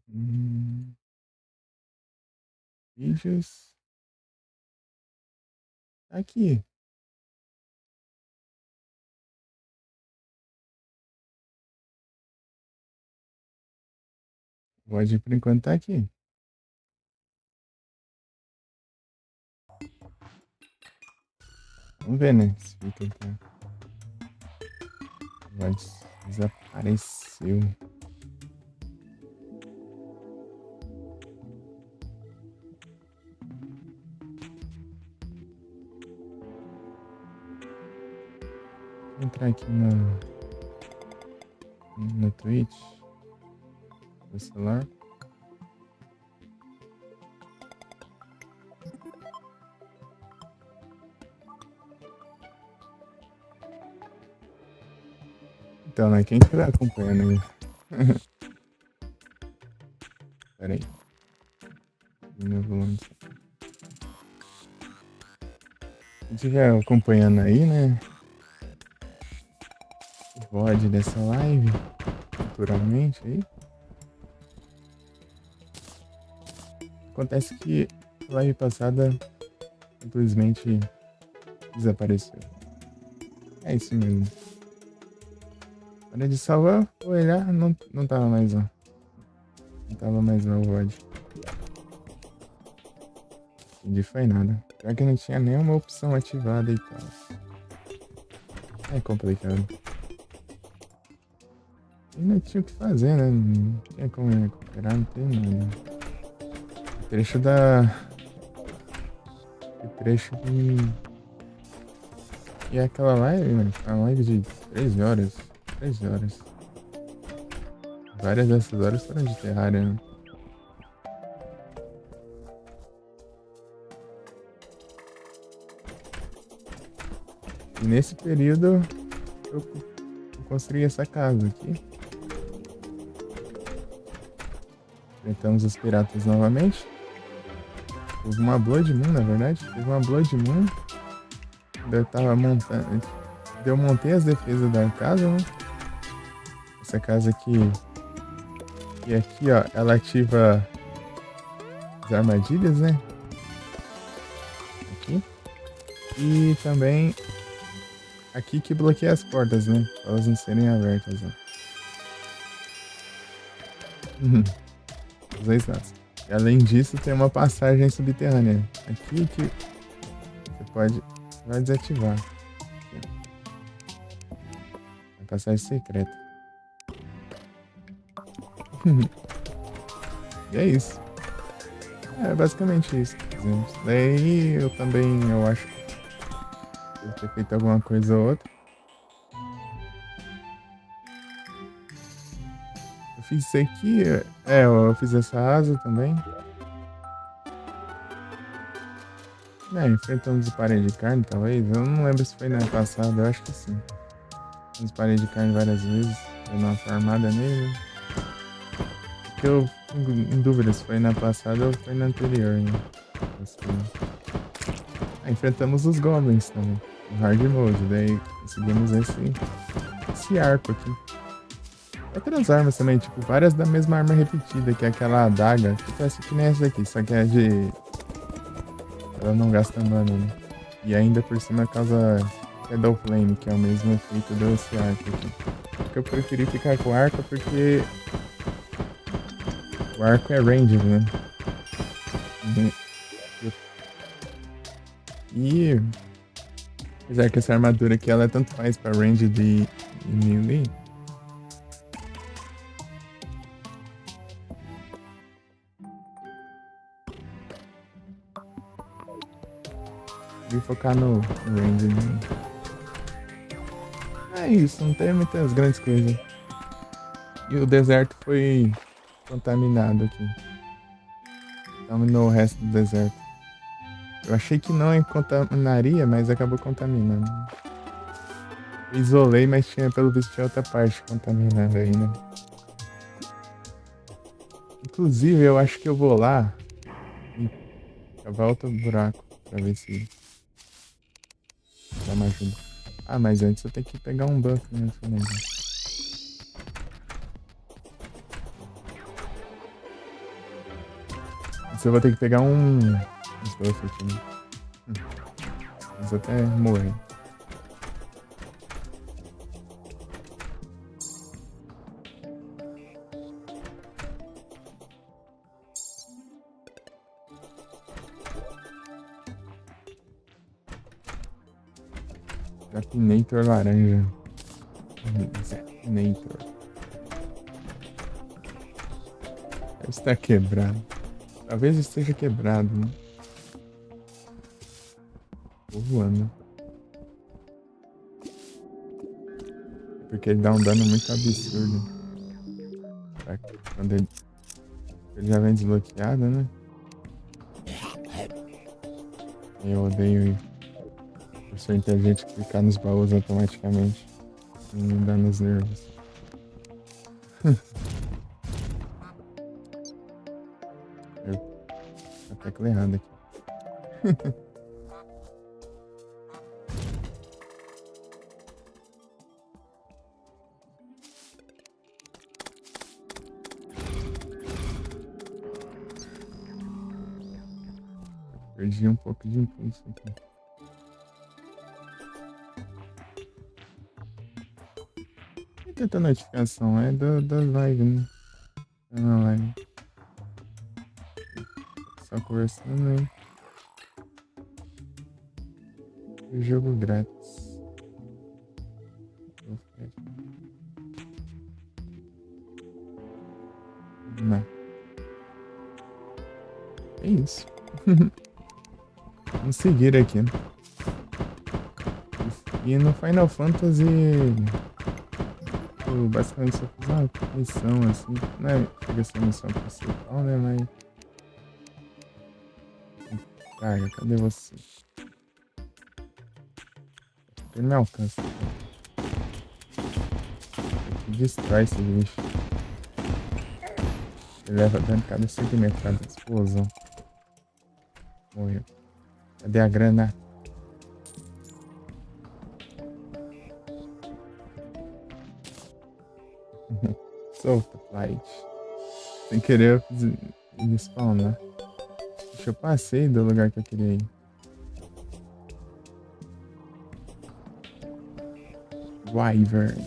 Hum, vídeos. Aqui. Pode por enquanto tá aqui. Vamos ver, né? Se fica tá. Vai, desapareceu. Vou entrar aqui no Twitch do celular. Então, né? Quem estiver acompanhando aí. Pera aí. Meu volume. Quem estiver acompanhando aí, né? O VOD dessa live. Futuramente aí. Acontece que a live passada simplesmente desapareceu. É isso mesmo. Hora de salvar, vou olhar, não tava mais lá. Não tava mais lá o VOD. Entendi, foi nada. Pior que não tinha nenhuma opção ativada e tal. É complicado. E não tinha o que fazer, né? Não tinha como recuperar, não tem nada. O trecho da. O trecho de. E aquela live, mano, uma live de 13 horas. 13 horas. Várias dessas horas foram de Terraria, né? E nesse período eu construí essa casa aqui. Enfrentamos os piratas novamente. Houve uma Blood Moon, na verdade. Teve uma Blood Moon. Eu tava montando. Eu montei as defesas da casa, né? Essa casa aqui. E aqui, ó, ela ativa as armadilhas, né? Aqui. E também aqui que bloqueia as portas, né? Pra elas não serem abertas, ó. Os dois lados. E além disso, tem uma passagem subterrânea. Aqui que você pode. Vai desativar. Aqui, a passagem secreta. E é isso. É basicamente isso que fizemos. Daí eu também, eu acho que devo ter feito alguma coisa ou outra. Eu fiz isso aqui, eu fiz essa asa também. Enfrentamos o parede de carne, talvez. Eu não lembro se foi na passada, eu acho que sim. Uns parede de carne várias vezes, dando uma farmada nele. Porque eu fico em dúvida se foi na passada ou foi na anterior, né? Enfrentamos os goblins também, no hard mode. Daí conseguimos esse arco aqui. Outras armas também, tipo, várias da mesma arma repetida, que é aquela adaga. Tipo, essa que nem essa aqui, só que é de. Ela não gasta mana, né? E ainda por cima causa Shadow Flame, que é o mesmo efeito desse arco aqui. Porque eu preferi ficar com o arco porque o arco é ranged, né? E apesar que essa armadura aqui ela tanto faz pra range de melee. E focar no range. Né? É isso, não tem muitas grandes coisas. E o deserto foi contaminado aqui. Contaminou o resto do deserto. Eu achei que não contaminaria, mas acabou contaminando. Eu isolei, mas tinha pelo visto tinha outra parte contaminada aí, né? Inclusive, eu acho que eu vou lá e cavar outro buraco pra ver se dá uma ajuda. Ah, mas antes eu tenho que pegar um buff, né? Antes eu vou ter que pegar um buff aqui, né? Mas até morrer. Zapinator laranja. Zapinator. Deve estar quebrado. Talvez esteja quebrado, né? Tô voando. Porque ele dá um dano muito absurdo. Quando ele já vem desbloqueado, né? Eu odeio por ser inteligente clicar nos baús automaticamente. E me dá nos nervos. Eu até que errado aqui. Perdi um pouco de impulso aqui. E tanta notificação? É das lives, né? É na live. Só conversando aí. E jogo grátis. Não. É isso. Vamos seguir aqui, né? E no Final Fantasy eu basicamente só fiz uma missão assim. Não é chega a ser missão principal, né? Mas. Cara, cadê você? Ele me alcança. Destrói esse bicho. Ele leva dano cada centímetro, cada explosão. Morreu. Cadê a grana? Solta, Flight. Sem querer eu fiz ele spawnar. Deixa eu passei do lugar que eu queria ir. Wyvern.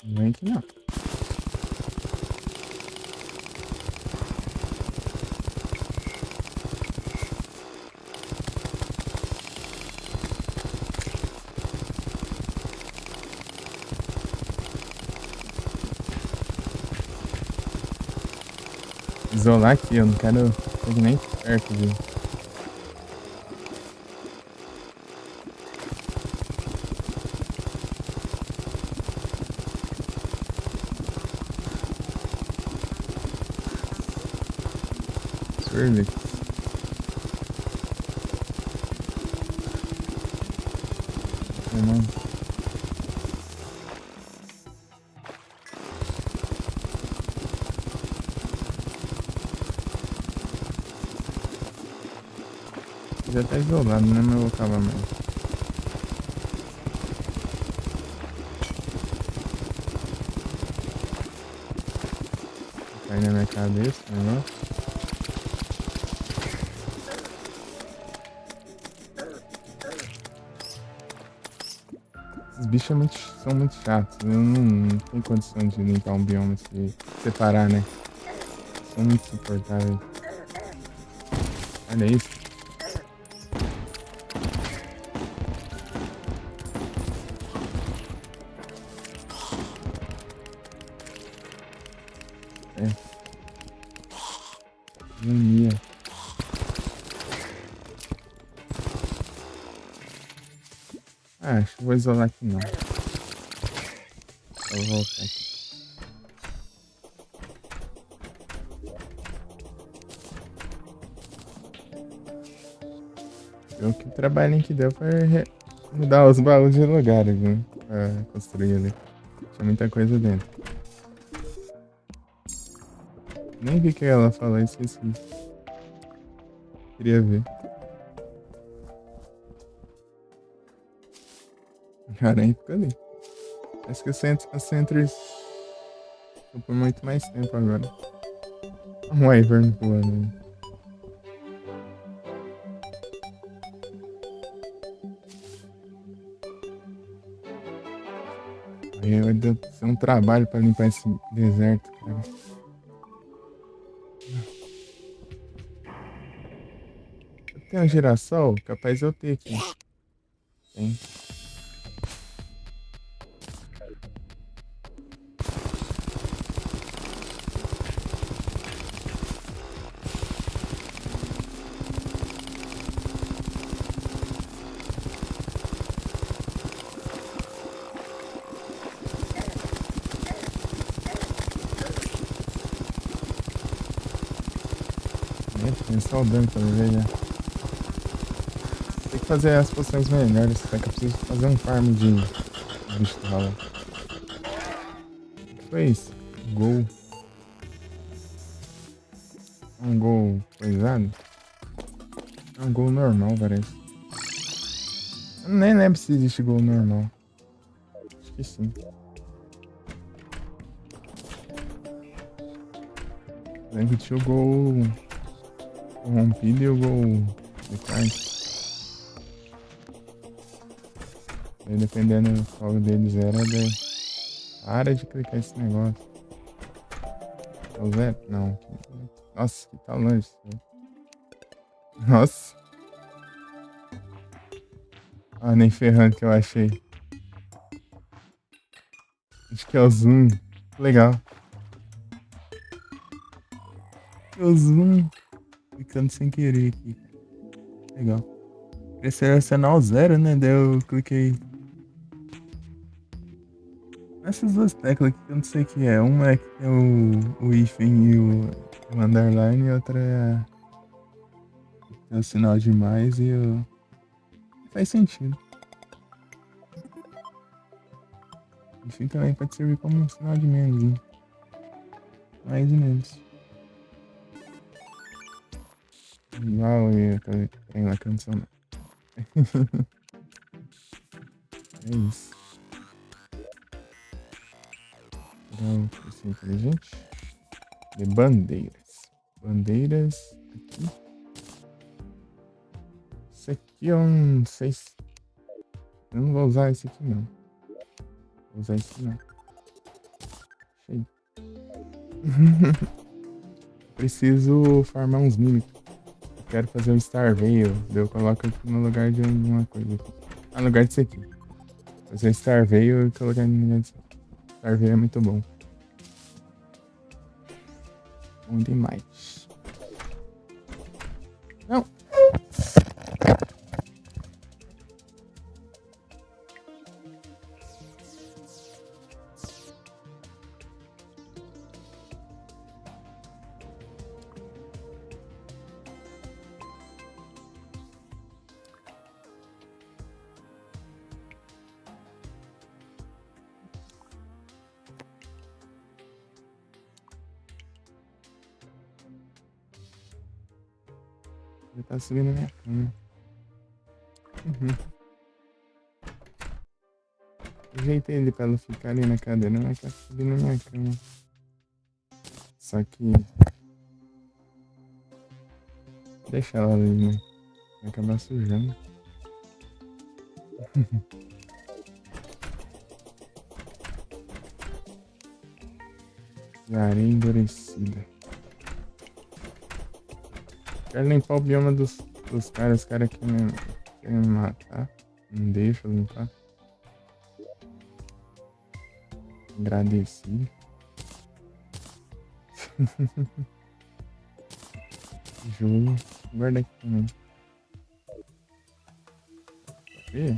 Não vem aqui não. Isolar aqui, eu não quero ir nem perto de. Swirlix. Mano. Já tá isolado, né? Mas eu vou acabar mais. Cai na minha cabeça o negócio. Esses bichos são muito chatos. Eu não tenho condição de limpar um bioma se separar, né? São muito insuportáveis. Olha isso. Agonia. Acho que vou isolar aqui não. Eu vou voltar aqui. Eu que trabalhinho que deu pra mudar os baús de lugar, viu? Pra construir ali. Tinha muita coisa dentro. Nem vi o que ela falou, esqueci. Queria ver. Aranha fica ali. Acho que o centro Tô por muito mais tempo agora. Um Wyvern voando. Aí vai ser um trabalho pra limpar esse deserto, cara. Eu tenho um girassol? Capaz eu ter aqui. Tem. Tem só o dano pra ver já. Tem que fazer as poções melhores, só que eu preciso fazer um farm de bicho rala. O que foi isso? Gol. Um gol coisado? É um gol normal, parece. Eu nem lembro se existe gol normal. Acho que sim. Lembro que tinha o gol corrompido e o gol de carne. Aí, dependendo qual deles era, daí... Para de clicar esse negócio. É o zero? Não. Nossa, que tá longe isso aí. Nossa. Ah, nem ferrando que eu achei. Acho que é o zoom. Legal. É o zoom. Clicando sem querer aqui. Legal. Queria selecionar o zero, né? Daí eu cliquei nessas duas teclas aqui que eu não sei o que é. Uma é que tem o hífen e o underline, e outra é tem o sinal de mais e o. Faz sentido. Enfim, também pode servir como um sinal de menos, hein? Mais e menos. Igual eu tem uma canção. É isso. Então, isso é inteligente. De bandeiras. Bandeiras aqui. Isso aqui eu não sei se... Eu não vou usar esse aqui não. Vou usar esse não. Achei. Preciso farmar uns mimics. Eu quero fazer um Starveil. Daí eu coloco aqui no lugar de alguma coisa aqui. Ah, no lugar disso aqui. Fazer um Starveil e colocar no lugar disso aqui. Starveil é muito bom. Bom demais. Não! Já tá subindo a minha cama. Ajeitei ele pra ela ficar ali na cadeira, mas tá subindo a minha cama. Só que... Deixa ela ali, né? Vai acabar sujando. E areia endurecida. Quero limpar o bioma dos caras. Os caras querem me matar. Não deixa eu limpar. Agradecido. Jogo. Guarda aqui também. E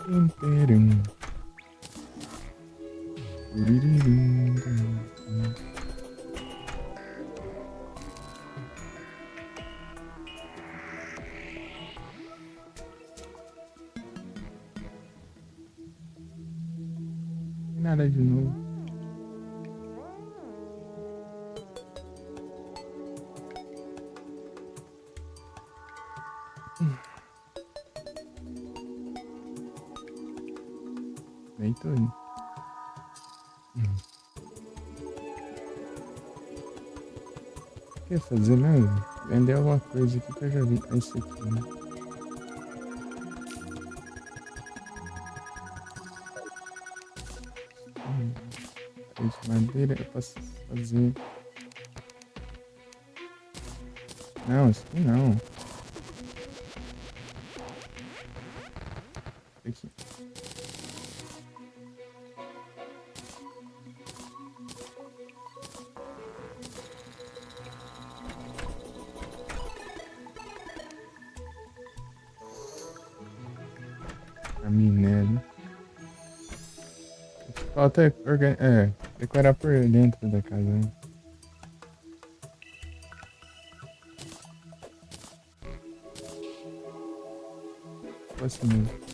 Temperum. Nada de novo. Nem tô indo. O que eu ia fazer mesmo? Vender alguma coisa aqui que eu já vi. É isso aqui, né? Parede de madeira, eu posso fazer. Não, isso aqui não. Aqui. A minério. Falta decorar por dentro da casa, né? Assim mesmo.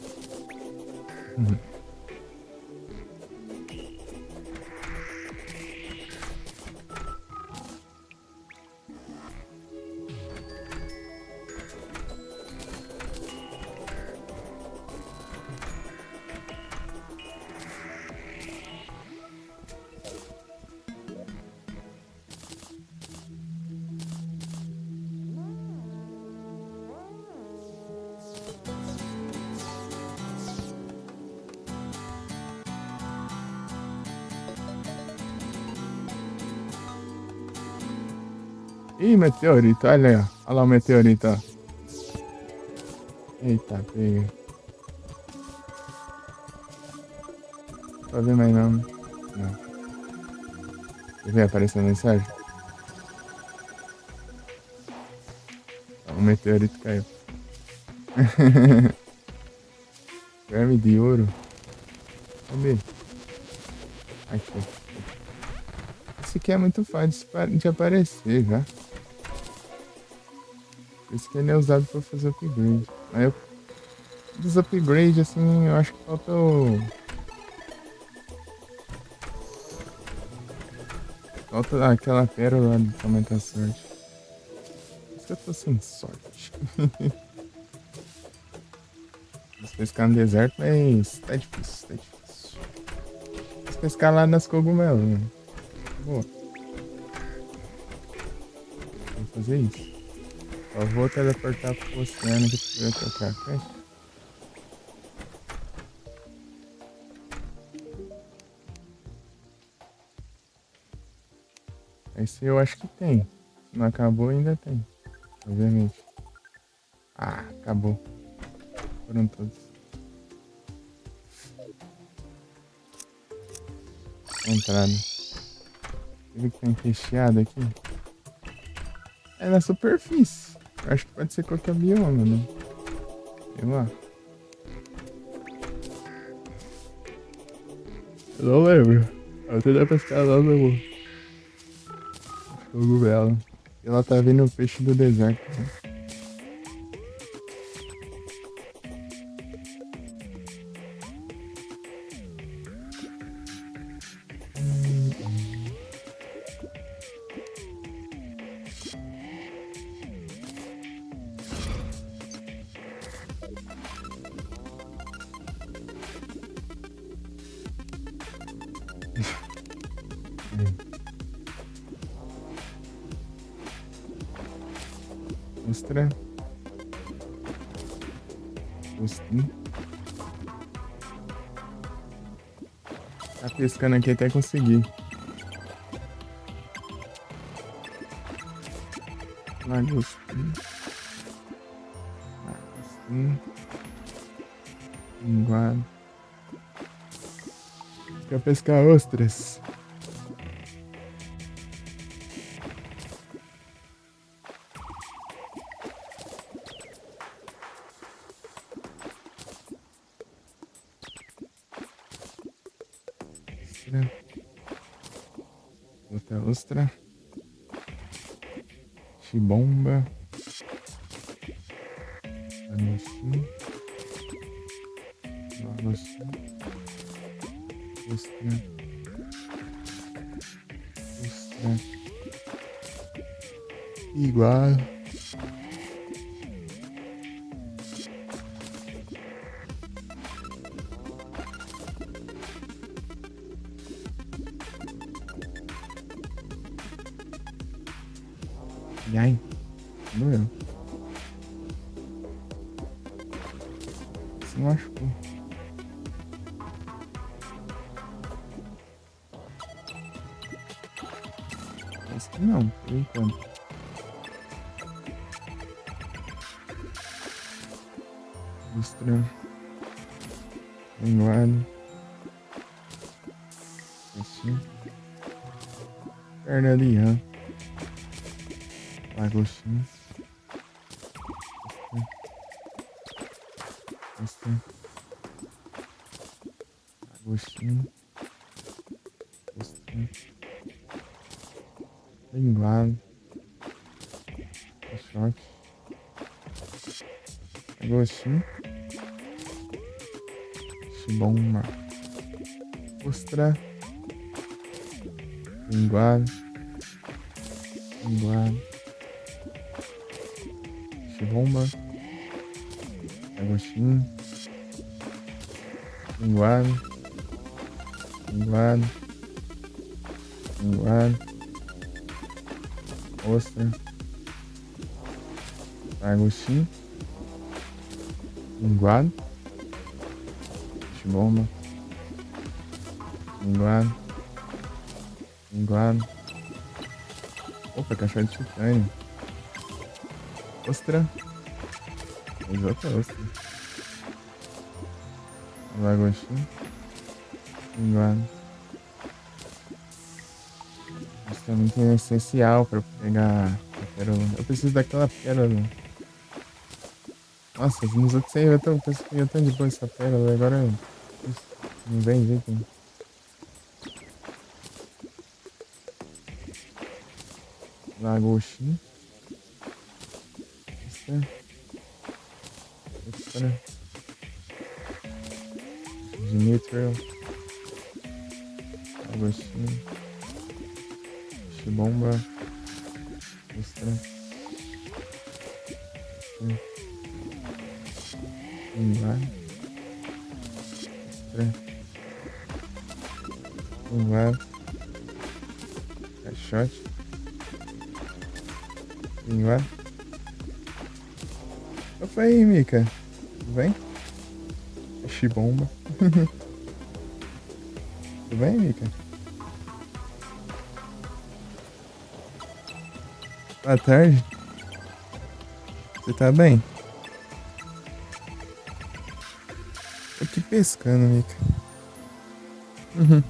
Ih, meteorito, olha aí, ó. Olha lá o meteorito, ó. Eita, pega. Pra ver mais não. Não. Quer ver aparecer a mensagem? O meteorito caiu. Verme de ouro. Cadê? Aqui. Esse aqui é muito fácil de aparecer já. Por isso que ele é usado pra fazer upgrade. Mas eu, dos upgrades, assim, eu acho que falta o... Falta aquela pérola de aumentar a sorte. Por isso que eu tô sem sorte. Vou pescar no deserto, mas tá difícil, tá difícil. Vou pescar lá nas cogumelos, né? Boa. Vou fazer isso. Só vou teleportar pro oceano que tiver trocar a quest. Esse eu acho que tem. Se não acabou, ainda tem. Obviamente. Ah, acabou. Foram todos. Entrada. Ele que tem recheado aqui. É na superfície. Eu acho que pode ser qualquer bioma, né? Sei lá. Eu não lembro. Eu tentei pescar lá no cogumelo. E ela tá vendo o peixe do deserto, né? Ostra. Gostinho. Tá pescando aqui até conseguir. Lagostinho. Lagostinho. Linguado. Quer pescar ostras? Ostra. Outra ostra. Chibomba. Lagostinho. Lagostinho. Ostra. Ostra. Igual. E ai, doeu. Se machucou. Parece que não, por enquanto. Mostrando. Linguado. Assim. Perna ali, ó. Lagostinho. Este. Lagostinho. Este. Linguado. Choque. Lagostinho. Shiboma. Ostra. Linguado. Linguado. Shiboma. Lagostinho. Linguado. Linguado. Linguado. Ostra. Lagostinho. Linguado. Shiboma. Linguado. Linguado. Opa, cachorro de titânio. Ostra. Mais outra ostra. Lagostinho. Linguado. Isso também é essencial pra pegar a pérola. Eu preciso daquela pérola. Nossa, nos outros aí eu ia tão de boa essa pérola. Agora não vem jeito nenhum. Lagostinho. Ostra. Ostra. Dimitri. Lagostinho. Shibomba. Ostra. Linguado. Ostra. Linguado. Caixote. Linguado. Opa aí, Mika. Tudo bem? Shibomba. Tudo bem, Mika? Boa tarde. Você tá bem? Tô aqui pescando, Mika. Uhum.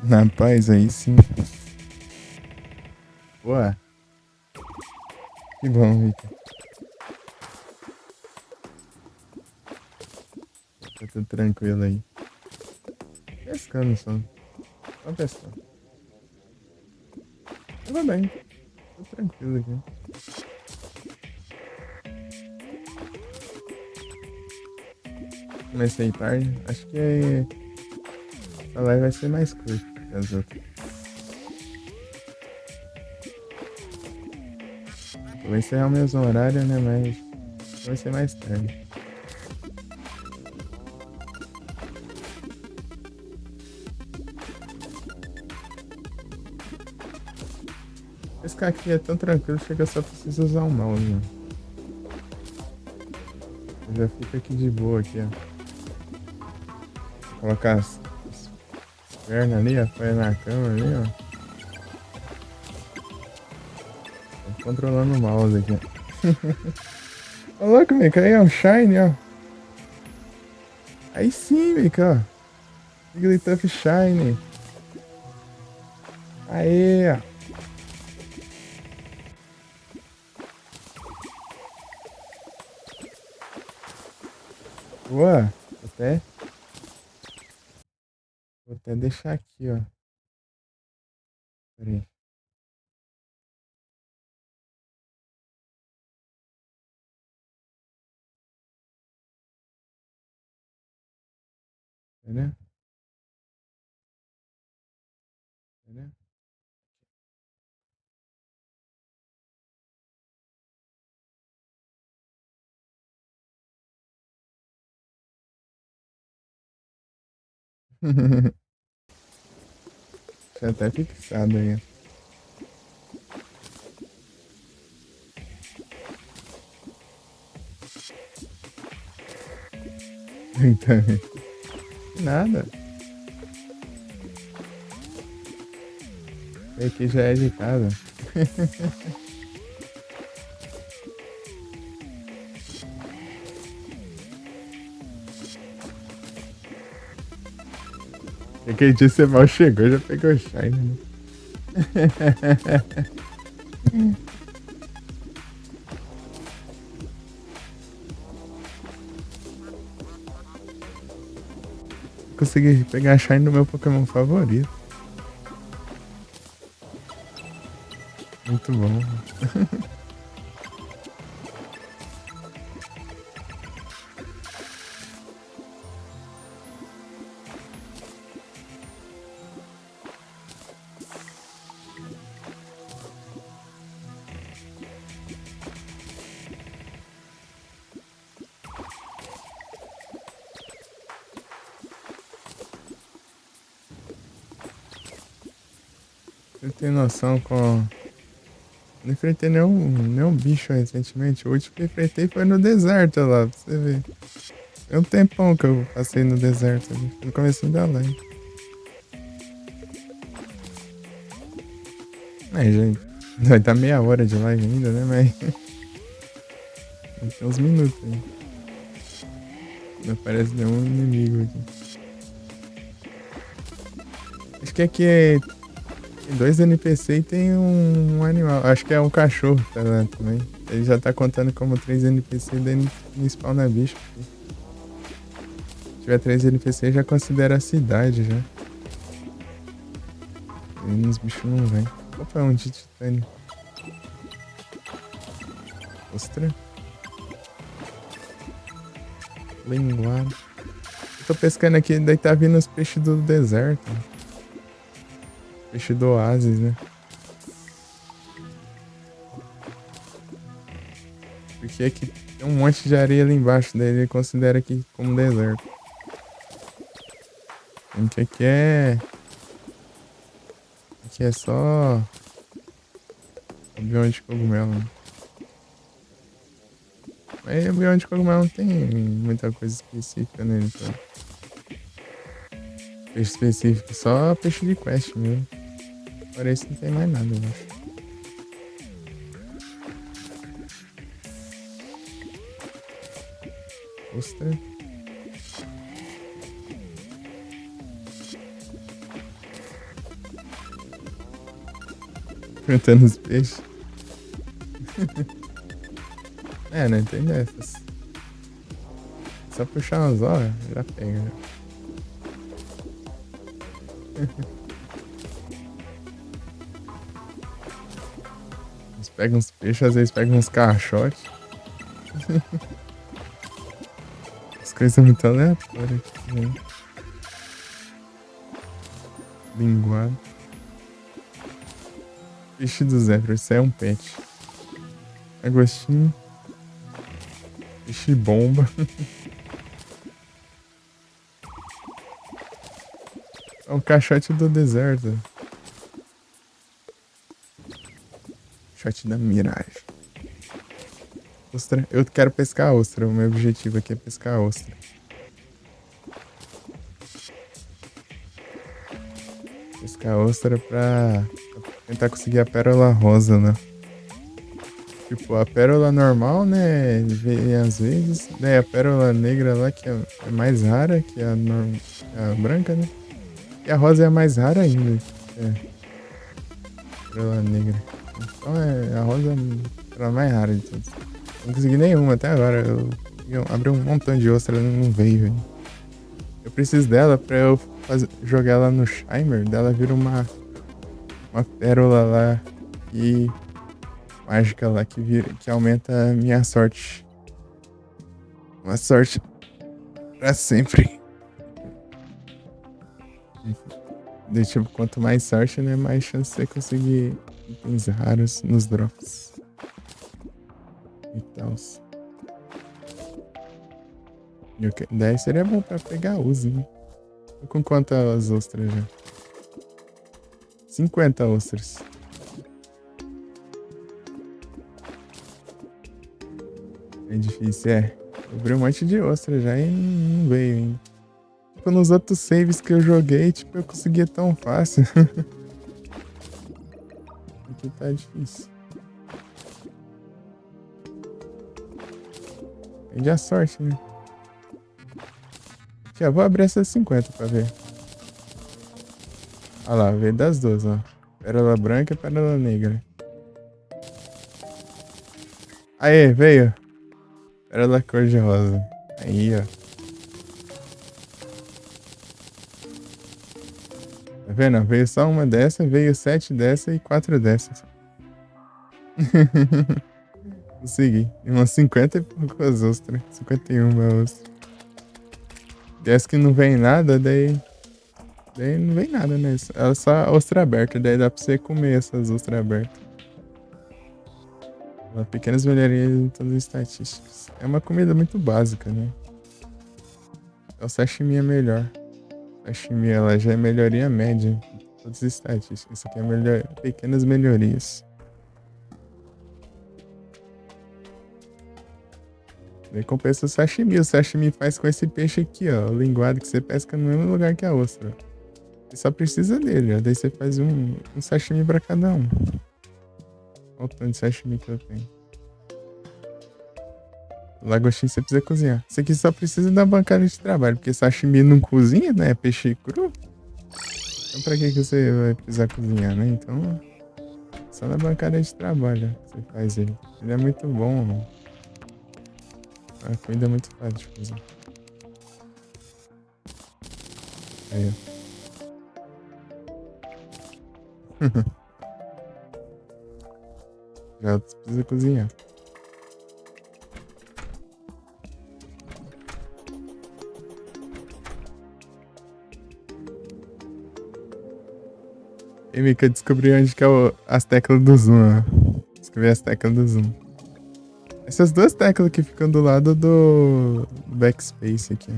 Na paz aí sim. Boa. Que bom, Mika. Tá tudo tranquilo aí. Pescando só. Só pescando. Tudo bem. Tô tranquilo aqui. Comecei tarde. Acho que a live vai ser mais curta que as outras. Eu vou encerrar o mesmo horário, né? Mas vai ser mais tarde. Pescar aqui é tão tranquilo, chega só precisa usar o mouse, né? Eu já fico aqui de boa aqui, ó. Colocar as pernas ali, apoia na cama ali, ó. Tô controlando o mouse aqui. Ô louco, Mika, aí é um Shine, ó. Aí sim, Mika, ó. Jigglypuff Shine. Aê, ó. Boa. Vou até deixar aqui, ó. Pera aí. Pera, pera. deixar até fixado aí. Então, nada. Aqui já é de casa. Aquele dia você mal chegou, já pegou o Shine, né? Consegui pegar a Shine do meu Pokémon favorito. Muito bom. Você tem noção com... Não enfrentei nenhum bicho recentemente. O último que enfrentei foi no deserto lá, pra você ver. É um tempão que eu passei no deserto ali. No começo da live. Mas, gente, vai dar meia hora de live ainda, né? Mas. Tem uns minutos aí. Não aparece nenhum inimigo aqui. Acho que aqui tem 2 NPC e tem um animal. Acho que é um cachorro tá lá também. Ele já tá contando como 3 NPC e daí não spawna bicho. Se tiver 3 NPC já considera a cidade já. E os bichos não vêm. Opa, é um de titânio. Ostra. Linguado. Eu tô pescando aqui, daí tá vindo os peixes do deserto. Peixe do oásis, né? Porque aqui tem um monte de areia ali embaixo, daí ele considera aqui como deserto. Porque aqui é... Aqui é só... Bioma de cogumelo, né? Mas o bioma de cogumelo não tem muita coisa específica nele, tá? Peixe específico, só peixe de quest mesmo. Fora isso não tem mais nada, eu acho. Ostra. Cantando os peixes. É, né? Tem dessas. Só puxar umas horas, já pega. Já. Eles pegam uns peixes, às vezes pegam uns caixotes. As coisas são muito aleatórias aqui, né? Linguado. Peixe do Zé, isso é um pet. Agostinho. Peixe bomba. É um caixote do deserto. Caixote da miragem. Ostra. Eu quero pescar ostra. O meu objetivo aqui é pescar ostra. Pescar ostra pra tentar conseguir a pérola rosa, né? Tipo, a pérola normal, né? Vem às vezes. Daí a pérola negra lá, que é mais rara que a branca, né? E a rosa é a mais rara ainda. É. Pérola negra. Então a rosa é a mais rara de todas. Não consegui nenhuma até agora. Eu abri um montão de ostra, ela não veio. Hein? Eu preciso dela pra eu jogar ela no Shimer. Dela vira uma pérola lá e mágica lá que aumenta a minha sorte. Uma sorte pra sempre. Tipo, quanto mais sorte, né? Mais chance de você conseguir itens raros nos drops. E tal. Daí seria bom pra pegar uso, né? Tô com quantas ostras já? 50 ostras. É difícil, é. Eu abri um monte de ostra já e não veio ainda. Tipo, nos outros saves que eu joguei, tipo, eu conseguia tão fácil. Aqui tá difícil. Tende a sorte, né? Já vou abrir essas 50 pra ver. Olha lá, veio das duas, ó. Pérola branca e pérola negra. Aê, veio. Pérola cor de rosa. Aí, ó. Tá vendo? Veio só uma dessa, veio 7 dessa e 4 dessas. Consegui. E umas 50 e poucas ostras. 51 ostras. Dessa que não vem nada, daí não vem nada, né? Ela é só ostra aberta, daí dá pra você comer essas ostras abertas. Pequenas melhorias em todas as estatísticas. É uma comida muito básica, né? O sashimi é melhor. O sashimi, ela já é melhoria média em todas as estatísticas. Isso aqui é pequenas melhorias. Daí compensa o sashimi. O sashimi faz com esse peixe aqui, ó. O linguado que você pesca no mesmo lugar que a ostra. Você só precisa dele, ó. Daí você faz um sashimi pra cada um. Olha o tanto de sashimi que eu tenho. O lagostim você precisa cozinhar. Isso aqui só precisa da bancada de trabalho, porque sashimi não cozinha, né? É peixe cru. Então pra que você vai precisar cozinhar, né? Então, só na bancada de trabalho você faz ele. Ele é muito bom, mano. A comida é muito fácil de fazer. Aí, ó. Já precisa cozinhar. E Mika, descobri onde que é as teclas do zoom, ó. Descobri as teclas do zoom. Essas duas teclas que ficam do lado do backspace aqui.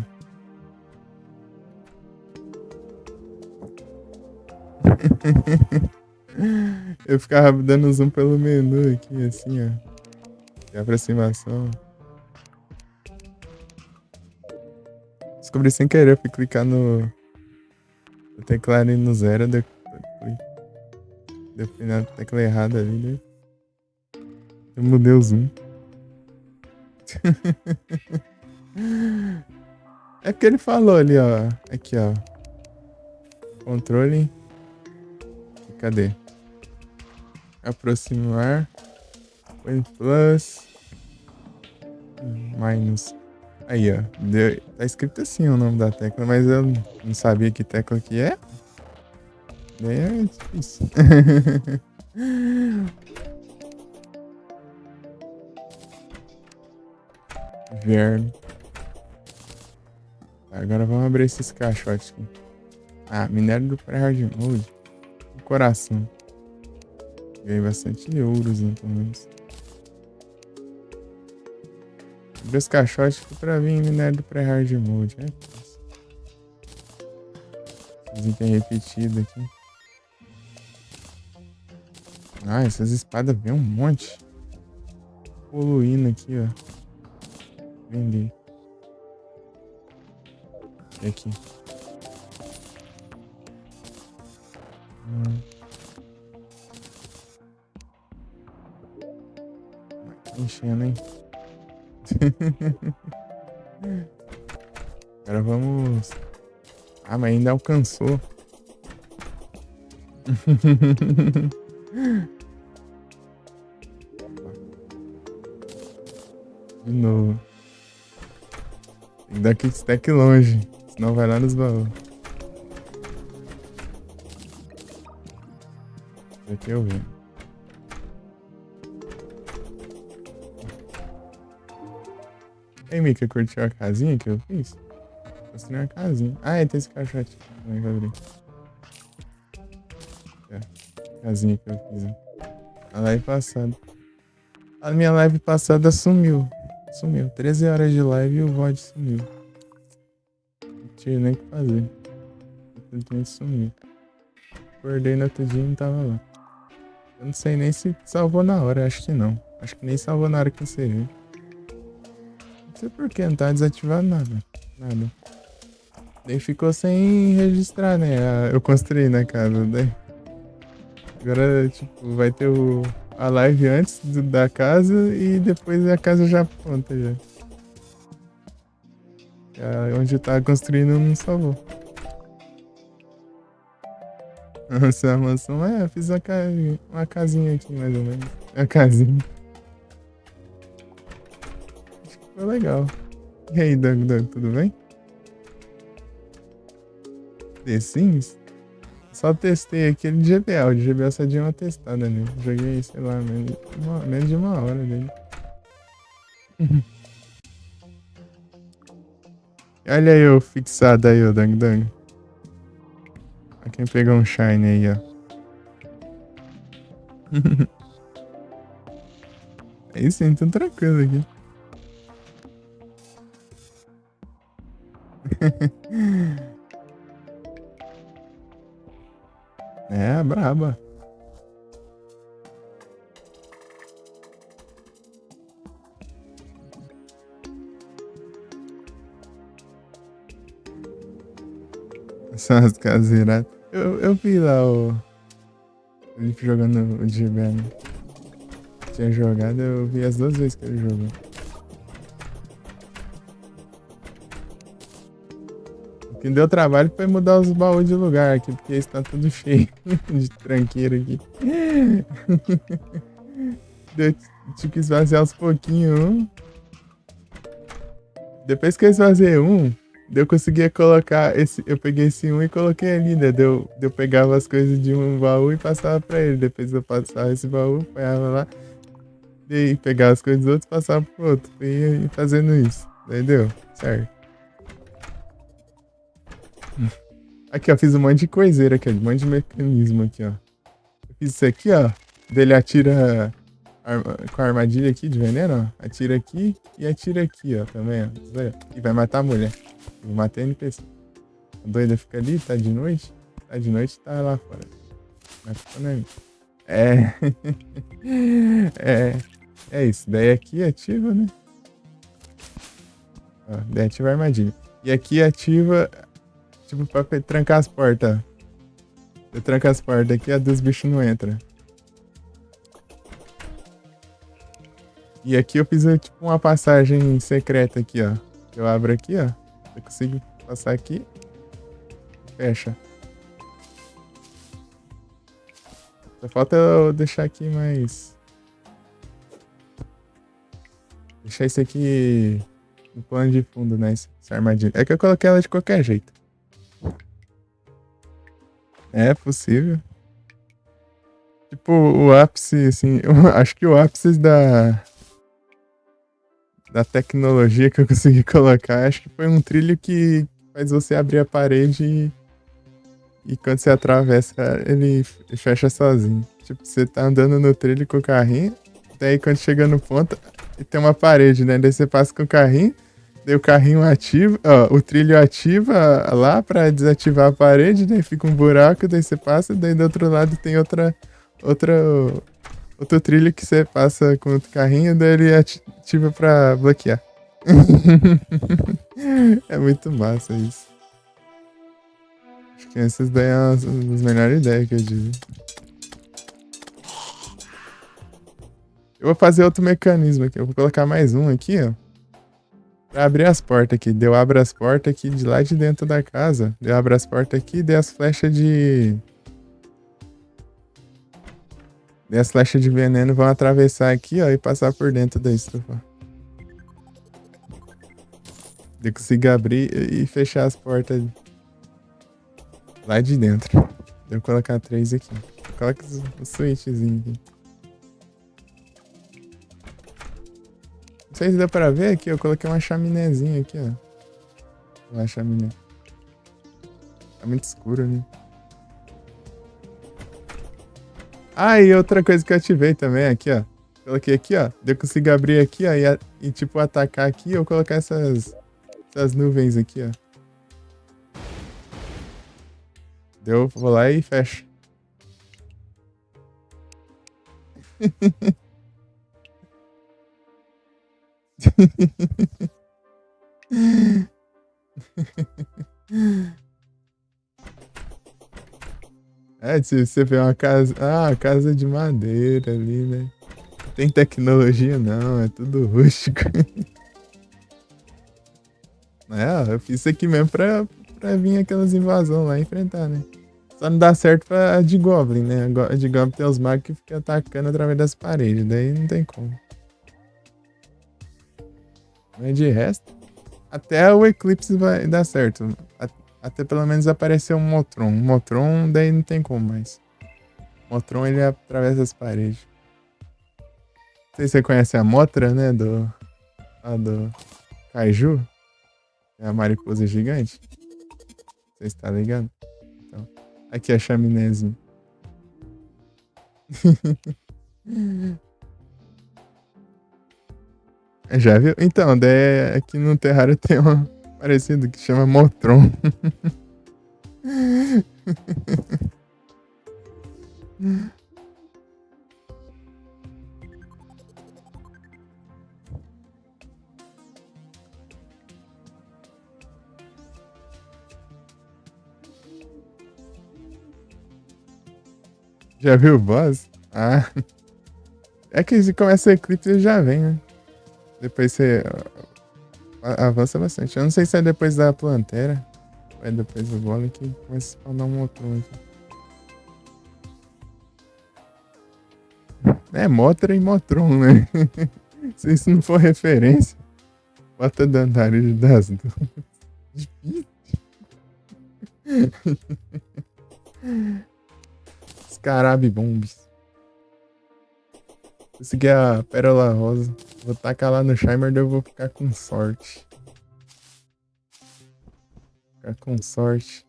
Eu ficava dando zoom pelo menu aqui, assim, ó. De aproximação. Descobri sem querer, eu fui clicar no teclado no zero, deu na tecla errada ali, né? Eu mudei o zoom. É porque ele falou ali, ó. Aqui, ó. Controle. Cadê? Aproximar. Point plus. Minus. Aí, ó. Tá escrito assim o nome da tecla, mas eu não sabia que tecla que é. Daí é difícil. Verme. Agora vamos abrir esses caixotes aqui. Ah, minério do pré-hard mode. O coração. Ganhei bastante euros, né, pelo menos. Abri os caixotes aqui pra vir minério do pré-hard mode. É isso. Os itens repetidos aqui. Ah, essas espadas vêm um monte. Poluindo aqui, ó. Vender. E aqui. Tá enchendo, hein? Agora vamos... Ah, mas ainda alcançou. De novo. Tem que dar kickstack longe. Senão vai lá nos baús. Aqui eu vi. Ei, Mika, curtiu a casinha que eu fiz? Mostrei uma casinha. Ah, tem esse caixote também que eu abri. É, casinha que eu fiz. A live passada. A minha live passada sumiu. Sumiu. 13 horas de live e o VOD sumiu. Não tinha nem o que fazer. Simplesmente sumiu. acordei no outro dia e não tava lá. Eu não sei nem se salvou na hora, acho que não. Acho que nem salvou na hora que você viu. Não sei por que, não tá desativado nada. Nada. Daí ficou sem registrar, né? Eu construí na casa. Daí. Agora, tipo, vai ter a live antes da casa e depois a casa já pronta já. Onde eu tava construindo não salvou. Nossa, a mansão. Eu fiz uma casinha aqui, mais ou menos. Uma casinha. Acho que foi legal. E aí, Doug, tudo bem? The Sims? Só testei aquele de GBA. O de GBA só deu uma testada nele. Joguei, sei lá, menos de uma hora dele. Olha aí o fixado aí, o Dang. Pra quem pegou um shine aí, ó. Aí sim, tô tranquilo aqui. É, braba. São as caseiras. Eu vi lá o Felipe jogando o GBA, né? Tinha jogado, eu vi as 2 vezes que ele jogou. O que deu trabalho foi mudar os baús de lugar aqui, porque está tudo cheio de tranqueira aqui. Eu tive que esvaziar aos pouquinhos. Depois que eu esvaziei eu conseguia colocar esse. Eu peguei esse e coloquei ali, né? Eu pegava as coisas de um baú e passava pra ele. Depois eu passava esse baú, apanhava lá. E aí pegava as coisas dos outros e passava pro outro. E ia fazendo isso. Entendeu? Certo. Aqui, ó, fiz um monte de coiseira aqui, ó, um monte de mecanismo aqui, ó. Eu fiz isso aqui, ó. Dele atira com a armadilha aqui de veneno, ó. Atira aqui e atira aqui, ó, também, ó. E vai matar a mulher. Eu matei a NPC. A doida fica ali, tá de noite. Tá de noite, tá lá fora. Mas ficou na minha. É isso. Daí aqui ativa, né? Ó, daí ativa a armadilha. E aqui ativa, tipo, pra trancar as portas. Eu tranco as portas aqui, a dos bichos não entram. E aqui eu fiz, tipo, uma passagem secreta aqui, ó. Eu abro aqui, ó. Eu consigo passar aqui. Fecha. Só falta eu deixar aqui mais... Deixar isso aqui no plano de fundo, né? Essa armadilha. É que eu coloquei ela de qualquer jeito. É possível. Tipo, o ápice, assim... Eu acho que o ápice da tecnologia que eu consegui colocar, acho que foi um trilho que faz você abrir a parede e quando você atravessa, ele fecha sozinho. Tipo, você tá andando no trilho com o carrinho, daí quando chega no ponto, tem uma parede, né? Daí você passa com o carrinho, daí o carrinho ativa, ó, o trilho ativa lá pra desativar a parede, daí fica um buraco, daí você passa, daí do outro lado tem outro trilho que você passa com outro carrinho, daí ele ativa pra bloquear. É muito massa isso. Acho que essas daí é uma das melhores ideias que eu tive. Eu vou fazer outro mecanismo aqui. Eu vou colocar mais um aqui, ó. Pra abrir as portas aqui. Eu abro as portas aqui de lá de dentro da casa. Eu abro as portas aqui e dei as flechas de... E as flechas de veneno vão atravessar aqui, ó, e passar por dentro da estufa. Eu consigo abrir e fechar as portas lá de dentro. Vou colocar 3 aqui. Coloca o switchzinho aqui. Não sei se dá pra ver aqui, eu coloquei uma chaminézinha aqui, ó. Uma chaminé. Tá muito escuro ali. Ah, e outra coisa que eu ativei também aqui, ó. Coloquei aqui, ó. Eu consigo abrir aqui, ó, e tipo, atacar aqui ou colocar essas nuvens aqui, ó. Vou lá e fecho. É, se você vê uma casa. Ah, casa de madeira ali, né? Não tem tecnologia, não, é tudo rústico. É, eu fiz isso aqui mesmo pra vir aquelas invasões lá e enfrentar, né? Só não dá certo pra de Goblin, né? A de Goblin tem os magos que ficam atacando através das paredes, daí não tem como. Mas de resto, até o Eclipse vai dar certo. Até pelo menos aparecer um Motron. Um Motron, daí não tem como mais. O Motron, ele atravessa as paredes. Não sei se você conhece a Motra, né? Do Kaiju. É a mariposa gigante. Você está ligado? Então, aqui é a chaminézinha. Já viu? Então, daí aqui no Terraria tem um parecido que chama Motron. Já viu o boss? Ah, é que se começa o Eclipse ele já vem, né? Depois você avança bastante. Eu não sei se é depois da Plantera ou é depois do Golem que começa a spawnar um Motron aqui. É Motra e Motron, né? Se isso não for referência, bota Dandara das duas. Scarabe Bombs. Consegui a Pérola Rosa. Vou tacar lá no Shimer, daí eu vou ficar com sorte. Ficar com sorte.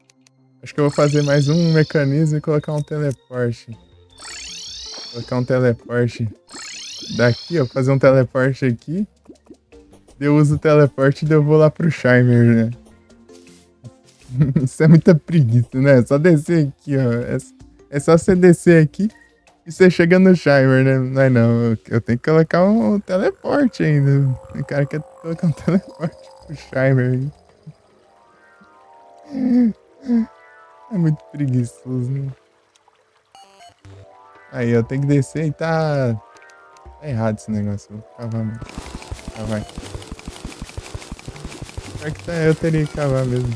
Acho que eu vou fazer mais um mecanismo e colocar um teleporte. Colocar um teleporte daqui, ó. Fazer um teleporte aqui. Eu uso o teleporte e eu vou lá pro Shimer, né? Isso é muita preguiça, né? É só descer aqui, ó. É só você descer aqui e você chega no Shimer, né? Mas não, eu tenho que colocar um teleporte ainda. O cara quer colocar um teleporte pro Shimer. É muito preguiçoso, né? Aí, eu tenho que descer e tá errado esse negócio. Vou cavar mesmo. Ah, vai. Pior que tá, eu teria que cavar mesmo.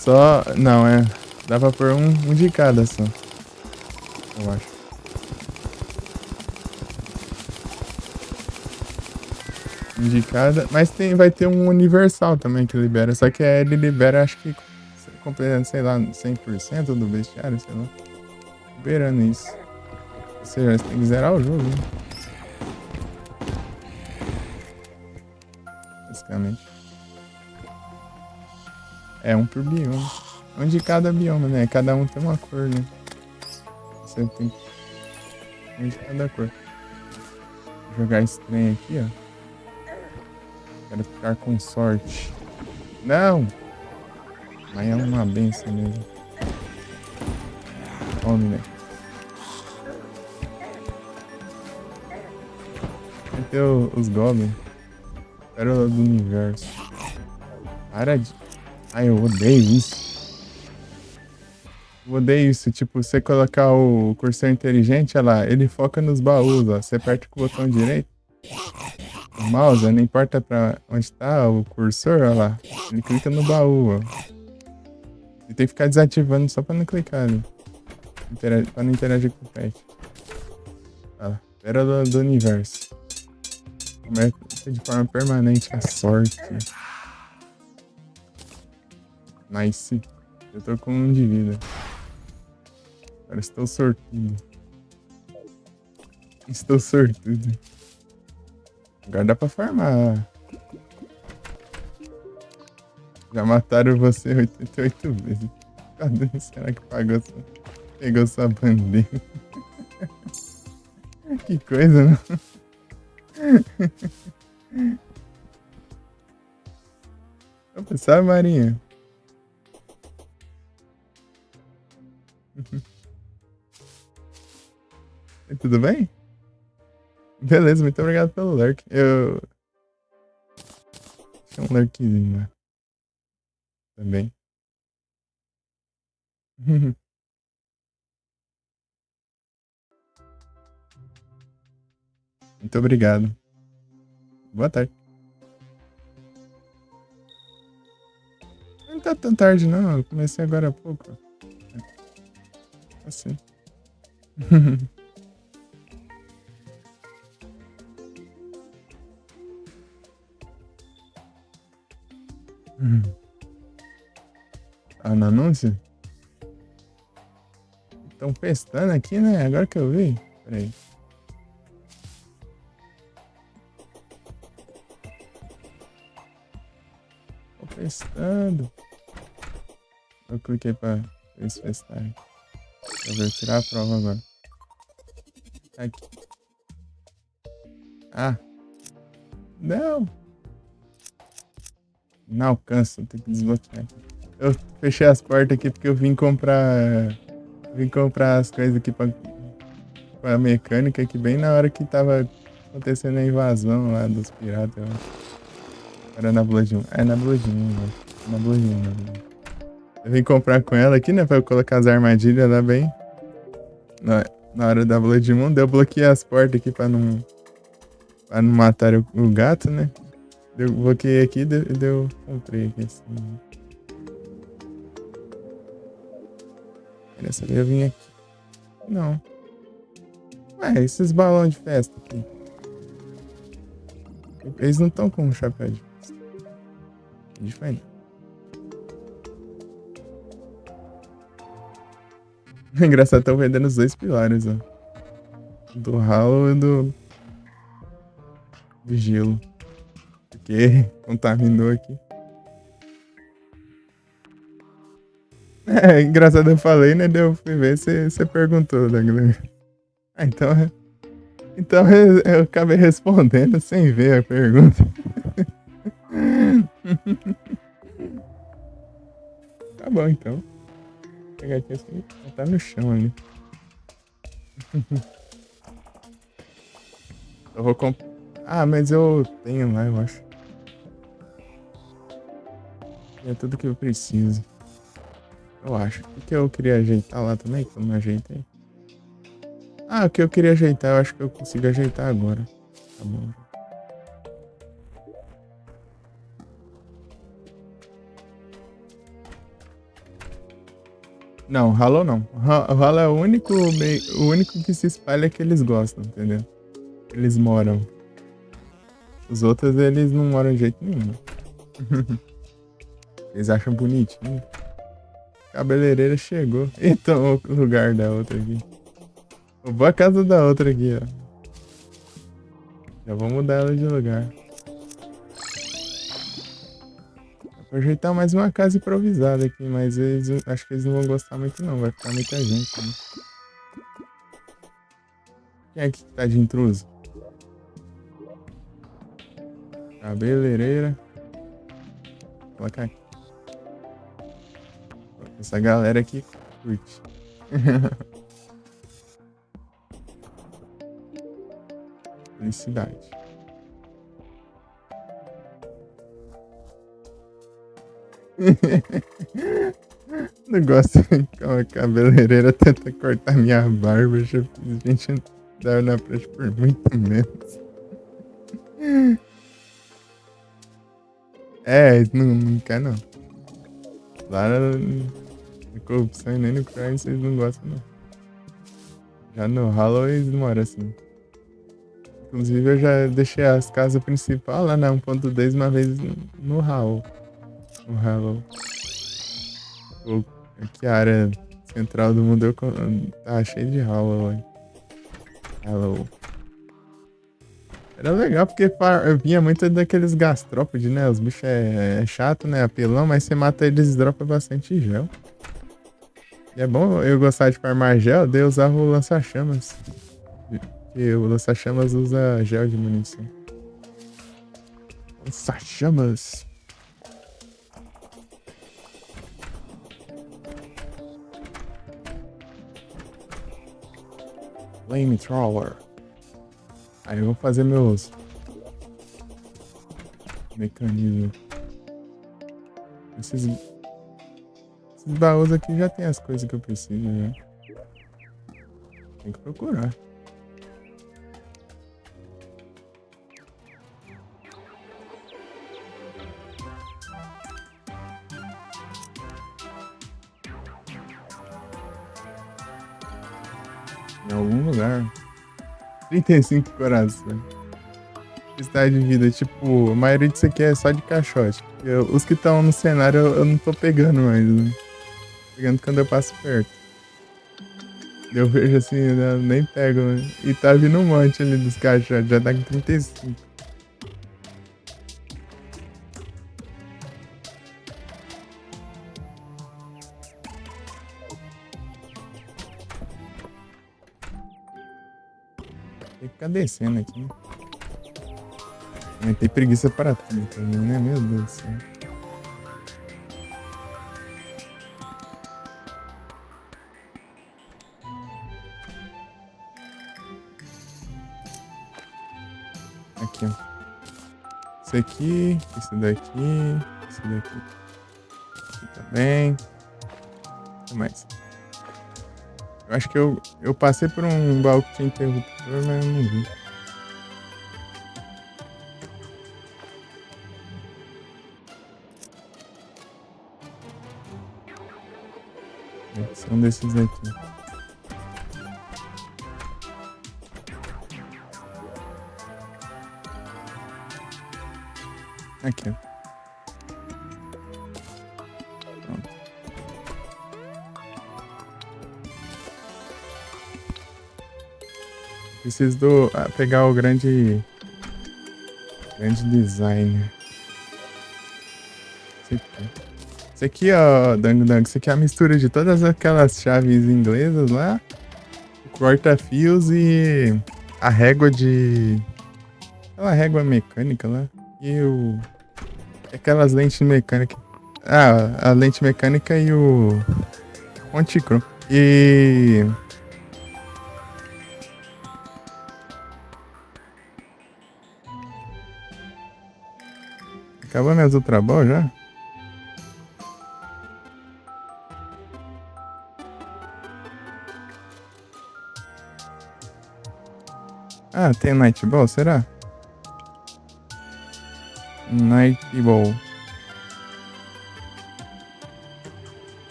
Só. Não, é. Dá pra pôr um de cada só. Eu acho. Um de cada. Mas vai ter um universal também que libera. Só que ele libera, acho que. Completando, sei lá, 100% do bestiário, sei lá. Liberando isso. Ou seja, você tem que zerar o jogo, né? Basicamente. É um por bioma. Um de cada bioma, né? Cada um tem uma cor, né? Você tem um de cada cor. Vou jogar esse trem aqui, ó. Quero ficar com sorte. Não! Mas é uma benção mesmo. Tome, né? Vai ter os goblins. Pérola do universo. Para de... Ai, eu odeio isso. Eu odeio isso. Tipo, você colocar o cursor inteligente, olha lá, ele foca nos baús, ó. Você aperta com o botão direito. O mouse, não importa pra onde tá o cursor, olha lá. Ele clica no baú, ó. E tem que ficar desativando só pra não clicar ali. Pra não interagir com o pet. Olha lá. Pérola do universo. Começa de forma permanente a sorte. Nice. Eu tô com 1 de vida. Agora estou sortudo. Estou sortudo. Agora dá pra farmar. Já mataram você 88 vezes. Cadê? Será que pegou sua bandeira? Que coisa, não? Opa, salve, Marinha. Tudo bem? Beleza, muito obrigado pelo lurk. Deixa um lurkzinho lá também. Muito obrigado. Boa tarde. Não tá tão tarde, não. Eu comecei agora há pouco. Assim. Ah, no anúncio? Estão pestando aqui, né? Agora que eu vi. Peraí. Tô pestando. Eu cliquei pra eles pestarem. Eu vou tirar a prova agora. Aqui. Ah. Não. Não alcanço. Tem que desbloquear. Eu fechei as portas aqui porque eu vim comprar. Vim comprar as coisas aqui pra mecânica aqui bem na hora que tava acontecendo a invasão lá dos piratas, eu acho. Era na Blood 1. É na Blood 1, né? Na Blood 1, né? Eu vim comprar com ela aqui, né? Pra eu colocar as armadilhas lá bem. Na hora da Blood Moon, daí eu bloqueei as portas aqui pra não matar o gato, né? Eu bloqueei aqui e eu comprei aqui assim. Queria saber, eu vim aqui. Não. Ué, esses balões de festa aqui. Eles não estão com um chapéu de festa. Diferente. Engraçado, estão vendendo os dois pilares, ó. Do Hollow e do gelo. Porque contaminou aqui. É, engraçado, eu falei, né? Eu fui ver, você perguntou, né? Ah, então eu acabei respondendo sem ver a pergunta. Tá bom, então. Vou pegar aqui assim, tá no chão ali. Eu vou comprar. Ah, mas eu tenho lá, eu acho. É tudo que eu preciso. Eu acho. O que eu queria ajeitar lá também, que eu não ajeitei? Ah, o que eu queria ajeitar, eu acho que eu consigo ajeitar agora. Tá bom. Não, Halo não. O Halo é o único que se espalha que eles gostam, entendeu? Eles moram. Os outros, eles não moram de jeito nenhum. Eles acham bonitinho. A cabeleireira chegou. Então, o lugar da outra aqui. Eu vou a casa da outra aqui, ó. Já vou mudar ela de lugar. Vou ajeitar mais uma casa improvisada aqui, mas acho que eles não vão gostar muito não. Vai ficar muita gente, né? Quem é que tá de intruso? Cabeleireira. Vou colocar aqui. Essa galera aqui curte. Felicidade. Não gosto como a cabeleireira tenta cortar minha barba. Já fiz gente dar na frente por muito menos. É, não quer não. Lá na corrupção e nem no crime vocês não gostam não. Já no Halo eles moram assim. Inclusive eu já deixei as casas principais lá na 1.10 uma vez no Halo. No Halo. Aqui a área central do mundo tá cheio de Halo lá. Halo. Era legal porque vinha muito daqueles gastrópodes, né? Os bichos é chato, né? Apelão, mas você mata eles e dropa bastante gel. E é bom eu gostar de farmar gel, daí eu usava o lança-chamas. E o lança-chamas usa gel de munição. Lança-chamas. Flamethrower. Aí eu vou fazer meus mecanismos. Esses baús aqui já tem as coisas que eu preciso, né? Tem que procurar. Em algum lugar. 35 corações. Estado de vida, tipo, a maioria disso aqui é só de caixote. Os que estão no cenário eu não tô pegando mais, né? Pegando quando eu passo perto. Eu vejo assim, eu nem pego, né? E tá vindo um monte ali dos caixotes, já tá com 35. Tem que ficar descendo aqui, né? Tem preguiça para tudo também, né? Meu Deus do céu. Aqui, ó. Esse aqui, esse daqui, esse daqui. Aqui também. O que mais? Eu acho que eu passei por um baú que tinha interruptor, mas eu não vi. São desses aqui. Aqui, ó. Pronto. Preciso pegar o grande designer. Esse aqui, ó, Dango Dango, isso aqui é a mistura de todas aquelas chaves inglesas lá, o corta-fios e a régua de... aquela régua mecânica lá. E aquelas lentes mecânicas. Ah, a lente mecânica e o Ponticron. E... acabou minhas Ultra Ball já? Ah, tem Night Ball, será? Night Ball.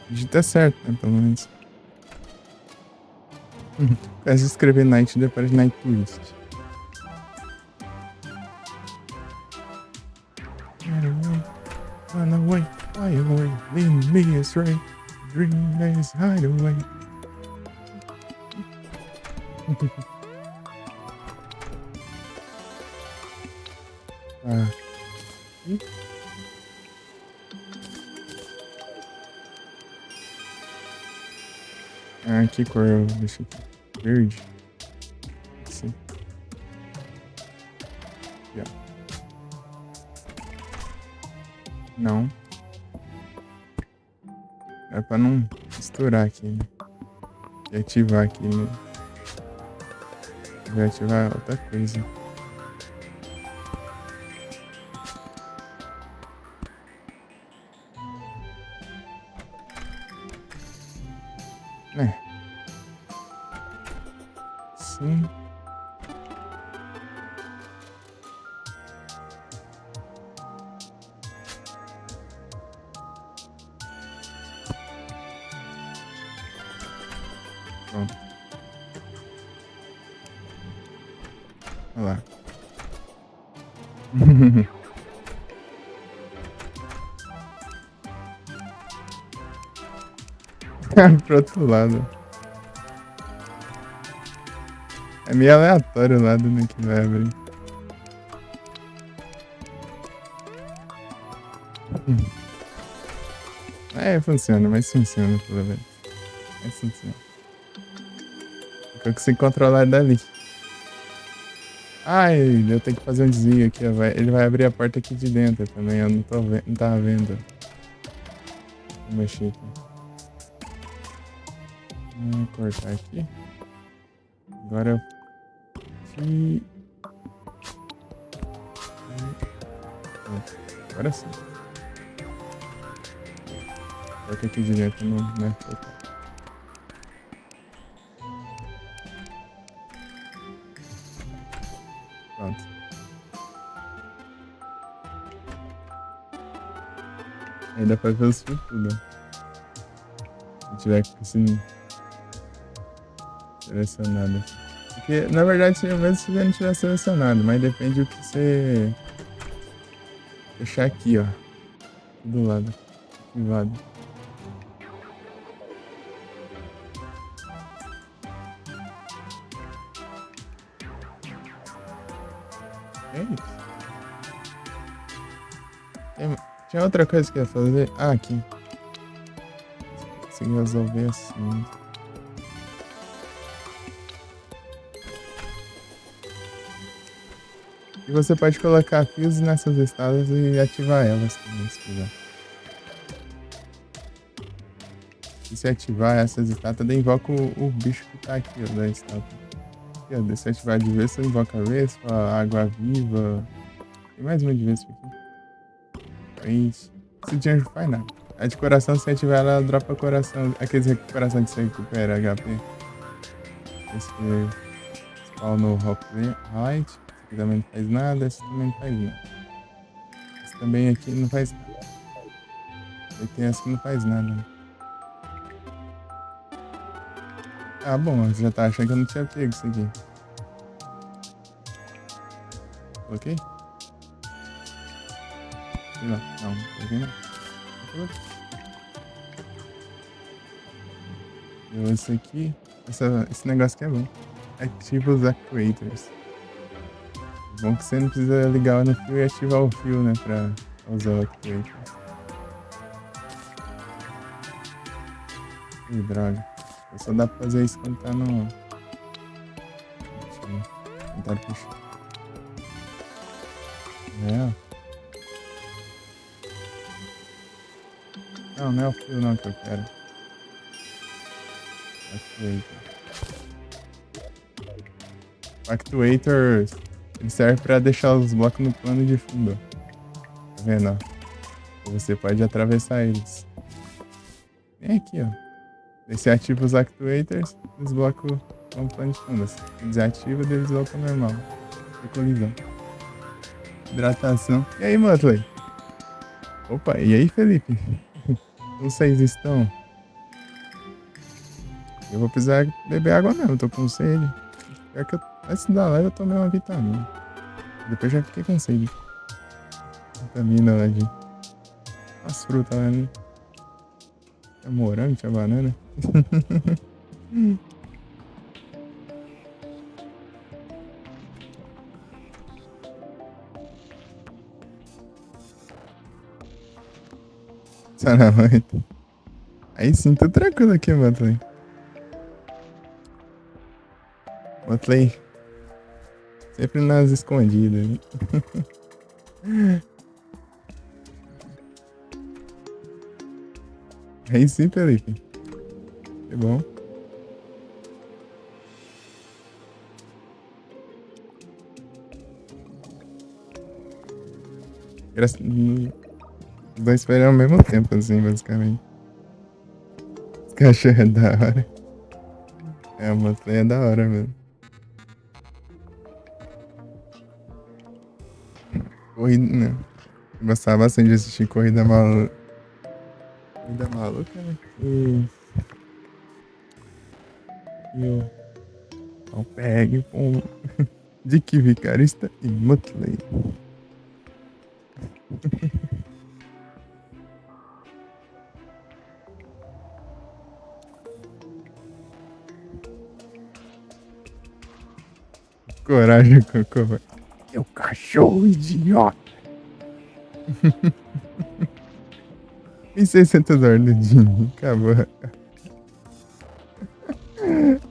Digita certo, né? Pelo menos. Quase escrever Night depois de Night Twist. Run away, fly away, lead me astray. Dream is hide away. Ah. Ah, que cor eu deixo aqui? Verde. Sim. Yeah. Não. É pra não misturar aqui, né? E ativar aqui, né? Vai ativar outra coisa. É. Sim. Pronto. Olha lá. Pro outro lado. É meio aleatório o lado, né, que vai abrir. É, funciona, mas funciona pelo menos. Mas funciona. Eu consigo controlar dali. Ai, eu tenho que fazer um desvio aqui, ó. Ele vai abrir a porta aqui de dentro também, eu não tava vendo. Vou mexer aqui. Vou cortar aqui. Agora aqui. Pronto. Agora sim. Só que aqui de dentro não é total. Pronto. Aí dá pra ver os fios tudo, ó. Se tiver assim selecionado. Porque na verdade seria mesmo se você não tiver selecionado, mas depende do que você fechar aqui, ó. Do lado. Privado. É isso. Tinha outra coisa que eu ia fazer. Ah, aqui. Consegui resolver assim. E você pode colocar fios nessas escadas e ativar elas também, se quiser. E se ativar essas estátuas, daí invoca o bicho que tá aqui, ó, da estátua. Aqui, ó, se ativar de Vespa, invoca a Vespa, água viva. Tem mais uma de Vespa aqui. Isso dinheiro não faz nada. A de coração, se ativar ela, dropa coração. Aqueles recuperação que você recupera HP. Esse spawn no Rock Height. Esse aqui também não faz nada. Esse também não faz nada. Esse também aqui não faz nada. E tem essa que não faz nada. Ah, bom, você já tá achando que eu não tinha pego isso aqui. Coloquei? Sei lá, não, coloquei não. E esse aqui, esse negócio aqui é bom. Ativa os actuators. Bom que você não precisa ligar no fio e ativar o fio, né, pra usar o actuator. Ih, droga. Só dá pra fazer isso quando tá no... Deixa eu ver. Tentar puxar. É. Não é o fio não que eu quero. Actuator, ele serve pra deixar os blocos no plano de fundo. Tá vendo, ó? Você pode atravessar eles. Vem aqui, ó. Aí você ativa os actuators, os blocos vão pro plano de fundo. Você desativa, eles voltam ao normal. Sem colisão. Hidratação. E aí, Motley? Opa, e aí, Felipe? Como vocês estão? Eu vou precisar beber água mesmo, tô com sede. Pior que antes da live eu tomei uma vitamina. Depois já fiquei com sede. Vitamina lá de... As frutas lá, né? Tinha morango, tinha banana. Saramento. Aí sim, tô tranquilo aqui, Motley. Motley. Sempre nas escondidas, né? Aí sim, Felipe. Que bom. Os dois esperam ao mesmo tempo, assim, basicamente. Os cachorros é da hora. É, o Motley é da hora mesmo. Corrida, né? Eu gostava bastante de assistir Corrida Maluca. Corrida Maluca, né? Então pegue com Dick Vicarista e Motley. Coragem, Cocô. Seu cachorro idiota. 1.600 ordens de mim. Acabou.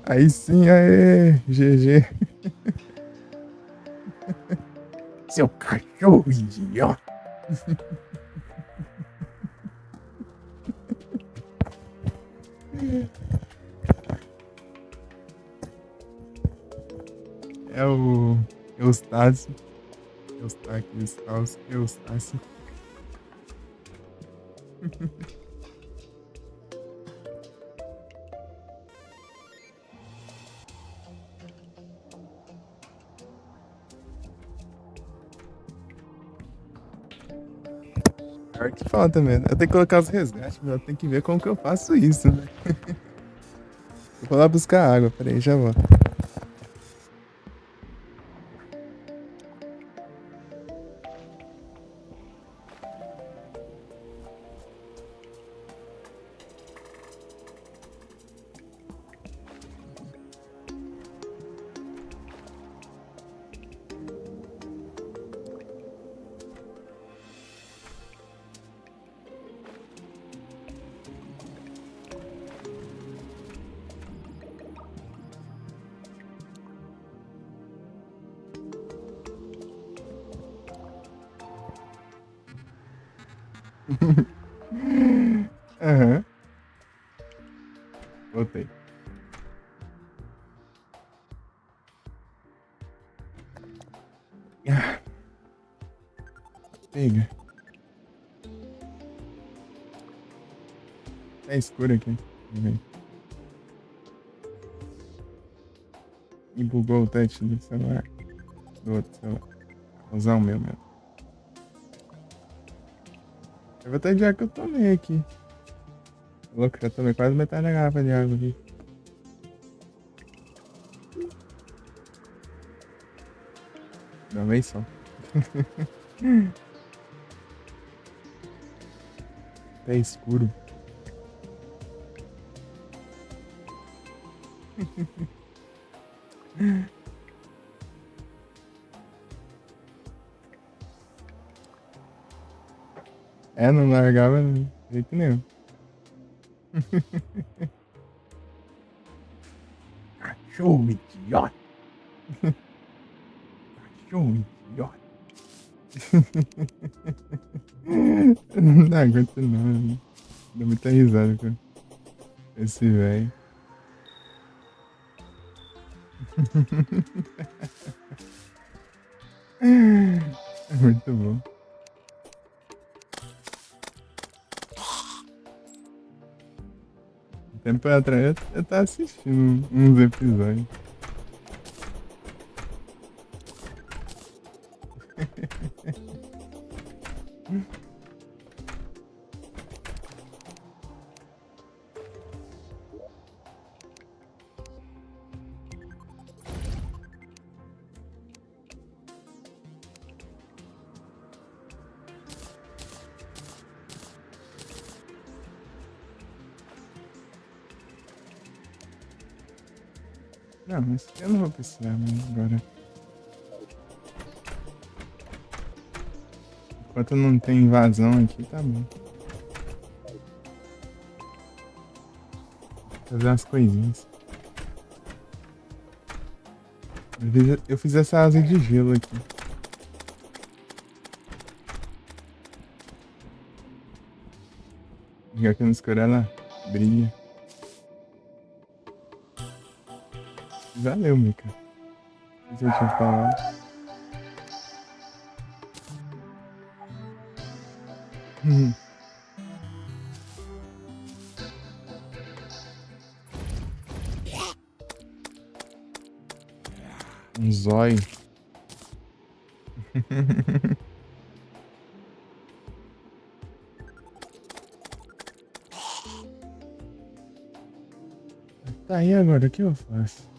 Aí sim, aê. GG. Seu cachorro idiota. É o Eustácio. Eustáquio, Eustácio. Pior que falta mesmo. Eu tenho que colocar os resgates, mas eu tenho que ver como que eu faço isso, né? Eu vou lá buscar água, peraí, já volto. Aham, voltei. Ah, pega. Tá escuro aqui. Vem. E bugou o touch do celular. Do outro celular. Vou usar o meu mesmo. Eu vou até de água que eu tomei aqui. Louco, já tomei quase metade da garrafa de água aqui. De uma vez só. Tá escuro. É, não largava de jeito nenhum. Cachorro idiota. Cachorro idiota. Não aguento não. Dá muita risada com esse velho. É muito bom. Um tempo atrás eu tava assistindo uns episódios. Não, mas eu não vou precisar, mano, agora. Enquanto não tem invasão aqui, tá bom. Fazer umas coisinhas. Eu fiz essa asa de gelo aqui. Já que no escuro ela brilha. Valeu, Mika. O que eu tinha falado? Um zóio. Tá aí agora, o que eu faço?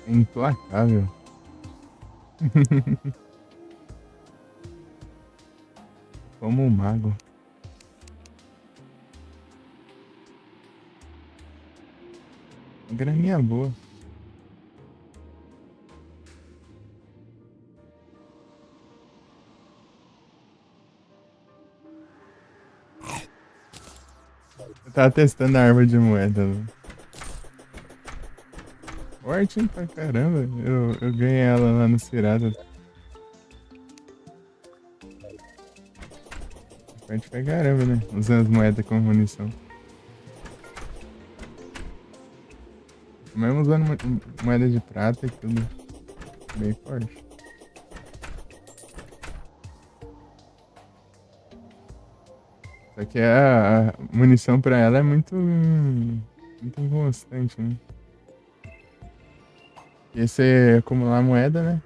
É implacável. Como um mago. Uma graninha boa. Eu tava testando a arma de moeda. Forte, hein, pra caramba. Eu ganhei ela lá no Cirada. Forte pra caramba, né? Usando as moedas como munição. Mesmo usando moeda de prata e tudo. Bem forte. Só que a munição pra ela é muito inconstante, né? E você acumular moeda, né?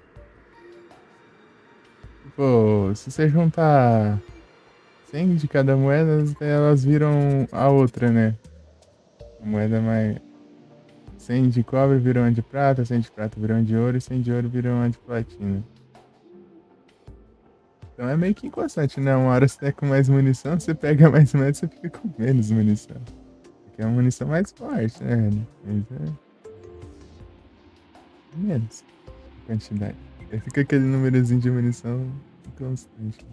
Tipo, se você juntar 100 de cada moeda, elas viram a outra, né? A moeda mais. 100 de cobre viram uma de prata, 100 de prata viram uma de ouro e 100 de ouro viram uma de platina. Então é meio que inconstante, né? Uma hora você tá com mais munição, você pega mais moeda, você fica com menos munição. Porque é uma munição mais forte, né? Mas é menos quantidade. Aí fica aquele númerozinho de munição constante.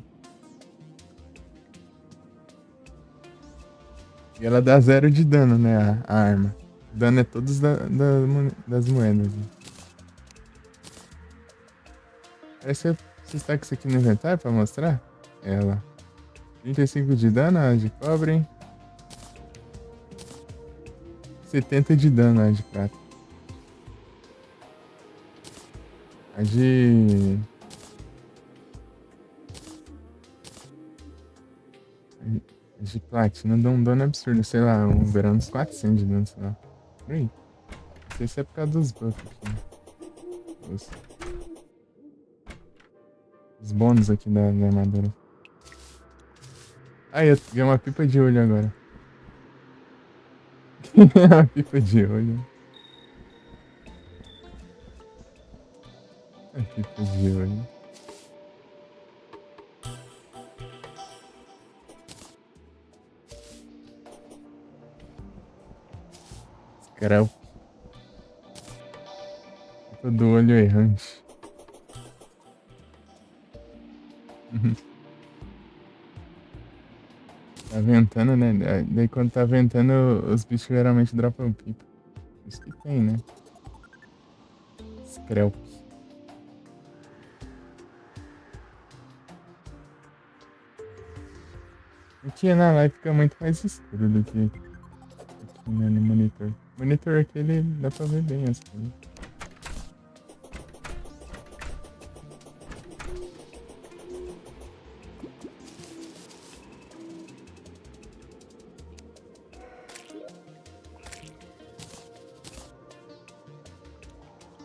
E ela dá 0 de dano, né? A arma. O dano é todos das moedas. Né? Aí você está com isso aqui no inventário pra mostrar? Ela. 35 de dano, a de cobre. 70 de dano, a de prata. A de. A de platina dá um dano absurdo, sei lá, beirando uns 400 de dano, sei lá. Por aí. Não sei se é por causa dos buffs aqui. Né? Os bônus aqui da armadura. Ah, eu ganhei uma pipa de olho agora. Uma pipa de olho. Uma pipa de olho. Scrap. Pipa do olho errante. Tá ventando, né? Daí quando tá ventando, os bichos geralmente dropam pipa. Isso que tem, né? Scrap. Aqui na live fica muito mais escuro do que aqui, né, no monitor. O monitor aqui ele dá pra ver bem as coisas.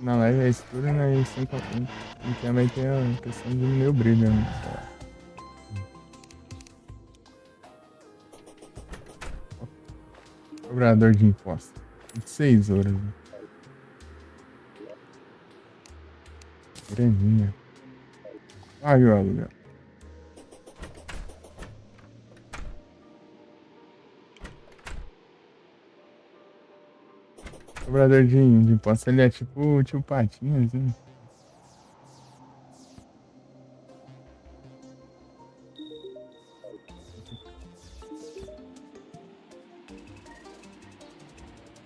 Na live é escuro, né? E sem papel. E também tem a questão de diminuir o brilho, né? Cobrador de impostos. 26 horas. Né? Graninha. Ai, o aluguel. Cobrador de impostos, ele é tipo o tio Patinho, assim.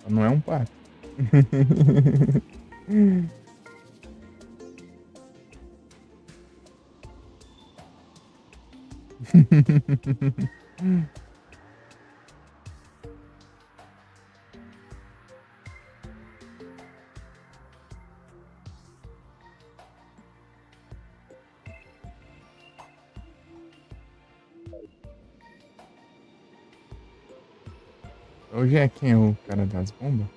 Não é um pato. Hoje é quem é o cara das bombas?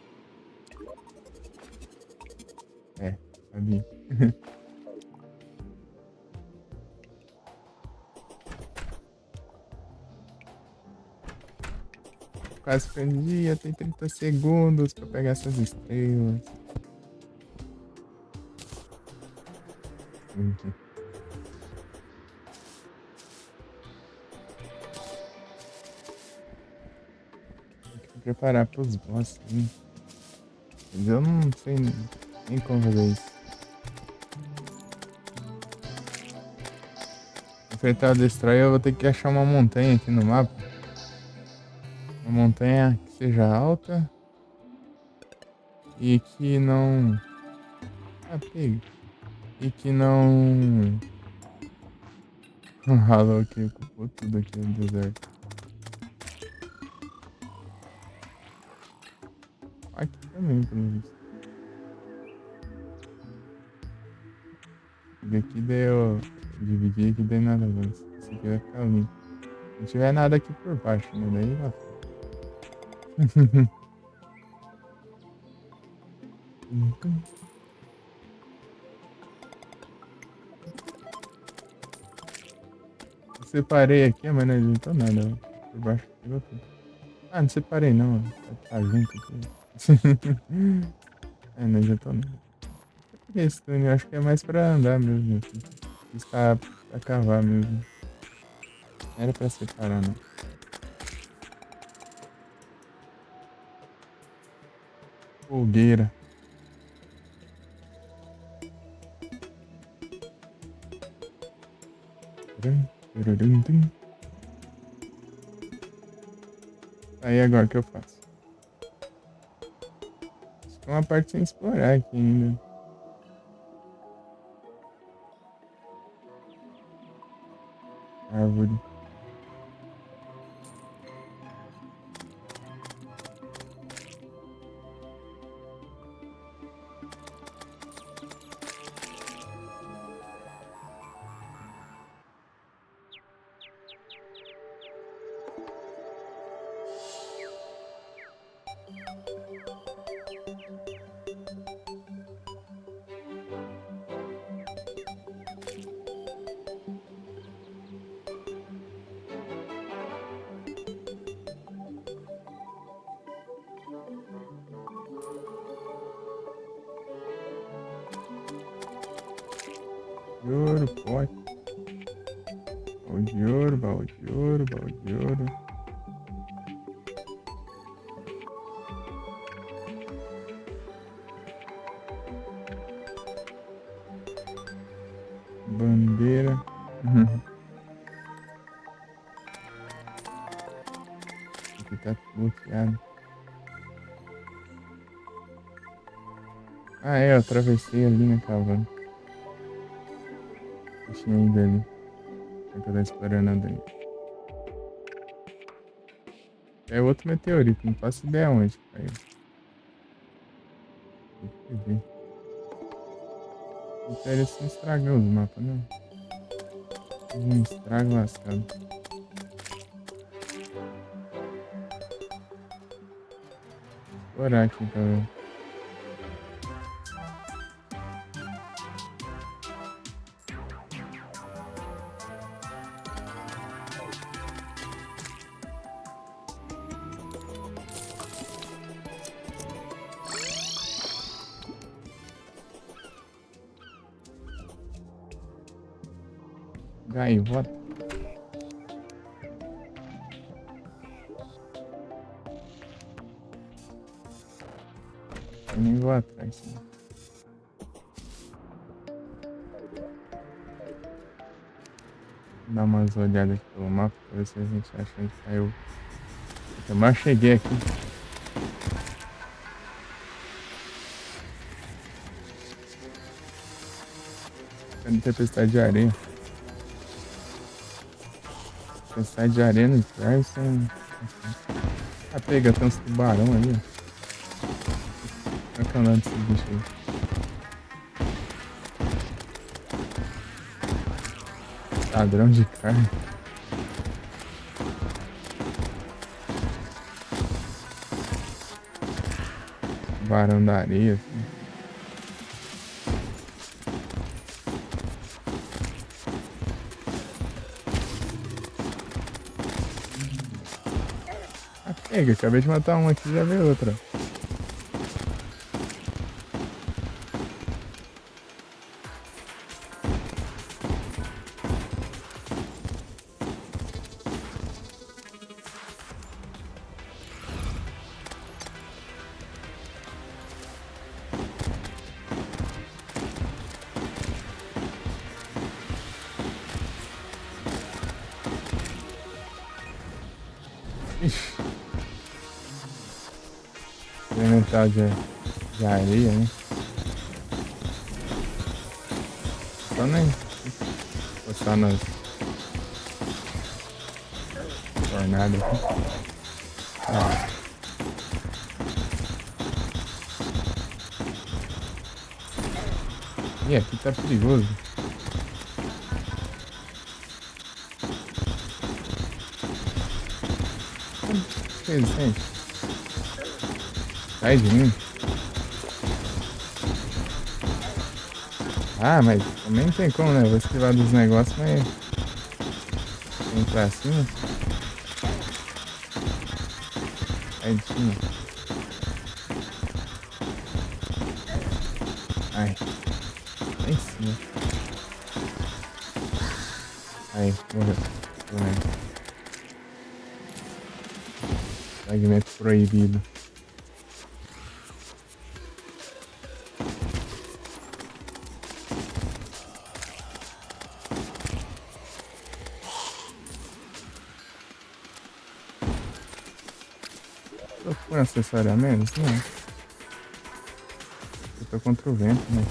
É, sabia. Quase perdi, ia ter 30 segundos pra pegar essas estrelas. Uhum. Tem que me preparar pros boss, hein? Mas eu não sei nem como fazer isso. Pra enfrentar o Destroy, eu vou ter que achar uma montanha aqui no mapa. Uma montanha que seja alta e que não. Ah, pega. E que não. Ralou aqui, ocupou tudo aqui no deserto. Aqui também, pelo visto. E aqui deu. Dividir aqui deu nada não. Esse aqui vai ficar limpo. Se não tiver nada aqui por baixo, né? Daí lá. Eu separei aqui, mas não adiantou nada. Ó. Por baixo pegou tudo. Ah, não separei não. Tá junto aqui. É, não adiantou nada. Esse túnel eu acho que é mais pra andar mesmo. Assim. Está pra cavar mesmo. Não era pra separar, não. Fogueira. Aí agora o que eu faço? Tem uma parte sem explorar aqui ainda. Árvore. De ouro, pote. Baú de ouro, baú de ouro, baú de ouro. Bandeira. Aqui tá bloqueado. Ah, é, eu atravessei ali, né, cavando. Tinha ainda ali. Eu tô explorando ali. É outro meteorito, não faço ideia onde caiu. Tem que ver. Meteorito não estragou os mapas, não. Um estrago lascado. Explorar aqui pra ver. Gaivota. Eu nem vou atrás. Né? Dar umas olhadas aqui pelo mapa pra ver se a gente acha que saiu. Eu mais cheguei aqui. Cadê tempestade de areia? Tempestade de areia no Carson. Ah, pega, tem uns tubarão ali, ó. Olha que andando desse bicho aí. Ladrão de carne. Tubarão da areia, assim. Ah, pega, acabei de matar um aqui e já veio outra. Ixi. elemental de areia, né? Só nem postar nas tornadas aqui. Ah. E aqui tá perigoso. Que resistente. Sai de mim. Ah, mas também tem como, né? Vou esquivar dos negócios, mas vem pra cima. Sai de cima. Ai. Lá em cima. Aí, morreu. Fragmento proibido. Tô com acessório a menos? Não. Eu tô contra o vento, né?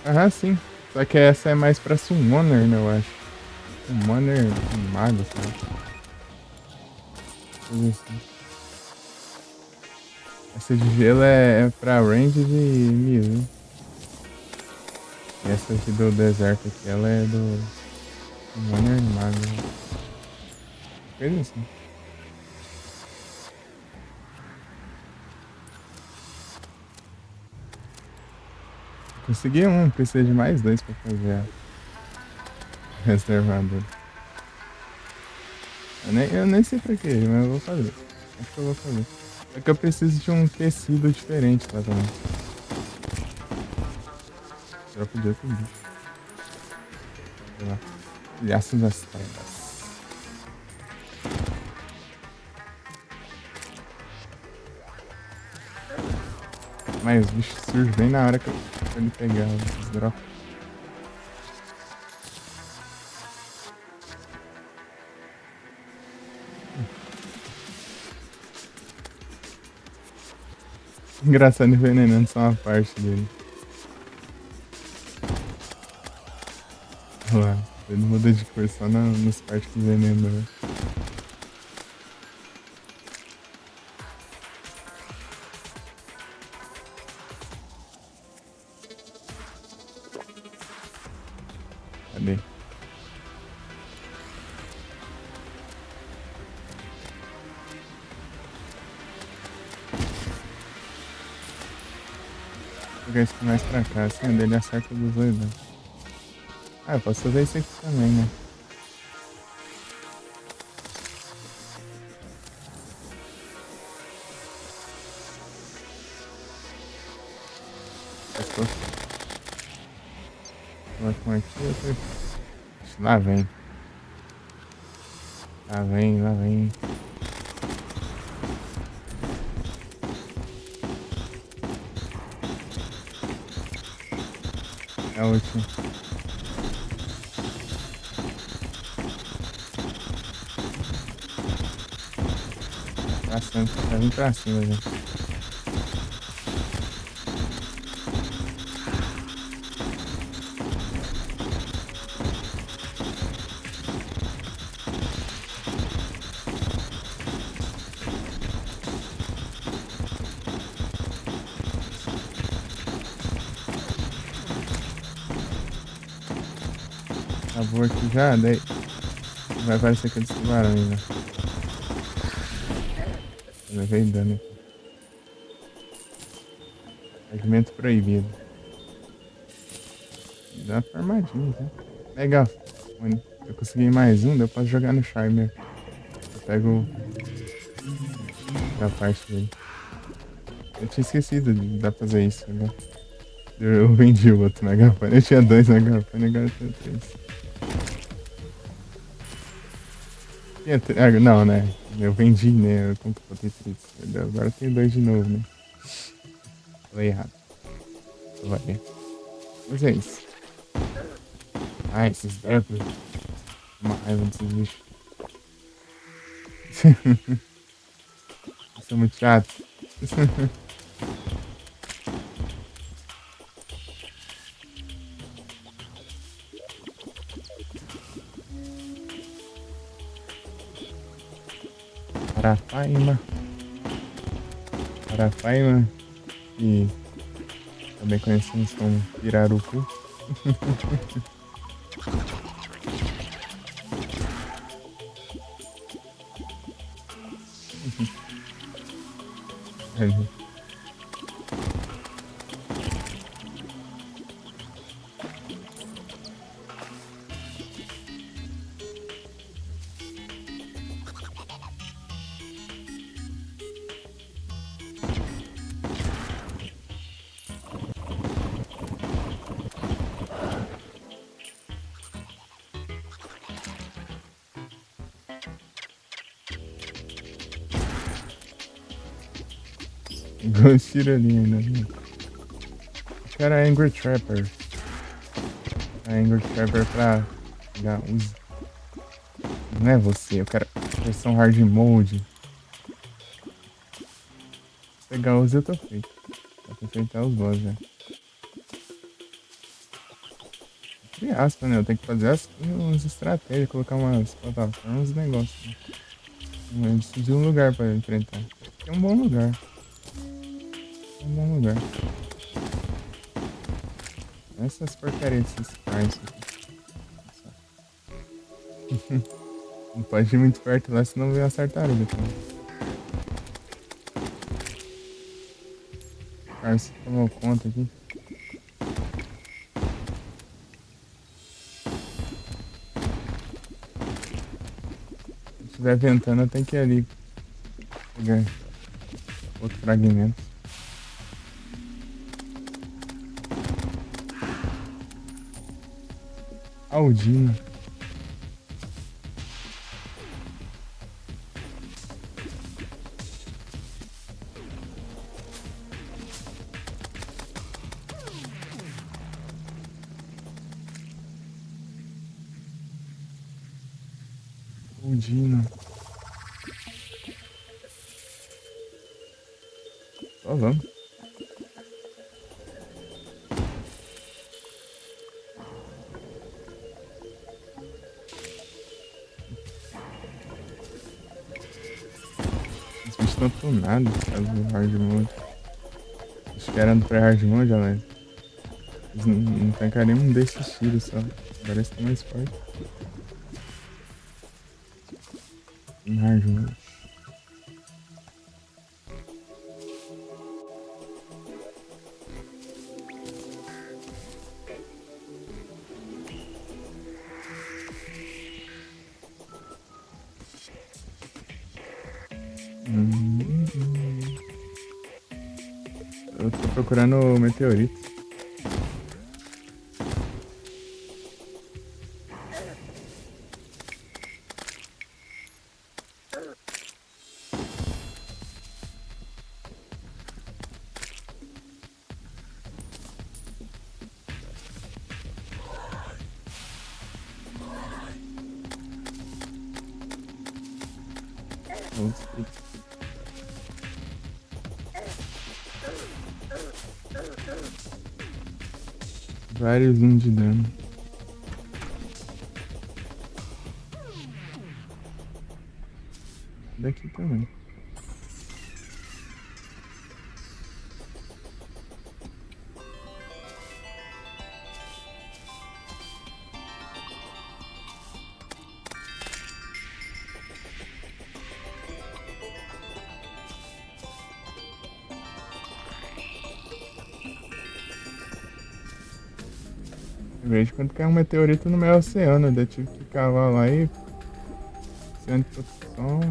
Aham, sim. Só que essa é mais pra summoner, né, eu acho. Summoner mago, sabe? Coisa assim. Essa de gelo é pra range de Mizu. E essa aqui do deserto aqui, ela é do summoner mago. Coisa assim. Consegui um, precisa de mais dois pra fazer a reservador. Eu nem sei pra quê, mas eu vou fazer. Acho que eu vou fazer. É que eu preciso de um tecido diferente lá também. Troco de outro bicho. Sei lá. Ilhaço das trevas. Mas os bichos surgem bem na hora que eu pra ele pegar os drops. Engraçado, envenenando só uma parte dele. Olha lá, ele muda de cor só nas partes que envenena, né? Cadê? Vou jogar isso mais pra cá, assim, ele acerta dos dois, né? Ah, eu posso fazer isso aqui também, né? Passou. Coloca um aqui e outro aqui. Lá vem. Lá vem, lá vem. É a última. Passando, vai vir pra cima já. Acabou aqui já, daí vai aparecer aqueles tubarões, né? Levei dano aqui. Fragmento proibido. Dá pra armadilha, tá? Legal. Mano, eu consegui mais um, daí eu posso jogar no Charmer. Eu pego a parte dele. Eu tinha esquecido de dar pra fazer isso, né? Eu vendi o outro megafone. Eu tinha dois megafones, agora eu tenho três. Não, né? Eu vendi, né? Eu botei três. Agora eu tenho dois de novo, né? Falei errado. Vai. Mas é isso. Ai, esses Dráculas. Uma raiva desses bichos. Isso é muito chato. Arafaima. Arafaima. E também conhecidos como Pirarucu. Ghost tirolinha ainda. O cara é Angry Trapper. A Angry Trapper pra pegar uso. Não é você, eu quero versão hard mode. Pegar uso eu tô feito. Dá pra enfrentar os boss já. Entre aspas, né? Eu tenho que fazer umas estratégias, colocar umas plataformas e negócios. Né? Eu decidi um lugar pra enfrentar. É um bom lugar. É um bom lugar. Essas porcarias desses cars aqui. Não pode ir muito perto lá, senão vem as tartarugas também. O Carlos tomou conta aqui. Se estiver ventando, eu tenho que ir ali pegar outro fragmento. Aldina. Aldina. Só vamos. Os bichos estão tunados por causa do hard mode. Acho que era no pré-hard mode, galera. Eles não tancariam um desses tiros só. Agora eles estão mais fortes. Em hard mode. Eu tô procurando o meteorito. Vários de dano. Daqui também. Eu vejo quando cai um meteorito no meu oceano, eu tive que cavar lá e. Oceano de proteção.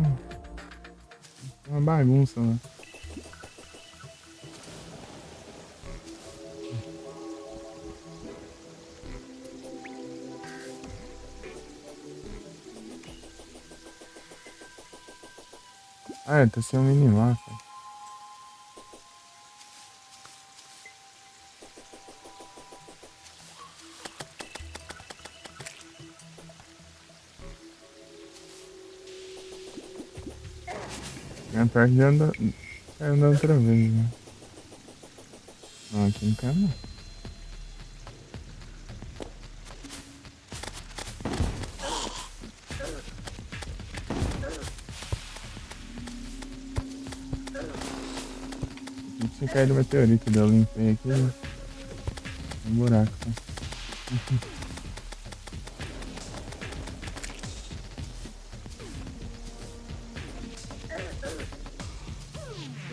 Uma bagunça lá. Ah, tá sem um minimapa. É perto de andar. É andar outra vez, né? Não, aqui não quero não. Aqui tinha caído o meteorito, daí eu limpei aqui. Um buraco, tá?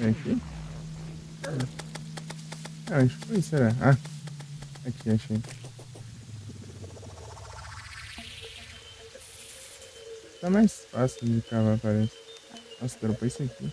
É aqui? Ah, onde foi, será? Ah, aqui, achei. Tá mais fácil de cavar, parece. Nossa, dropou isso aqui.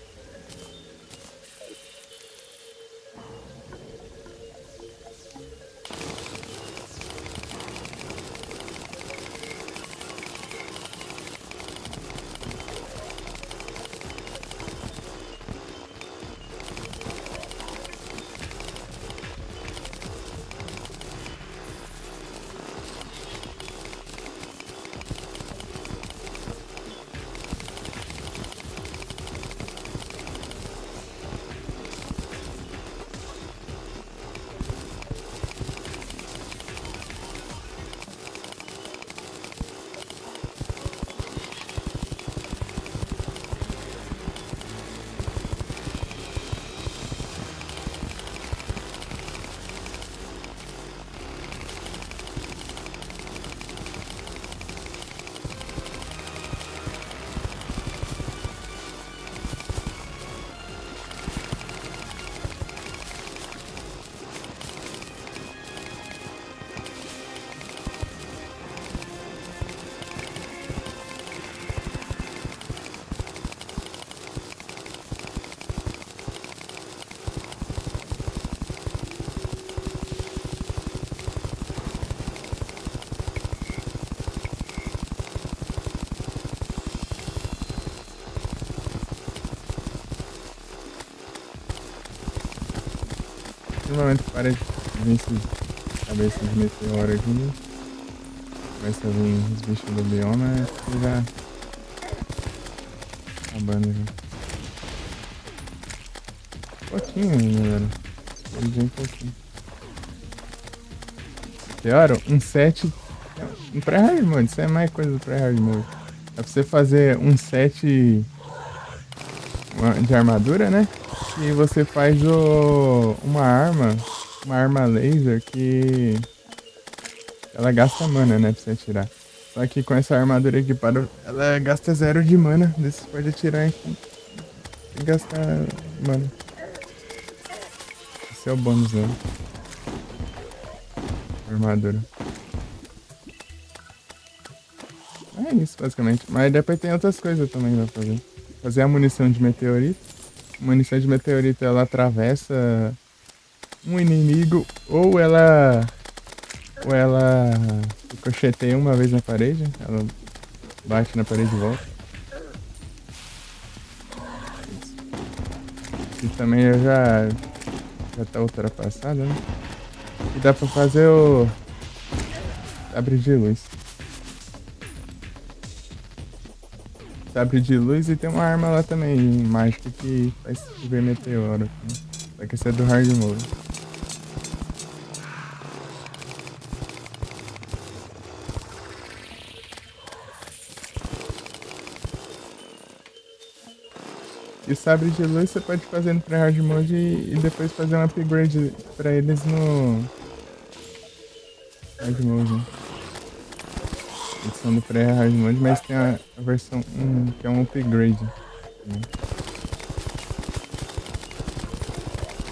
Normalmente para de vir esses cabeças de meteoro aqui, né? Começa a vir os bichos do bioma, e já acabando já. Pouquinho ainda, velho. Bem pouquinho. Pior, um set. Um pré-hard mode, isso é mais coisa do pré-hard mode. É pra você fazer um set de armadura, né? E você faz uma arma laser que ela gasta mana, né, pra você atirar. Só que com essa armadura equipada, ela gasta 0 de mana. Daí você pode atirar e gastar mana. Esse é o bônus dela. Armadura. É isso, basicamente. Mas depois tem outras coisas também pra fazer. Fazer a munição de meteorito. A munição de meteorito, ela atravessa um inimigo ou ela ricocheteia uma vez na parede. Ela bate na parede e volta. E também eu já tá ultrapassada, né? E dá pra fazer o sabre de luz. Sabre de luz e tem uma arma lá também, mágica, que faz chover meteoro. Assim. Só que esse é do hard mode. E sabre de luz você pode fazer no pré-hard mode e depois fazer um upgrade pra eles no hard mode. Né? Eles são do pré-hard mode, mas tem a versão 1, que é um upgrade. Né?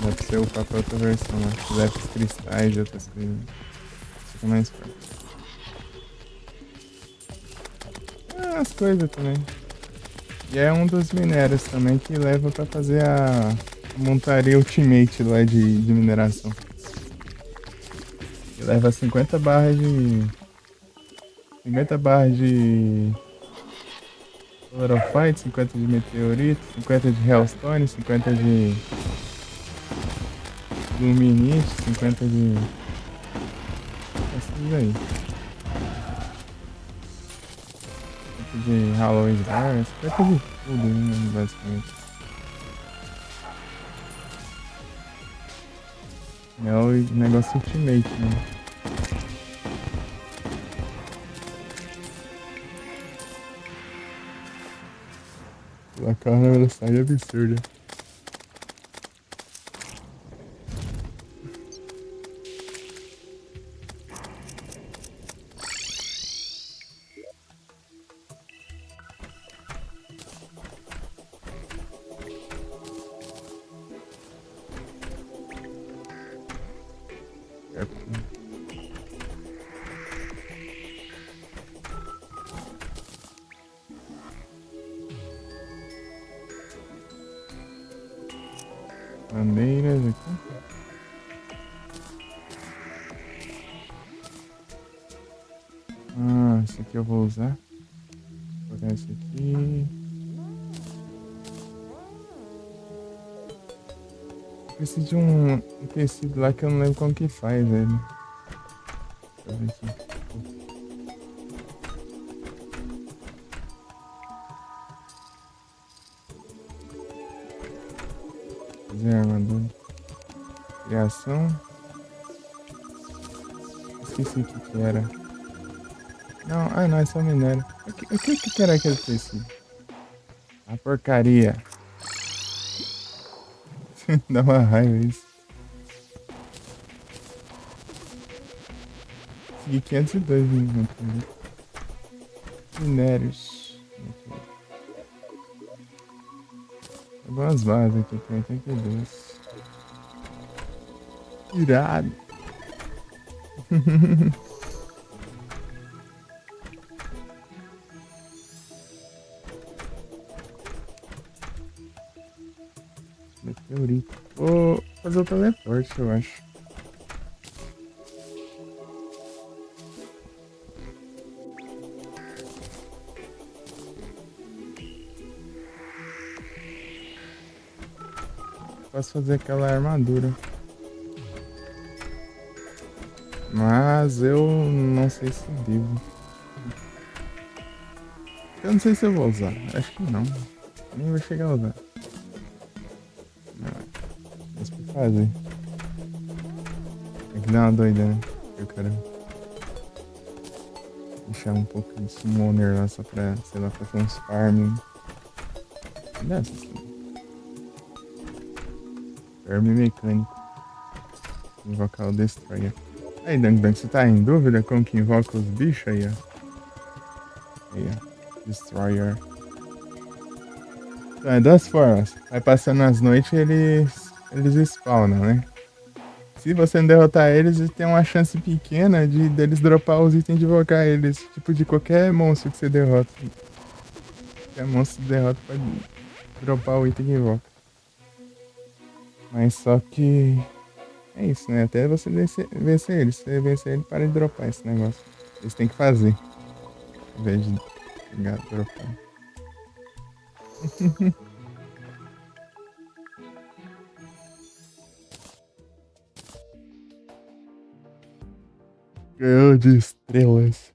Dá pra você upar pra outra versão lá. Que leva os cristais e outras coisas. Fica mais forte. Ah, as coisas também. E é um dos minérios também que leva pra fazer a montaria ultimate lá de mineração. Que leva 50 barras de Chlorophyte, 50 de meteorito, 50 de Hellstone, 50 de Luminite, 50 de essas aí. 50 de Hollow Star, 50 de tudo, né, basicamente. É o negócio ultimate, né? Placar na velocidade absurda. Bandeiras aqui. Ah, esse aqui eu vou usar. Vou pegar esse aqui. Preciso de um tecido lá que eu não lembro como que faz, velho. Deixa eu ver aqui. Fazer armadura. Criação. Esqueci o que era. Não, não, é só minério. O que era aquele tecido? A porcaria. Dá uma raiva isso. Consegui 502 minérios. Algumas bases aqui, tem 82. Irado. Meteorito. Vou fazer o teleporte, eu acho. Posso fazer aquela armadura. Mas eu não sei se devo. Eu não sei se eu vou usar. Acho que não. Nem vou chegar a usar. Mas pra fazer. Tem que dar uma doida, né? Eu quero deixar um pouco de summoner lá só pra, sei lá, fazer uns farming. Dessa sim. Farming mecânico. Invocar o Destroyer. Aí, Dang Dang, você tá em dúvida como que invoca os bichos aí, ó? Aí, ó. Destroyer. Então, é duas formas. Vai passando as noites eles spawnam, né? Se você não derrotar eles, tem uma chance pequena deles dropar os itens de invocar eles. Tipo, de qualquer monstro que você derrota. Qualquer monstro que derrota pode dropar o item que invoca. Mas só que... é isso, né? Até você vencer eles. Se você vencer ele, para de dropar esse negócio. Eles têm que fazer. Ao invés de pegar, dropar. Ganhou de estrelas.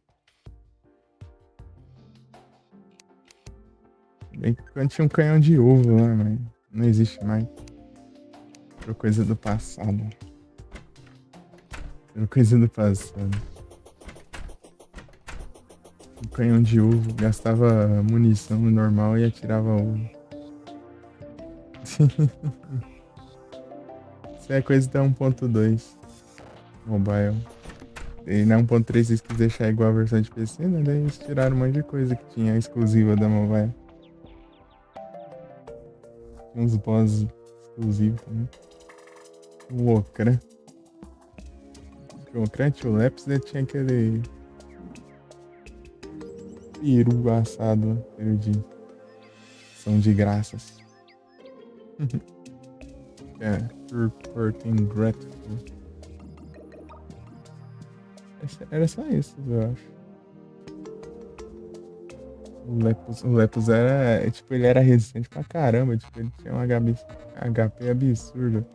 Bem que quando tinha um canhão de uva lá, mas não existe mais. Foi coisa do passado. Foi coisa do passado. Um canhão de uva gastava munição normal e atirava uva. Isso é coisa da 1.2 mobile. E na 1.3 eles quis deixar igual a versão de PC, né? Daí eles tiraram um monte de coisa que tinha exclusiva da mobile. Tinha uns boss exclusivos também. O Okra. O Okra tinha o Leps, né? Tinha aquele peru assado, peru de são de graças. É, reporting gratitude. Era só isso, eu acho. O Lepus era, tipo, ele era resistente pra caramba, tipo, ele tinha um HP absurdo.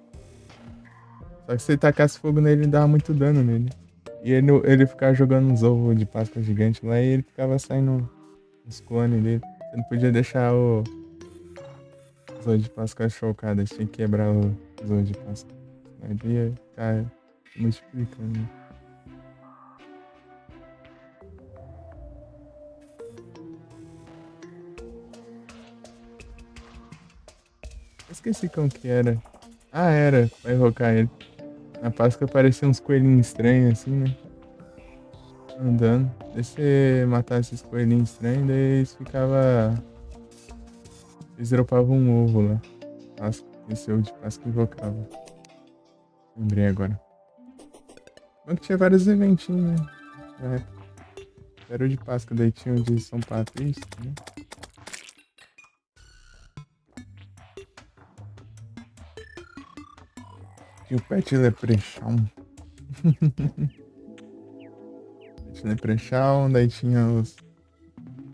Só que se você tacasse fogo nele, ele dava muito dano nele. E ele ficava jogando uns ovos de Páscoa gigante lá e ele ficava saindo os clones dele. Você não podia deixar os ovos de Páscoa chocados, tinha que quebrar os ovos de Páscoa. A ideia tá multiplicando. Esqueci como que era. Ah, era, pra invocar ele. Na Páscoa apareciam uns coelhinhos estranhos assim, né? Andando. Daí você matar esses coelhinhos estranhos, daí eles ficavam. Eles dropavam um ovo lá. Páscoa. Esse ovo de Páscoa invocava. Lembrei agora. Bom que tinha vários eventinhos, né? Na época. Era o de Páscoa, daí tinha o de São Patrício, né? Tinha o Pet Leprechaun. Pet Leprechaun, daí tinha os.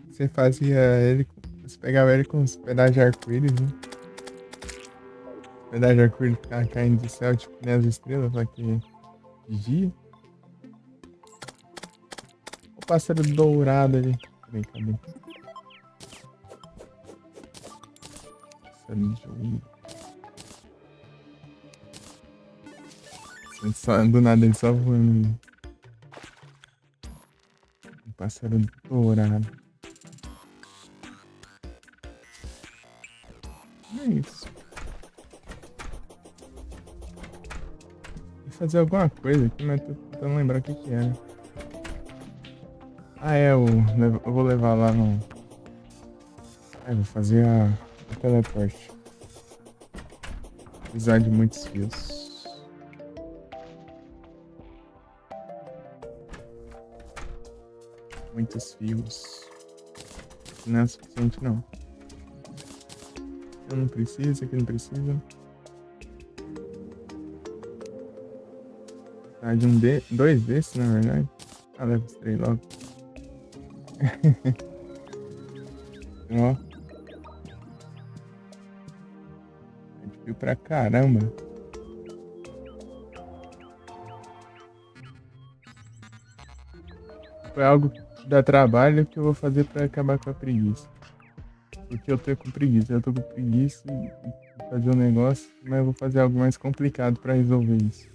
Você fazia ele. Você pegava ele com os pedaços de arco-íris, né? Os pedaços de arco-íris ficavam caindo do céu, tipo, nem as estrelas, só que de dia. O pássaro dourado ali. Peraí, cadê? Pássaro de ouro. Só, do nada ele só voando. Um pássaro dourado. É isso. Vou fazer alguma coisa aqui, mas tô tentando lembrar o que que era. Ah, é, eu vou levar lá no. É, vou fazer o teleporte. Precisar de muitos fios. Muitos fios. Não é o suficiente, não. Eu não preciso, aqui não precisa. Tá, de dois desses, na verdade. Ah, leva os três logo. Ó. É de fio pra caramba. Foi algo que dá trabalho que eu vou fazer pra acabar com a preguiça. Porque eu tô com preguiça. Eu tô com preguiça e fazer um negócio, mas eu vou fazer algo mais complicado pra resolver isso.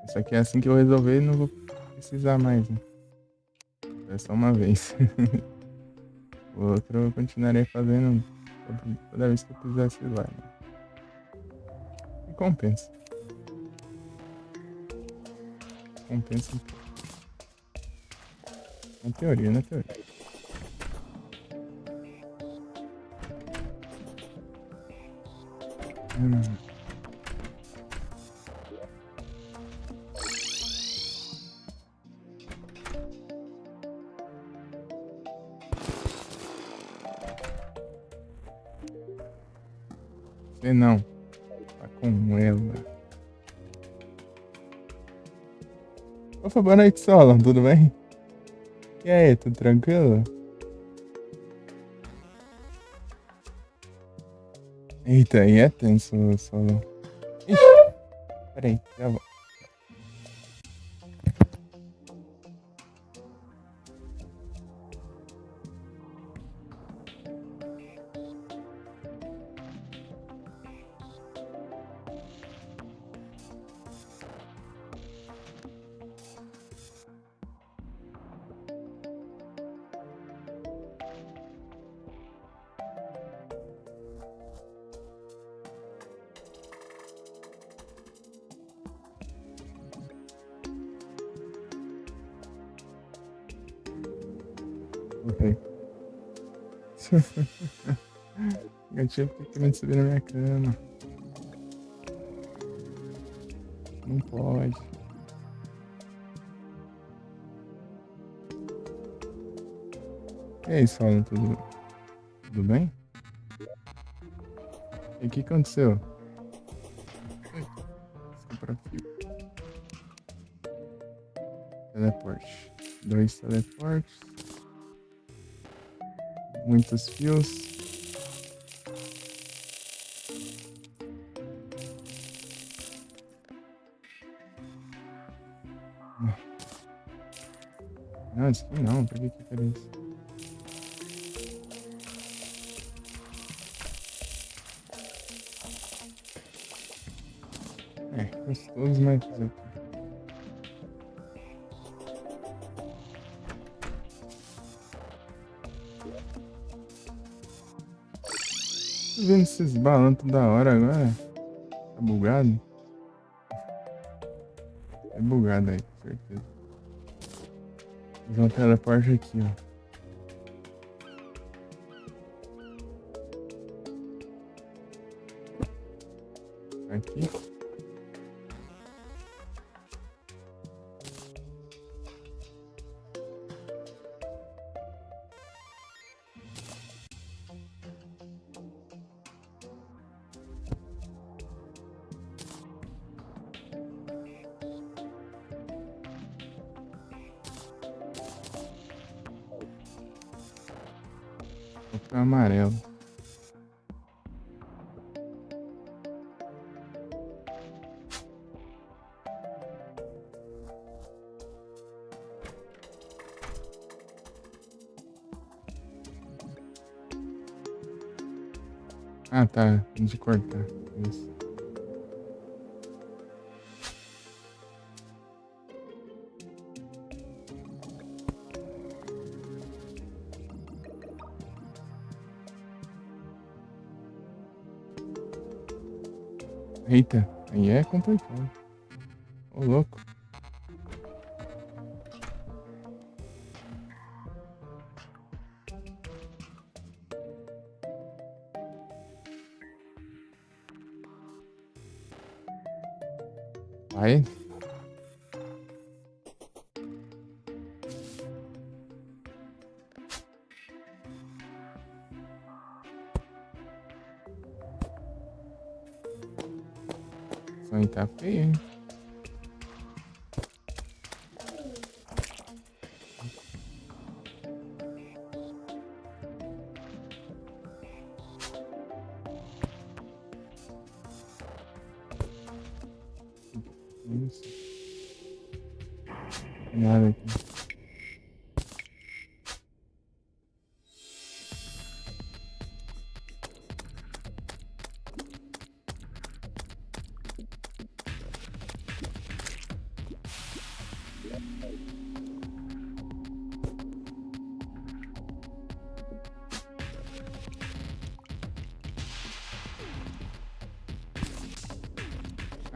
Isso aqui é assim que eu resolver, não vou precisar mais, né? É só uma vez. O outro eu continuarei fazendo toda vez que eu precisasse ir lá, né? E compensa. Compensa um pouco. Na teoria, na teoria. Hum. Você não. Tá com ela. Opa, boa noite, Solon. Tudo bem? E aí, tudo tranquilo? Eita, aí é tenso, Solon. Ixi, peraí, já vou. Ok. Gatinho fica querendo subir na minha cama. Não pode. E aí, Solon, tudo bem? E o que aconteceu? Comprar fio. Teleporte. 2 teleportes. Muitos fios. Não, isso aqui não. Por que que eu quero isso? É, gostoso, mas fazer o quê? Tô vendo esses balões toda hora agora. Tá bugado? É bugado aí, com certeza. Vou fazer um teleporte aqui, ó. Aqui. Vou ficar amarelo. Ah, tá. De cortar. Isso. Eita, aí é complicado. Ô, louco. Vai. Isso aí tá feio, hein? Isso. Nada aqui.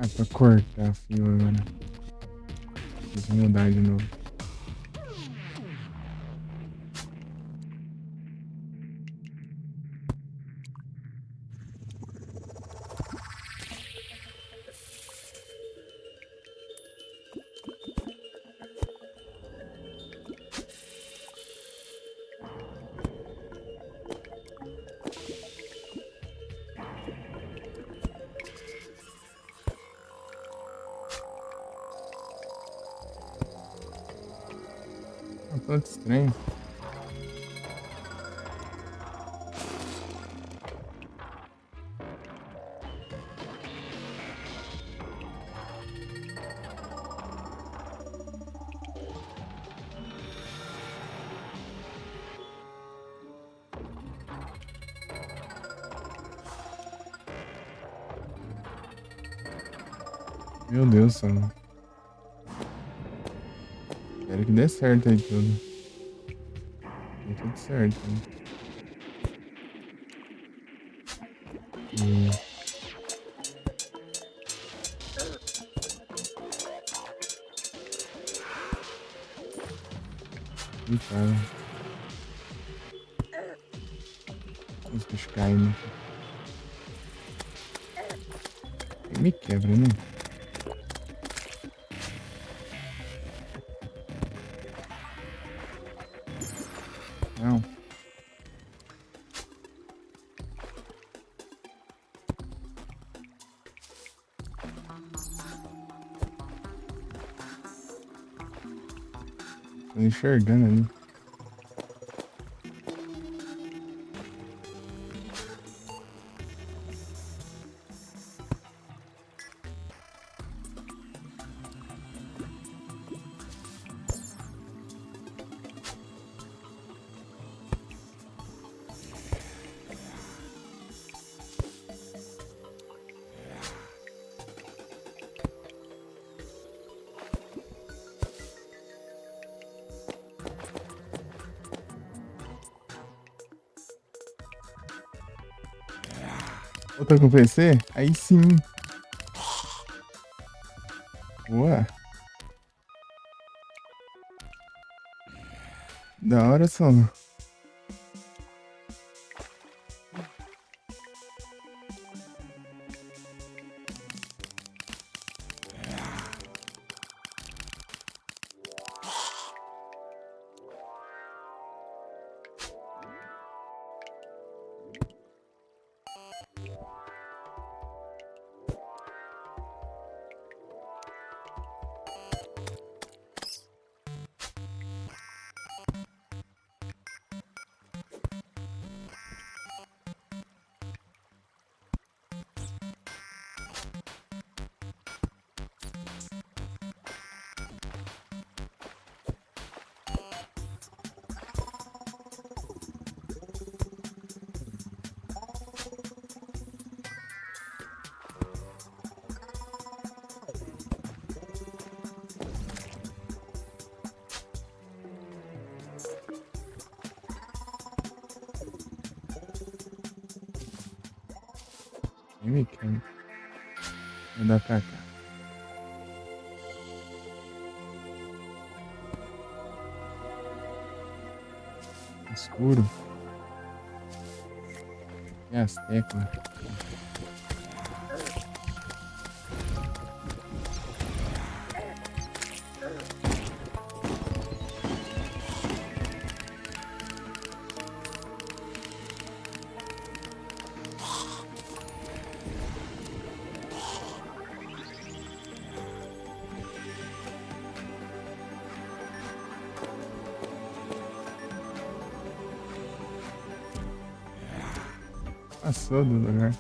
Ah, pra cortar fio agora. Deixa eu mudar de novo. Ah, tanto estranho. Meu Deus do céu. Espero que dê certo aí tudo. Deu tudo certo, né? E... E cara. Os bichos caindo. Me quebra, né? Não. Tô enxergando ali. Eu tô com PC? Aí sim. Boa. Da hora só. Nem me quero. Vou dar pra cá. Escuro. E as teclas. Passou do lugar.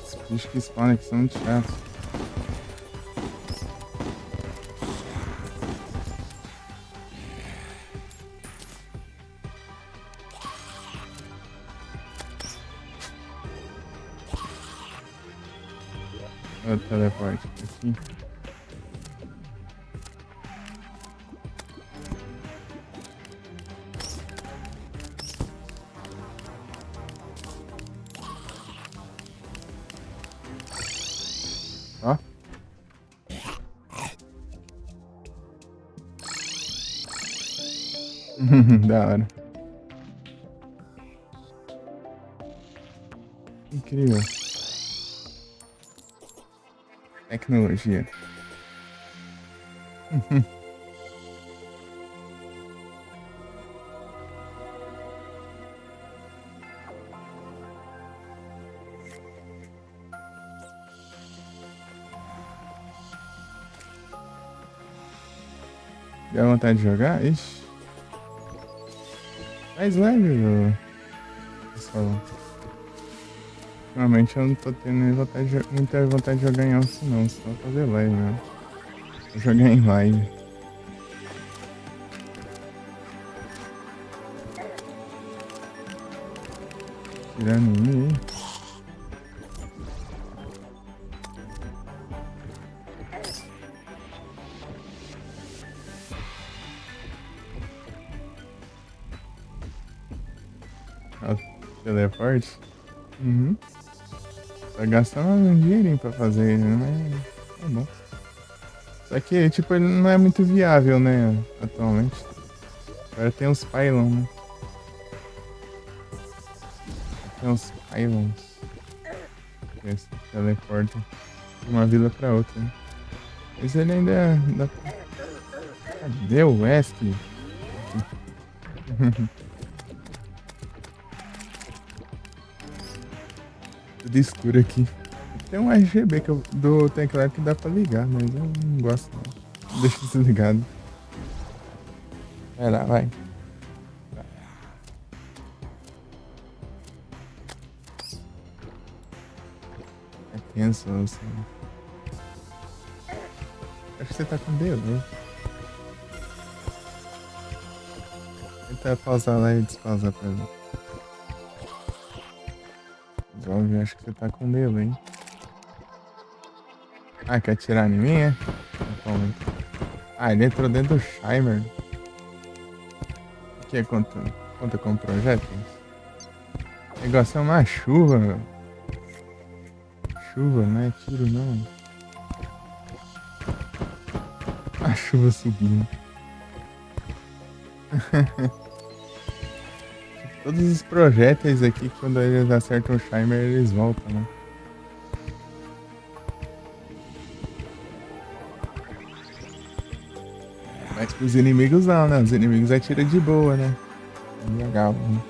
Os bichos que spawnam aqui são muito chatos. Olha o teleporte aqui. Ó. Da hora. Incrível. Tecnologia. Deu vontade de jogar? Ixi. Mais leve, pessoal. Ultimamente eu não tô tendo muita vontade de jogar em alto não, só fazer live mesmo. Vou jogar em live. Tirando em mim aí. Teleporte? Uhum. Tá gastando um dinheirinho pra fazer ele, né? Mas tá bom. Só que, tipo, ele não é muito viável, né? Atualmente. Agora tem os pylons, né? Tem os pylons. Que se teleportam de uma vila pra outra, né? Mas ele ainda... Cadê o Wesley? Tudo escuro aqui. Tem um RGB do teclado que dá pra ligar, mas eu não gosto não. Deixa desligado. Vai lá, vai. É tenso, assim. Acho que você tá com delay. Tenta pausar lá e despausar pra mim. resolve. Acho que você tá com medo, hein? Ah, quer atirar em mim, é? Então, ah, ele entrou dentro do Shimer. O que é conta com projéteis? O negócio é uma chuva, meu. Chuva, não é tiro, não. A chuva subindo. Todos os projéteis aqui, quando eles acertam o Shimer, eles voltam, né? Mas pros inimigos não, né? Os inimigos atiram de boa, né? É legal, né?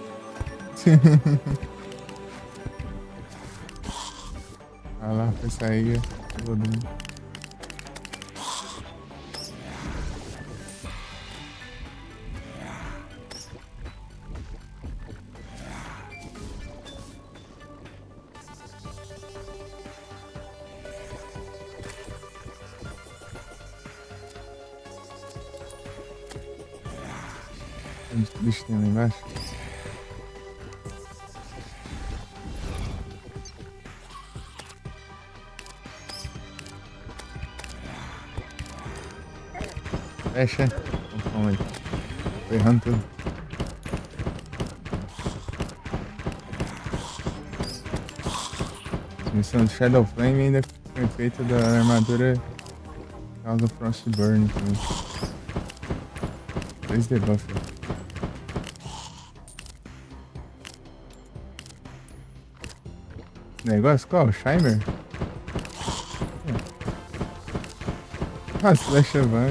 Ah lá, foi sair. Onde o bicho tem lá embaixo? Fecha. Então, calma aí. Tô errando tudo. A missão de Shadow Flame ainda foi feita da armadura causa Frostburn também. 3 debuff. Negócio qual? Shimer? As flechas vai.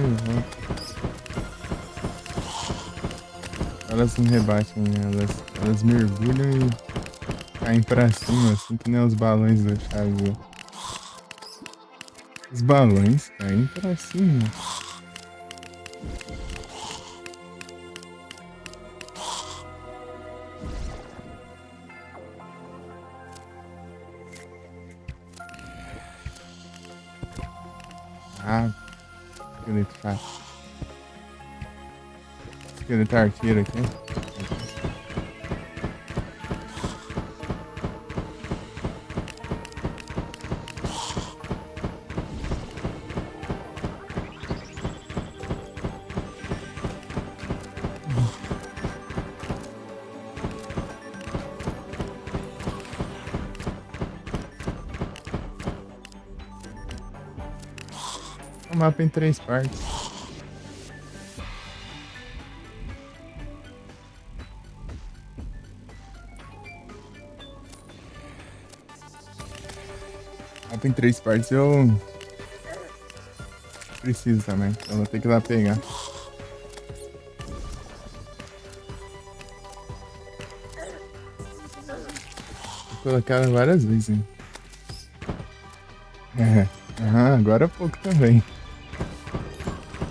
Elas não rebatem, elas mergulham e caem pra cima, assim que nem os balões do Chaves. Os balões caem pra cima. Ah, esqueleto chato. Esqueleto arqueiro aqui. O mapa em 3 partes. Mapa em 3 partes eu preciso também. Então vou ter que ir lá pegar. Vou colocar ela várias vezes, hein? É. Aham, agora há pouco também.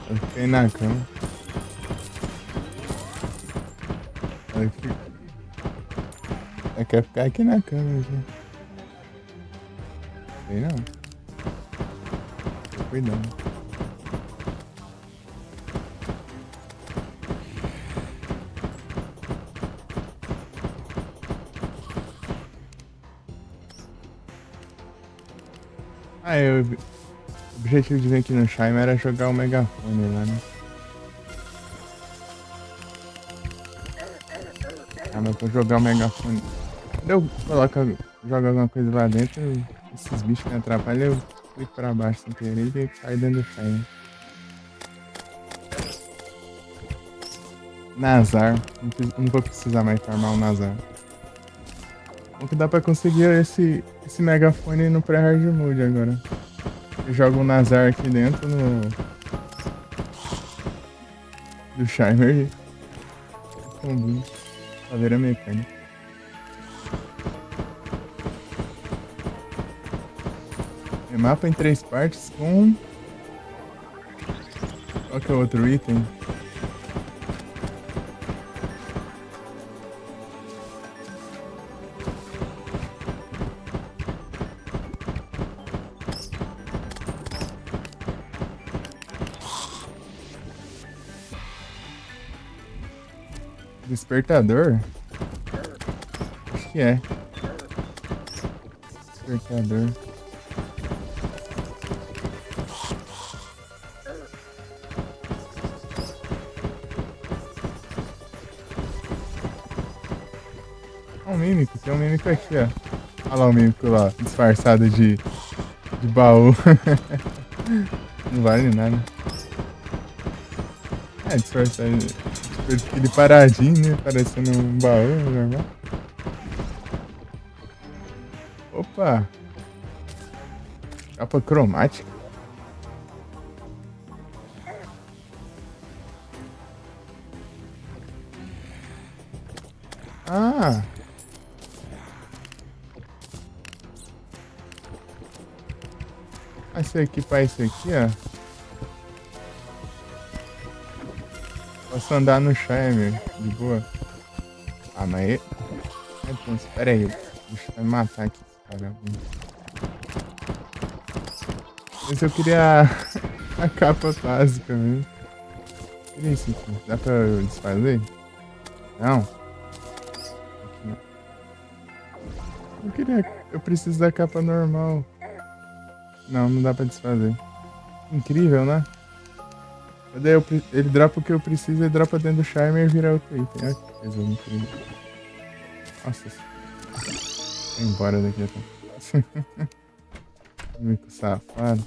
Eu fiquei na cama. Eu quero ficar aqui na cama já. Sei não. Tô cuidando. Ah, o objetivo de vir aqui no Shime era jogar o megafone lá, né? Ah, mas pra jogar o megafone. Quando eu jogo alguma coisa lá dentro, esses bichos me atrapalham, eu clico pra baixo sem querer e caio dentro do Shime. Nazar. Não vou precisar mais farmar o Nazar. Como que dá pra conseguir esse megafone no pré-hard mode agora? Eu jogo o Nazar aqui dentro do Shimer e combina. Caveira mecânica. É mapa em 3 partes com... Qual que é o outro item? Despertador? Acho que é. Cercador. Olha um mímico, tem um mímico aqui, ó. Olha lá o mímico lá, disfarçado de baú. Não vale nada. É, disfarçado. Tipo, ele paradinho, né? Parecendo um baú normal. Opa! Capa cromática. Ah! Se eu equipar isso aqui, ó. Posso andar no Shime, de boa. Ah, mas... Então, espera aí. Deixa eu me matar aqui, caramba. Mas eu queria a capa básica mesmo. Olha isso aqui. Dá pra eu desfazer? Não. Aqui não. Eu queria... Eu preciso da capa normal. Não, não dá pra desfazer. Incrível, né? Daí ele dropa o que eu preciso, ele dropa dentro do Charmer e vira outro item. Olha que coisa incrível. Nossa. Vou embora daqui até. Mico safado.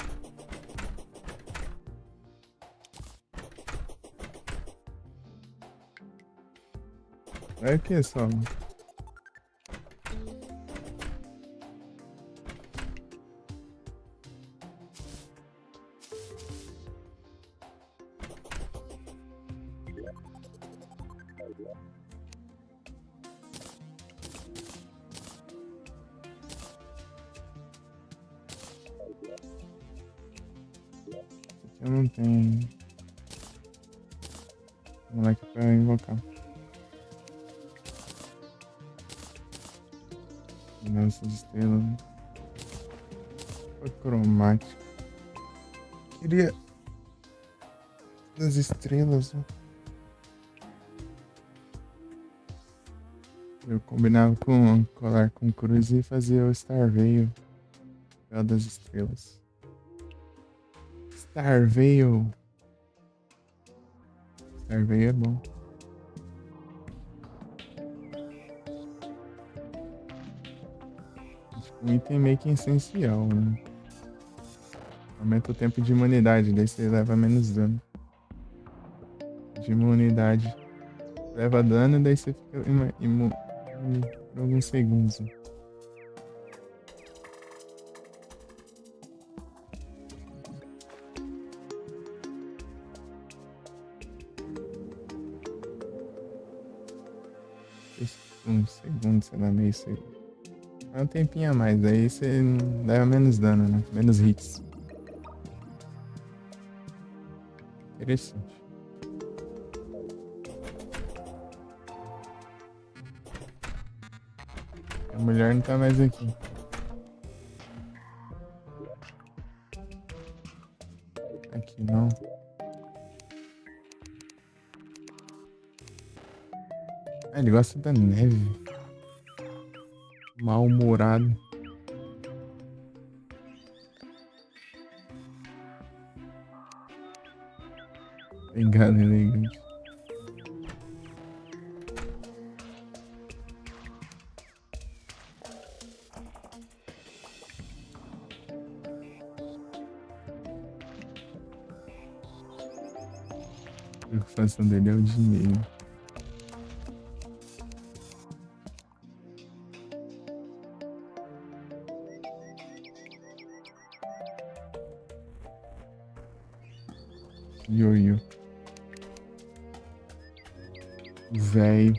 Olha aqui só. Eu não tenho. Vamos lá aqui pra invocar. Nossas estrelas. Foi cromático. Queria das estrelas. Ó. Eu combinava com colar com cruz e fazia o Starveil. Véu das estrelas. Starveil. Starveil é bom. Um item meio que essencial, né? Aumenta o tempo de imunidade, daí você leva menos dano. De imunidade. Leva dano, daí você fica imune por alguns segundos. Um segundo, sei lá, meio segundo. É um tempinho a mais, aí você leva menos dano, né? Menos hits. Interessante. A mulher não tá mais aqui. Aqui não. Ah, ele gosta da neve. Mal-humorado. Pegada elegante. A preocupação dele é o dinheiro. Ioiô. Véi.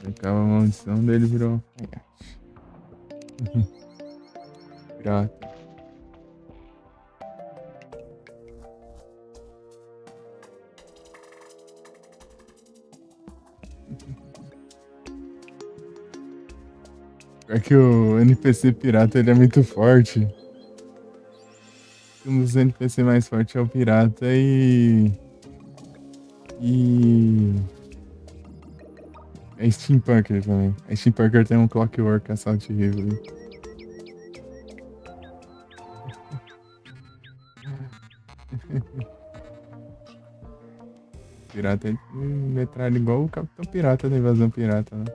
Acaba a maldição dele virou. pirata. É que o NPC pirata ele é muito forte. Um dos NPC mais fortes é o pirata e é Steampunker também. A Steampunker tem um Clockwork Assault Rifle. Pirata é metralha igual o Capitão Pirata da Invasão Pirata, né?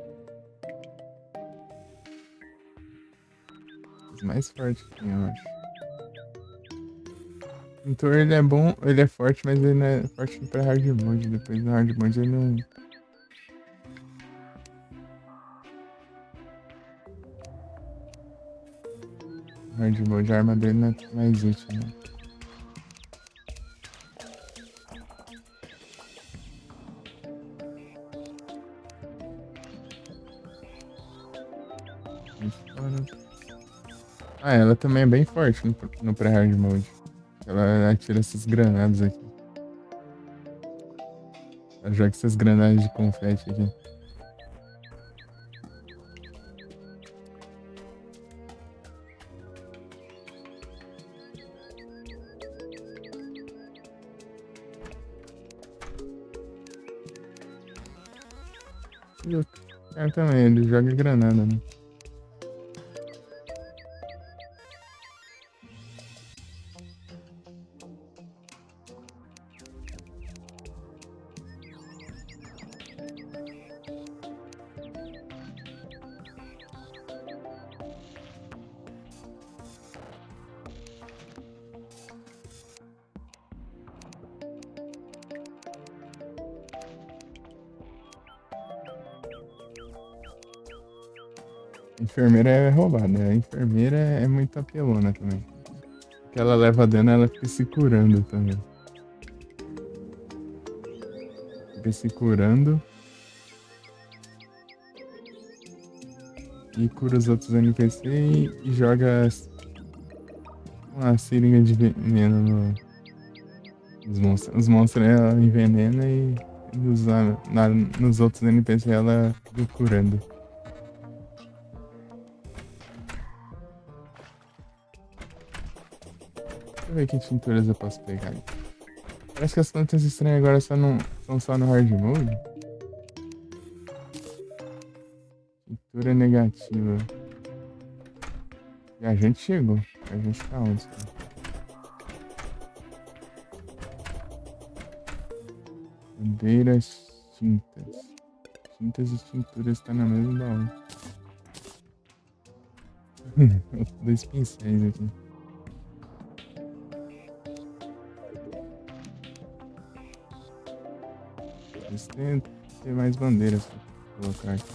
Os mais fortes que tem, eu acho. O Pintor ele é bom, ele é forte, mas ele não é forte pra hard mode. Depois no hard mode ele não. No hard mode a arma dele não é mais útil, né? Ah, ela também é bem forte no pré-hard mode. Ela atira essas granadas aqui. Ela joga essas granadas de confete aqui. E o cara também, ele joga granada, né? A enfermeira é roubada. A enfermeira é muito apelona também. Porque ela leva dano, ela fica se curando também. Fica se curando. E cura os outros NPC e joga uma seringa de veneno nos monstros. Os monstros ela envenena e nos outros NPC ela fica curando. Deixa eu ver que tinturas eu posso pegar aqui. Parece que as plantas estranhas agora são só no hard mode. Tintura negativa. E a gente chegou. A gente tá onde? Cara? Bandeiras, tintas. Tintas e tinturas tá na mesma baú. 2 pincéis aqui. Tem que ter mais bandeiras pra colocar aqui.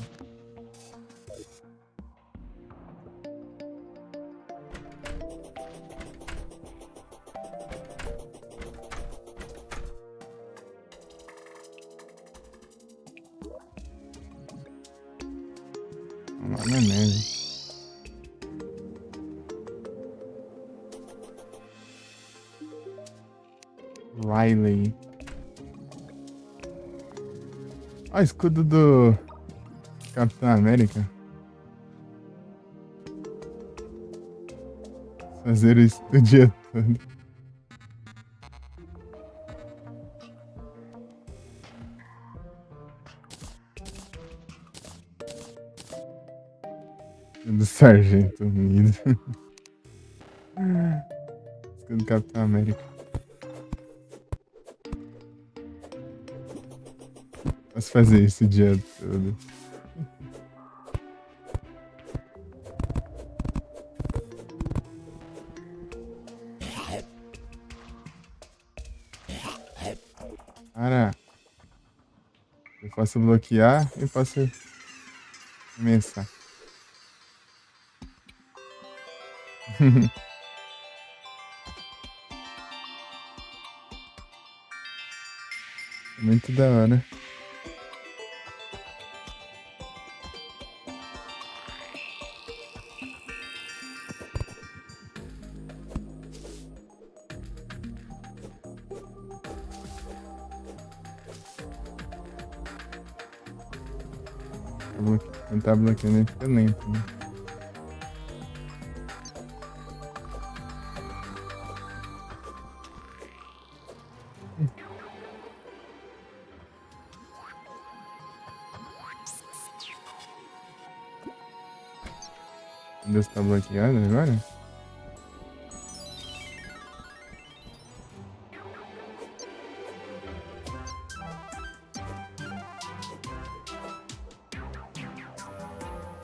Vamos lá na neve. Riley. Ó, o escudo do Capitão América. Fazer isso o dia todo. Do Sargento Unido. Escudo do Capitão América. Posso fazer isso o dia todo. Cara, eu posso bloquear e posso começar. Muito da hora. Quando tá bloqueando ele fica lento, né? Deus tá bloqueado agora?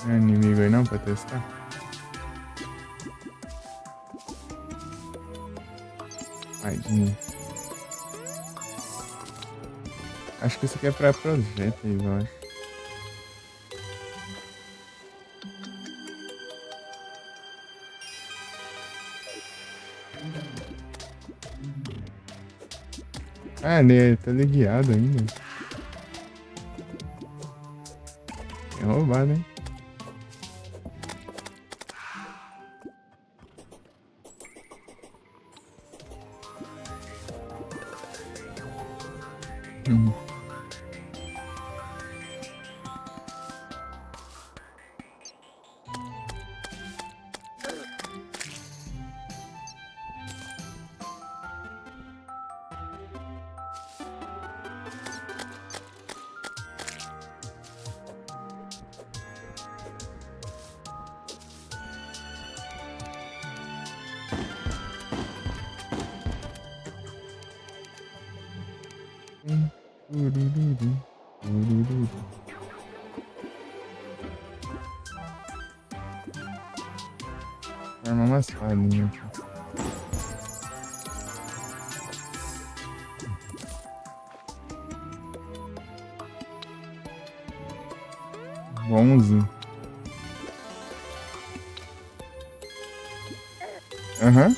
Não é inimigo aí não pra testar? Ai, de mim. Acho que isso aqui é pra projéteis, eu acho. Ah, ele tá guiado ainda. É roubado, hein? Uhum. Urururu, urururu. Arma umas falinhas aqui. Onze. Aham.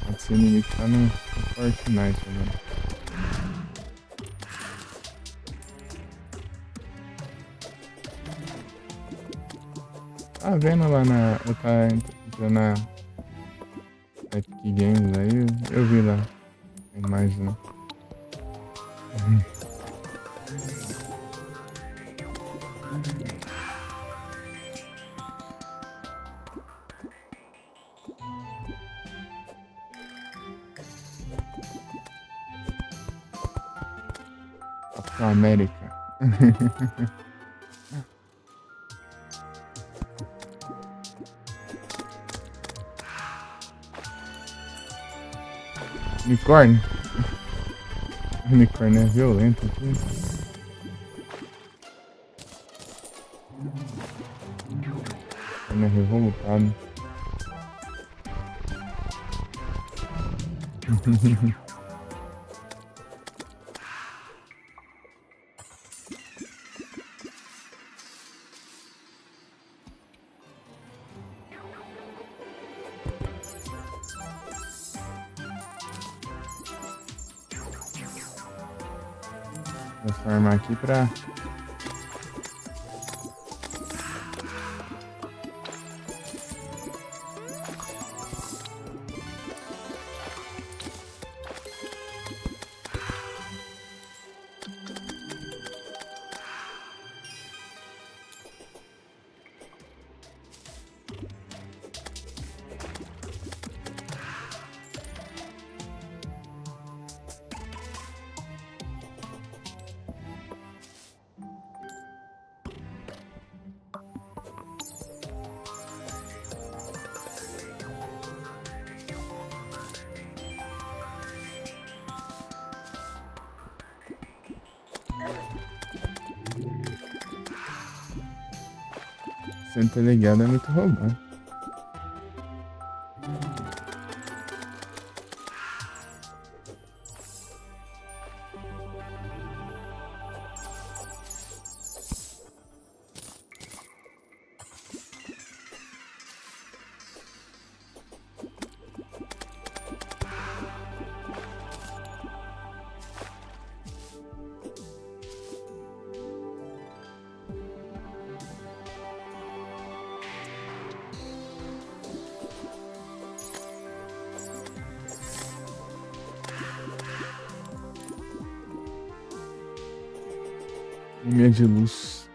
Pode ser inimigo que tá no Fortnite agora. Tá vendo lá na. Eu tá entrando na Epic Games aí, eu vi lá a imagem lá. Capitão América. Unicórnio. Unicórnio é violento aqui. Unicórnio é revoltado. Vou farmar aqui pra. Sendo teleguiado é muito roubado. Minha de luz.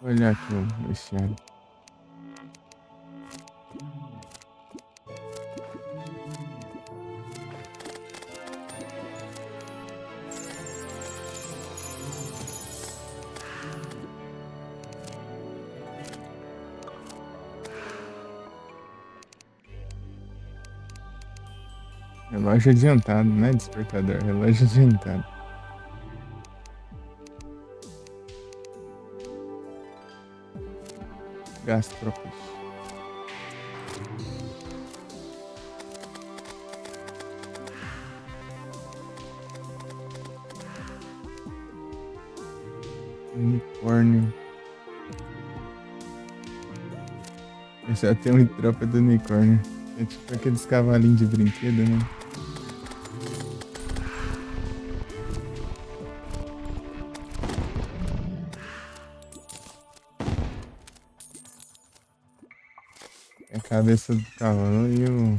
Olha aqui o vestiário. Relógio adiantado, não é despertador, relógio adiantado. Gastrópolis. Unicórnio. Esse até um tropa do unicórnio. É tipo aqueles cavalinhos de brinquedo, né? É a cabeça do cavalo e o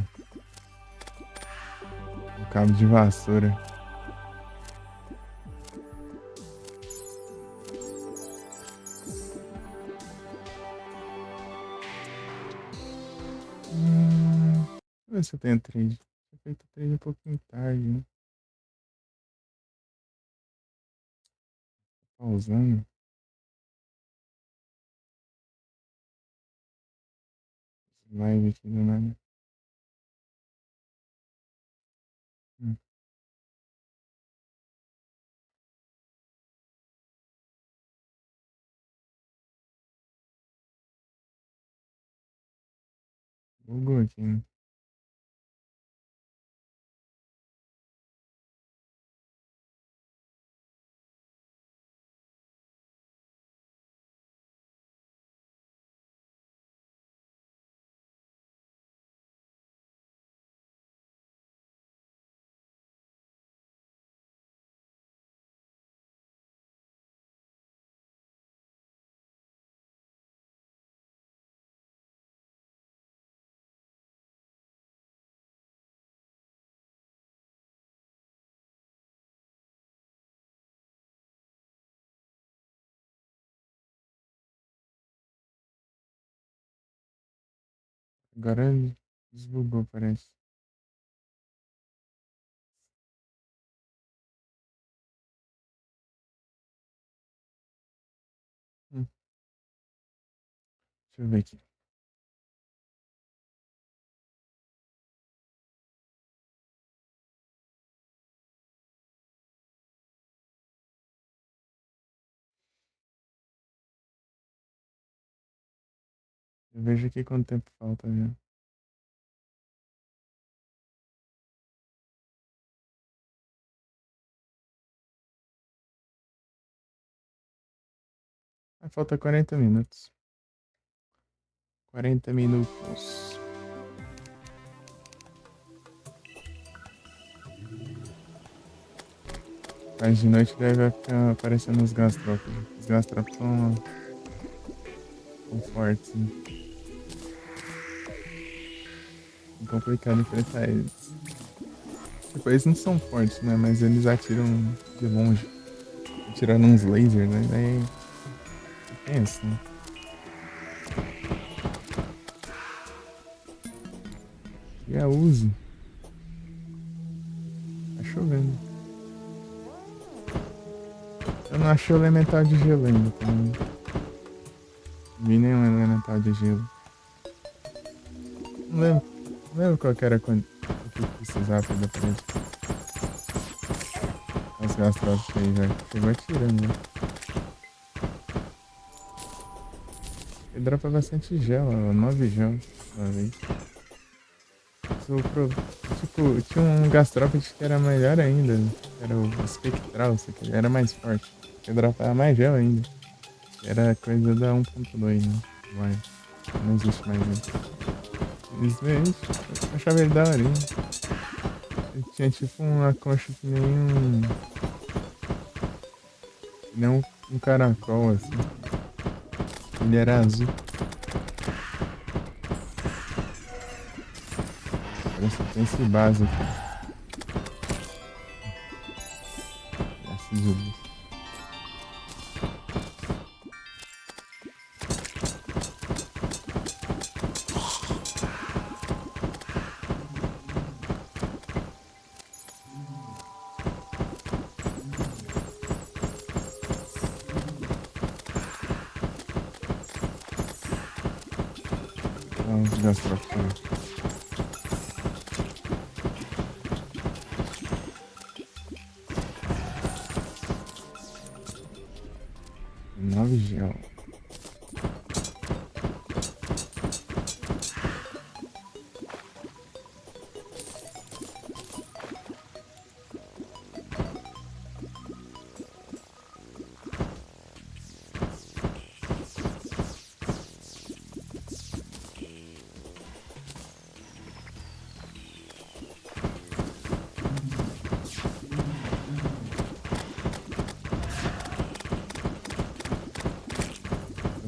cabo de vassoura. Deixa eu ver se eu tenho trade. Eu feito trade um pouquinho tarde, né? Pausando. Live aqui do nada. Hum, Bugou aqui, né? Agora desbugou, parece. Hum, Deixa eu ver aqui. Eu vejo aqui quanto tempo falta já. Ah, falta 40 minutos. 40 minutos. Mas de noite deve ficar aparecendo os gastrópodes. Os gastrópodes são fortes, né? É complicado enfrentar eles. Tipo, eles não são fortes, né? Mas eles atiram de longe. Atirando uns lasers, né? Daí é tenso, né? E a Uzi. Tá chovendo. Eu não achei o elemental de gelo ainda também. Não vi nenhum elemental de gelo. Não lembro qual que era quando o que eu precisava pra depois. As gastrópodes aí já chegou atirando, né? E dropa bastante gel, ó, 9 gel uma vez. Tipo, tinha um gastrópode que era melhor ainda. Era o espectral, ele era mais forte. Ele dropava mais gel ainda. Era coisa da 1.2, né? Vai. Não existe mais ele. Infelizmente, eu achava ele daorinha. Ele tinha tipo uma concha que nem um Um caracol assim. Ele era azul. Parece que tem esse base aqui. Essa de luz. Vamos gastar aqui. Nove gel.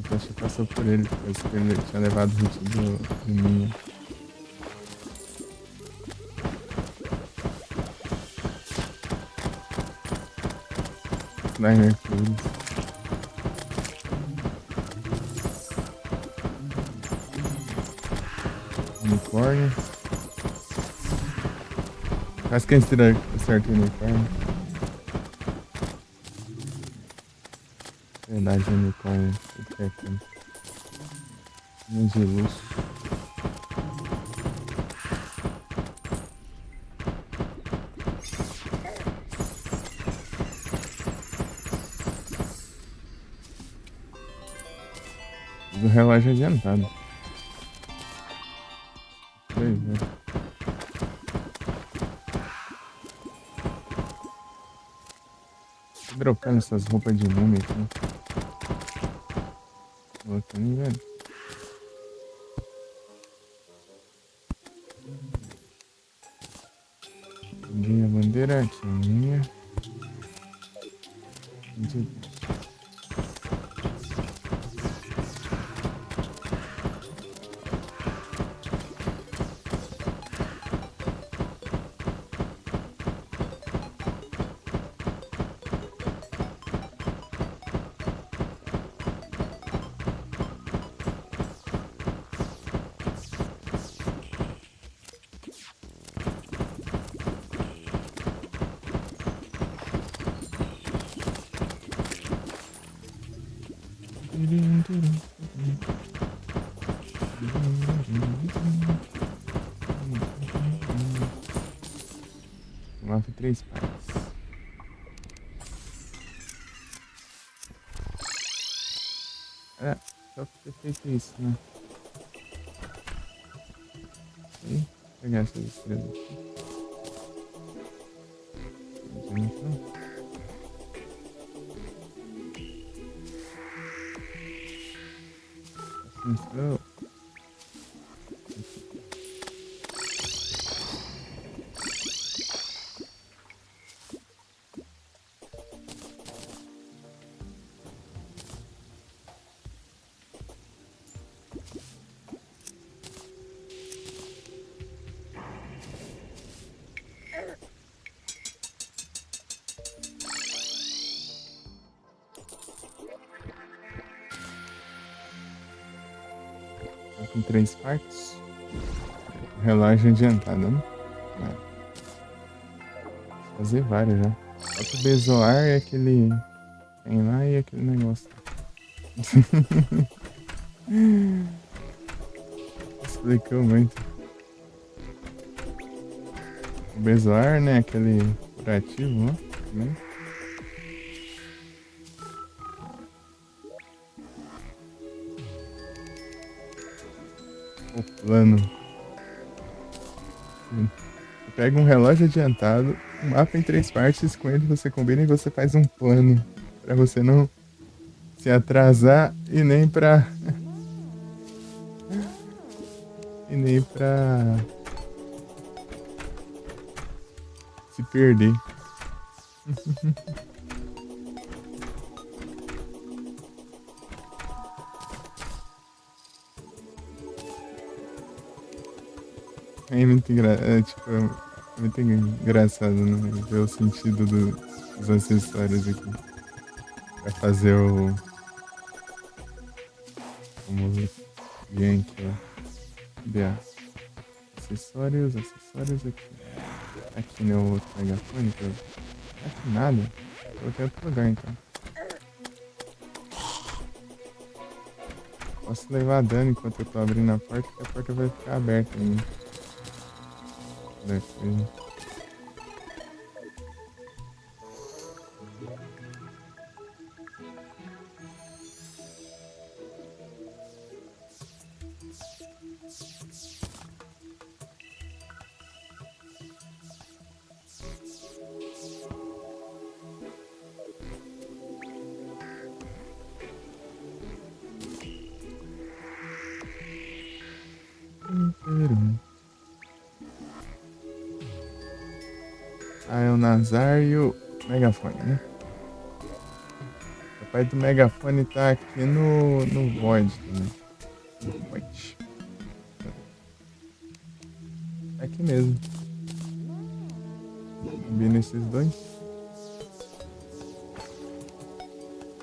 Acho que passou por ele, depois que ele tinha levado o hit do Minha. Slimer Cruz. Unicórnio. Quase que a gente acerta o unicórnio. Verdade, o unicórnio. O que é aqui? De luz. Do relógio adiantado. Pois é. Tô dropando essas roupas de múmia aqui. Voltando, velho. Peguei a bandeira aqui, minha. Mata 3 partes. É, só por ter feito isso, né? Aí, vou pegar essas estrelas aqui. Então. Então. Tá com 3 partes. Relógio adiantado, né? Vou fazer vários já. Só o Bezoar e aquele. Tem lá e aquele negócio. Explicou muito. O Bezoar, né? Aquele curativo, ó. Também. O plano. Você pega um relógio adiantado, um mapa em 3 partes, com ele você combina e você faz um plano. Pra você não se atrasar e nem pra. E nem pra. Se perder. É muito tipo, é muito engraçado, né? Ver o sentido dos acessórios aqui. Pra fazer o. Vamos ver aqui, ó. Cadê? Acessórios, acessórios aqui. Aqui no outro megafone. Aqui nada. Coloquei em outro lugar então. Posso levar dano enquanto eu tô abrindo a porta, que a porta vai ficar aberta ainda. Daqui. Ah, é o Nazar e o megafone, né? O pai do megafone tá aqui no Void também. No Void. Tá aqui mesmo. Combina esses dois.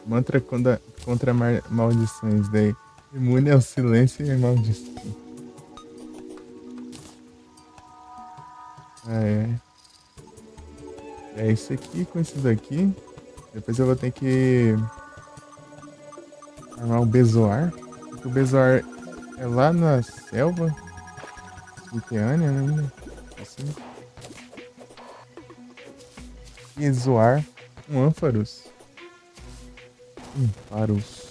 Mantra contra maldições daí. Imune ao silêncio e maldição. Ah, é. É isso aqui com isso daqui. Depois eu vou ter que armar o Bezoar. O Bezoar é lá na selva subterrânea ainda. Assim. Bezoar. Um Ampharos. Ampharos.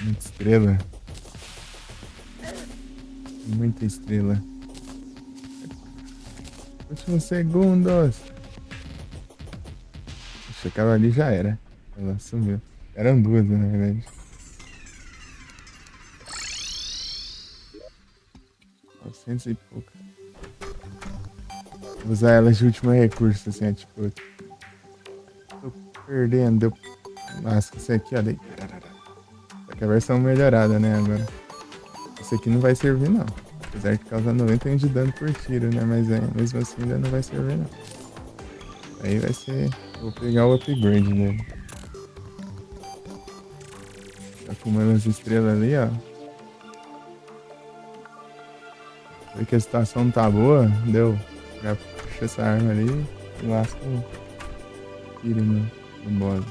Muita estrela. Muita estrela. Últimos segundos. Puxa, aquela ali já era. Ela sumiu. Eram duas, na verdade. 900 e pouco. Vou usar elas de último recurso, assim, é tipo. Tô perdendo. Eu lasco isso aqui, ó. Daí. Só que a versão melhorada, né? Agora. Isso aqui não vai servir, não. Apesar de causar 91 de dano por tiro, né? Mas mesmo assim ainda não vai servir, não. Aí vai ser. Vou pegar o upgrade dele. Tá acumulando as estrelas ali, ó. Vê que a situação tá boa, deu. Já puxa essa arma ali e lasca o tiro no boss.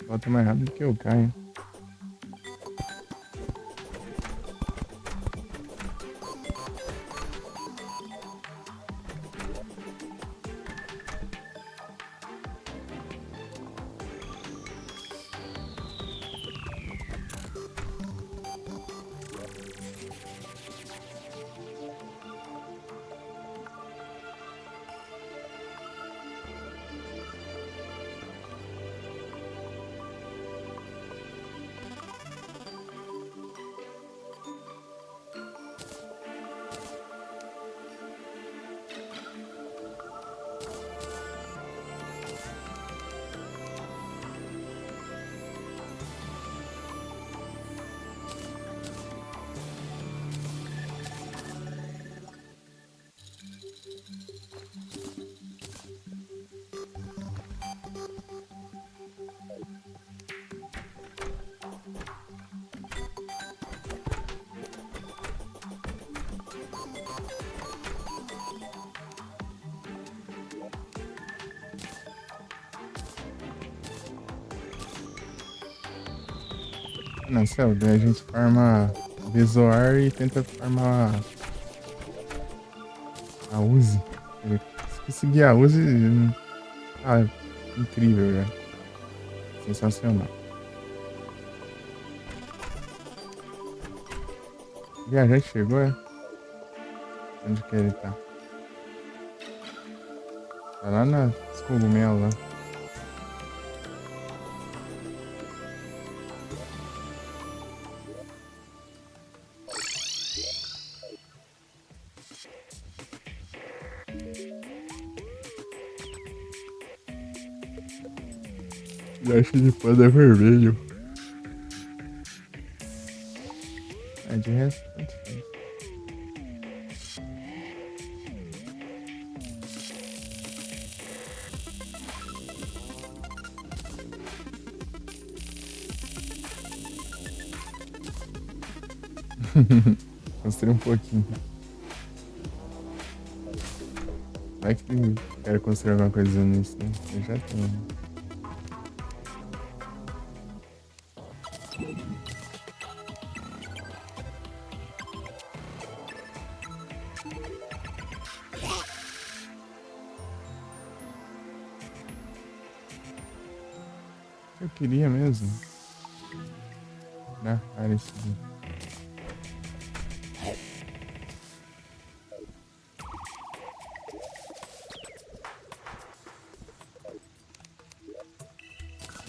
Volta mais rápido que eu caio. Não, céu, daí a gente farma Bezoar e tenta farmar a Uzi. Se conseguir a Uzi, ah, incrível, já. Sensacional. O viajante chegou, é? Onde que ele tá? Tá lá nas cogumelos lá. Viagem de panda vermelho. É, de resto, tanto faz. Construí um pouquinho. Vai que quero construir alguma coisa nisso, né? Eu já tenho. Eu queria mesmo. Na cara isso aqui.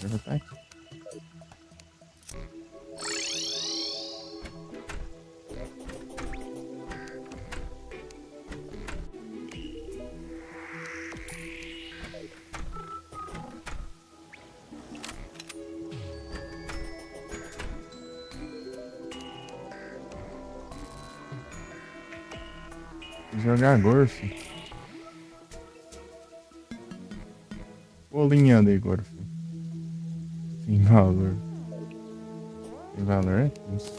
Eu vou estar aqui. Jogar golfe. Bolinha de golfe. Tem valor. Tem valor é isso.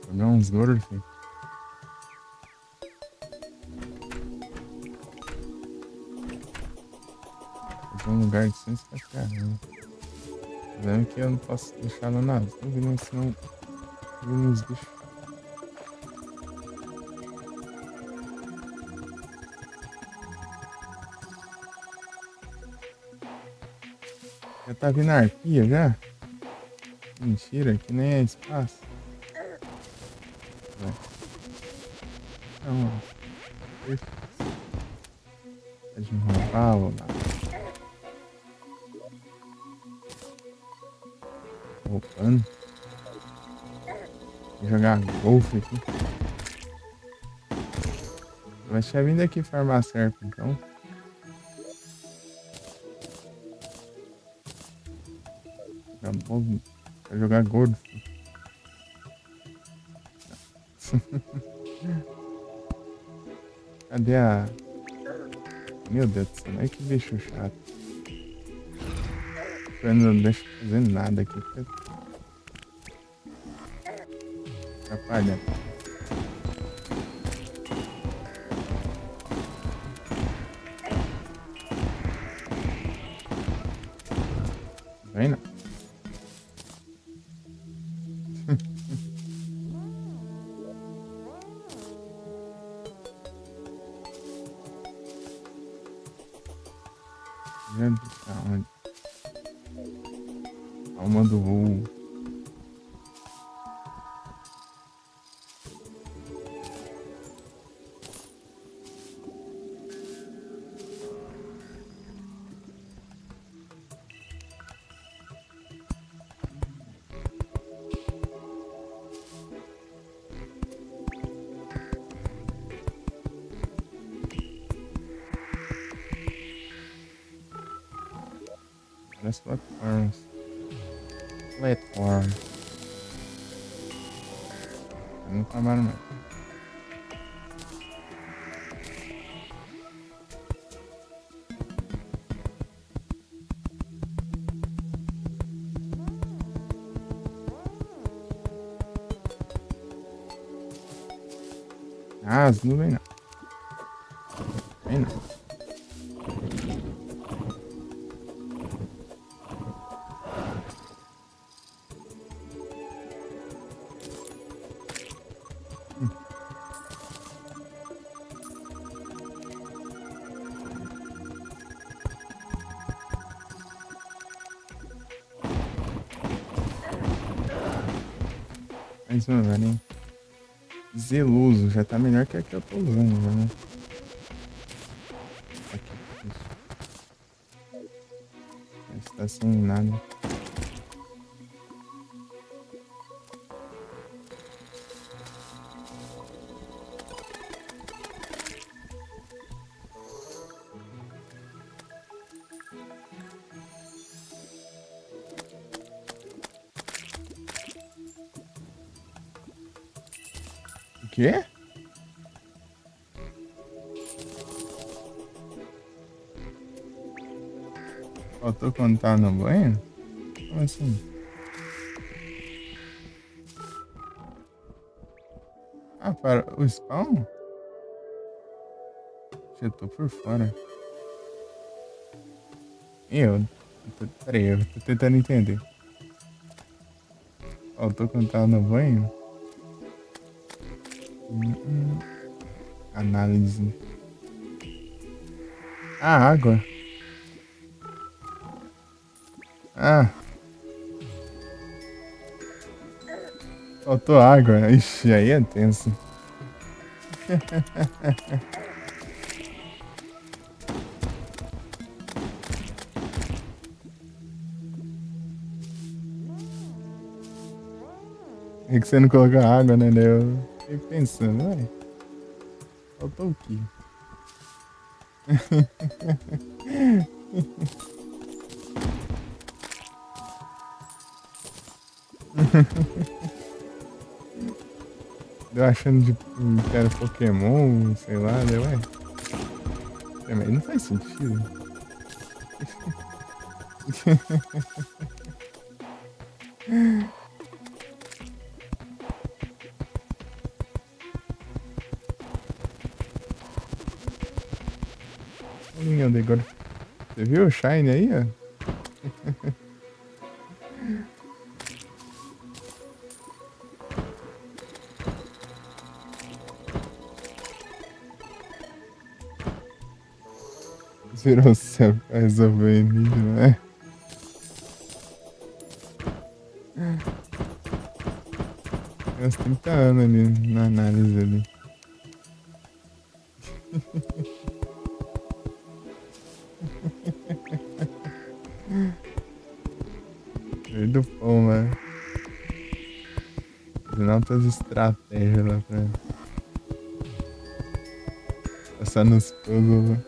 Jogar uns golfe. Fazer um lugar de 150 caramba. Dizendo que eu não posso deixar ela nas nuvens, senão eu os bichos. Já tá vindo a arpia já? Mentira, que nem é espaço. Não, tá de roubar, lá. Roubando. Vou jogar golfe aqui. Vai tinha vindo aqui farmar certo, então. Acabou pra jogar golfe. Cadê a... Meu Deus do céu, olha que bicho chato. Eu não deixa fazer nada aqui. Atrapalha. Vem não. Gente, tá onde? Alma do voo. Parece plataformas. Platform. Não trabalho mais. Ah, as nuvens não. Vem não. Mais uma, velho. Zeloso, já tá melhor que a que eu tô usando, já, né? Aqui, isso. Esse tá sem nada. O quê? Faltou quando tava no banho? Como assim? Ah, para o spawn? Já tô por fora. Peraí, eu tô tentando entender. Faltou quando tava no banho? Hum. Análise. Ah, água. Ah, faltou água. Ixi, aí é tenso. É que você não colocou água, né? Daí eu fiquei pensando, ué, faltou o quê? Deu achando que era Pokémon, sei lá, deu, ué. Mas não faz sentido. Olha agora. Você viu o Shine aí, ó? Virou o céu pra resolver o enigma, né? Tem uns 30 anos ali na análise ali. Veio do pão, né? Fazendo altas estratégias lá pra passar nos puzzles, né?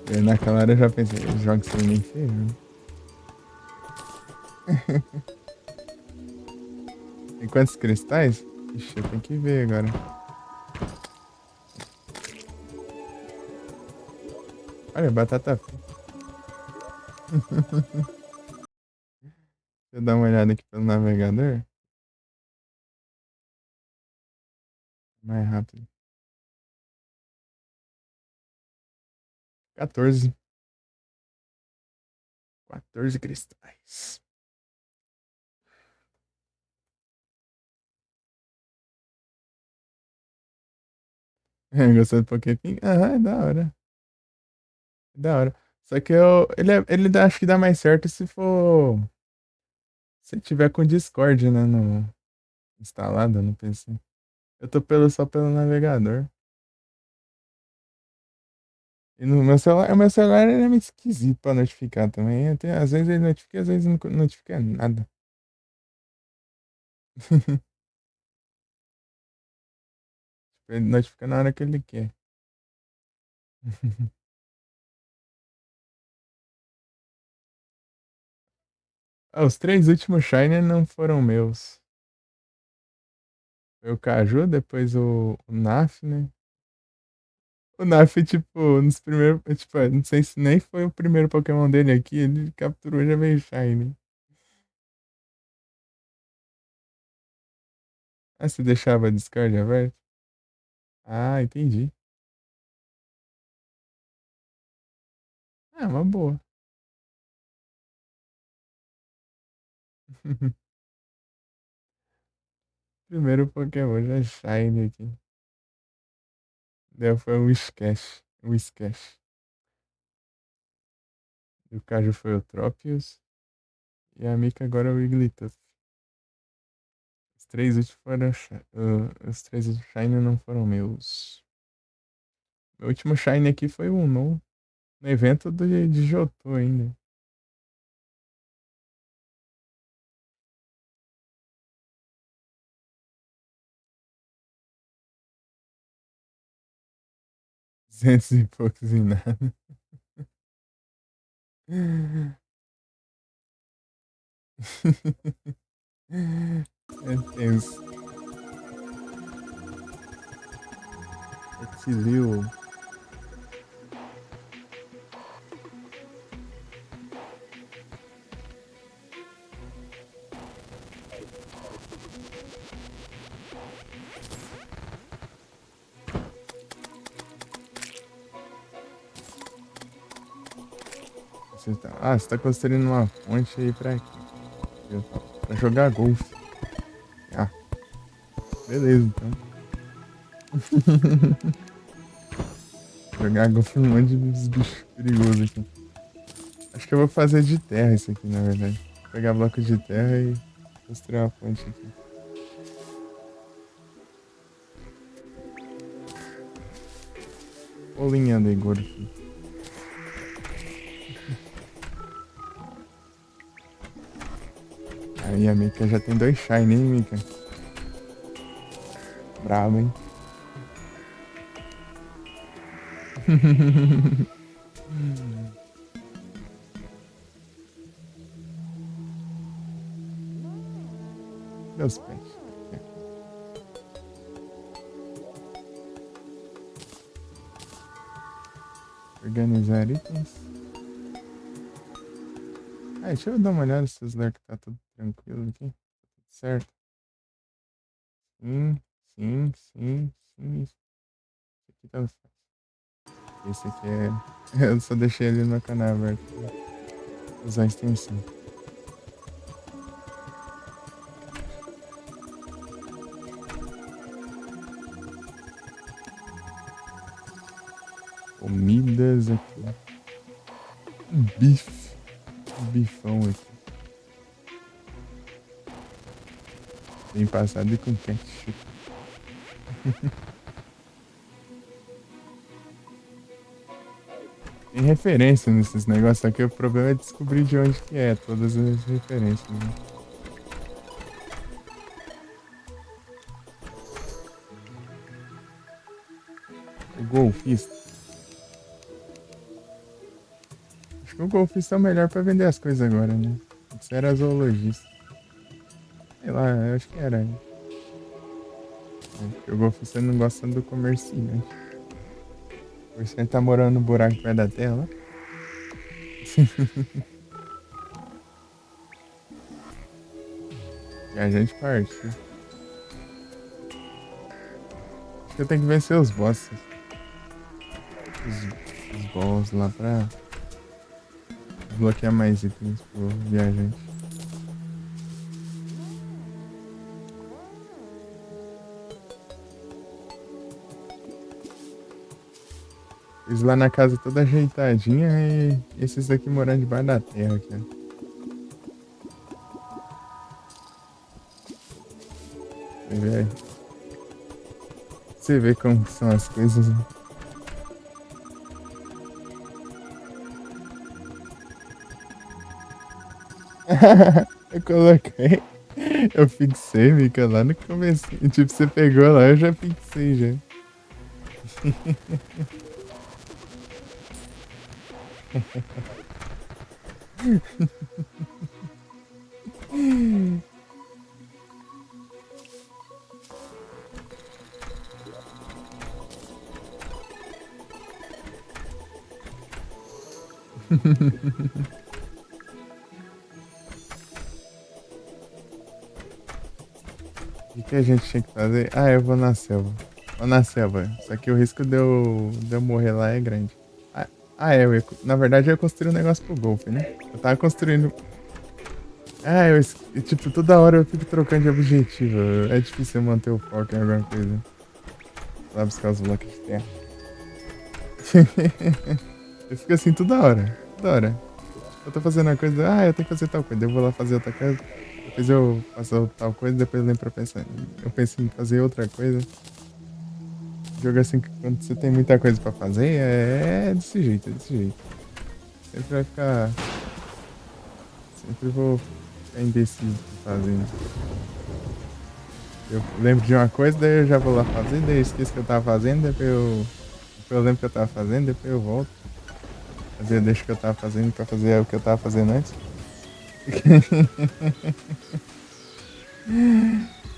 E naquela hora eu já pensei, jogo sem nem ferrando. Tem quantos cristais? Ixi, eu tenho que ver agora. Olha, batata frita. Deixa eu dar uma olhada aqui pelo navegador. Mais rápido. 14. 14 cristais. Gostou do Poképin? Aham, é da hora. É da hora. Só que acho que dá mais certo se for. Se tiver com Discord, né? Instalado no PC. Eu tô só pelo navegador. E no meu celular, ele é meio esquisito pra notificar também. Às vezes ele notifica, às vezes não notifica nada. Ele notifica na hora que ele quer. Ah, os três últimos Shiner não foram meus. Foi o Caju, depois o Naf, né? O Naf, tipo, nos primeiros. Tipo, não sei se nem foi o primeiro Pokémon dele aqui. Ele capturou e já veio Shine. Ah, você deixava a Discord aberto? Ah, entendi. Ah, uma boa. Primeiro Pokémon já Shine aqui. Daí foi um Whiscash. Um Whiscash. E o Caju foi o Tropius. E a Mika agora é o Wigglytuff. Os três últimos foram. Os três últimos Shine não foram meus. Meu último Shine aqui foi o Unknown. No evento de Johto ainda. Duzentos e poucos e nada. É tenso. Exiliu. Você tá construindo uma ponte aí pra quê? Pra jogar golfe. Ah, beleza então. Jogar golfe num monte de bichos perigosos aqui. Acho que eu vou fazer de terra isso aqui, na verdade. Vou pegar bloco de terra e construir uma ponte aqui. Bolinha de golfe. Aí a Mika já tem 2 shine, hein, Mika? Brabo, hein? Meus pets. Organizar itens. Deixa eu dar uma olhada se os que tá tudo tranquilo aqui. Tá tudo certo. Sim. Isso aqui tá certo. Esse aqui é. Eu só deixei ele no canal aberto. Usar a extensão. Comidas aqui. Bife. Bifão aqui. Bem passado e com ketchup. Tem referência nesses negócios aqui. O problema é descobrir de onde que é todas as referências. Né? O golfista. Acho que o golfista é o melhor pra vender as coisas agora, né? Antes era zoologista. Sei lá, eu acho que era. Né? Porque o golfista não gosta do comerciante. O comerciante tá morando no buraco perto da terra. E a gente parte. Acho que eu tenho que vencer os bosses. Os boss lá pra desbloquear mais itens pro viajante. Fiz lá na casa toda ajeitadinha e esses aqui morando debaixo da terra aqui, ó. Você vê como são as coisas. Né? Eu coloquei. Eu fixei, Mika, lá no começo. Tipo, você pegou lá, eu já fixei já. O que a gente tinha que fazer? Eu vou na selva. Vou na selva. Só que o risco de eu morrer lá é grande. Na verdade eu ia construir um negócio pro golfe, né? Eu tava construindo. Ah, tipo, toda hora eu fico trocando de objetivo. É difícil eu manter o foco em alguma coisa. Lá buscar os blocos de terra. Eu fico assim toda hora. Toda hora. Eu tô fazendo uma coisa, eu tenho que fazer tal coisa. Eu vou lá fazer outra coisa. Depois eu faço tal coisa, depois eu lembro pra pensar. Eu penso em fazer outra coisa. Jogo assim, quando você tem muita coisa pra fazer, é desse jeito, é desse jeito. Sempre vai ficar. Sempre vou ficar indeciso do que fazer, né? Eu lembro de uma coisa, daí eu já vou lá fazer, daí eu esqueço o que eu tava fazendo, depois eu lembro o que eu tava fazendo, depois eu volto. Às vezes eu deixo o que eu tava fazendo pra fazer o que eu tava fazendo antes.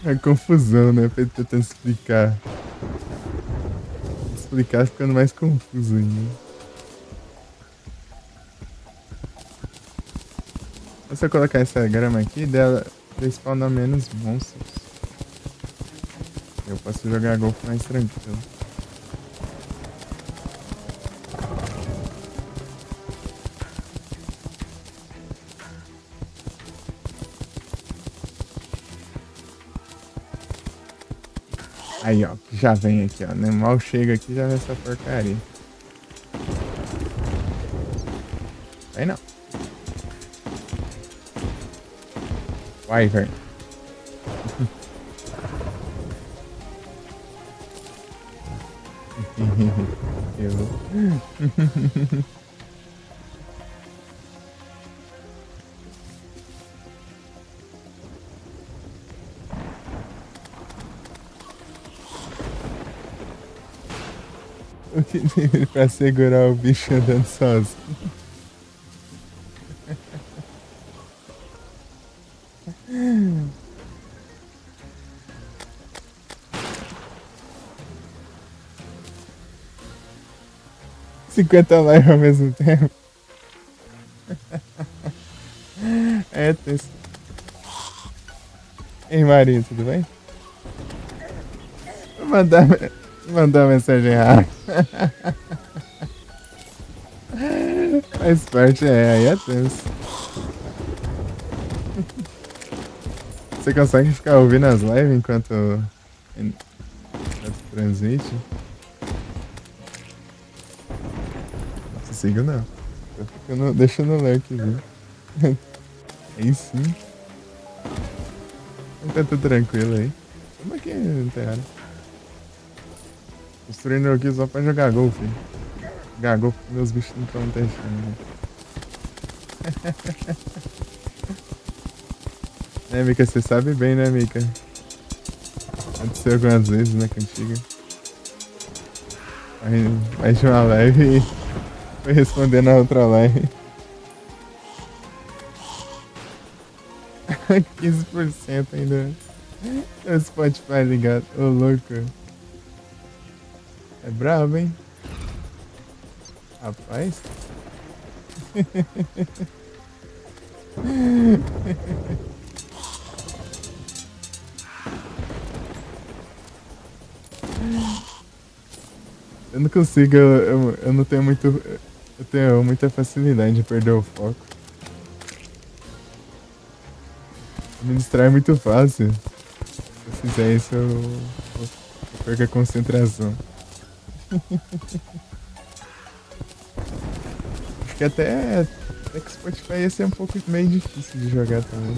É confusão, né? Tentando explicar. Explicar ficando mais confuso ainda. Se eu colocar essa grama aqui, dela spawna menos monstros. Eu posso jogar golfe mais tranquilo. Aí, ó, já vem aqui, ó. Né? Mal chega aqui, já vem essa porcaria. Aí não. Vai, velho. Eu. O que dele pra segurar o bicho andando sozinho? 50 lives ao mesmo tempo. É tenso. Ei, Marinho, tudo bem? Vou mandar mensagem errada. Faz parte, aí é tenso. Você consegue ficar ouvindo as lives enquanto transmite? Não consigo não. Eu fico deixa no lurk, viu? Aí sim. Tá tudo tranquilo aí. Como é que não tem hora? Construindo aqui só pra jogar golfe. Jogar golfe porque meus bichos não estão deixando. Né, Mika? Você sabe bem, né, Mika? Aconteceu algumas vezes, né, contigo. Aí de uma live e foi responder na outra live. 15% ainda. O Spotify ligado. Ô, louco. É brabo, hein? Rapaz. Eu não consigo, eu não tenho muito. Eu tenho muita facilidade de perder o foco. Me distrai muito fácil. Se eu fizer isso, eu perco a concentração. Acho que até que Spotify ia ser um pouco meio difícil de jogar também.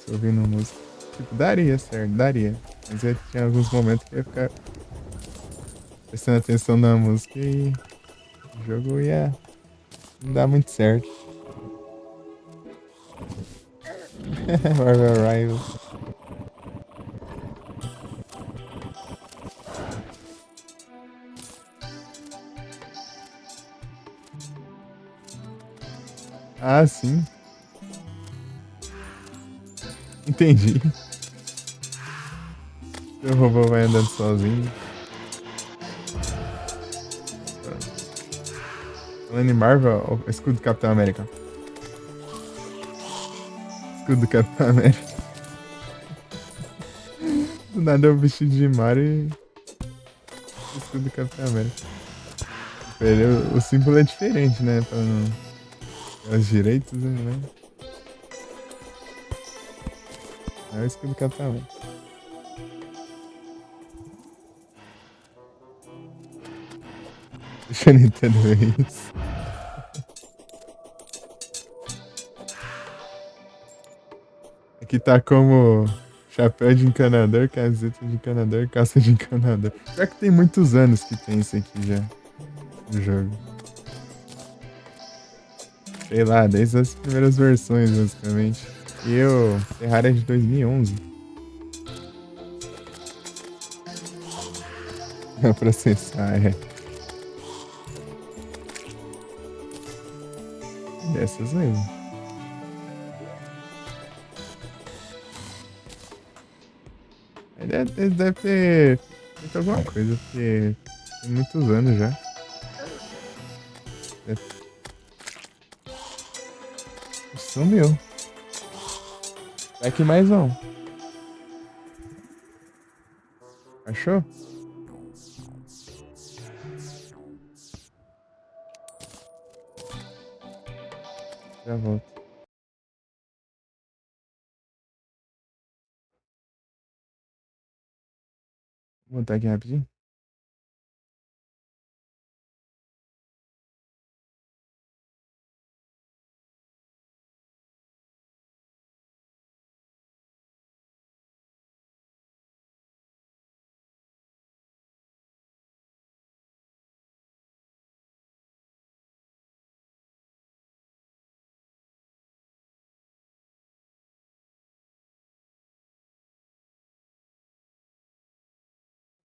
Se ouvindo música. Tipo, daria certo, daria. Mas eu tinha alguns momentos que eu ia ficar prestando atenção na música e o jogo ia não dar muito certo. Marvel Rivals. Ah, sim. Entendi. O robô vai andando sozinho. Falando em Marvel, o escudo do Capitão América. Escudo do Capitão América. Do nada é o vestido de Mario e o escudo do Capitão América. O símbolo é diferente, né? Pra não... Os direitos, né? É o escudo catalão. Deixa eu entender isso. Aqui tá como chapéu de encanador, camiseta de encanador, calça de encanador. Pior que tem muitos anos que tem isso aqui já no jogo. Sei lá, desde as primeiras versões, basicamente. E o Terraria é de 2011. Pra processar, é. Dessas mesmo. Ele deve ter feito alguma coisa, porque tem muitos anos já. Sumiu. Vai aqui mais um. Achou? Já volto. Vou botar aqui rapidinho.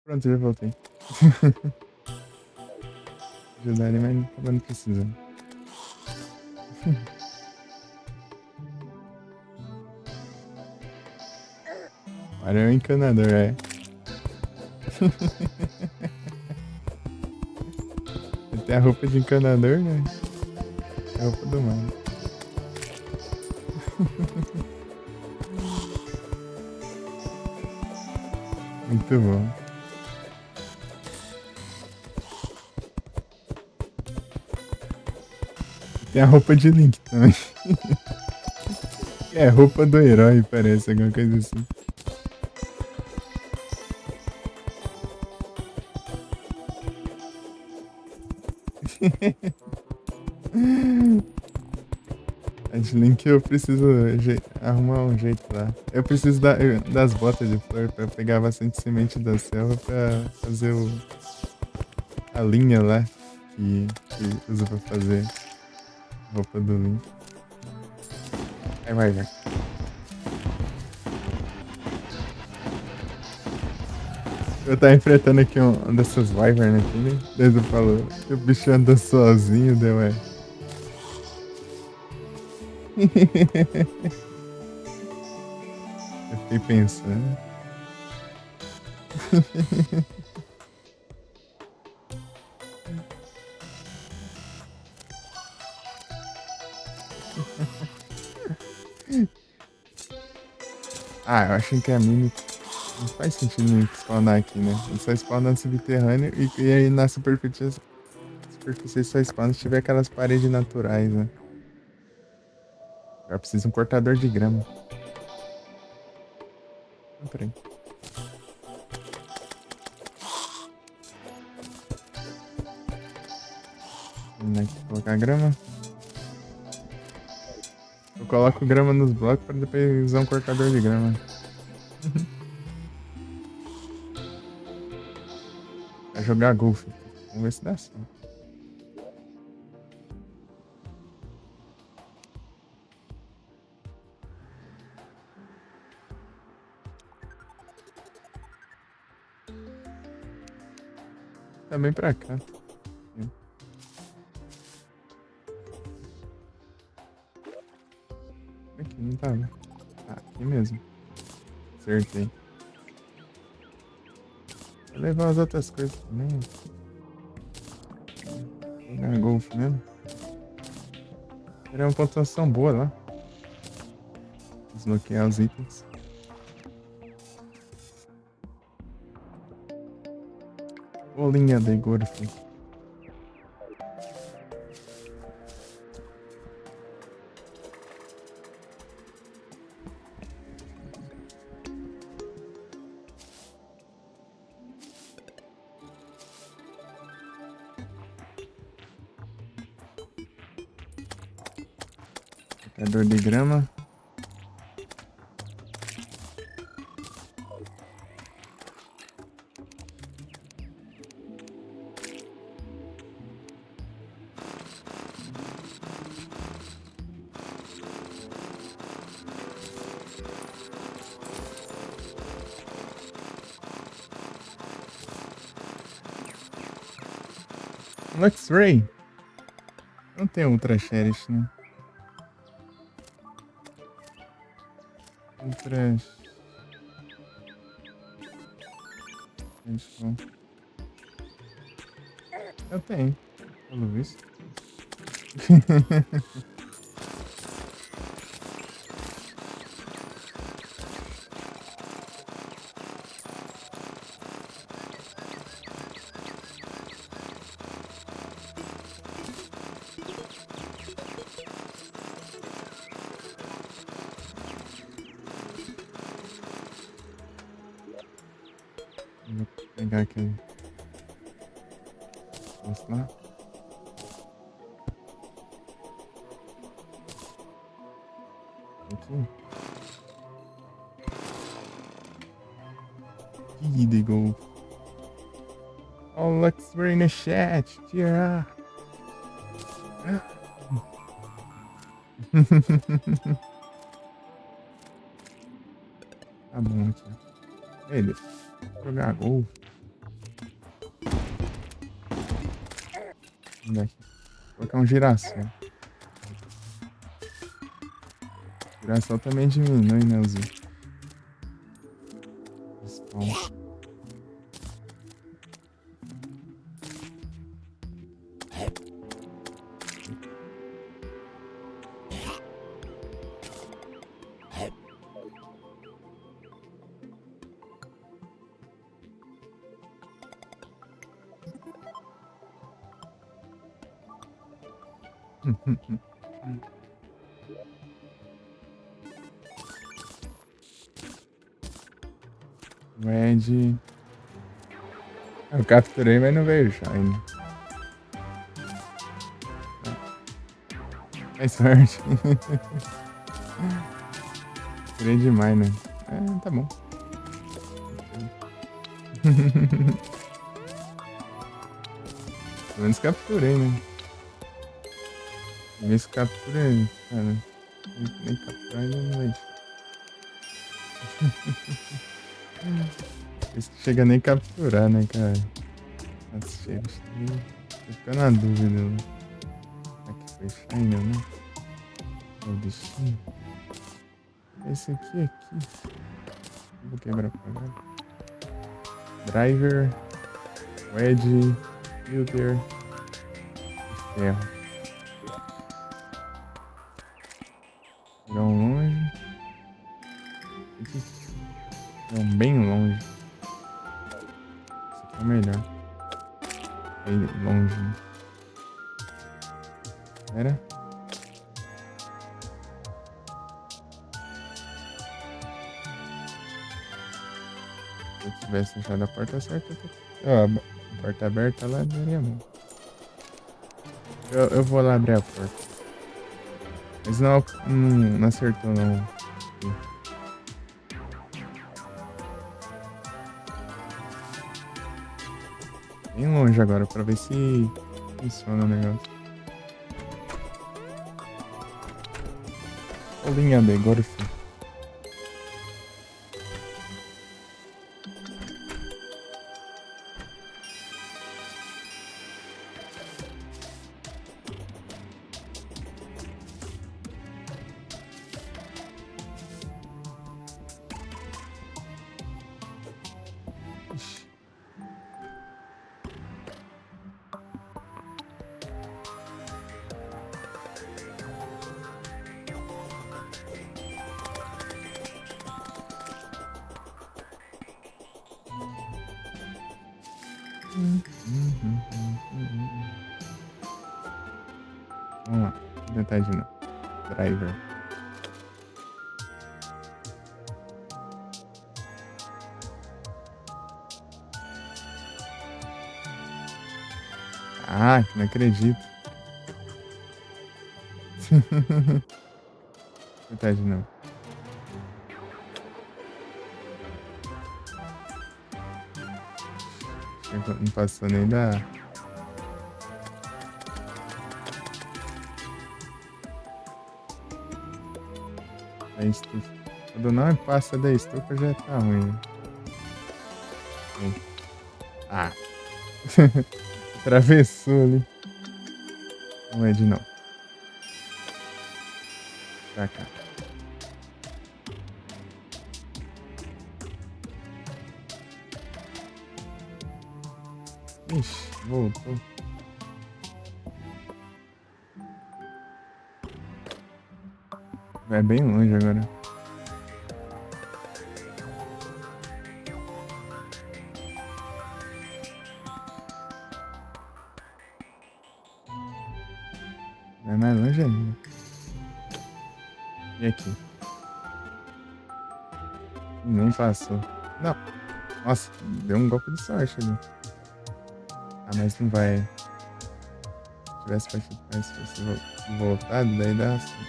Pronto, já voltei. Ajudar ele, mas tava não precisando. Olha o encanador, é. Ele tem a roupa de encanador, né? É a roupa do mano. Muito bom. Tem a roupa de Link também. É, roupa do herói, parece, alguma coisa assim. A de Link eu preciso arrumar um jeito lá. Eu preciso das botas de flor pra pegar bastante semente da selva pra fazer a linha lá que usa pra fazer roupa do Link. Aí vai. Eu tava enfrentando aqui um dessas wyvern aqui, né? Daí tu falou, o bicho anda sozinho, deu é. Eu fiquei pensando. Ah, eu acho que a Mimic não faz sentido Mimic spawnar aqui, né? Ele só spawna no subterrâneo e aí na superfície só spawna se tiver aquelas paredes naturais, né? Agora precisa de um cortador de grama. Ah, peraí. Vamos aqui colocar grama. Eu coloco grama nos blocos para depois usar um cortador de grama. Pra jogar golfe. Vamos ver se dá certo. Também pra cá. Aqui, não tá, né? Ah, aqui mesmo. Acertei. Vou levar as outras coisas também. Jogar golfe mesmo. Era uma pontuação boa lá. Desbloquear os itens. Bolinha de golfe. Criador de grama. Luxray. Não tem Ultra Cherish, né? Ultra... Eu tenho, pelo visto. Vou pegar aquele. Vamos lá. Aqui. Ida Golf. Ó, o Luxray no chat. Tira. Tá bom aqui. Ele. Jogar gol. Vamos ver aqui. Vou colocar um girassol. Girassol também diminui, né, os spawn. Red. Eu capturei, mas não veio Shine. Mais sorte. Capturei demais, né? É, tá bom. Pelo menos capturei, né? Vê se captura, cara. Nem capturar ainda não vai. Esse que chega nem a capturar, né, cara? Nossa, chega. Tô ficando na dúvida. Né? Aqui foi Shine, né? É o bichinho. Esse aqui. Vou quebrar pra agora. Driver. Wedge. Filter. E ferro. Pegar um longe. Não, bem longe. Esse aqui é o melhor. Bem longe. Era? Se eu tivesse deixado a porta certa, a porta aberta lá, daria bom. Eu vou lá abrir a porta. Mas não acertou, não. Bem longe agora, pra ver se funciona o negócio. Bolinha de golfe. Vamos lá, vou tentar de novo. Driver. Ah, que não acredito. Tentar de novo. Não passou nem da... da estufa. Quando não passa da estufa já tá ruim, né? Ah. Atravessou ali. Não é de não. Pra cá. Ixi, voltou. Vai bem longe agora. Vai mais longe ainda. E aqui? Nem passou. Não. Nossa, deu um golpe de sorte ali. Ah, mas não vai. Se tivesse partido mais, se fosse voltado, daí dá assim.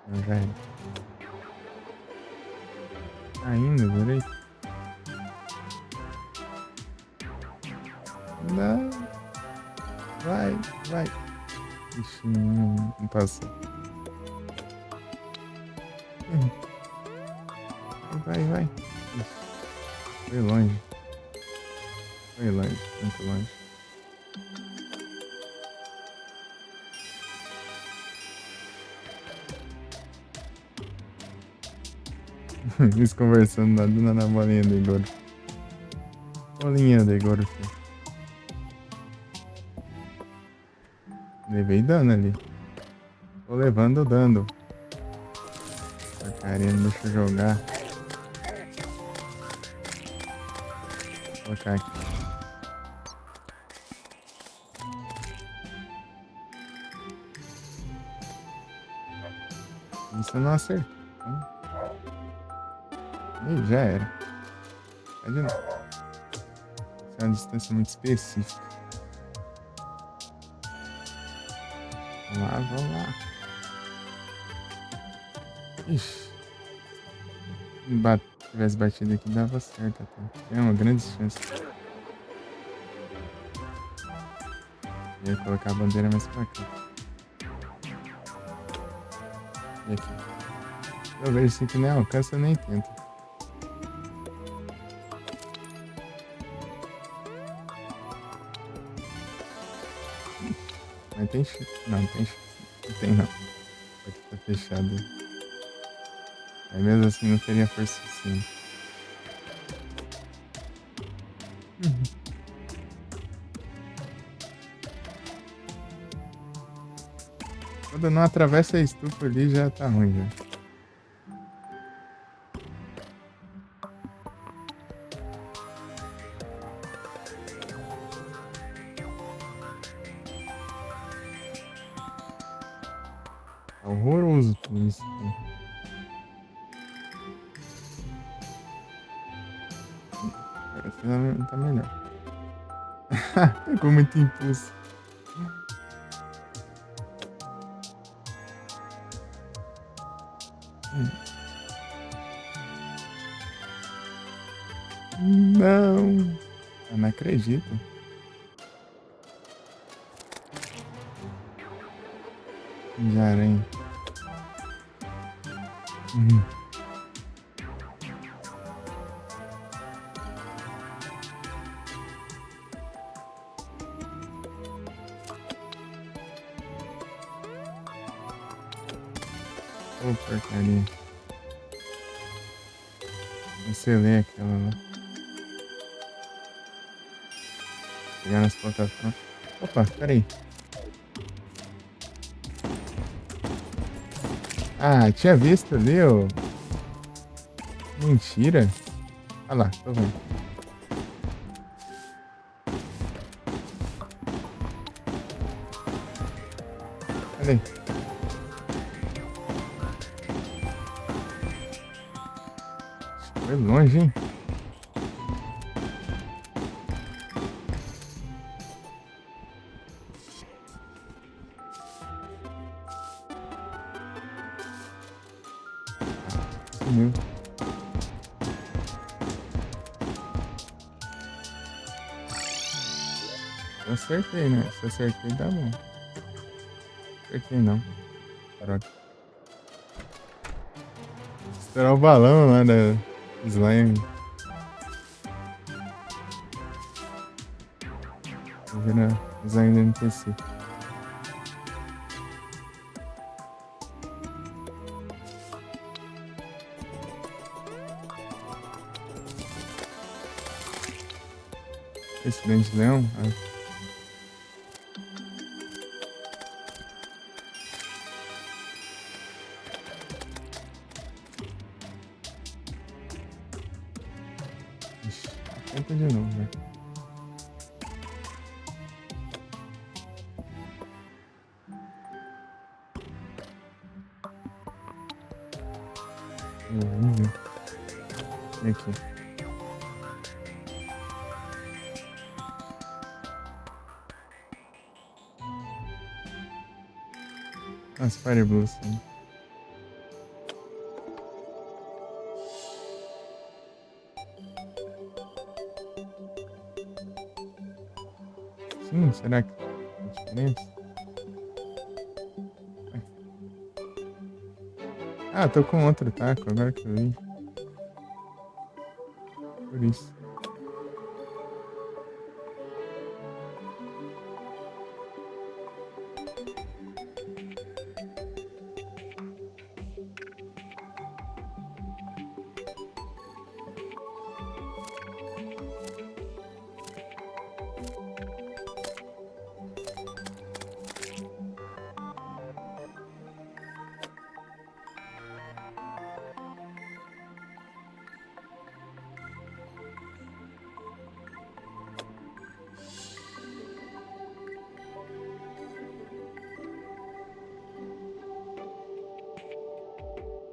Não, já era. Ainda, direito. Não. Vai. Ixi, não passou. Vai. Ixi, foi longe. Muito longe. Eles conversando na duna na bolinha de Igor. Bolinha de Igor, filho. Levei dano ali. Tô levando dano. Porcaria, não deixa eu jogar. Vou colocar aqui. Isso eu não acertou. E já era. Vai de novo. Essa é uma distância muito específica. Vamos lá. Ixi. Se tivesse batido aqui, dava certo até. Tem uma grande chance. Eu ia colocar a bandeira mais pra cá. E aqui. Eu vejo assim que nem alcança, eu nem tento. Mas tem chance. Não tem chance. Não tem não. Aqui tá fechado. Aí mesmo assim não teria força suficiente. Quando não atravessa a estufa ali já tá ruim já. É horroroso tudo isso. Agora tá melhor. Pegou muito impulso. Não. Eu não acredito. De aranha. Ô, porcaria. Cancelei aquela lá. Pegar nas plataformas. Opa, peraí. Ah, tinha visto ali, ô. Mentira. Olha lá, tô vendo. Olha aí. Foi longe, hein? Eu acertei, né? Se acertei, tá bom. Acertei não. Droga. Estourar o balão lá da slime. Tô vendo a slime do NPC. Esse dente de leão? Ah. Ixi, tenta de novo, né? Horrível. E aqui? As Fire Blue, sim. Sim, será que tem diferença? Ah, tô com outro taco, agora que eu vi. Por isso.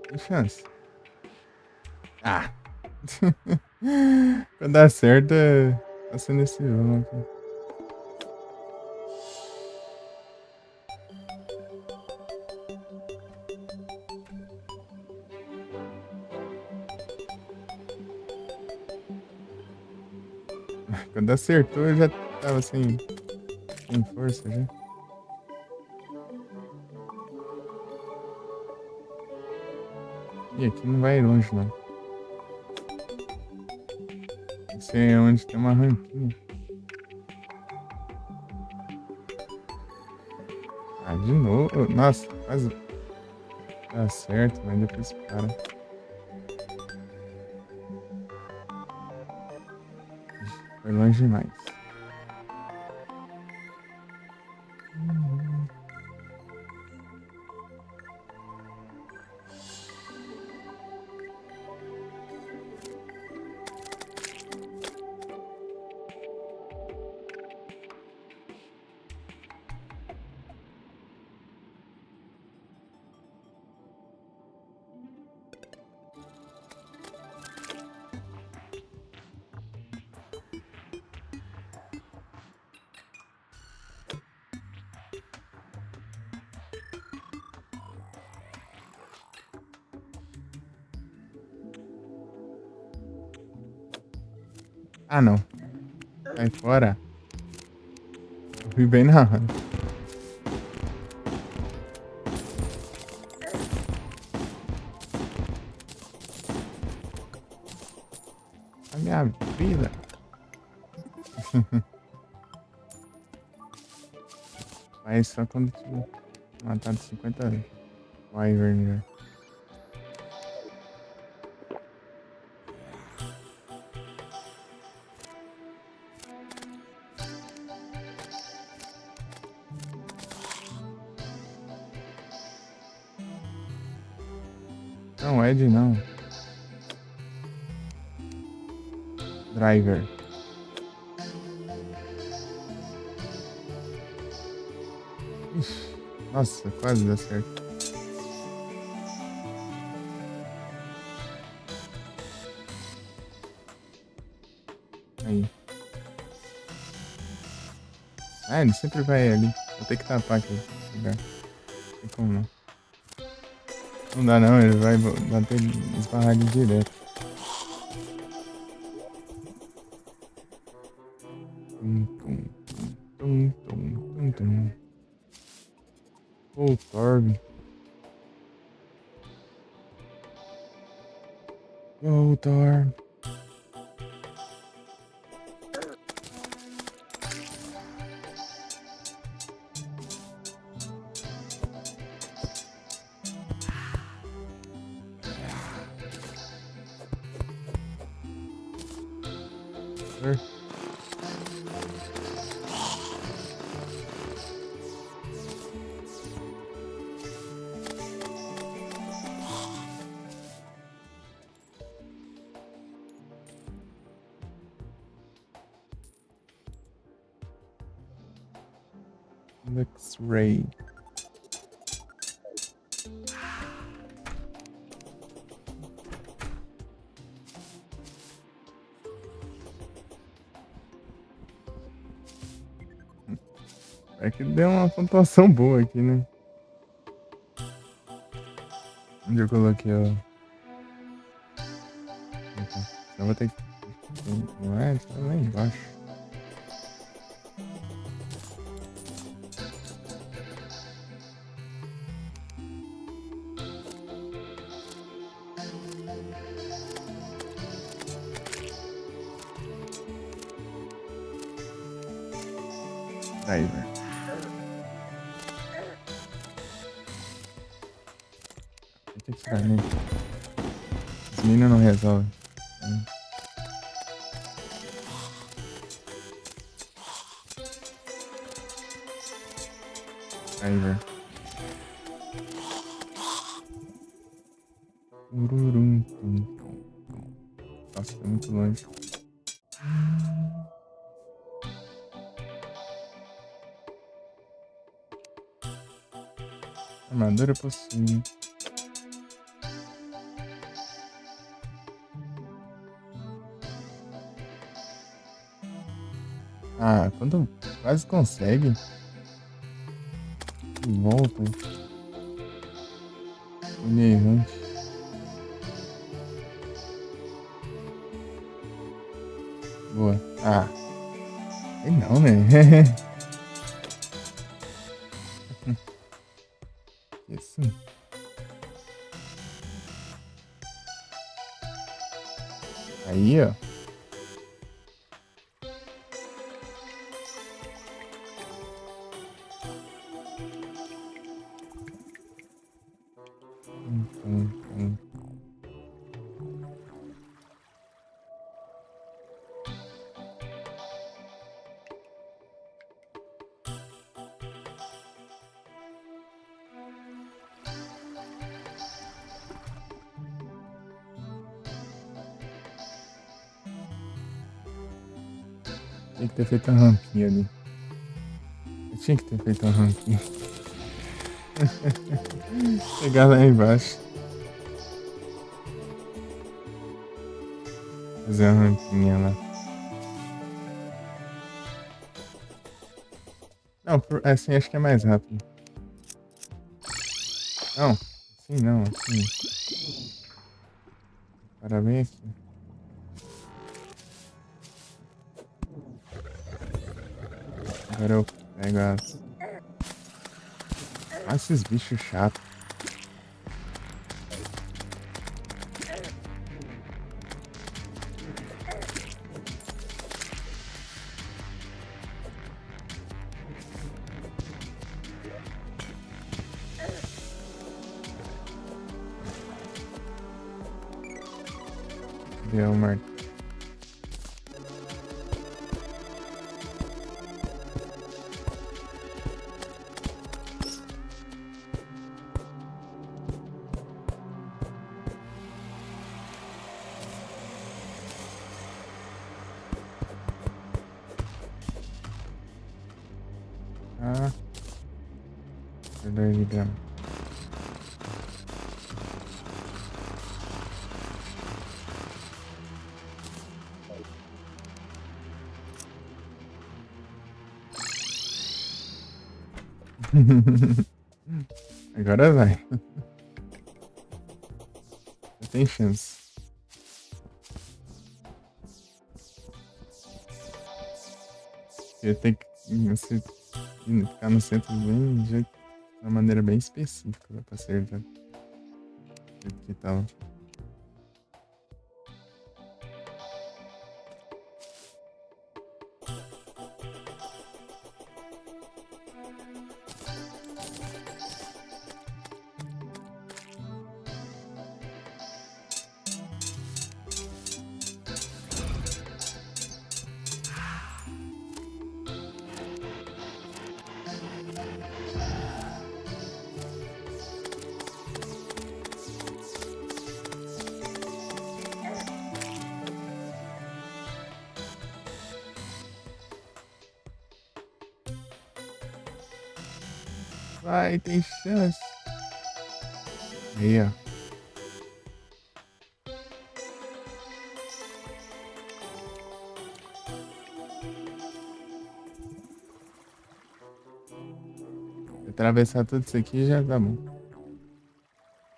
Tem chance. Ah! Quando dá certo, tá sendo esse vão aqui. Quando acertou, eu já tava sem força já. E aqui não vai longe, não. Esse é onde tem uma rampinha. Ah, de novo. Nossa, quase dá certo, mas depois para. Foi longe demais. Ah, não. Sai fora. Eu fui bem na hora. A minha vida. Mas só quando tiver matado 50 Wyvern já. Não, Ed não. Driver. Ixi, nossa, quase deu certo. Aí. Ah, ele sempre vai ali. Vou ter que tapar aqui. Não tem como não. Não dá não, ele vai bater esbarrar ali direto. Tum, tum, tum, tum. Torv. Go, Torv. X-Ray. É que deu uma pontuação boa aqui, né? Onde eu coloquei, ó. Eu vou ter que... Não é? Tá lá embaixo. Driver. Tem que tirar, né? Esse menino não resolve. Driver. Ururum. Nossa, tá muito longe. Armadura possível. Ah, quando quase consegue. Volta. Errante. Boa. Ah. Aí não, né? Isso. Aí, ó. Tinha que ter feito a rampinha ali. Eu tinha que ter feito a rampinha. Chegar lá embaixo. Fazer a rampinha lá. Não, assim acho que é mais rápido. Não, assim não, assim. Parabéns. Agora eu pego as... Olha esses bichos chatos. Deu uma... Ah, verdade, grama. Agora vai. Tem chance. Eu tenho que ficar no centro bem de jeito. de uma maneira bem específica pra acertar. Do jeito que tava. Vai, tem chance. Aí, ó. Atravessar tudo isso aqui já tá bom.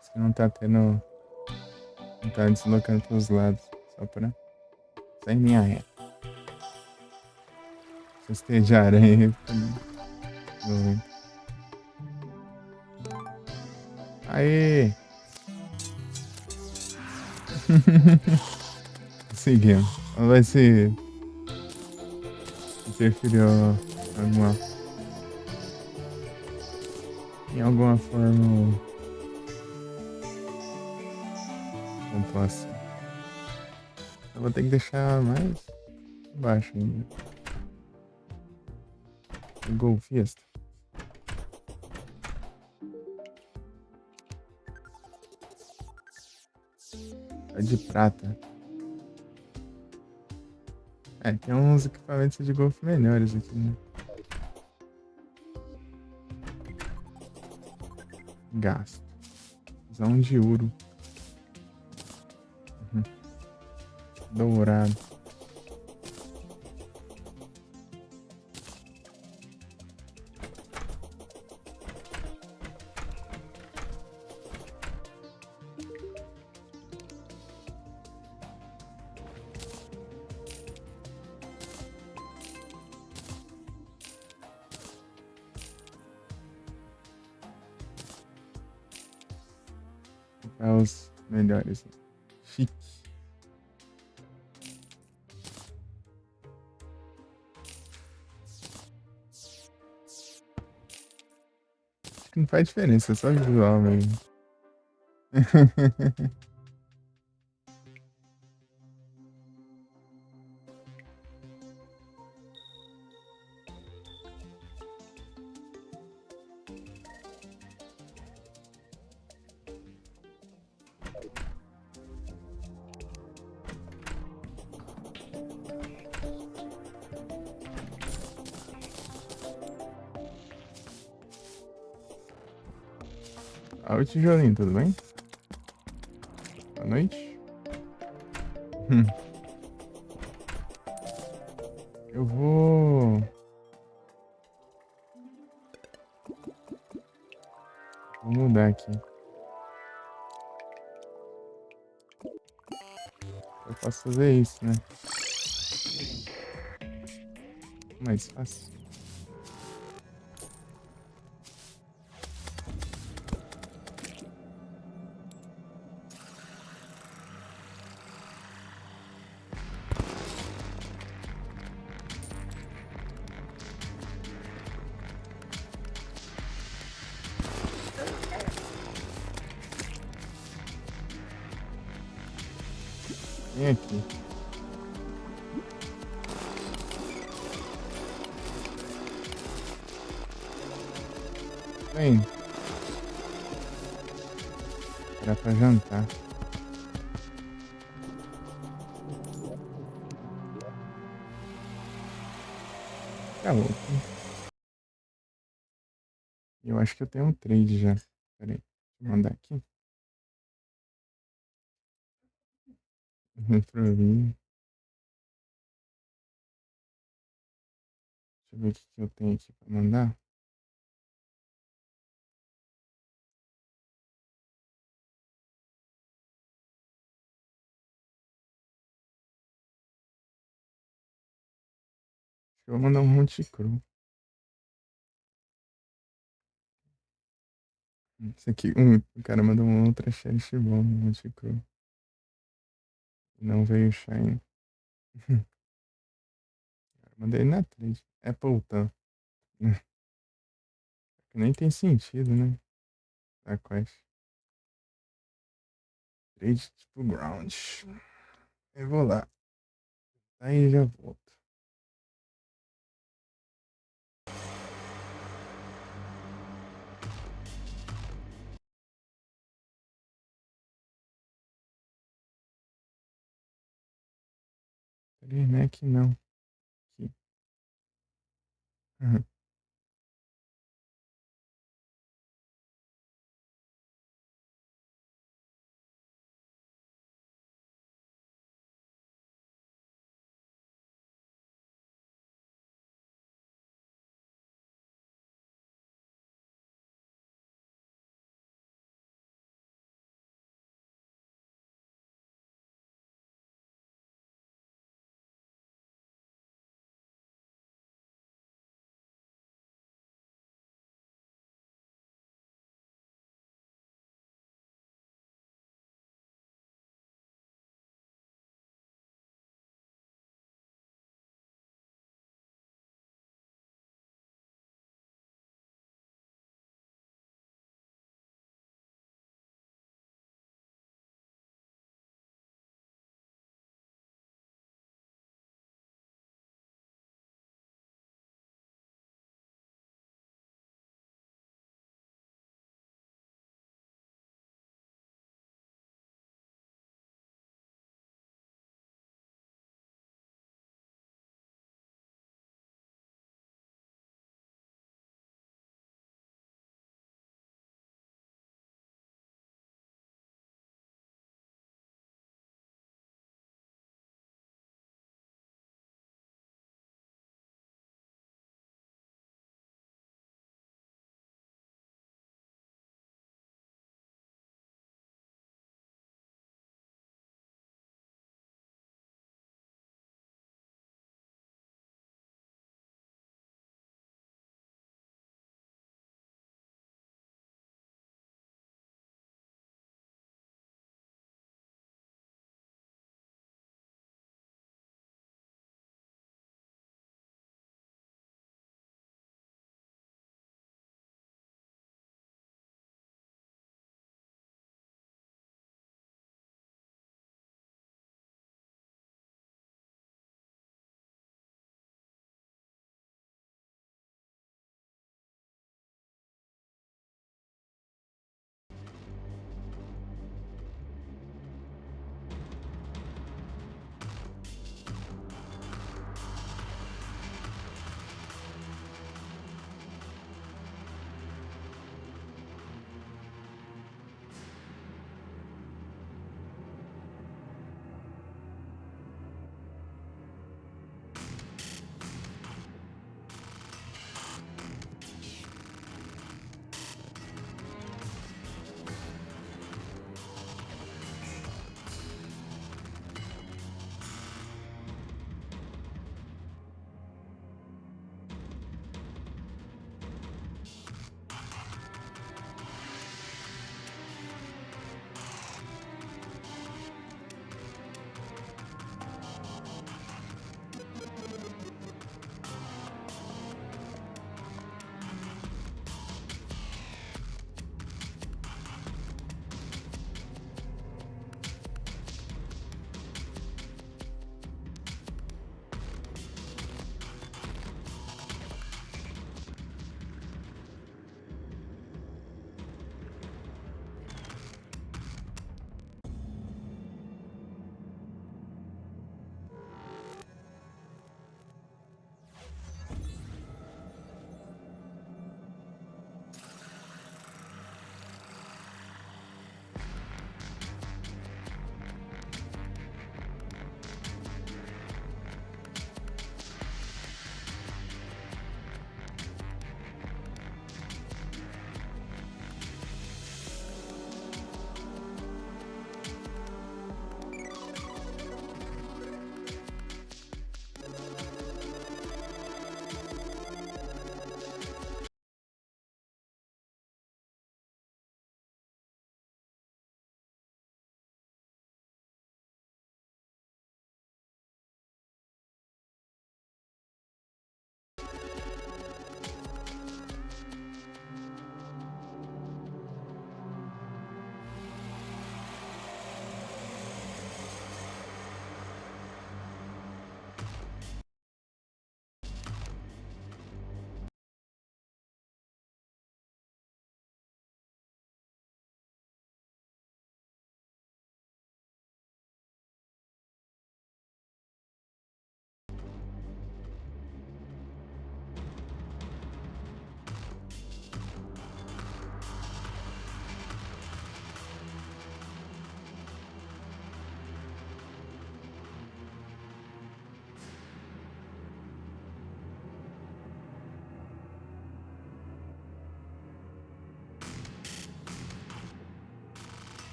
Você não tá tendo. Não tá deslocando pros lados. Só pra. Só em linha reta. Cesteja de aranha. Aê! Seguimos. Vamos ver se interferiu alguma, em alguma forma. Pontuação. Eu vou ter que deixar mais baixo ainda. O Gol Fiesta. É de prata. É, tem uns equipamentos de golfe melhores aqui, né? Gasto. Visão de ouro. Uhum. Dourado. É os melhores. Chique. Acho que não faz diferença, é só visual mesmo. Oi, tijolinho, tudo bem? Boa noite. Hum, Eu vou mudar aqui. Eu posso fazer isso, né? Mais fácil. Vem aqui. Vem. Era pra jantar. Tá louco. Eu acho que eu tenho um trade já. Pera aí. Vou mandar aqui. Retrovi. Deixa eu ver o que que eu tenho aqui pra mandar. Acho que eu vou mandar um monte cru. Isso aqui, o cara mandou um Ultra Cherish bom, Multicru. Não veio Shine. Mandei na trade. Apple Tan. Nem tem sentido, né? A quest. Trade tipo ground. Eu vou lá. Aí já volto. Peraí, né? Que não. Aqui. Uhum.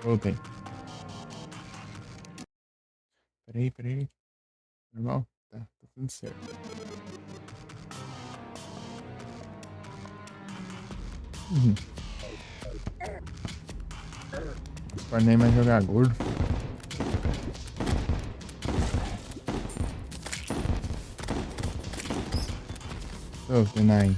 Voltei. Peraí. Normal? Tá tudo certo. Uhum. Não pode nem mais jogar gordo. So, Tenai.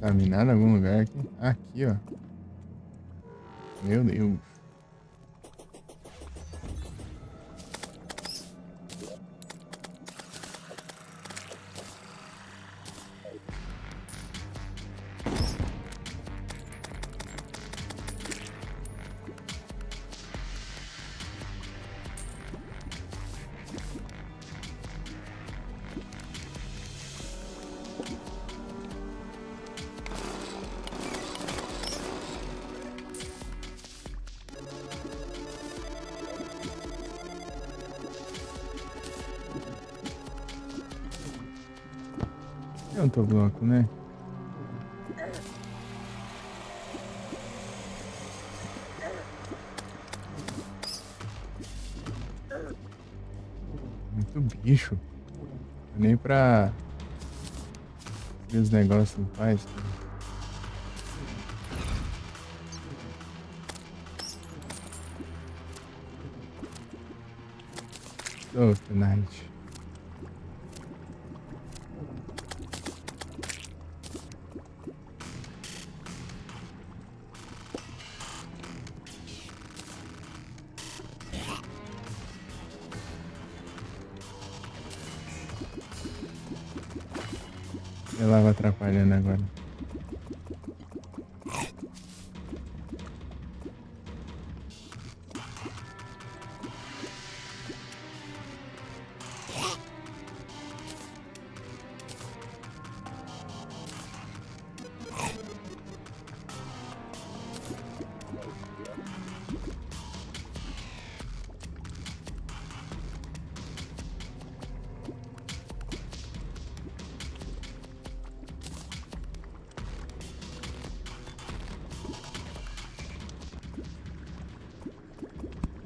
Contaminado em algum lugar aqui? Aqui, ó. Meu Deus. Eu não tô bloco, né? Muito bicho. Nem pra ver os negócios não faz. So, Tenai. Ela vai atrapalhando agora.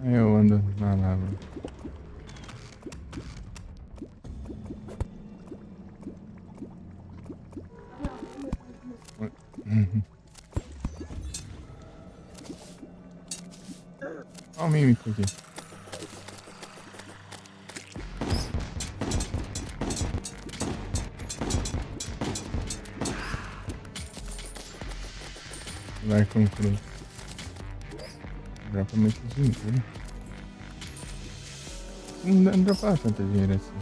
Aí eu ando na lava. Uhum. Olha o mímico aqui. Vai com cruz. Dropa muito dinheiro. Não dropa tanto dinheiro assim.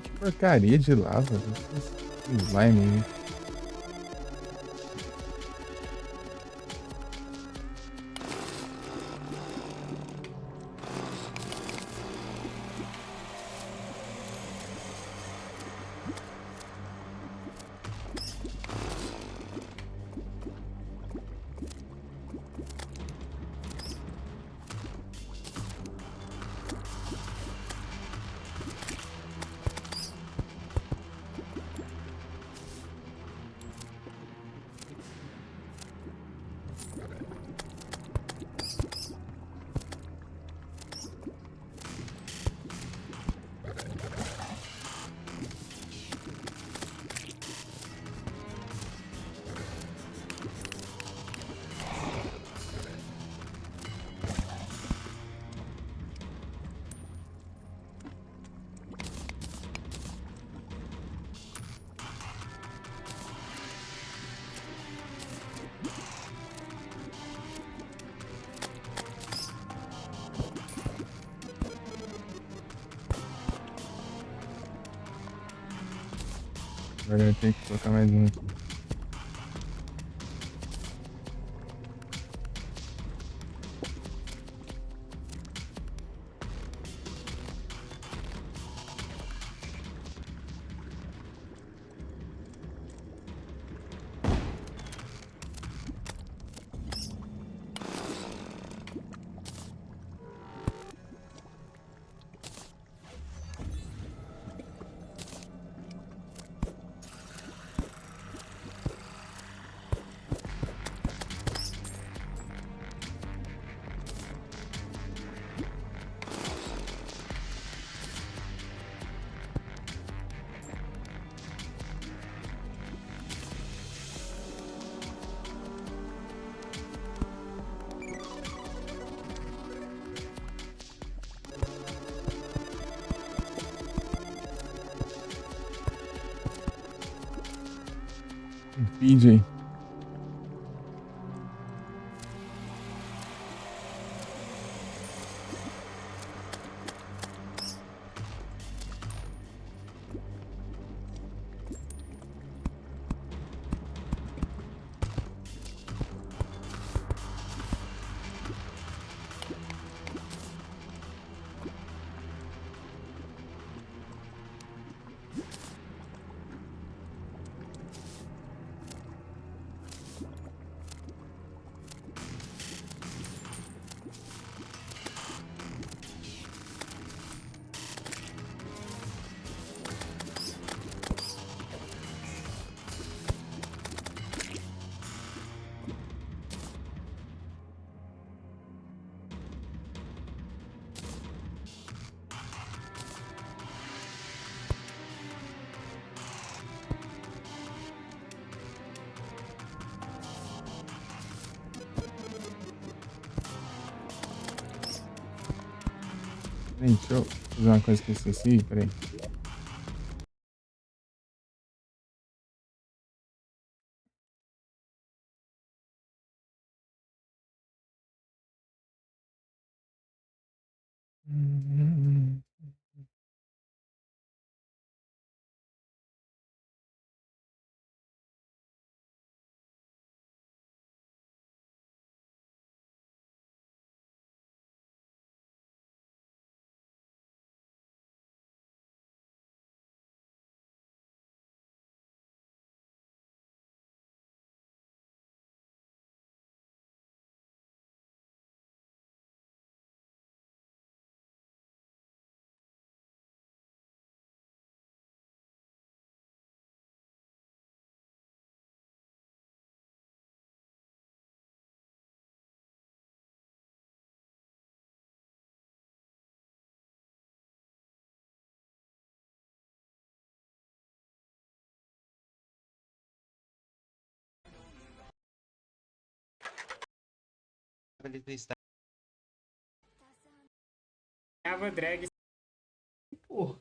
Que porcaria de lava. Slime aí. Agora eu tenho que colocar mais um aqui. PJ. Deixa eu fazer uma coisa que eu esqueci, peraí. Ali do estado. Tava drag. Porra.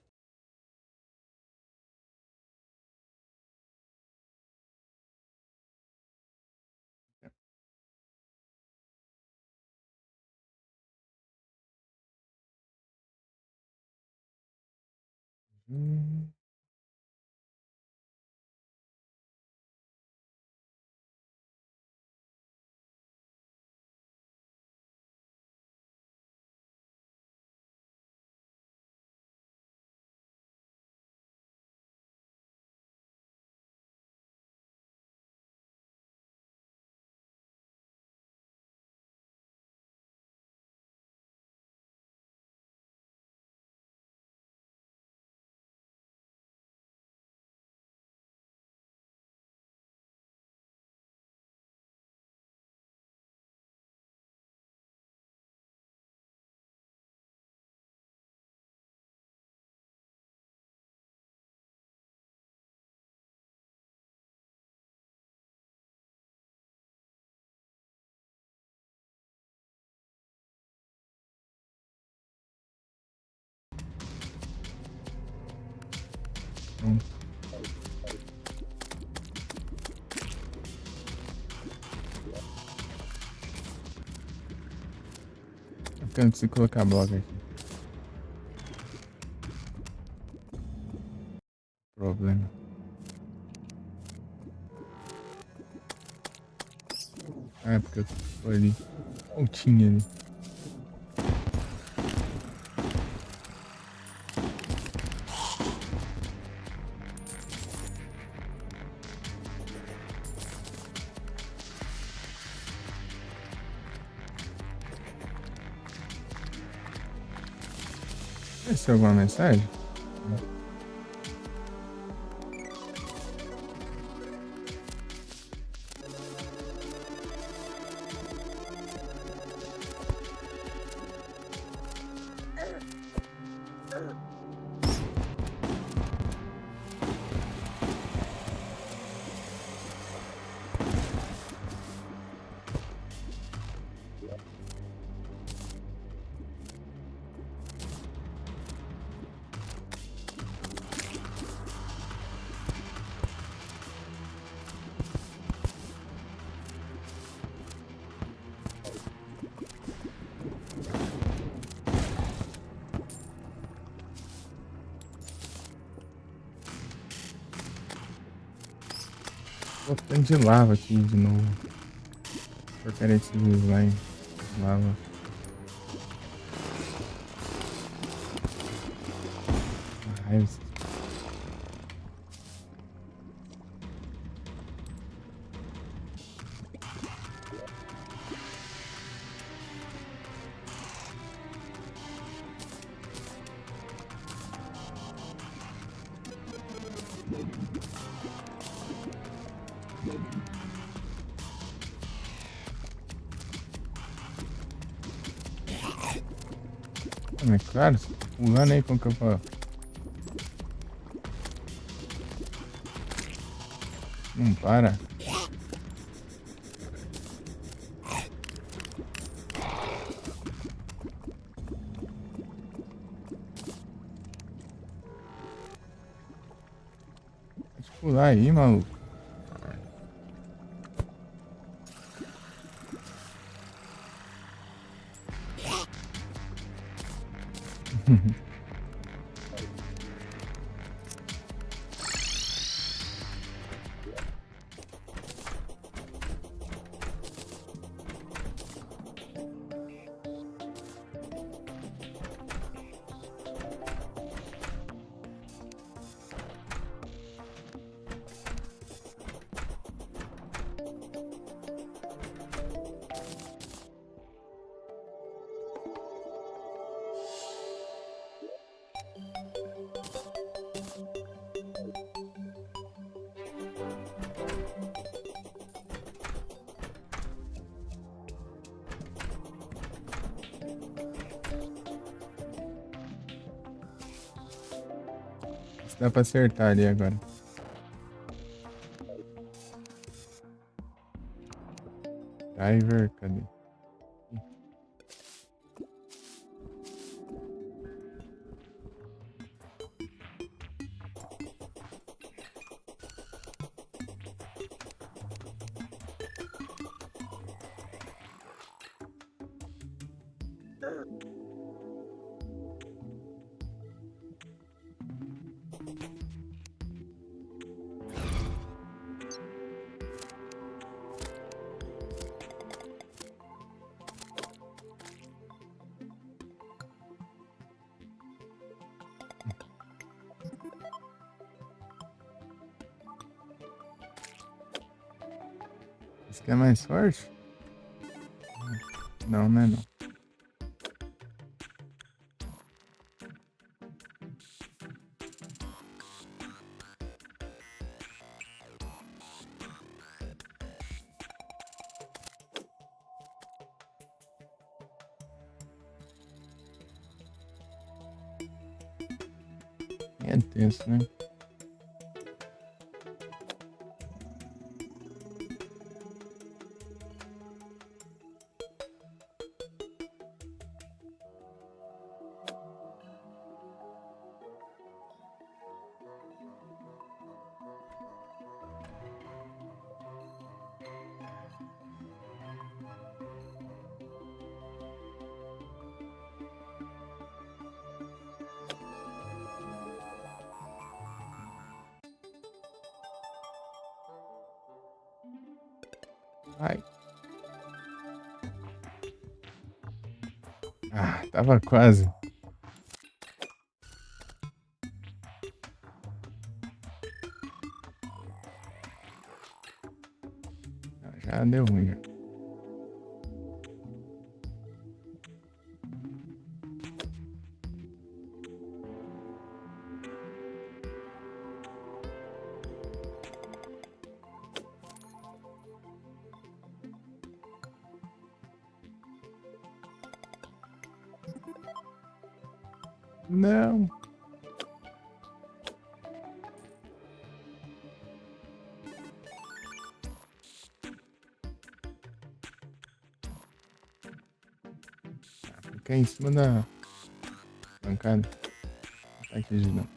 Eu canto se colocar bloco aqui. Problema. Ah, é porque eu tô ali. Pontinha ali. Recebeu alguma mensagem? Botando de lava aqui de novo. Porcaria desse slime. Lava. Raiva. Mas claro, você tá pulando aí com que eu falo. Não para. Pode pular aí, maluco. Se dá pra acertar ali agora. Diver, cadê? Esse aqui é mais forte? Não, né não. É tenso, né? Ai. Ah, tava quase. Já deu ruim. Já. Não. Fica em cima da bancada. Tá aqui ajudando.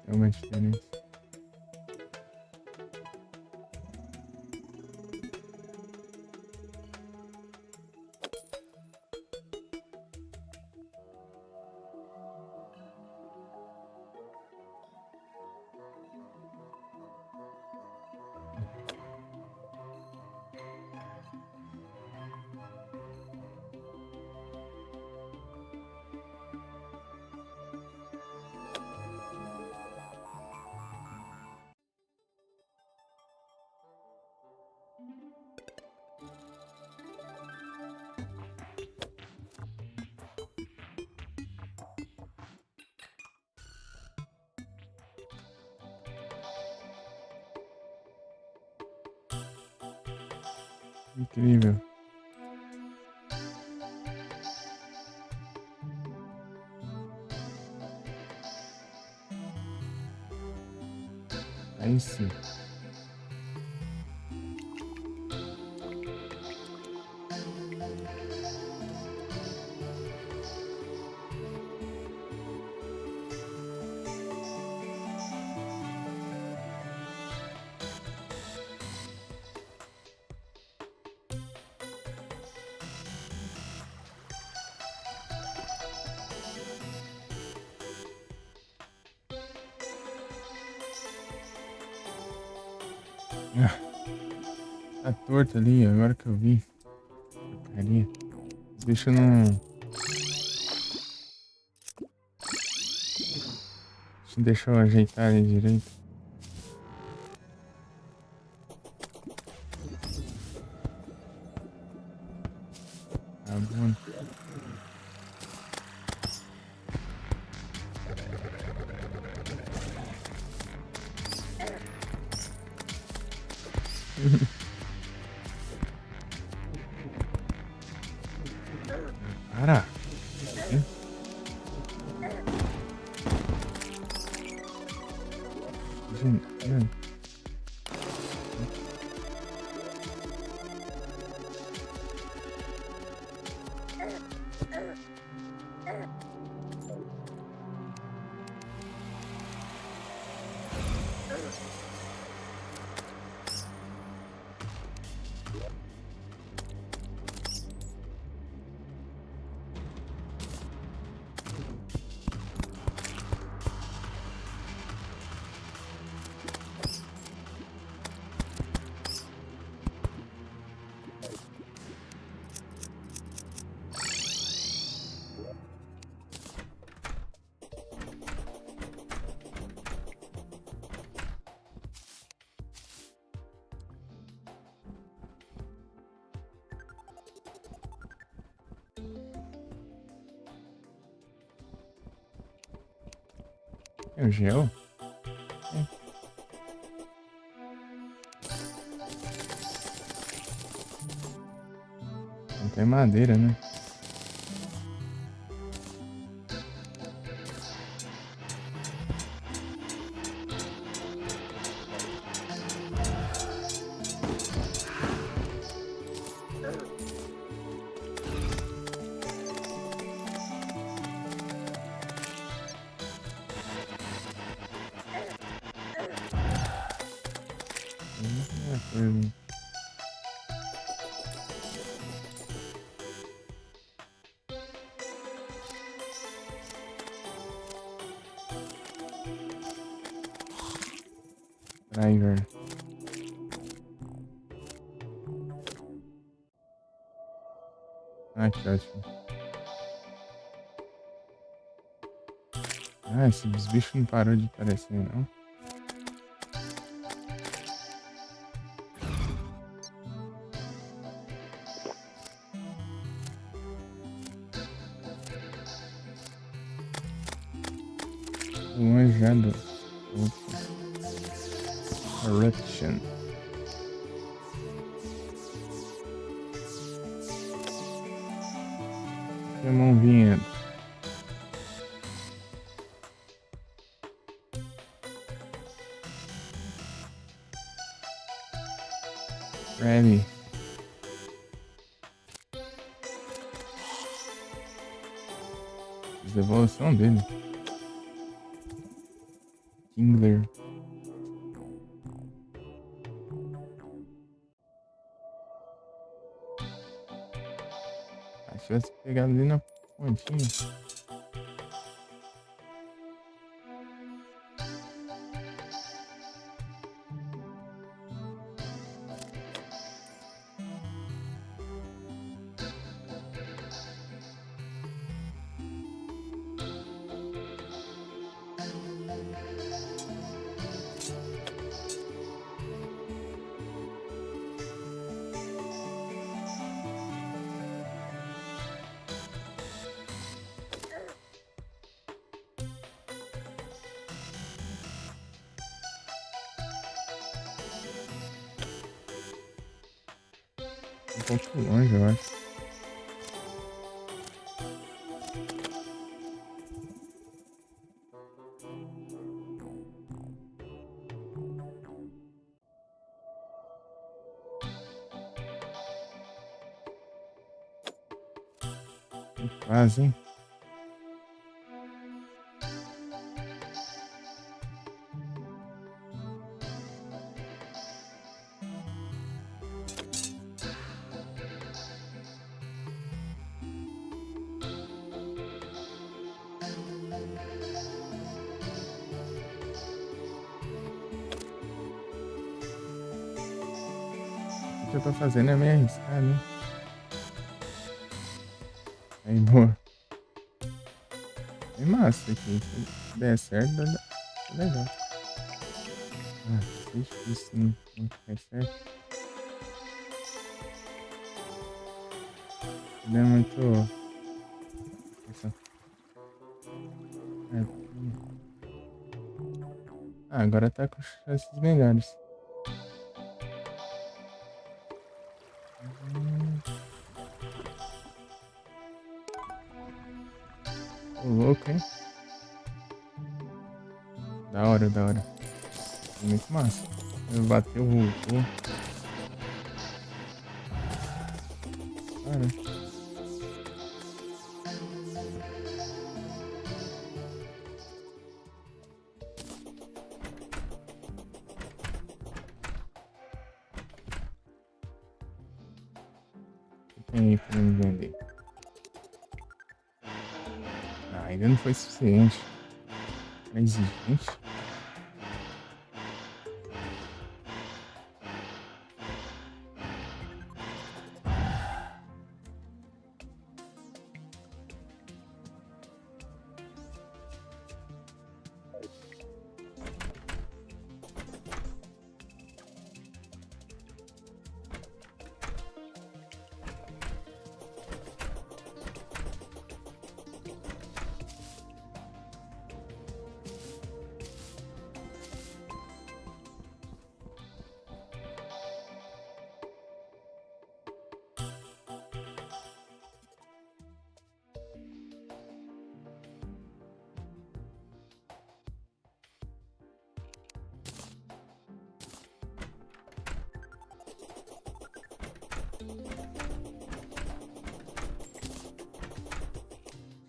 É uma diferença. Incrível. Aí sim. Ah, tá torto ali, agora que eu vi. Porcaria. Os bichos não. Deixa eu ajeitar ele direito. Tá bom. Para! Gente, é o gel? Não tem madeira, né? Coisa. Driver. Ah, que ótimo. Ah, esses bichos não parou de aparecer, não. Manjado. Opa. Eruption. Pokémon vindo. Ready. Fiz a evolução dele. Kingler. Se tivesse pegado ali na pontinha. pouco longe, eu acho. Quase, hein? O que eu tô fazendo é meio arriscado, hein? Aí, boa. É massa aqui. Se der certo, dá legal. Ah, isso é difícil, não faz certo. Ele é muito. Essa... Ah, agora tá com chances melhores. Ô, louco, hein? Da hora, da hora. Muito massa. Bateu, voltou. Cara. O que tem aí pra me vender? Ah, ainda não foi suficiente. Era exigente.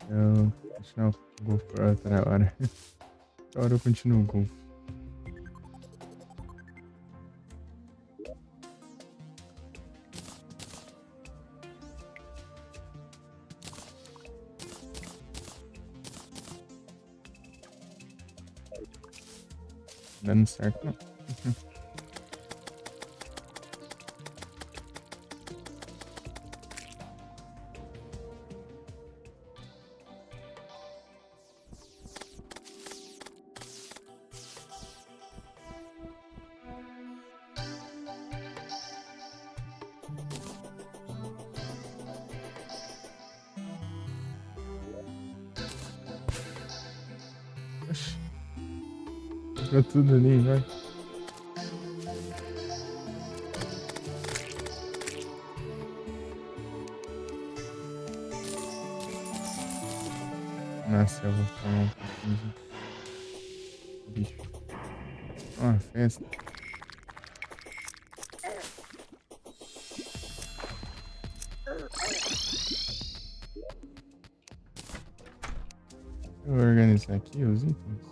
Eu continuar o golfe por outra hora. Outra hora eu continuo o golfe. Dando certo, não. Oxi. Ficou tudo ali, vai. Nossa, eu vou tomar um pouquinho de bicho. Uma festa. Eu vou organizar aqui os itens.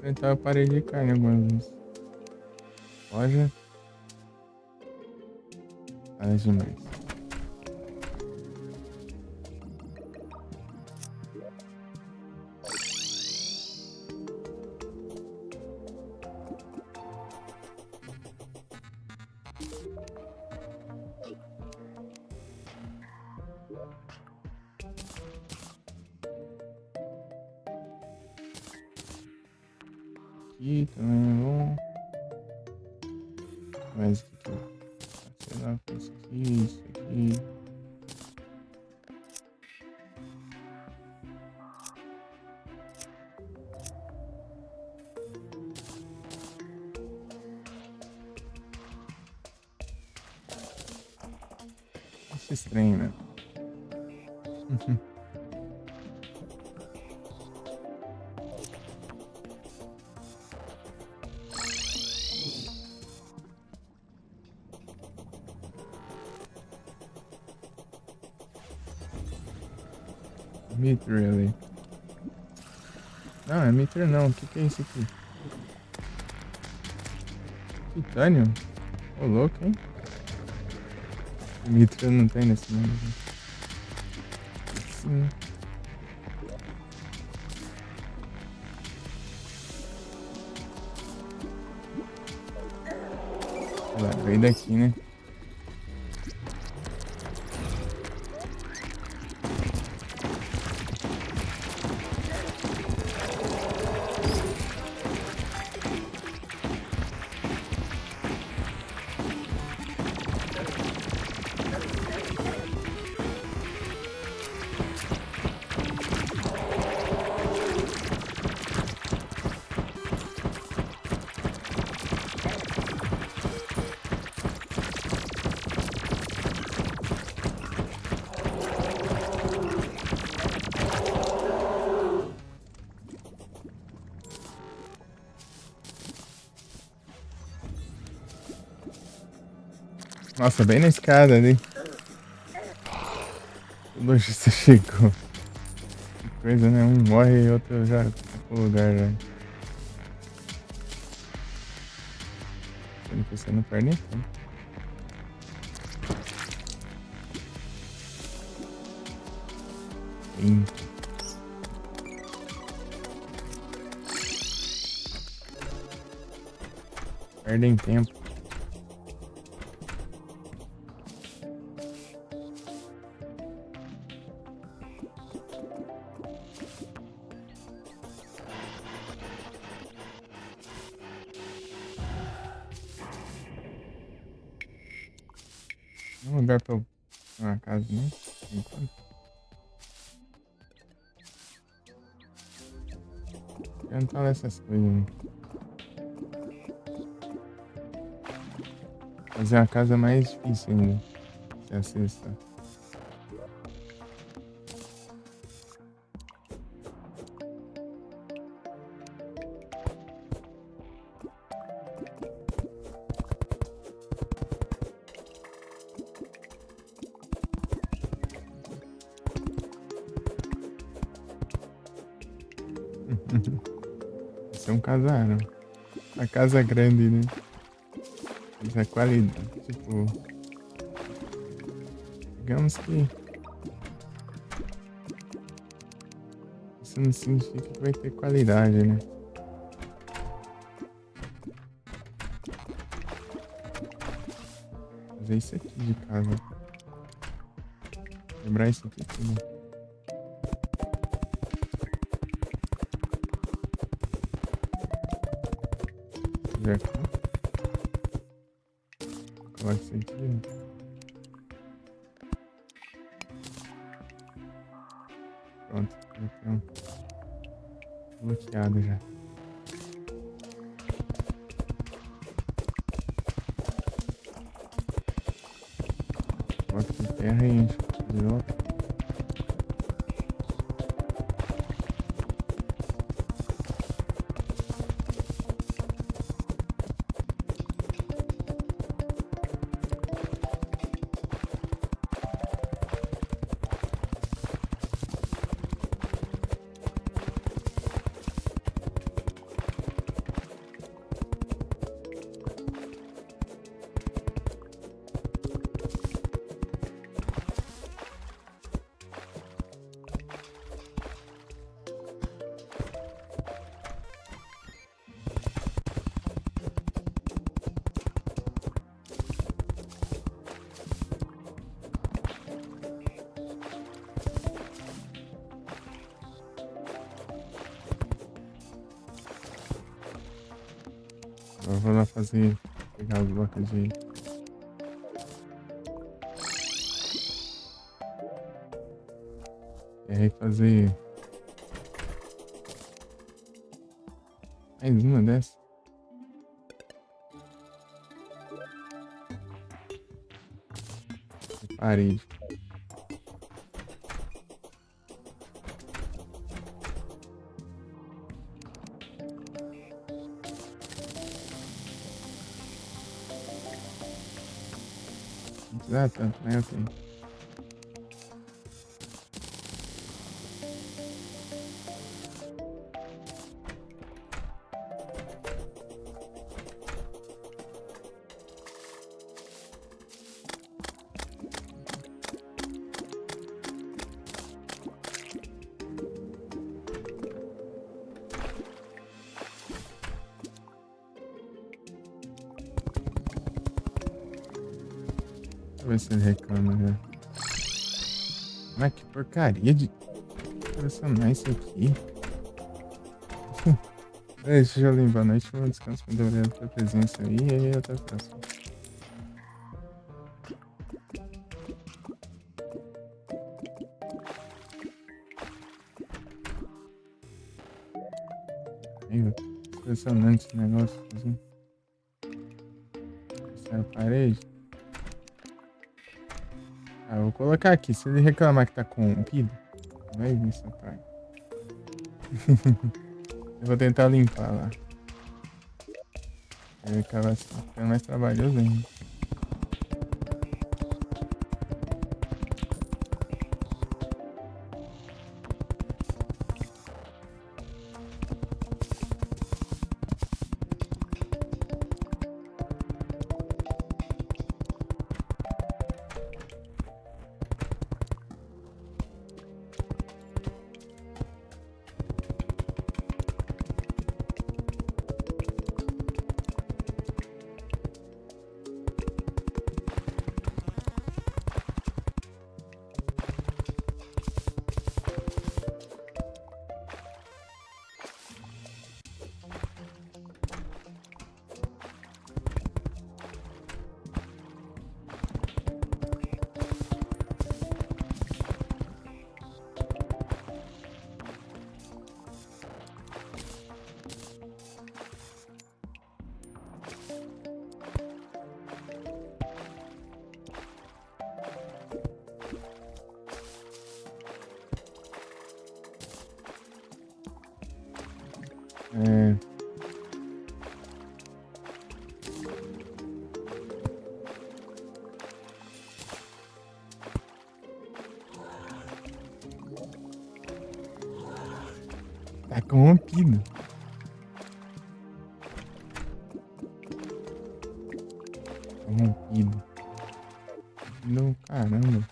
Tentar a parede de carne algumas vezes. Loja. Nada demais. aqui também é bom. Mas o que eu... Sei lá, isso aqui, isso aqui. Isso é estranho, né? Mithril ali. Não, é Mithril não. O que é isso aqui? Titânio? Ô, louco, hein? Mithril não tem nesse mundo. Sim. Olha lá, veio daqui, né? Nossa, bem na escada ali. O lojista chegou. Que coisa, né? Um morre e outro já tá pro lugar já. Ele você não perde nem tempo. Perdem tempo. Um lugar pra eu... uma casa, né? Por enquanto. Tentar essas coisas, né? Fazer uma casa mais difícil ainda. Se acessar. Esse é um casarão. A casa grande, né? Isso é qualidade. Tipo. Digamos que. Isso não significa que vai ter qualidade, né? Fazer isso aqui de casa. Quebrar isso aqui tudo. Já aqui. Coloca isso aqui. Pronto, já tem bloqueado já. Bota de terra e enche de volta. Eu vou lá fazer. Pegar os blocos de. E aí fazer. Mais uma dessa. Parede. Não precisa tanto, né? Ok. Deixa eu ver se ele reclama já. Mas que porcaria de colecionar isso aqui. Deixa eu limpar a noite. Um descanso muito obrigado pela presença aí. E aí, até a próxima. Aí, impressionante esse negócio. Assim. Essa é a parede. Ah, eu vou colocar aqui. Se ele reclamar que tá corrompido, vai vir essa praga. Eu vou tentar limpar lá. Vai acabar ficando mais trabalhoso ainda. É. Tá corrompido. Corrompido. Não, caramba.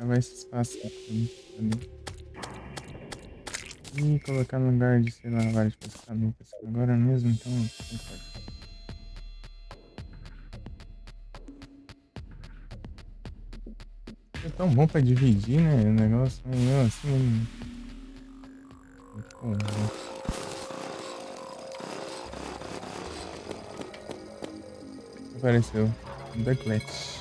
Vai esse espaço aqui também. E colocar no lugar de, sei lá, vários pescadores agora mesmo, então não pode. É tão bom pra dividir, né? O negócio, mas eu assim. Pô, apareceu. Ducklet.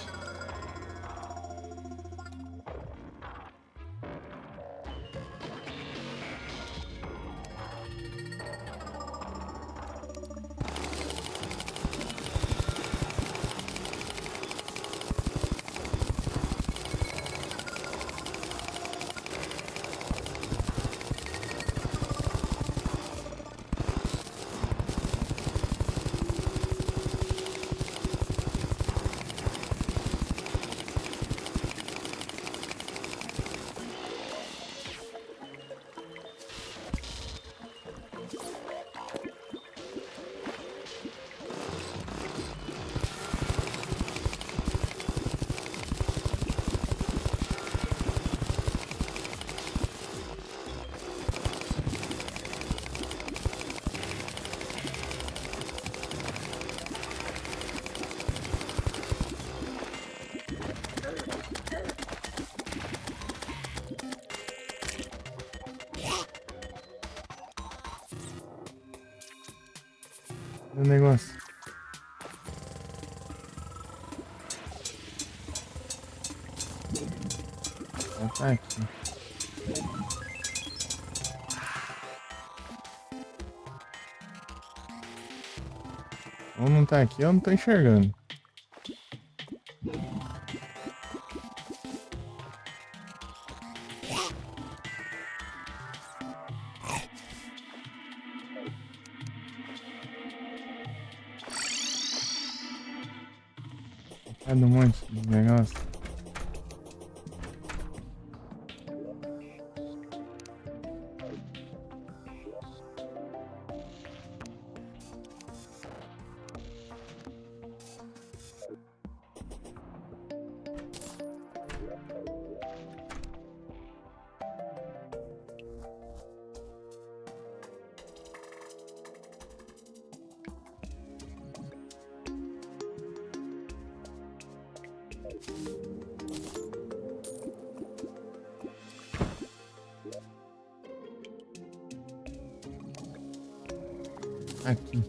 No negócio. Ela tá aqui. Ou não tá aqui, eu não tô enxergando. Cada um monte de negócio. Aqui.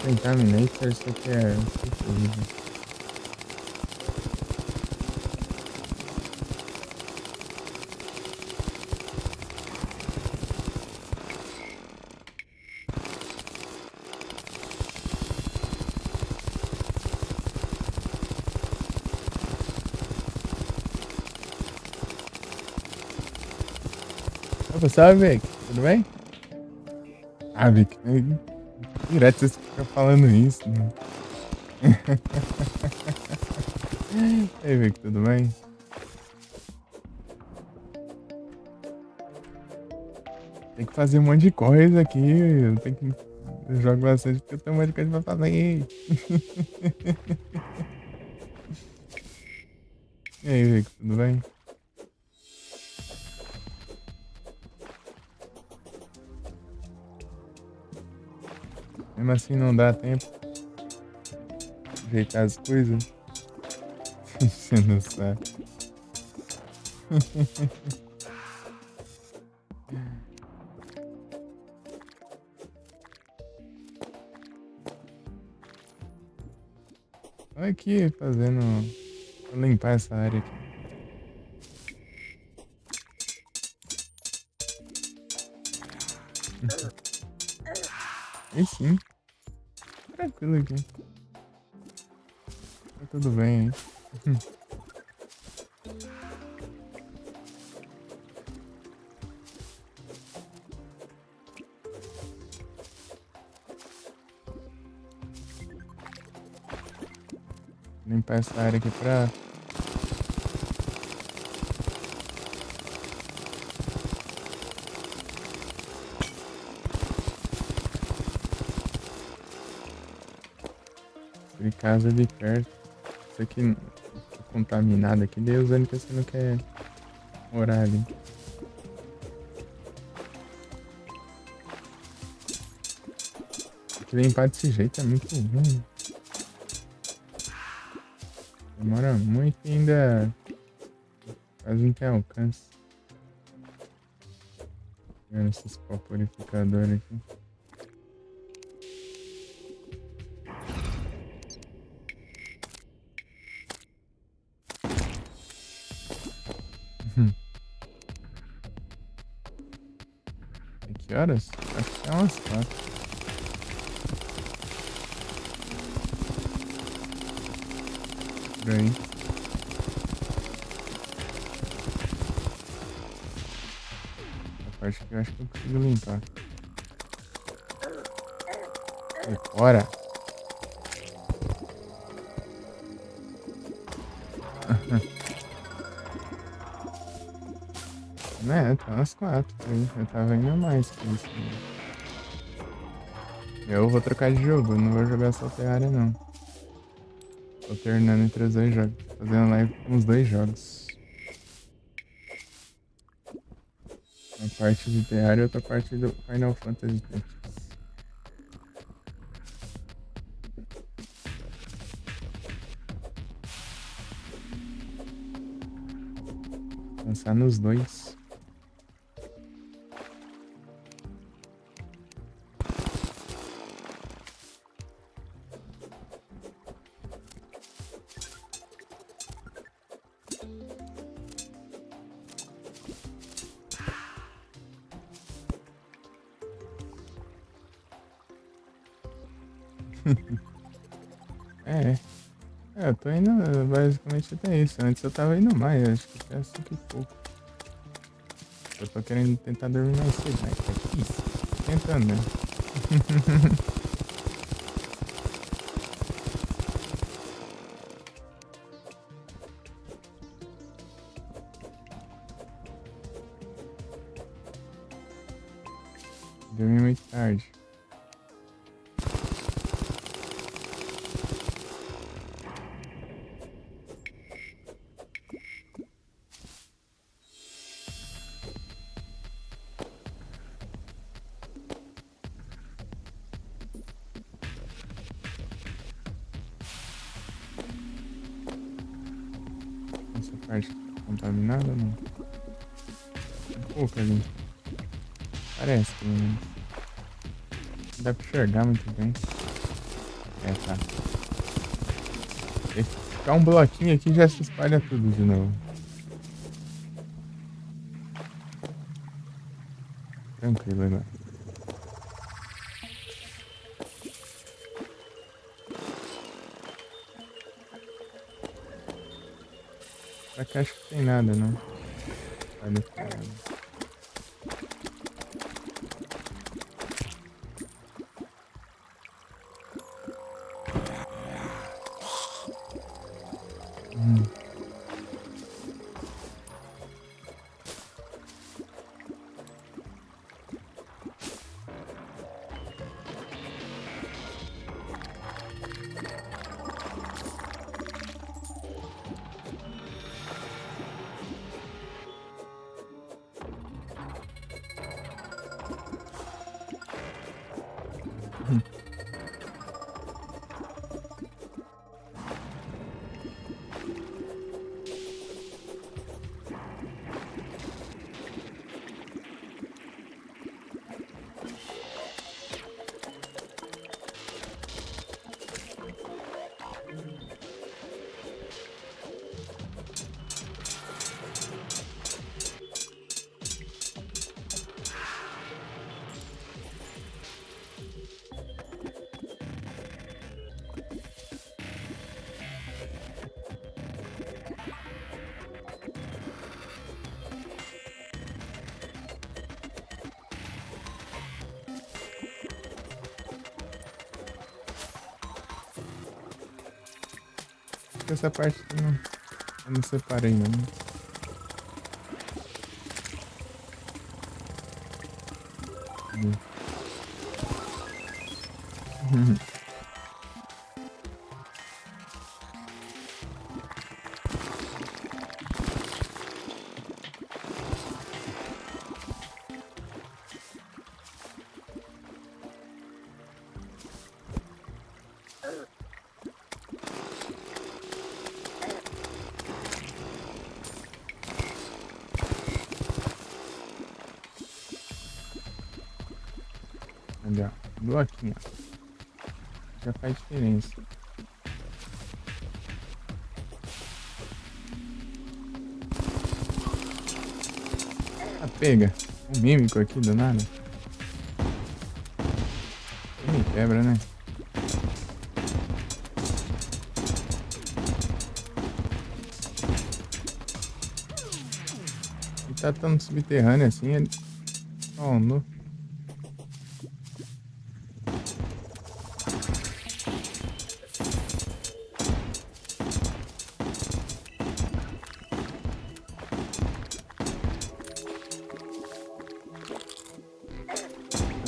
Contaminator, isso aqui é horrível. Opa, salve, Vic. Tudo bem? Ah, Vic, direto você fica falando isso, né? E aí, Vic, tudo bem? Tem que fazer um monte de coisa aqui. Eu jogo bastante porque eu tenho um monte de coisa pra fazer. E aí, Vic, tudo bem? Mesmo assim não dá tempo de ajeitar as coisas. Você não sabe. Tô aqui fazendo. Vou limpar essa área aqui. E sim. Tranquilo aqui. Tá tudo bem aí. Limpar essa área aqui pra... de casa de perto. Isso aqui tá contaminado aqui, Deus usando que você não quer morar ali. Porque limpar desse jeito é muito ruim. Demora muito e ainda quase não tem alcance. Vendo esses pó purificadores aqui. Que horas? Acho que é umas 4. Por aí. parte aqui eu acho que eu consigo limpar. Sai fora. Né, tá umas 4 aí. Eu tava indo a mais que isso. Né? Eu vou trocar de jogo, não vou jogar só Terraria não. Tô alternando entre os dois jogos. Fazendo live com os dois jogos. Uma parte de Terraria e outra parte do Final Fantasy Tactics. Lançar nos dois. É, eu tô indo basicamente até isso. Antes eu tava indo mais, acho que até 5 e pouco. Eu tô querendo tentar dormir mais cedo, né? Que isso? Tô tentando, né? Dormi muito tarde. Essa parte tá contaminada ou não? Um pouco ali. Parece, pelo menos. Não dá pra enxergar muito bem. É, tá. Se ficar um bloquinho aqui já se espalha tudo de novo. Tranquilo agora. Pra cá acho que tem nada, não. Olha que nada. Essa parte eu não separei não. Olha, bloquinho. Já faz diferença. Ah, pega. Um mímico aqui do nada. Me quebra, né? E tá tão subterrâneo assim, ele Sono.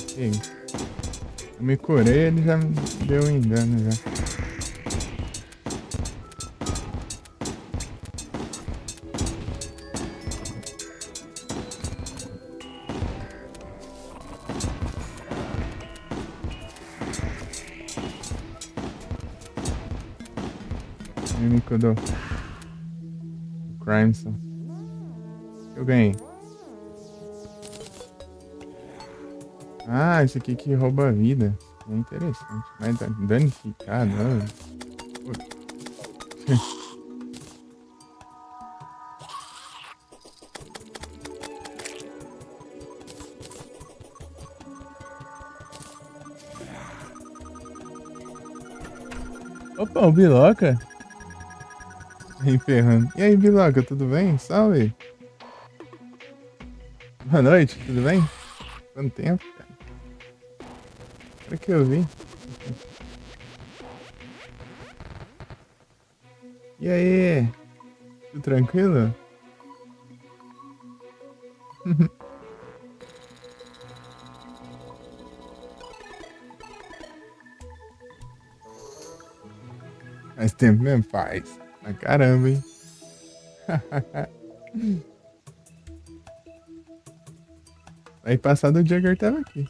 Ok. Eu me curei, ele já me deu um engano já. Ele me curou. O Crimson. Eu ganhei. Ah, esse aqui que rouba a vida. É interessante. Mas tá danificado, olha. Opa, o Biloca. Aí, ferrando. E aí, Biloca, tudo bem? Salve. Boa noite, tudo bem? Quanto tempo, cara? Será que eu vi? E aí? Tudo tranquilo? Faz tempo mesmo? Faz. Ah, caramba, hein? Aí passado o Jagger tava aqui.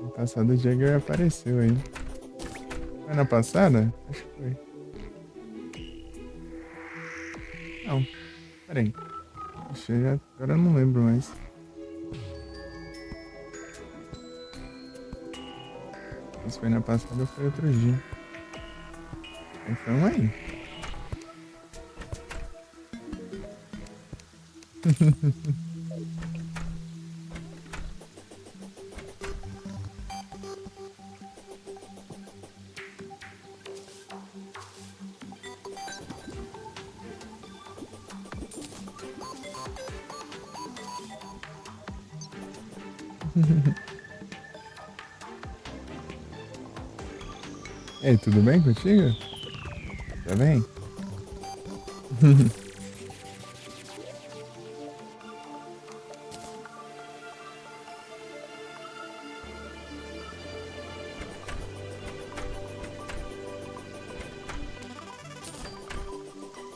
Aí passado o Jagger apareceu aí. Foi na passada? Acho que foi. Não. Peraí. Puxa, agora eu não lembro mais. Se foi na passada ou foi outro dia. Aí foi um aí. Ei, tudo bem contigo? Tá bem?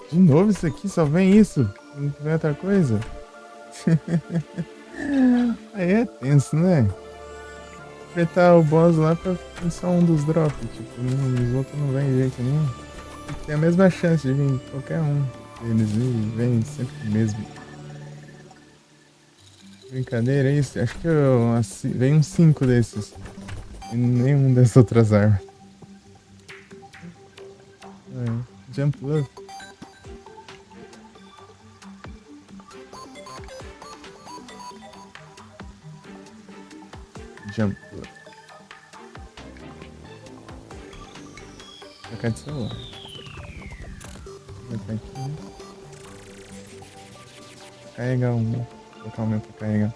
De novo isso aqui, só vem isso. Não vem outra coisa. Aí é tenso, né? Enfrentar o boss lá pra só um dos drops. Tipo, os outros não vem de jeito nenhum. Tem a mesma chance de vir qualquer um deles e vem sempre o mesmo. Brincadeira, é isso? Acho que vem uns 5 desses. E nenhum dessas outras armas. É. Jump up. Jump up. Trocar de celular. Vou botar aqui. Carregar o meu. Vou colocar o meu pra carregar.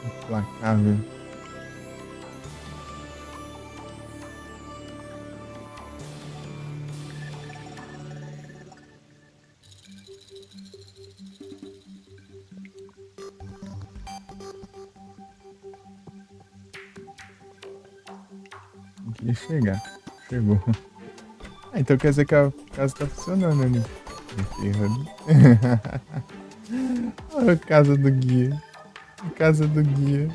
Implacável. Queria chegar. Chegou. Ah, então quer dizer que a casa tá funcionando ali. Olha a casa do guia. A casa do guia.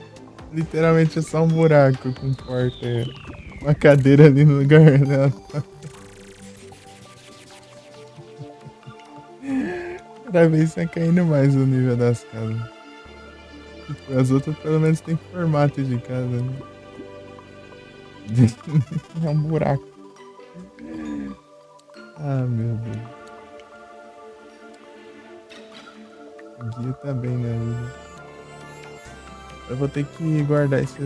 Literalmente é só um buraco com porta. Uma cadeira ali no lugar dela. Cada vez tá caindo mais o nível das casas. Tipo, as outras pelo menos tem formato de casa, né? É um buraco. Ah, meu Deus. O Guia tá bem na vida. Eu vou ter que guardar esses.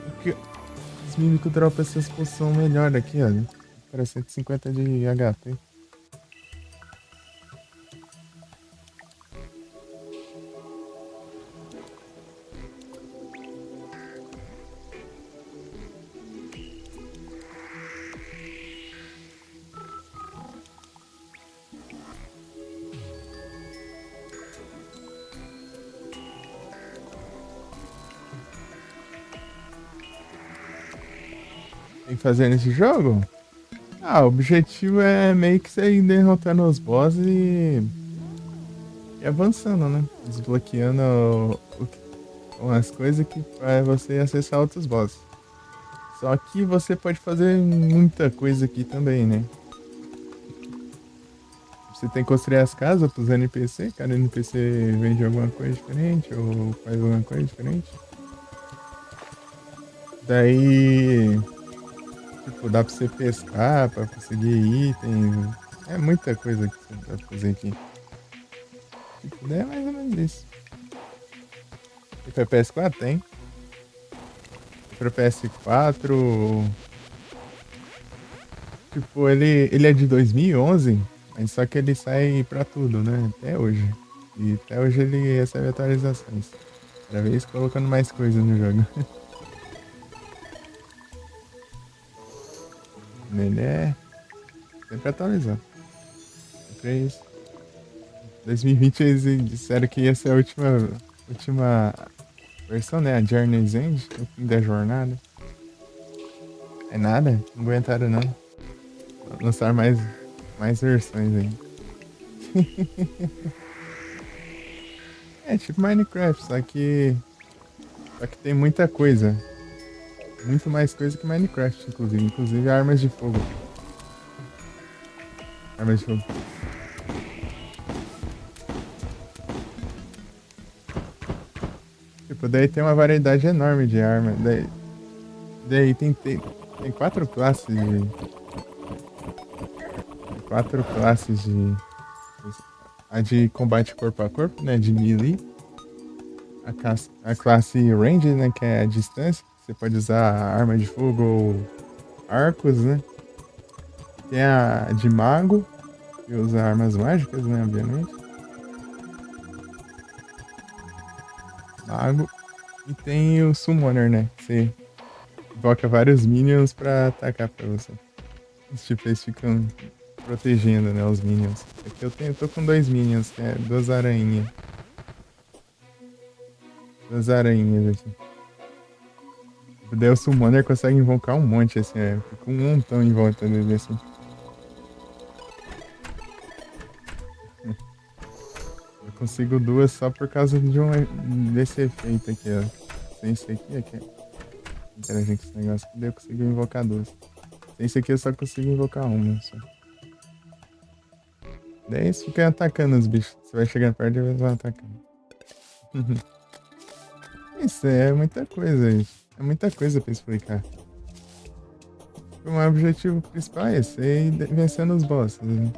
Porque os mímicos dropam essas poções melhor aqui, olha. Para 150 de HP. Tem que fazer nesse jogo? Ah, o objetivo é meio que você ir derrotando os bosses e avançando, né? Desbloqueando umas coisas que faz você acessar outros bosses. Só que você pode fazer muita coisa aqui também, né? Você tem que construir as casas pros NPC, cada NPC vende alguma coisa diferente ou faz alguma coisa diferente. Daí, tipo, dá pra você pescar, pra conseguir itens. É muita coisa que você dá pra fazer aqui. Tipo, é mais ou menos isso. E pra PS4 tem. E pra PS4, tipo, ele é de 2011, mas só que ele sai pra tudo, né? Até hoje. E até hoje ele recebe atualizações. Cada vez colocando mais coisa no jogo. Ele é sempre atualizado. Sempre é isso. 2020 eles disseram que ia ser a última versão, né? A Journey's End, o fim da jornada. É nada, não aguentaram não. Lançaram mais versões aí. É tipo Minecraft, só que tem muita coisa. Muito mais coisa que Minecraft, inclusive. Inclusive armas de fogo. Armas de fogo. Tipo, daí tem uma variedade enorme de armas. Daí tem quatro classes de. A de combate corpo a corpo, né? De melee. A classe range, né? Que é a distância. Você pode usar arma de fogo ou arcos, né? Tem a de mago, que usa armas mágicas, né? Obviamente. Mago. E tem o Summoner, né? Que você invoca vários minions pra atacar pra você. Tipo, eles ficam protegendo, né? Os minions. Aqui eu tô com dois minions, que é duas aranhinhas. Duas aranhinhas aqui. Daí o Summoner consegue invocar um monte, assim, fica um montão em volta dele, assim. Eu consigo duas só por causa desse efeito aqui, ó. Sem esse aqui. Interagir com esse negócio aqui, daí eu consigo invocar duas. Sem esse aqui eu só consigo invocar uma, só. Daí eles ficam atacando os bichos. Você vai chegando perto e eles vão atacando. Isso é muita coisa, gente. É muita coisa pra explicar. O meu objetivo principal é esse, é ir vencendo os bosses, né?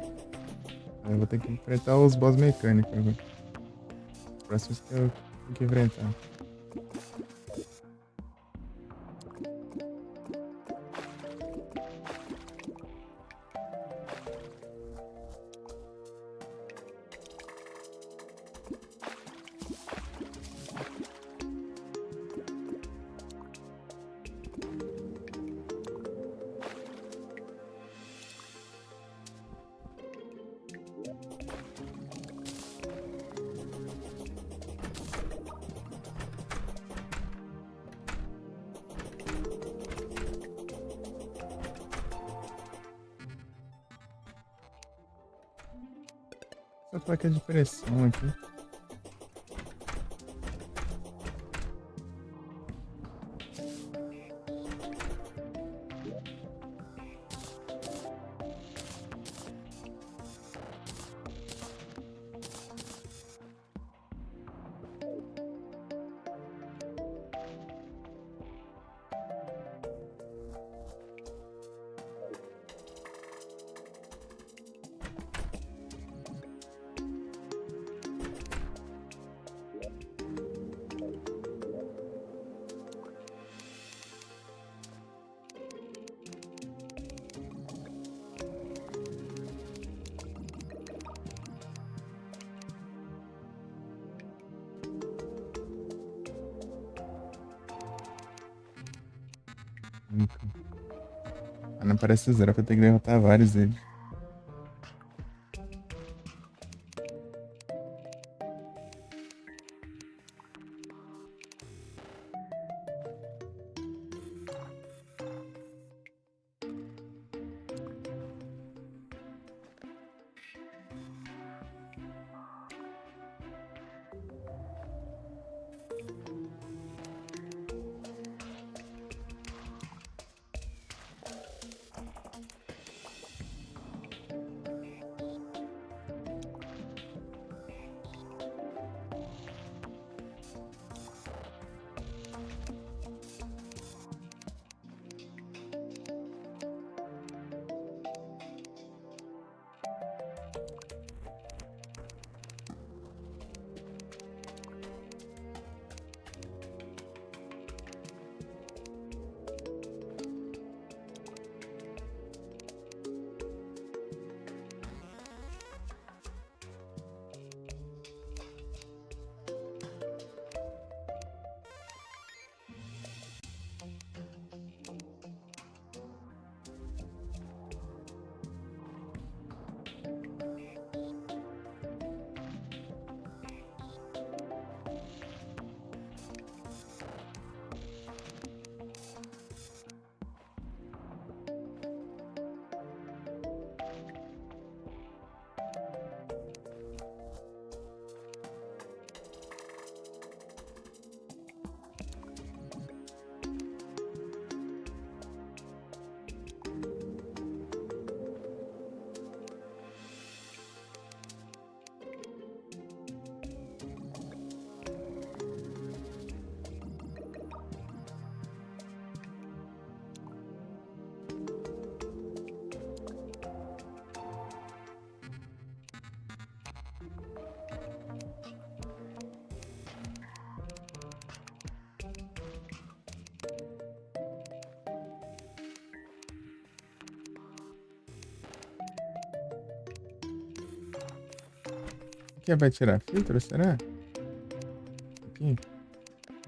Eu vou ter que enfrentar os boss mecânicos agora. Os próximos que eu tenho que enfrentar. Essa placa de pressão aqui. Nunca. Ah, não parece zero que eu tenho que derrotar vários deles. O que vai tirar filtro, será? Aqui?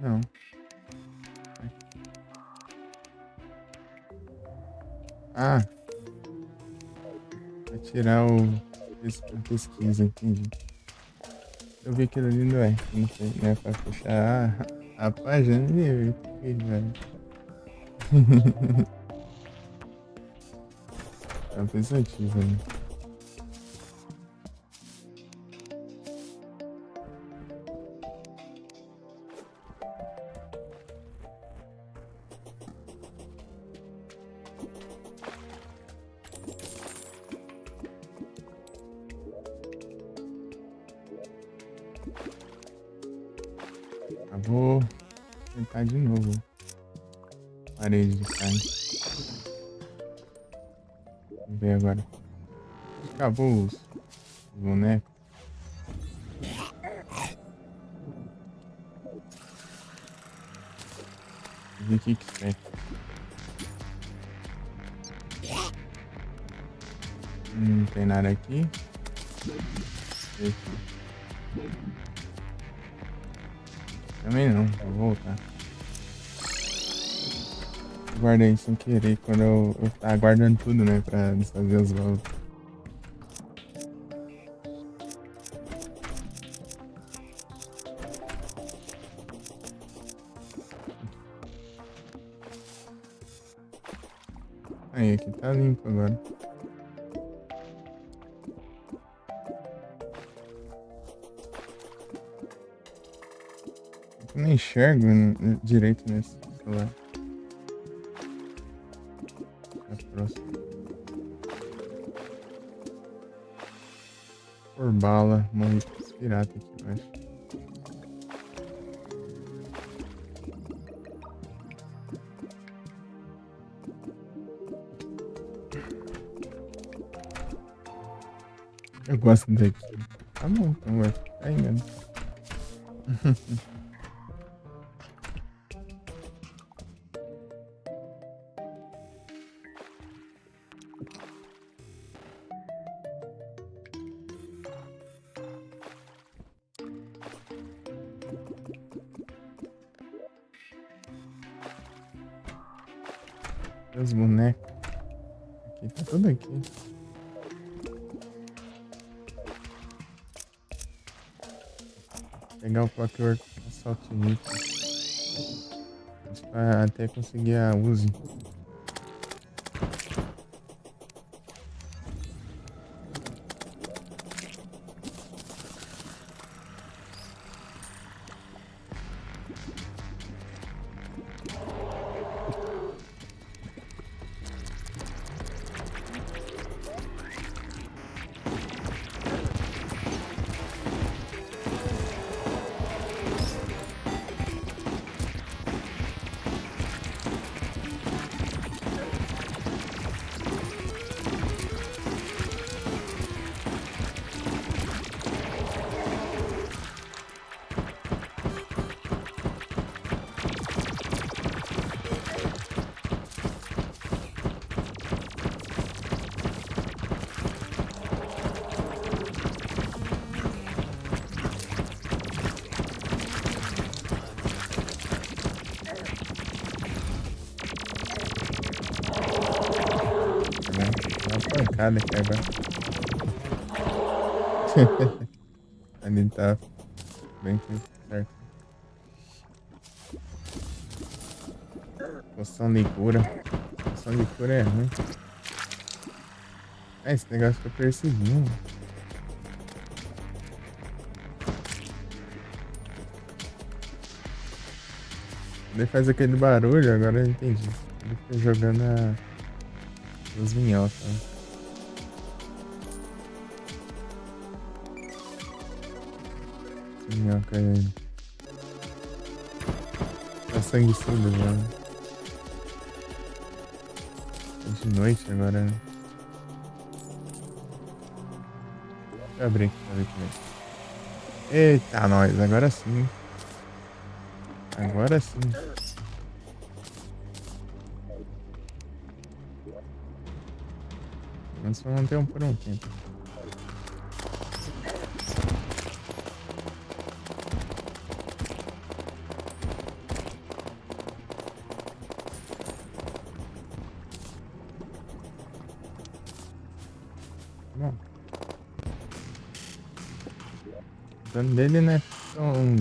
Não. Ah, vai tirar a pesquisa, entendi. Eu vi aquilo ali, não é? Não sei, né? Pra fechar a página, velho. Tá pensativo, né? Eu vou tentar de novo. Parede de carne. Vamos ver agora. Acabou os bonecos. Ver o que que serve. Não tem nada aqui. Aqui. Também não, vou voltar. Guardei sem querer quando eu tava guardando tudo, né? Pra desfazer os voltas. Aí, aqui tá limpo agora. Eu não enxergo direito nesse celular. Tá próximo. Por bala, morri com esse pirata aqui, eu acho. Eu gosto daqui. Tá bom, então vai ficar aí mesmo. Os bonecos. Aqui, tá tudo aqui. Pegar o Clockwork Assault Rifle. Isso pra até conseguir a Uzi. Uma pancada aqui agora. Ali tá bem certo. Poção de cura. Poção de cura é ruim. Esse negócio fica perseguindo. Ele faz aquele barulho, agora eu entendi. Ele fica jogando os minhocas. Né? Esse minhoca aí. Tá sanguessudo já. Né? É de noite agora, né? Deixa eu abrir aqui pra ver como é. Eita, nós, agora sim. Agora sim. Mas vamos manter por um tempo. Bom. O dano dele não é tão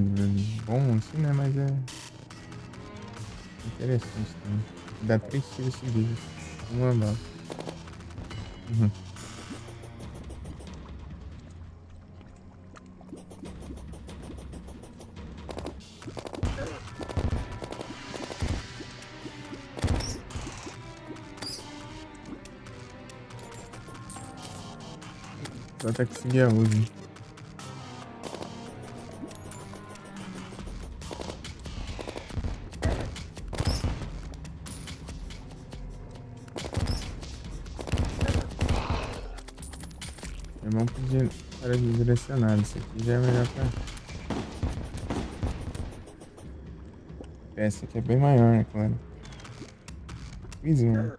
bom assim, né? Mas é interessante também. Dá 3 tiros seguidos. Uma bala. Uhum. Só até conseguir a Uzi. É bom pedir para direcionado. Isso aqui já é melhor pra. Essa aqui é bem maior, né, claro. Vizinho.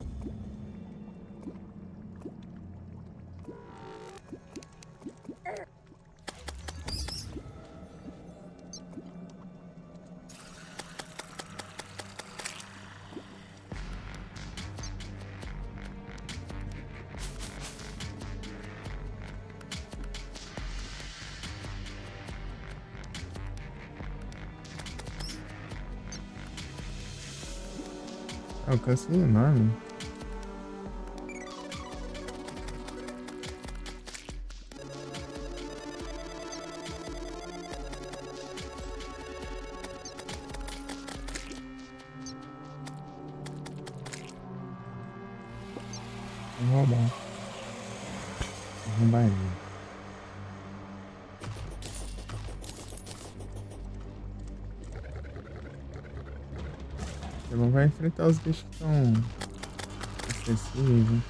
Alcance enorme. Vamos roubar. Vamos roubar ele. Ele vai enfrentar os bichos que estão acessíveis.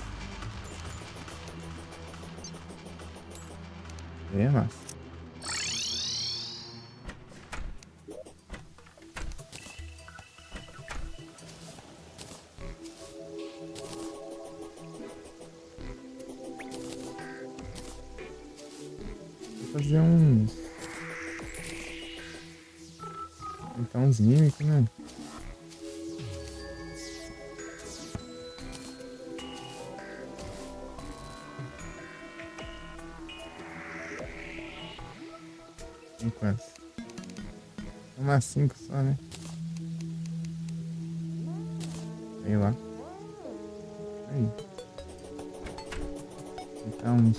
É massa. Vou fazer uns. Então uns mímicos, né? quantas? Umas 5 só, né? Sei lá. Aí. Então, é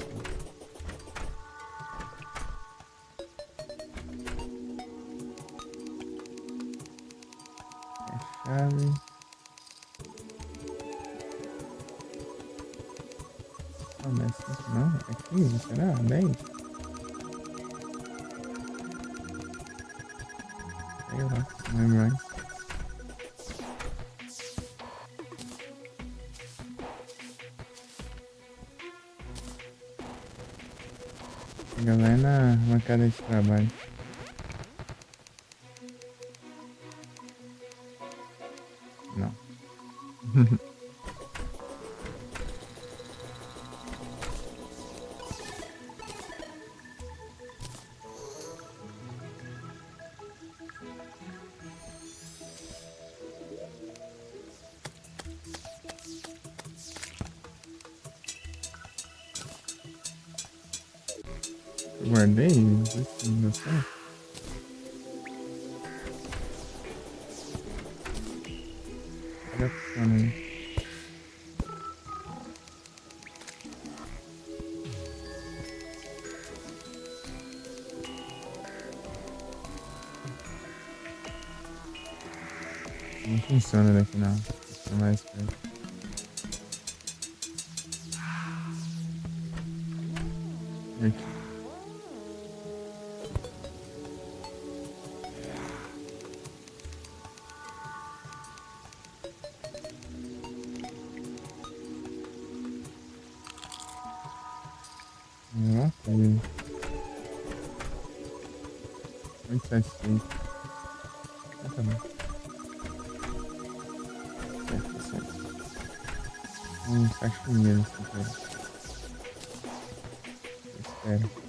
chave. Não, é 5 não. É 15, será? 10? Sei lá. Não lembro mais. Chega lá na bancada de trabalho. Não. Eu guardei? Não sei se não deu certo. Cadê a funciona aí? Não funciona daqui não. Fica mais perto. Aqui. Ó, tá aí. Muito satisfeito. Ah, tá bom. Certo, tá certo. Faxineiro assim, cara. Espera.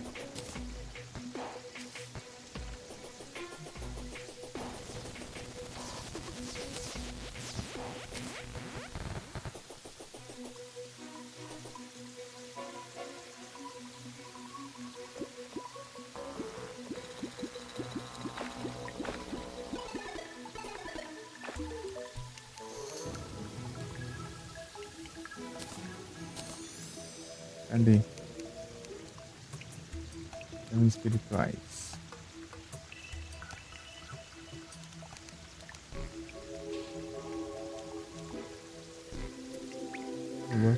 Cadê? Chamas espirituais. Por favor.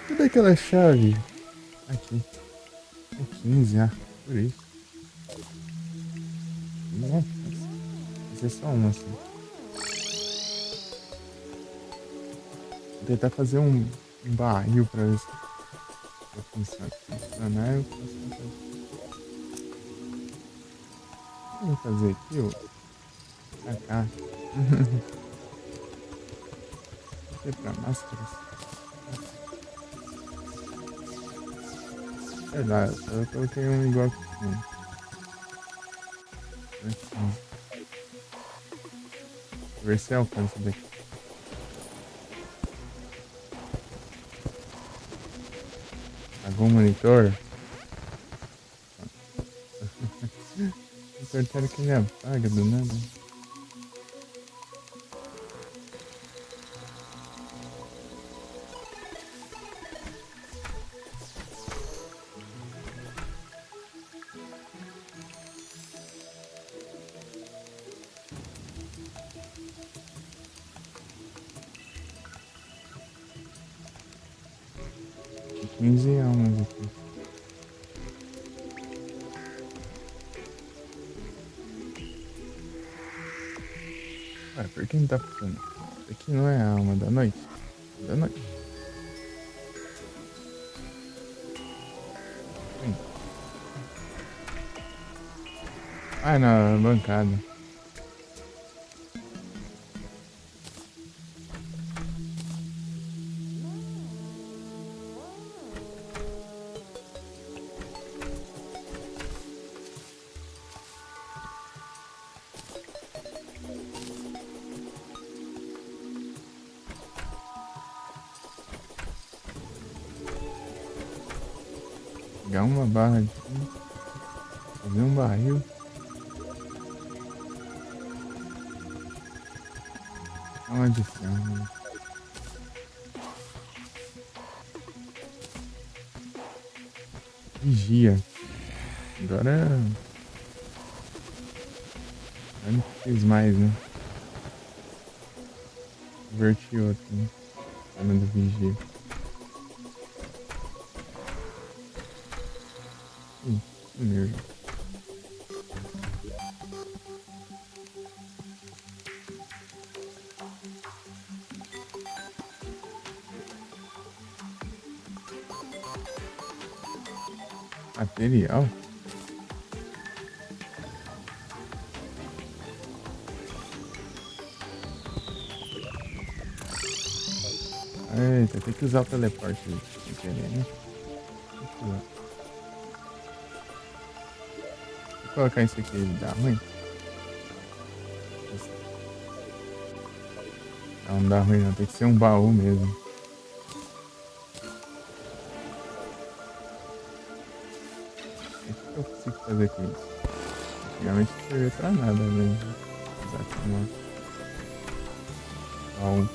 Cadê aquela chave? Aqui. É 15, por isso. Nossa, vai ser só uma assim. Vou tentar fazer um barril pra ver se vai funcionar. Eu posso fazer. O que eu vou fazer aqui, ó? Pra cá. Aqui é pra máscaras. Sei lá, eu coloquei um igual aqui. Ver se alcança daqui. Apagou o monitor. Eu quero que ele apaga do nada. Tem 15 almas aqui. Ué, por que não tá funcionando? Isso aqui não é a alma da noite? Da noite. Sim. Ah, na bancada. Pegar uma barra aqui. Fazer um barril. Uma adição. Vigia. Agora eu não fiz mais, né? Inverti outro, né? Falando do vigia. Merda. Material? Eita, tem que usar o teleporte sem querer, né? Tem que usar. Vou colocar isso aqui, ele dá ruim? Não dá ruim não, tem que ser um baú mesmo. O que eu consigo fazer com isso? Antigamente não servia pra nada, né? Usar como baú.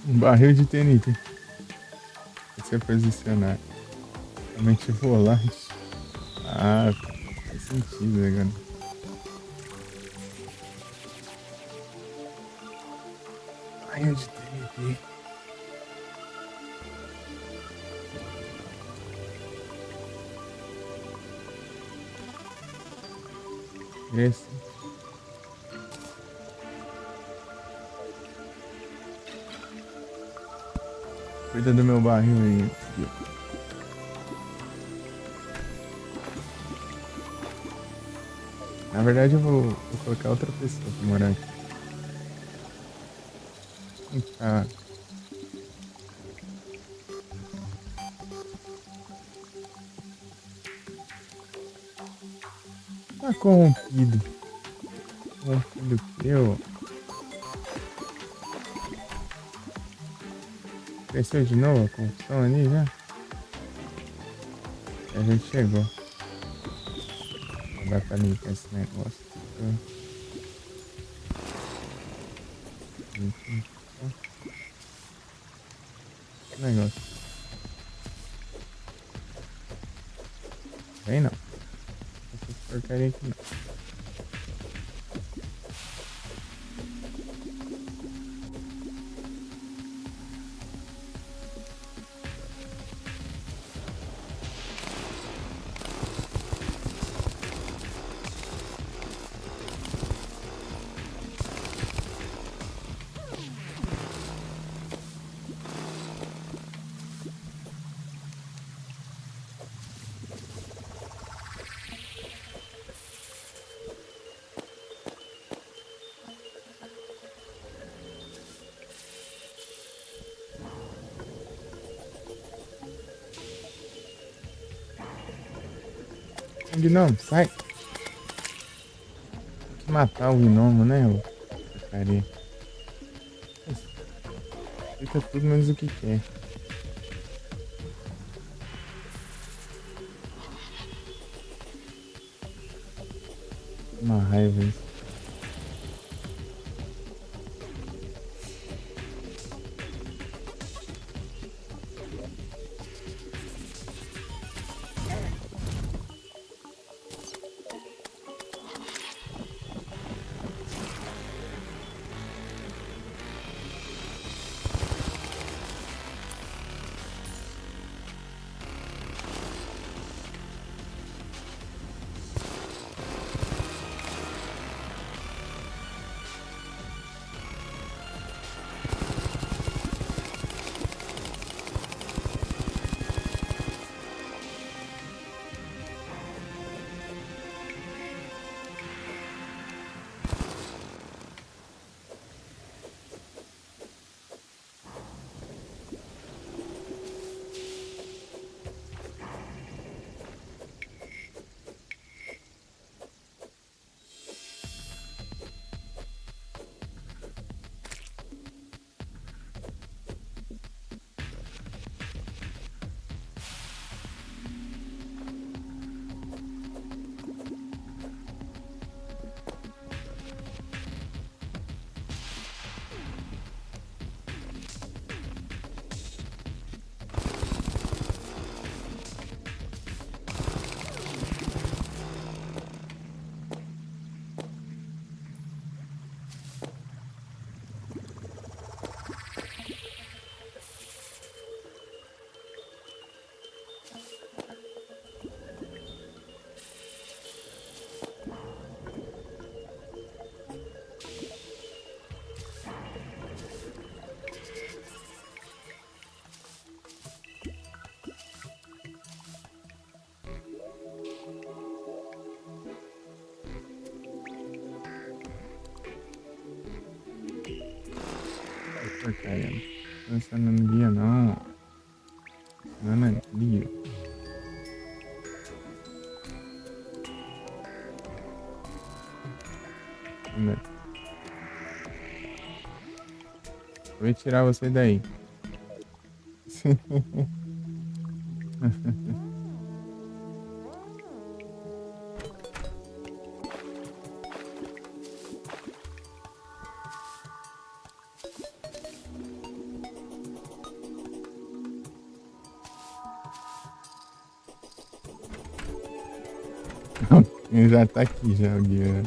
Um barril de TNT. Você posicionar. Somente volante. Ah, faz sentido, né, cara? Barril de TNT. Esse. Cuida do meu barril aí. Na verdade, eu vou colocar outra pessoa pra morar aqui. Tá. Tá corrompido. Corrompido que eu. Cresceu de novo a corrupção ali já? A gente chegou. Vai pra limpar esse negócio. Que negócio. Vem não. Essa porcaria aqui não. Gnomo, sai. Tem que matar o gnomo, né? Porcaria. Fica tudo menos o que quer. Uma raiva isso. Porcaria. Pensando no guia, não. Não, não, guia. Não. Vou tirar você daí. Ele já tá aqui, já, o guia.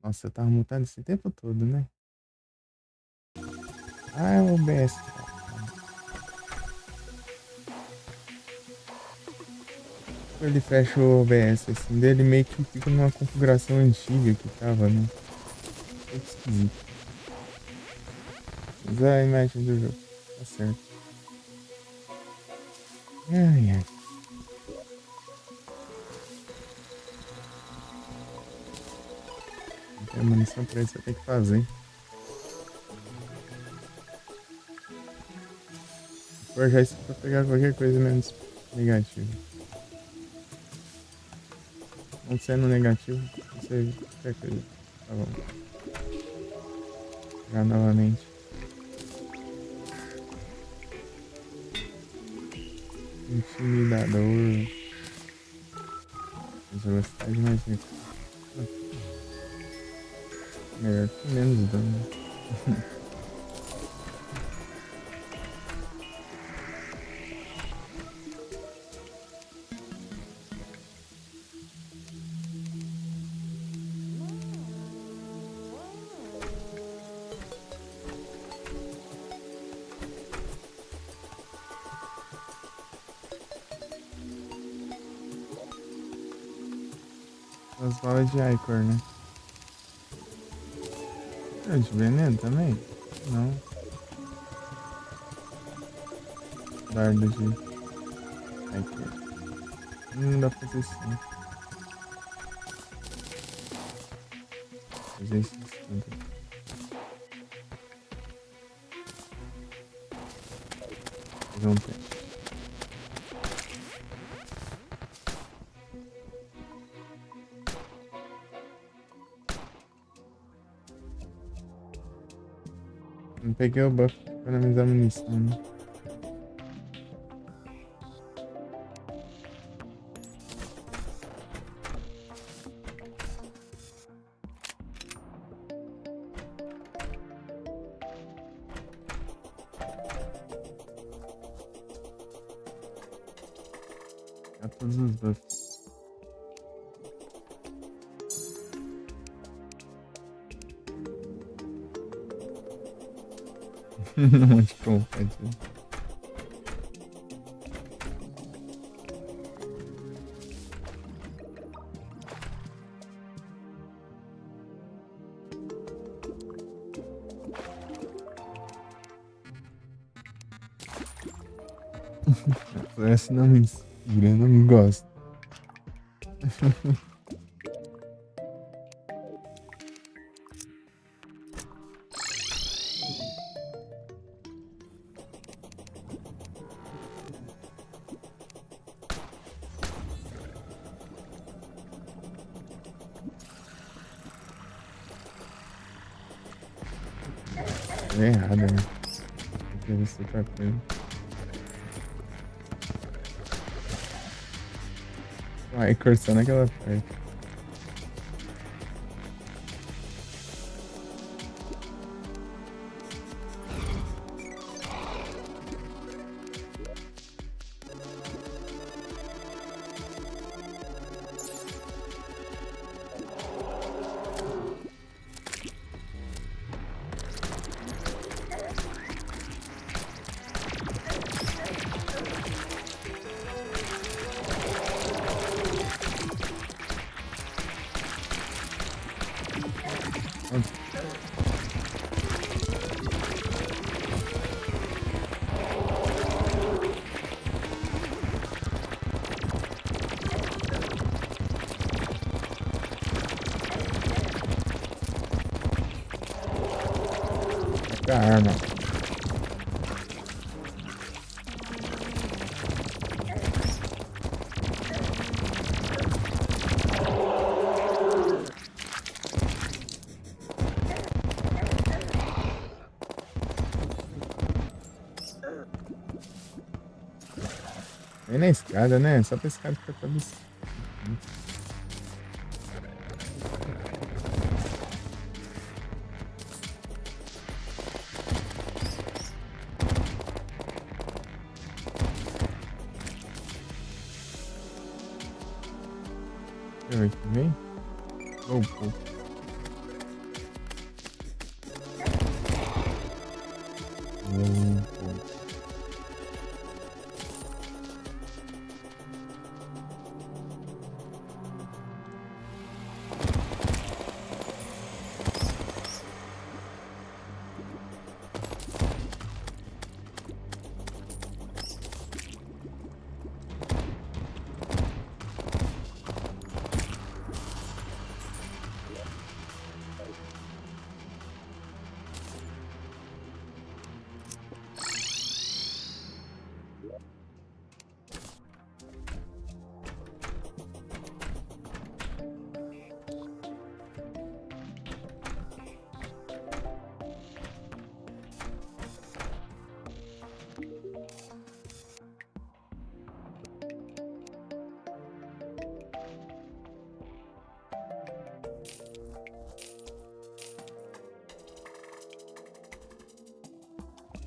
Nossa, eu tava mutado esse tempo todo, né? Ah, é o OBS. Ele fecha o OBS assim, daí ele meio que fica numa configuração antiga que tava, né? Muito esquisito. Mas é a imagem do jogo. Tá certo. Ai, ai. Não tem munição pra isso, eu tenho que fazer. Vou forjar isso pra pegar qualquer coisa menos negativa. Não sendo negativo, você qualquer coisa. Tá bom. Jogar novamente. Intimidador. Velocidade mais recurso. Melhor que menos dano. As balas de Icor, né? É de veneno também? Não. Dardo de Icor. Não dá pra fazer sim. Fazer esse escudo. Fazer um teste. Não peguei o buff pra economizar munição, né? Tá todos os buffs. Um monte de confete. Essa não me inspira, eu não gosto. É errado, né? Tem que ver se outra coisa. Ai, Corção naquela parte. A arma. Vem na escada, né? Só pra escada ficar toda assim. Deixa eu ver aqui, vem. Opa. Opa.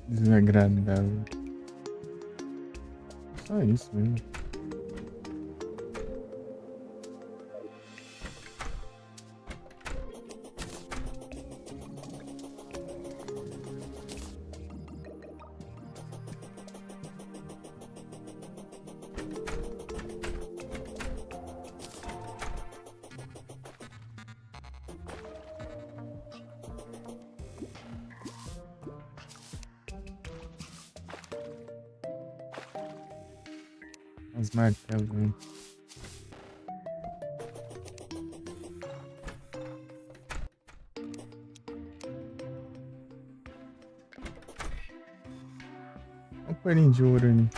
Desagradável. Só isso mesmo. Os martelos, né? Olha o coelhinho de ouro ali.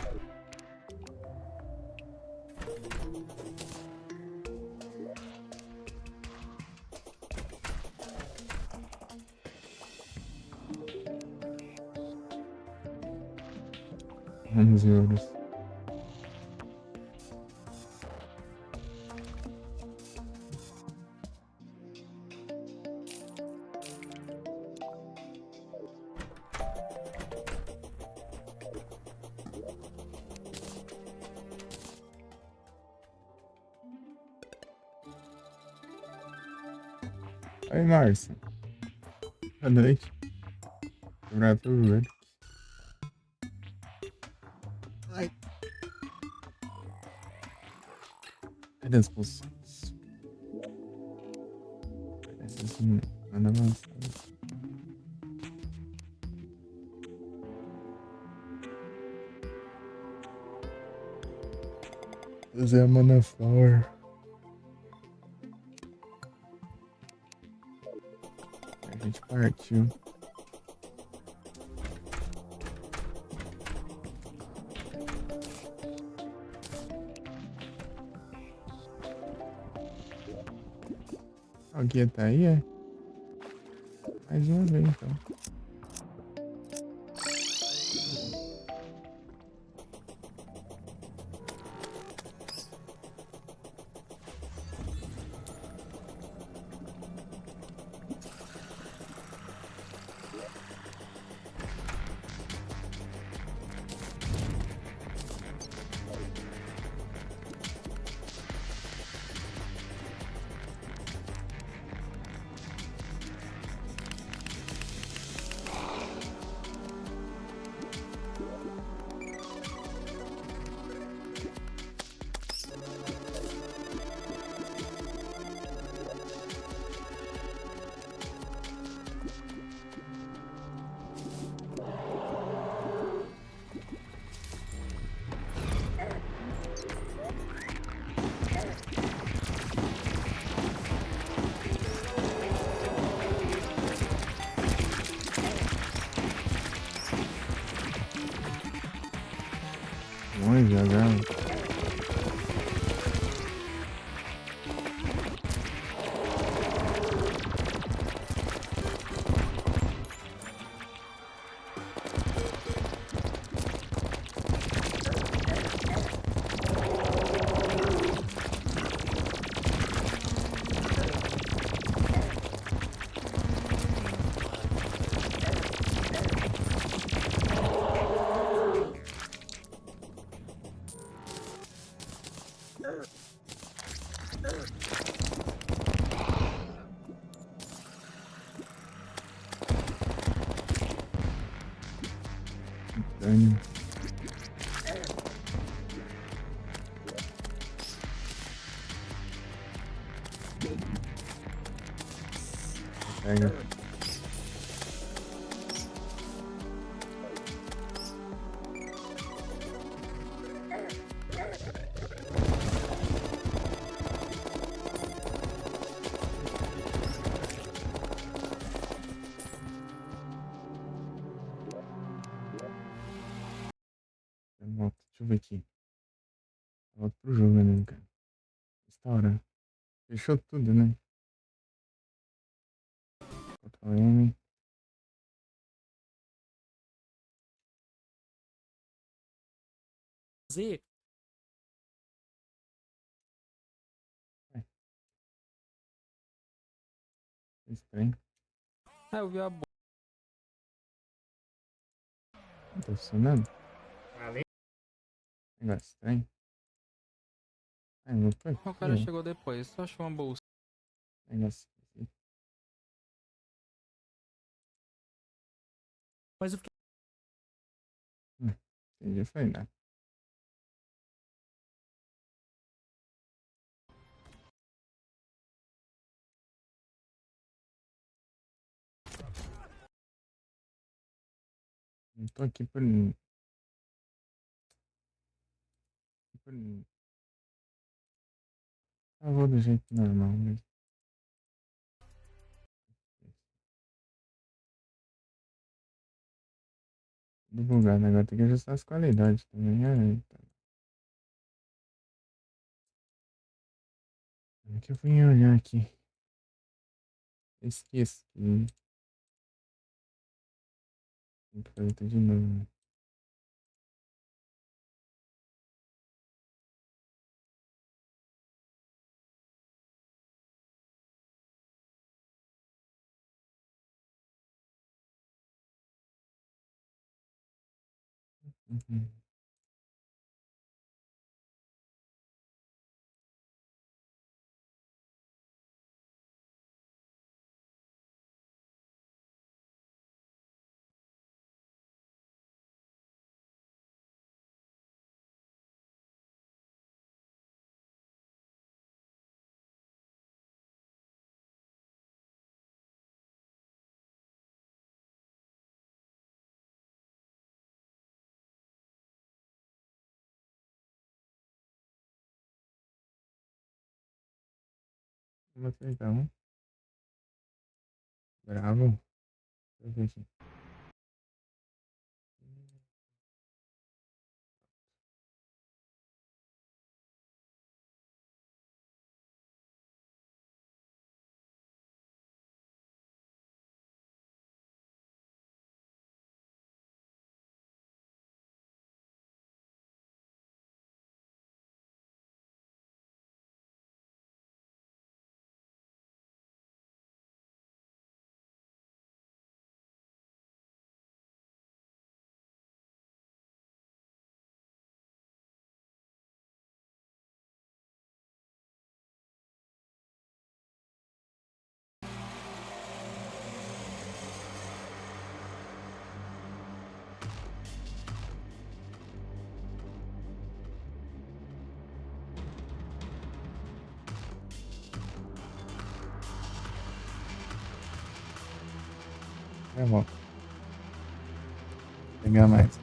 €11. Oi, Márcia. Boa noite. Quebrar tudo, velho. Ai. Cadê as poções? Essas não avançadas. Fazer a Mana Flower. A gente partiu. Alguém tá aí, é? Mais uma vez, então. Longe agora. Dane. Pega. Volta. Deixa eu ver aqui. Volta pro jogo, né, cara? Restaurar. Fechou tudo, né? Ctrl M. Z. Estranho. Ah, eu vi a bola. Não tá funcionando? Valeu. Negócio estranho. Ah, eu tô aqui, O cara ó. chegou depois, só achou uma bolsa. Negócio esquisito. Mas eu fiquei. Entendi, foi nada. Não tô aqui por Eu vou do jeito normal mesmo. Tudo bugado, agora tem que ajustar as qualidades também. Eita. Como é que eu fui olhar aqui? Esqueci. Tem que fazer tudo de novo, né? Uhum. Vamos aceitar um. Bravo. Deixa eu ver aqui. É bom. Pegar mais.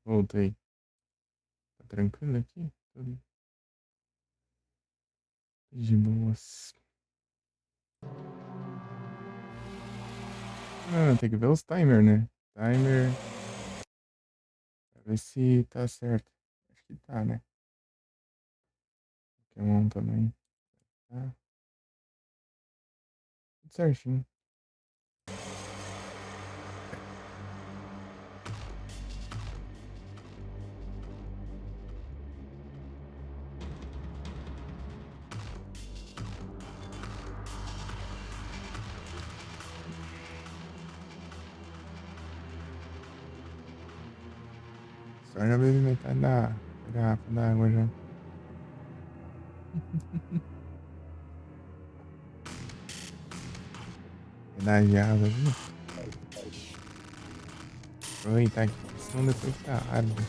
Voltei. Tá tranquilo aqui? Tudo de boas. Ah, tem que ver os timer, né? Timer. Pra ver se tá certo. Acho que tá, né? Pokémon também. Tá. Tudo certinho. Só já bebi metade da garrafa d'água já. Pedagiada, viu? Aproveitar aqui, senão depois fica árido.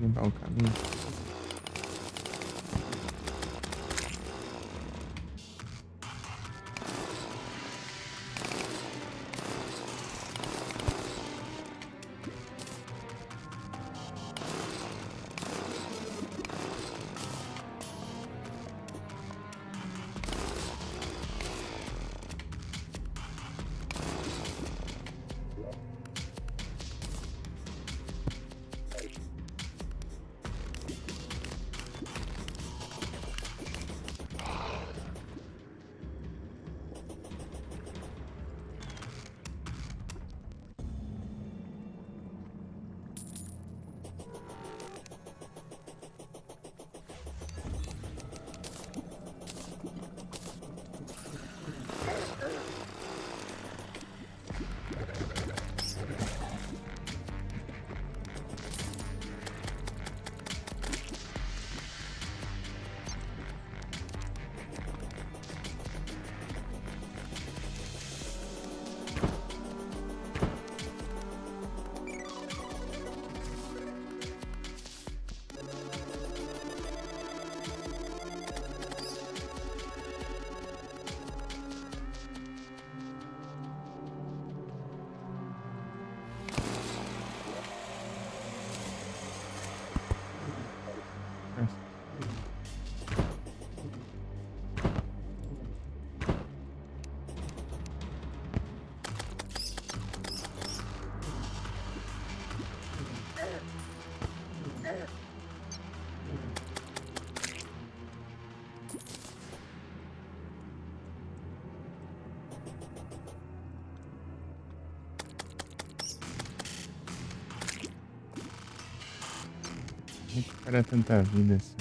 Limpar o caminho. Recupera tanta vida assim.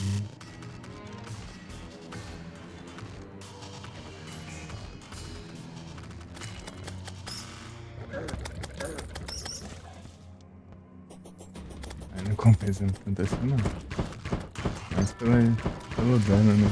Aí não compensa tanto assim não. Mas pelo dano, né?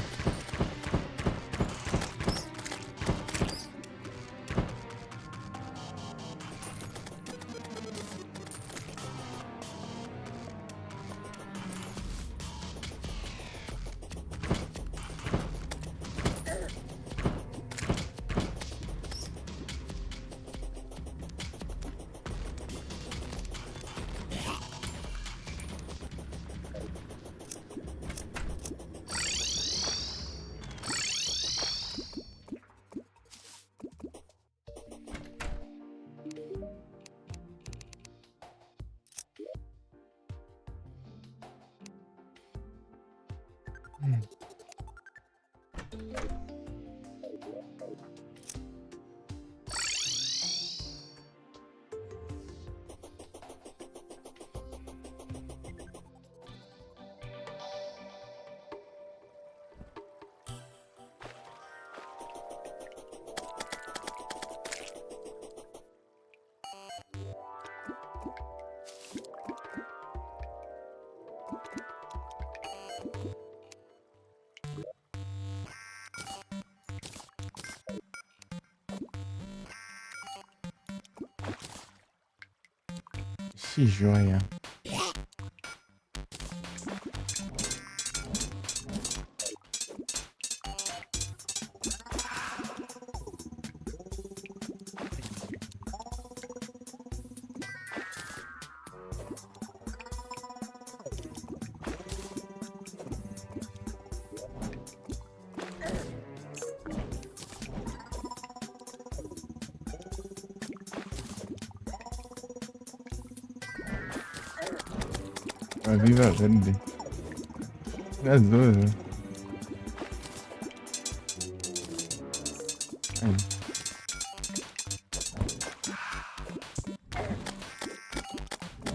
Que joia. A Viva Verde. Das duas, né? Aí.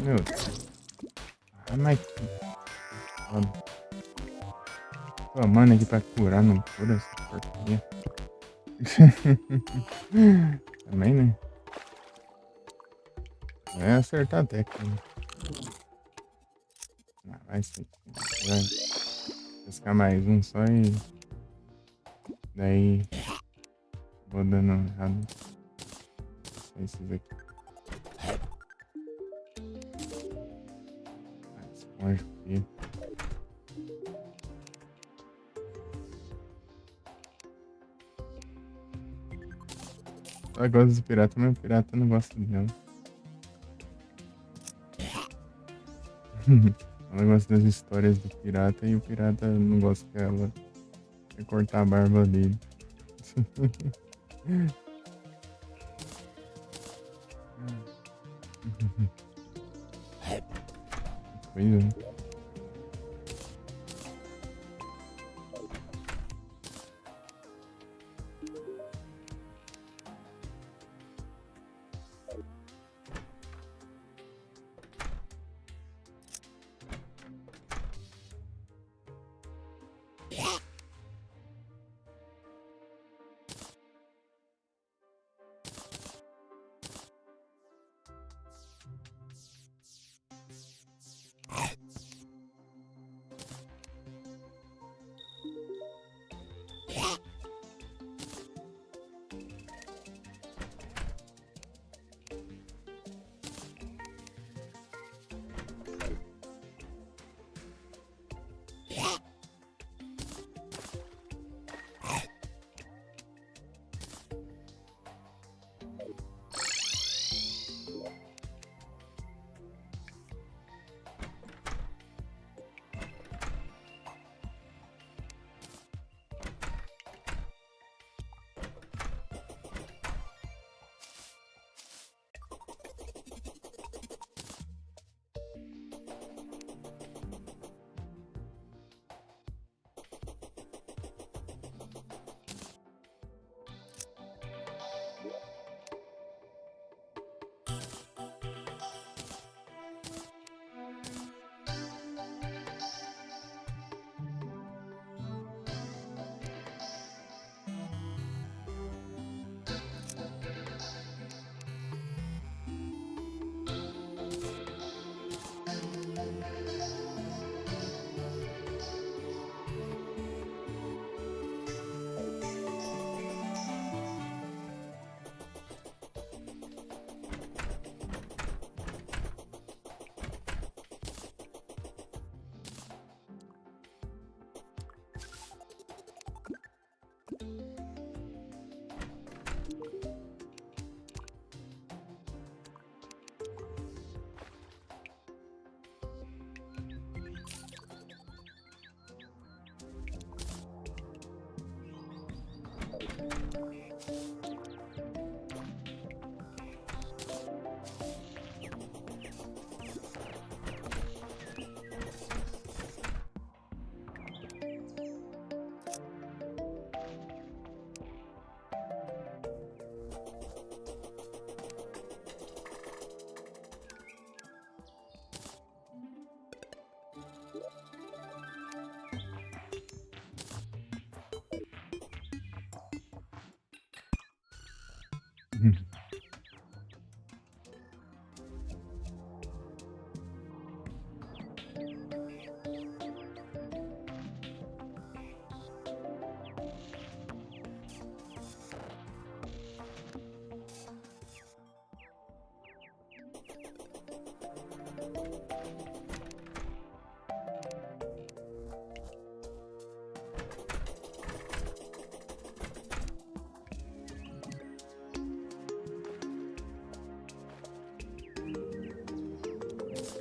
Meu Deus. Ah, mas que foda. Pô, mano, aqui pra curar, não cura essa porcaria. Também, né? Vai acertar a técnica. Ah, vai ser. Vai pescar mais um só e. Daí. Vou dando errado. Esses aqui. Esponja aqui. Ela gosta dos piratas, mas o pirata não gosta dela. Ela gosta das histórias do pirata e o pirata não gosta que ela quer cortar a barba dele. Pois é.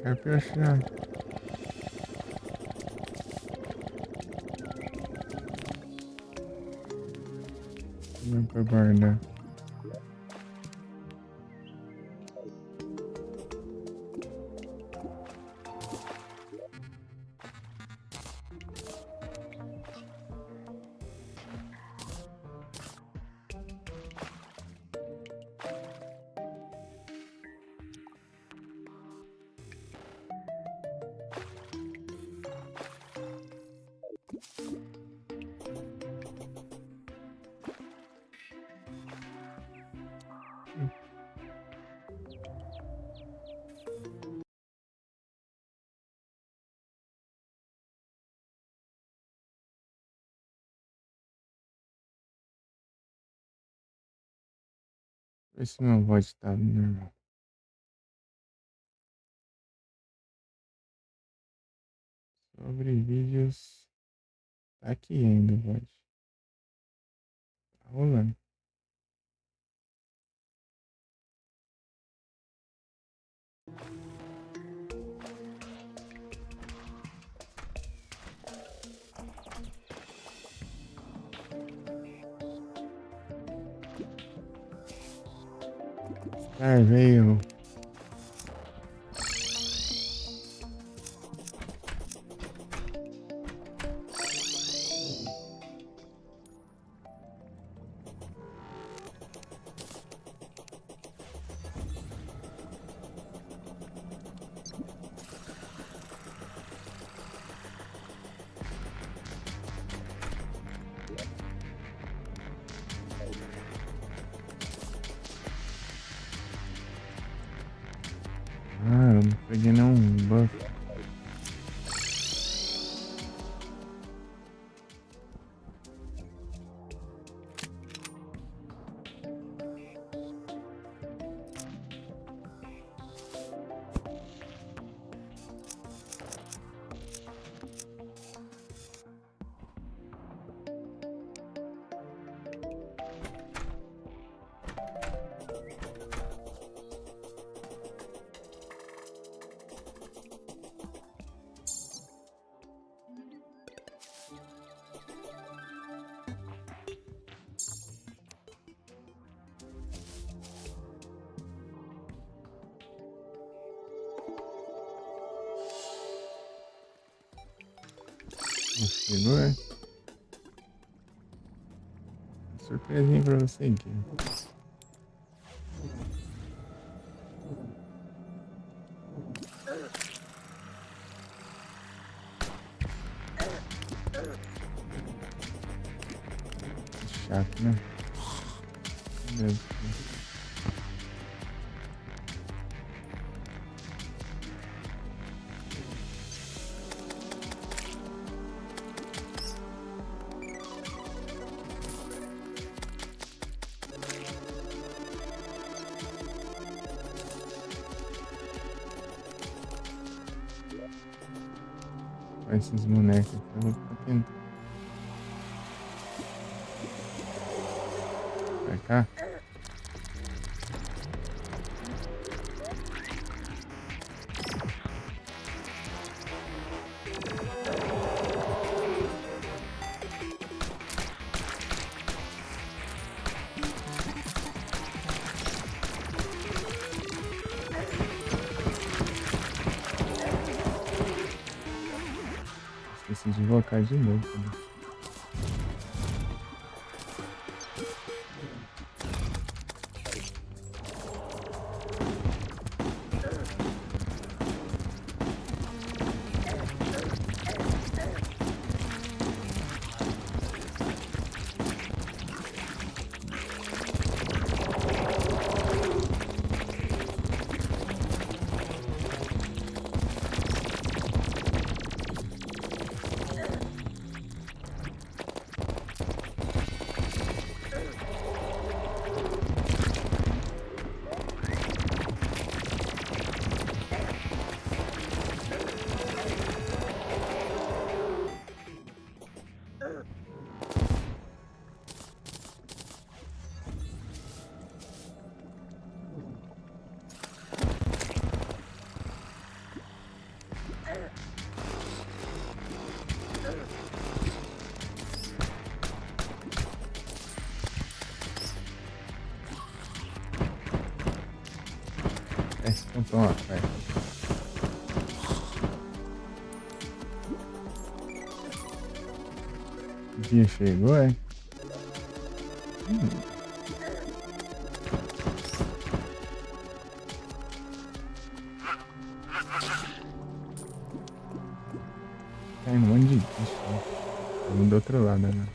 Scarpa eu acho já. Não pra guardar. Ver se meu voz tá normal. Sobre vídeos. Tá aqui ainda, voz. Tá rolando. Veio. Ah, eu não peguei nenhum buff. Chegou, é? Surpresinha pra você aqui. Chato, né? Meu Deus. Olha esses bonecos aqui, eu vou ficar tentando. Vai cá. Esqueci de invocar de novo. Né? Então toma, vai. O dia chegou, é? Cai um monte de bicho. Vamos do outro lado, né?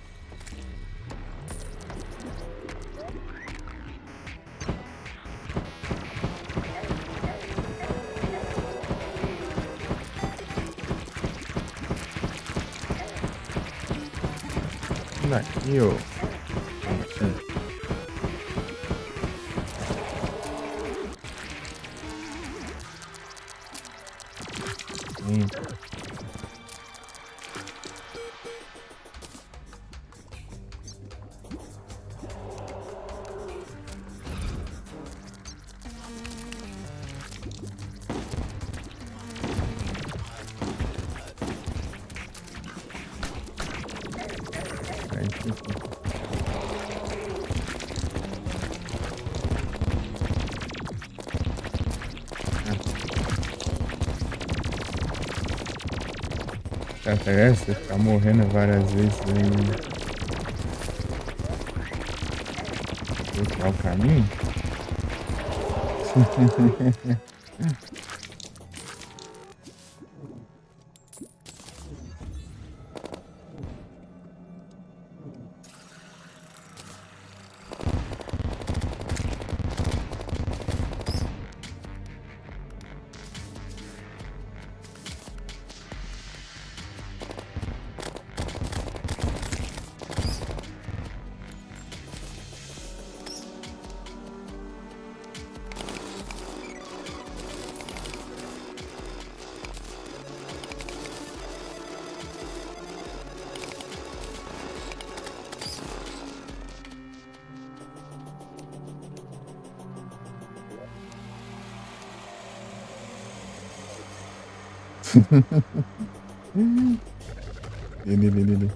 Aqui, ó. Aí, aqui. Extraterrestre ficar morrendo várias vezes aí. Bloquear o caminho? Ele.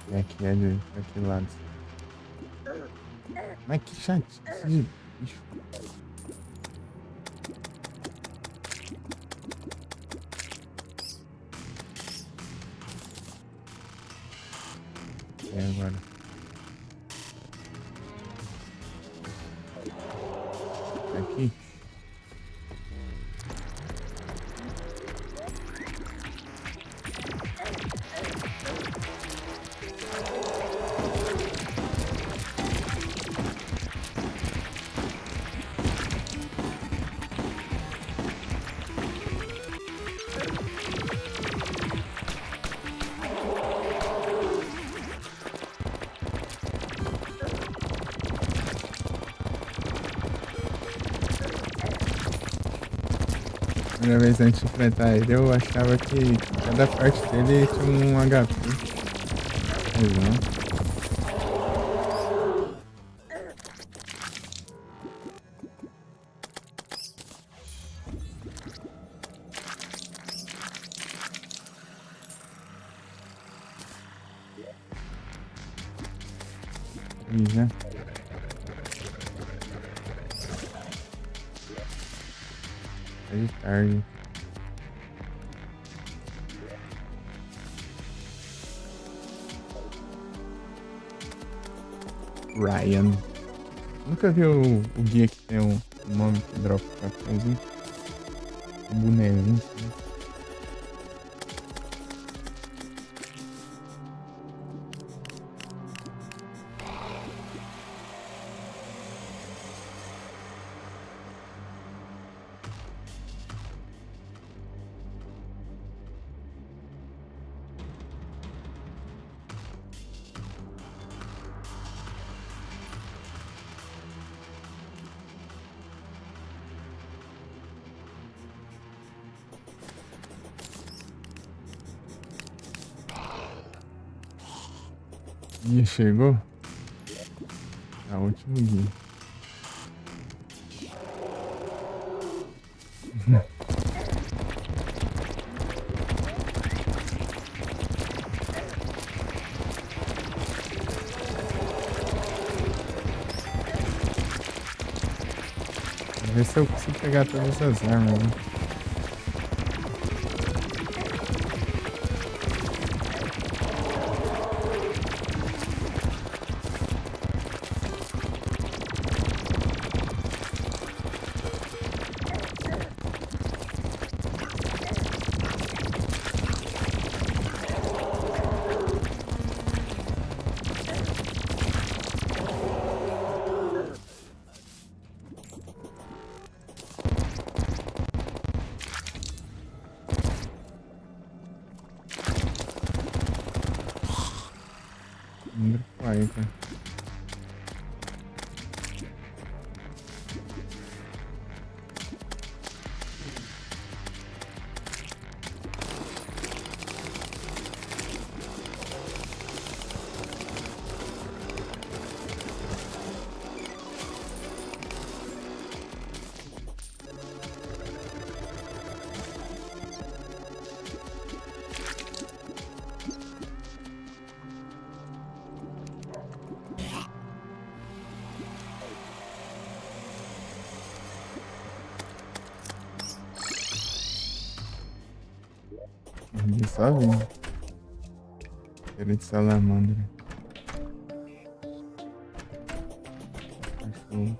E aqui é de aquele lado. Mas que chatice de bicho. E agora? Aqui? Primeira vez antes de enfrentar ele, eu achava que cada parte dele tinha um HP. Mas não. Ih, já. Tá de tarde. Ryan. Nunca vi o guia que tem um nome que dropa o cartãozinho. Um bonezinho. Assim. Ih, chegou? É o último dia. Vamos ver se eu consigo pegar todas essas armas, né? Eita. Ele só vem. Ele de salamandra. Cachorro.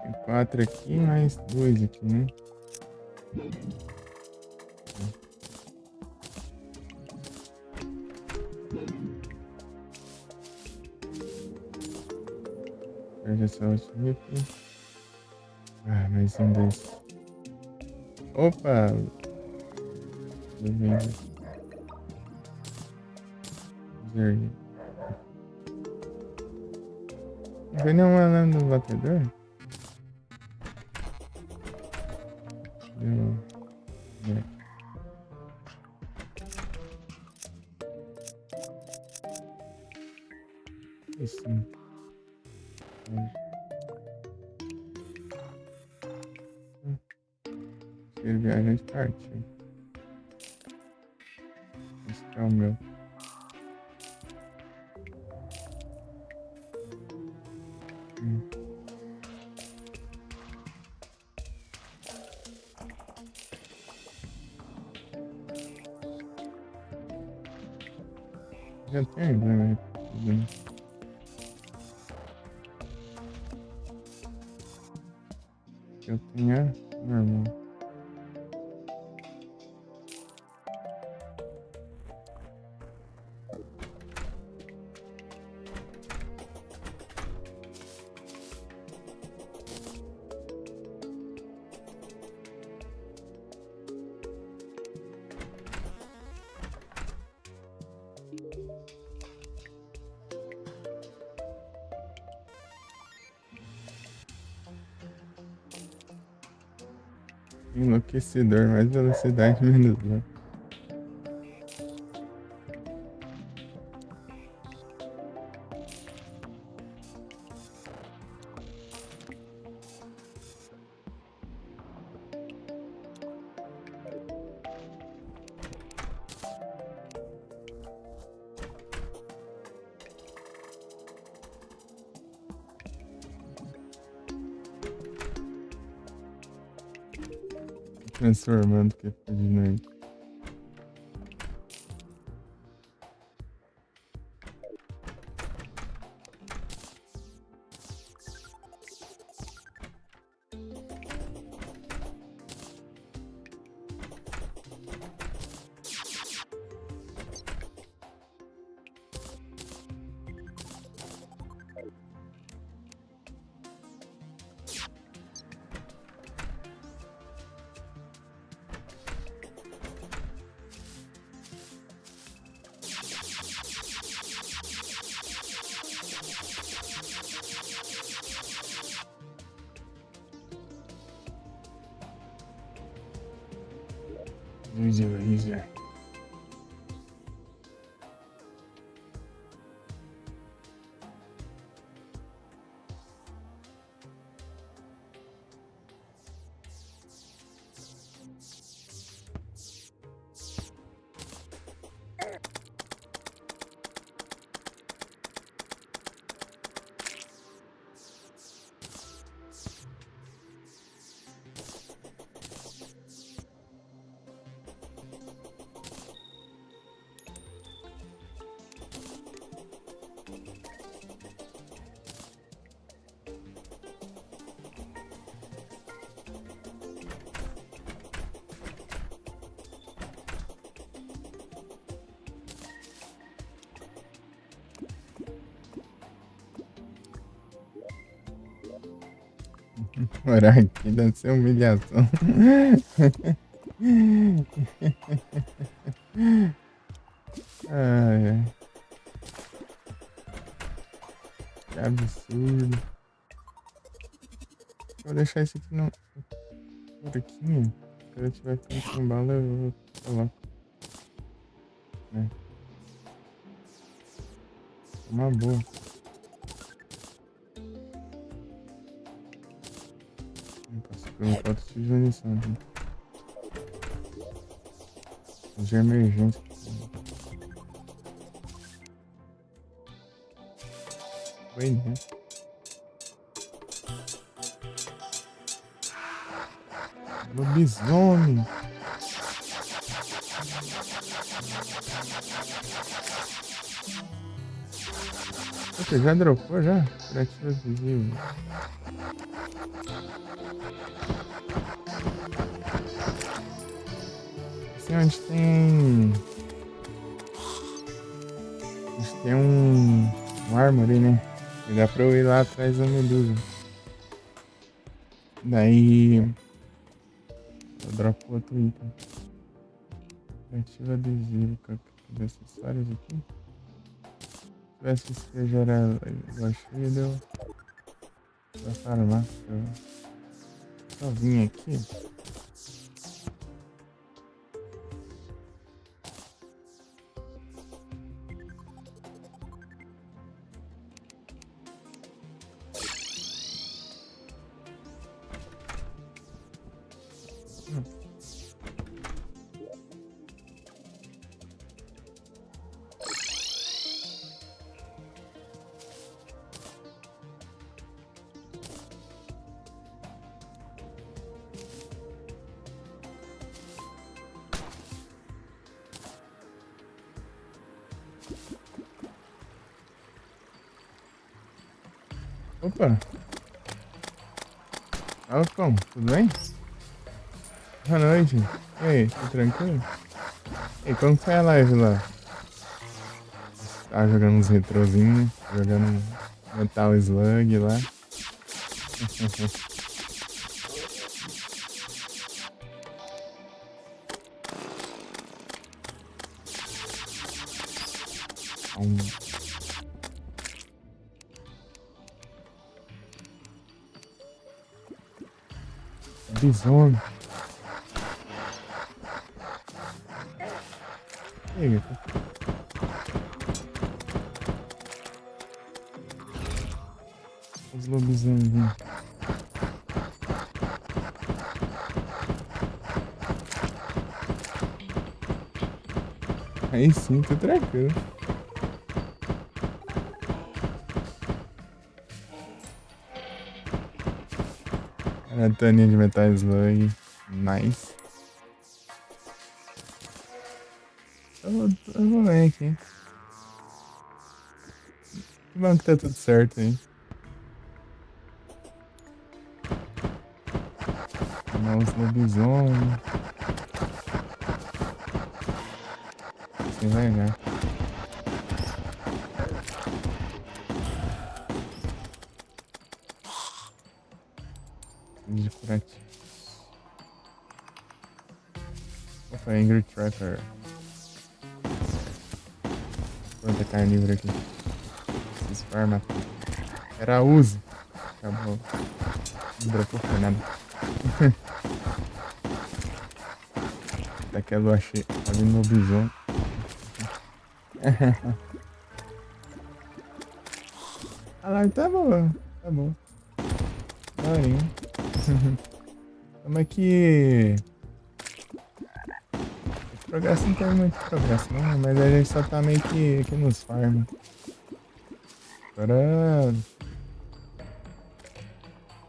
Tem 4 aqui, mais 2 aqui, né? Perde essa última aqui. Ah, mais um desse. Opa! Tudo bem. Zerg. Não vem nenhuma lá no batedor? Deu. Isso. Ele viajante partiu. Esse é o meu. Já tem, né? Eu tenho a normal. Enlouquecedor, mais velocidade, menos dano. Transformando que é de noite. Easy. Morar aqui deve ser humilhação. Ai, ai. Que absurdo. Vou deixar isso aqui no buraquinho. Quando eu tiver ficando com bala, eu coloco. Né? Uma boa. Não posso colocar outro tipo de munição aqui. De emergência. Foi, né? Lobisomem. Você já dropou já? Criativa visível. Assim, onde tem... Onde tem um armory, né? E dá pra eu ir lá atrás da medusa. Daí... Eu dropo outro item. Criativa adesivo. Cadê acessórios aqui? Se tivesse isso que já era igual cheia, deu pra farmar. Eu só vim aqui. Opa! Alcão, tudo bem? Boa noite. E aí, tudo tranquilo? E aí, como foi a live lá? Tava jogando uns retrozinhos, jogando Metal Slug lá. Bisomem. E aí, os lobisomens. Aí sim, tô tranquilo. Maratoninha de Metal Slug. Nice. Eu vou ver aqui. Que bom que tá tudo certo aí. Chamar os lobisomens. Assim vai já. De curativo. Opa, Angry Tracker. Quanta carnívora aqui. Esses farma. Era use. Acabou. Não dropou foi nada. Daquela eu achei. Tá vindo no bisão. Ah lá, tá bom. Tá bom. Daorinha. Como é que... Progresso não tem muito progresso não, mas a gente só tá meio que nos farm. Agora...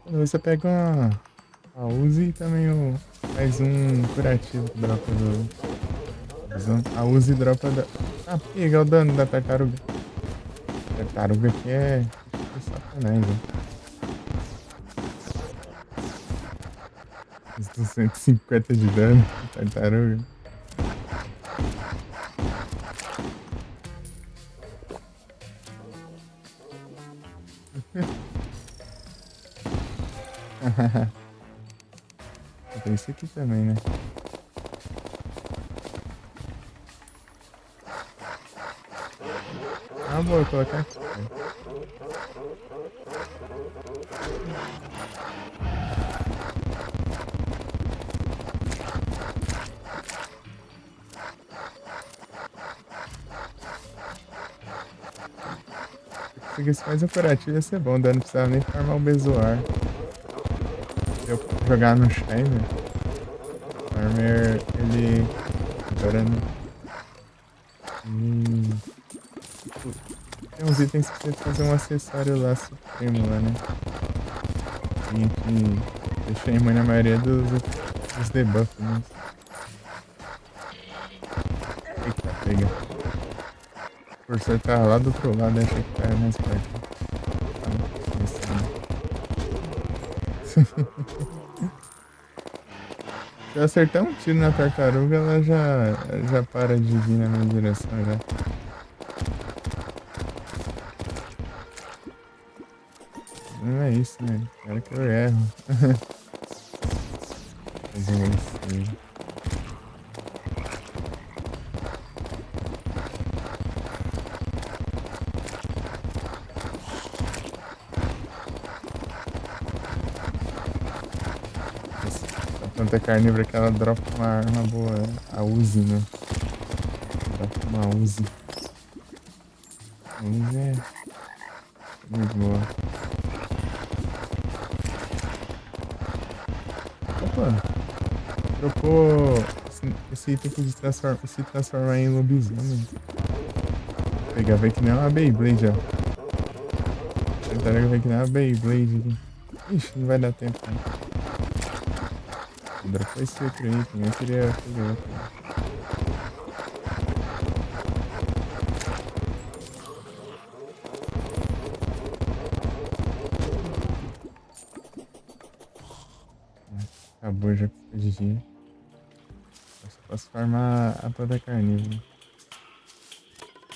Quando você pega a Uzi e também mais um curativo que dropa do... A Uzi dropa da... Ah, pega o dano da tartaruga. Tartaruga aqui é sacanagem, velho. Os 250 de dano, tartaruga. Tem isso aqui também, né? Ah, vou colocar aqui. Se conseguisse mais um curativo ia ser bom, daí não precisava nem farmar o Bezoar. Eu jogar no Shiner. Farmer, ele. Agora não. Tem uns itens que você fazer um acessório lá supremo lá, né? Tem que deixar imune a maioria dos debuffs, né? Eita, pega. O cursor tá lá do outro lado, achei que tá mais perto. Se eu acertar um tiro na tartaruga, ela já para de vir na minha direção já. Não é isso, né? Quero que eu erro. Fazer isso. A planta carnívora que ela dropa uma arma boa. A Uzi, né? Dropa uma Uzi. A Uzi é muito boa. Opa! Trocou esse item aqui de se transformar em lobisomem. Vou pegar, vai que nem uma Beyblade, ó. Tentar ver que nem uma Beyblade aqui. Ixi, não vai dar tempo, né? Dropou esse outro item, eu queria fazer outro. Acabou já com de dia. Posso farmar a planta carnívora.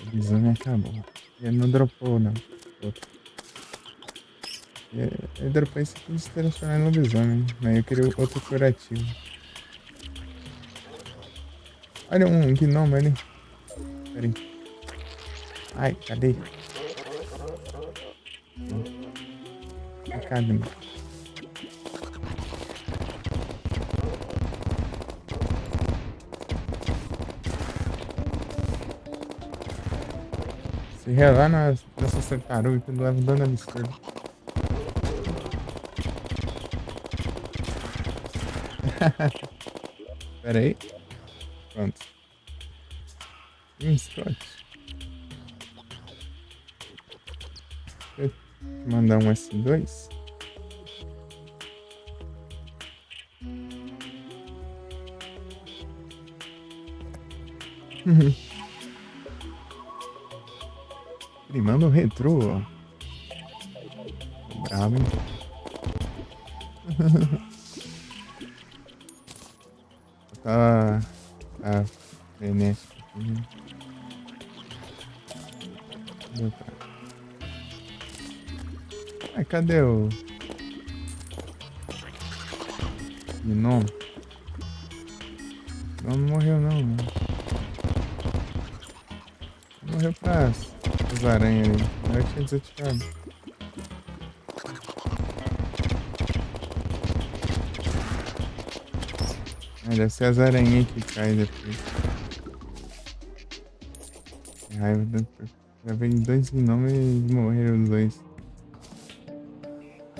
O bisone acabou. E ele não dropou, não. Outro. Ele dropou esse aqui de se transformar em lobisomem. Mas eu queria outro curativo. Olha um gnomo ali. Pera aí. Ai, cadê? Cadê, mano? Se relar nessa tartaruga que leva um dano absurdo. Pera aí. Pronto. Scott. Deixa eu mandar um S2. Ele manda um retrô, ó. Bravo, hein? Tá frenético aqui, né? Ai, cadê o gnomo? Não morreu não, mano. Morreu pra as aranhas ali. Eu tinha desativado. Deve ser as aranhas que caem depois. Que raiva. Já veio 2 gnomos e morreram os 2.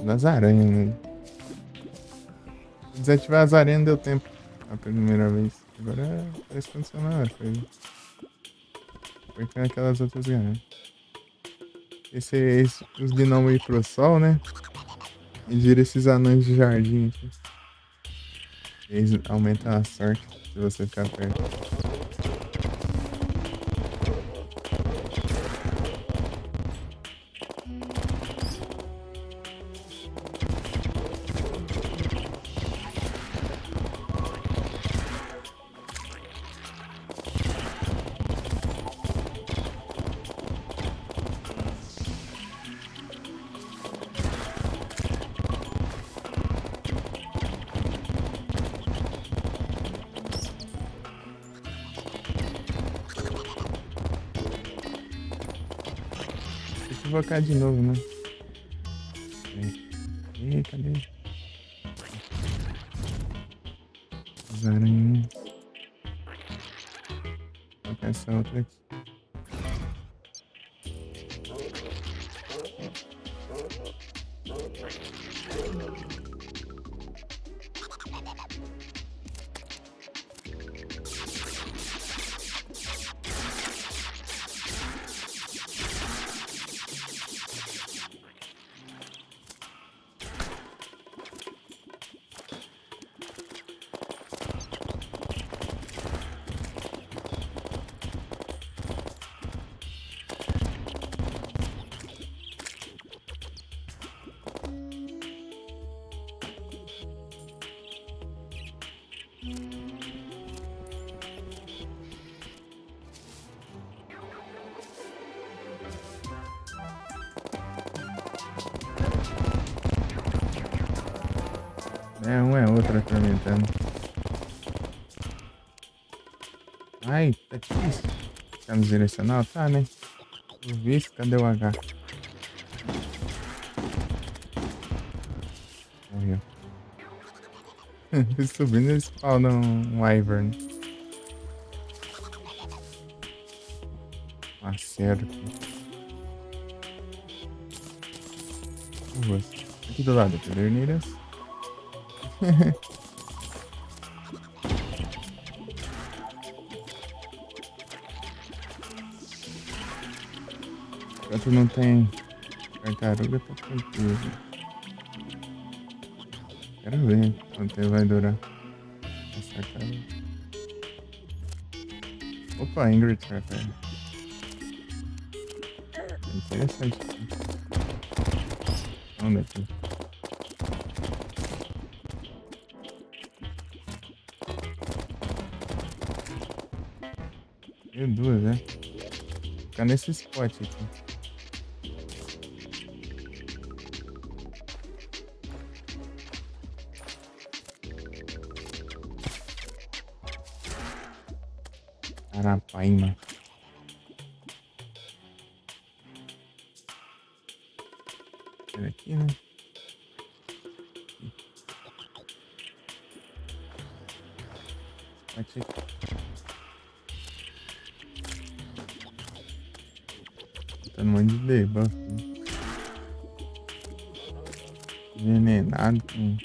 Das aranhas, né? Desativar as aranhas deu tempo a primeira vez. Agora parece que funcionou a coisa. Porque aquelas outras ganas. Os gnomos ir pro sol, né? E vira esses anões de jardim aqui. Eles aumentam a sorte se você ficar perto. equivocar de novo, né? Ih, cadê? As aranhas. Vou colocar essa outra aqui. É um é outro atormentando. Ai, tá difícil. Tá no direcional? Tá, né? Vou ver se cadê o H. Morreu. Subindo eles spawnam um Wyvern. Acerto. Aqui do lado, pederneiras. Enquanto não tem tartaruga, tá tranquilo. Quero ver quanto tempo vai durar essa tartaruga. Opa, Ingrid Trapper. Interessante. Onde é aqui? Tem duas, né? Ficar nesse spot aqui. Arapaima. Olha aqui, né? Spot aqui. Tá no monte de debuff. Né? Envenenado com...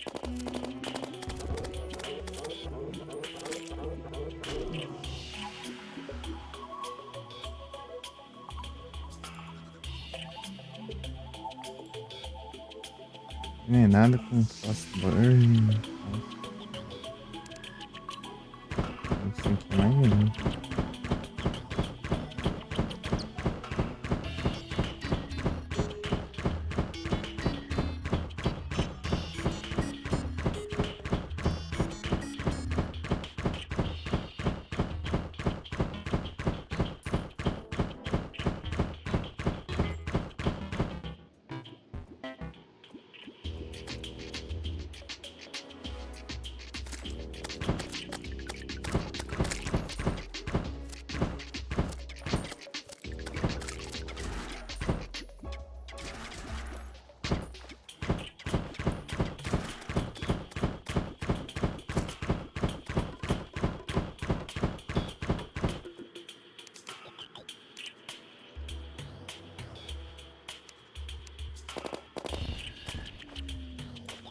Envenenado com Frost Burn. Não sei o que mais nenhum.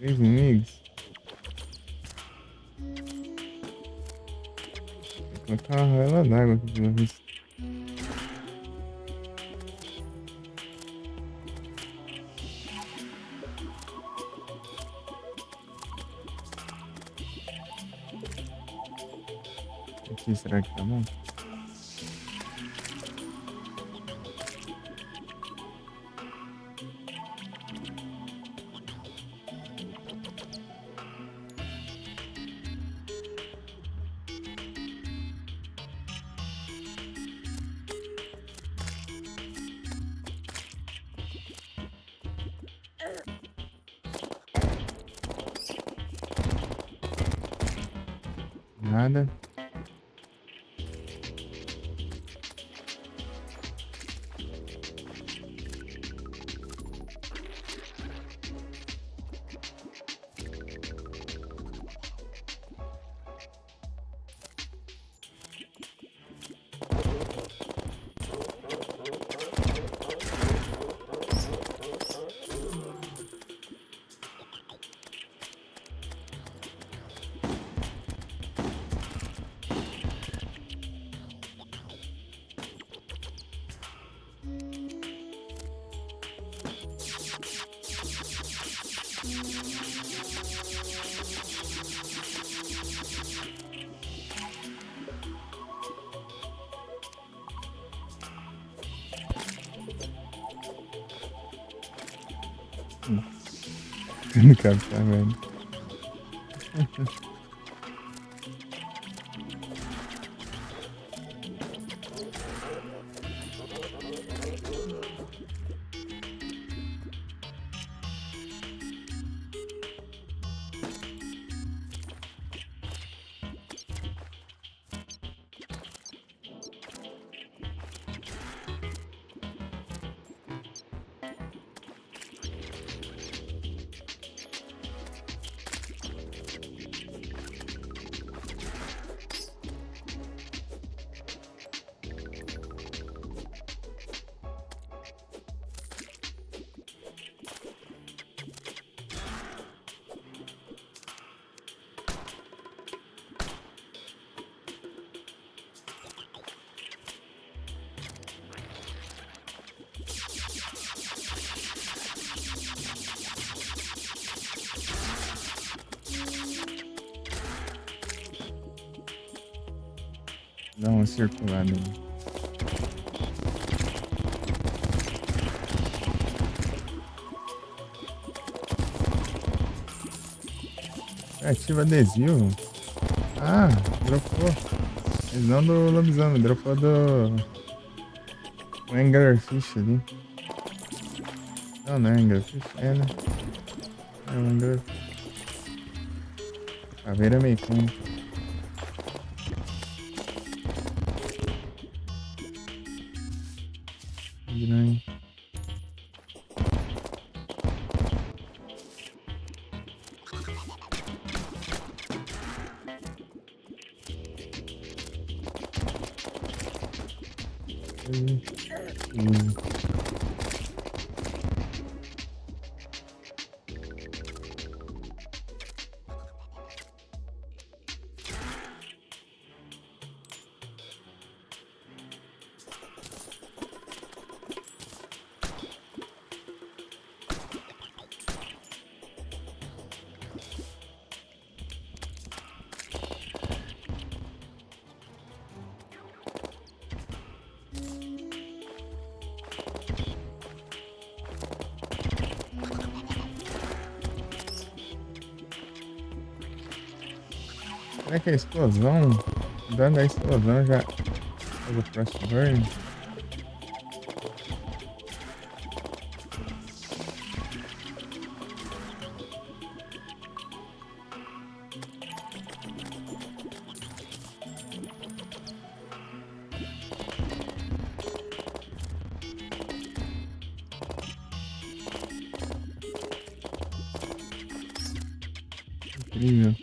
Três inimigos. Vou colocar uma roela d'água aqui de uma vez. Aqui, será que tá bom? Nada. tentando captar, velho. Dá uma circulada aí. Ativa adesivo. Ah, dropou. Mas não do lobisomem, dropou do Anglerfish ali. Não é Anglerfish, é, né? É o Anglerfish. Caveira meio com. Grande. Será que a explosão, dando a explosão já faz o próximo burn? Incrível.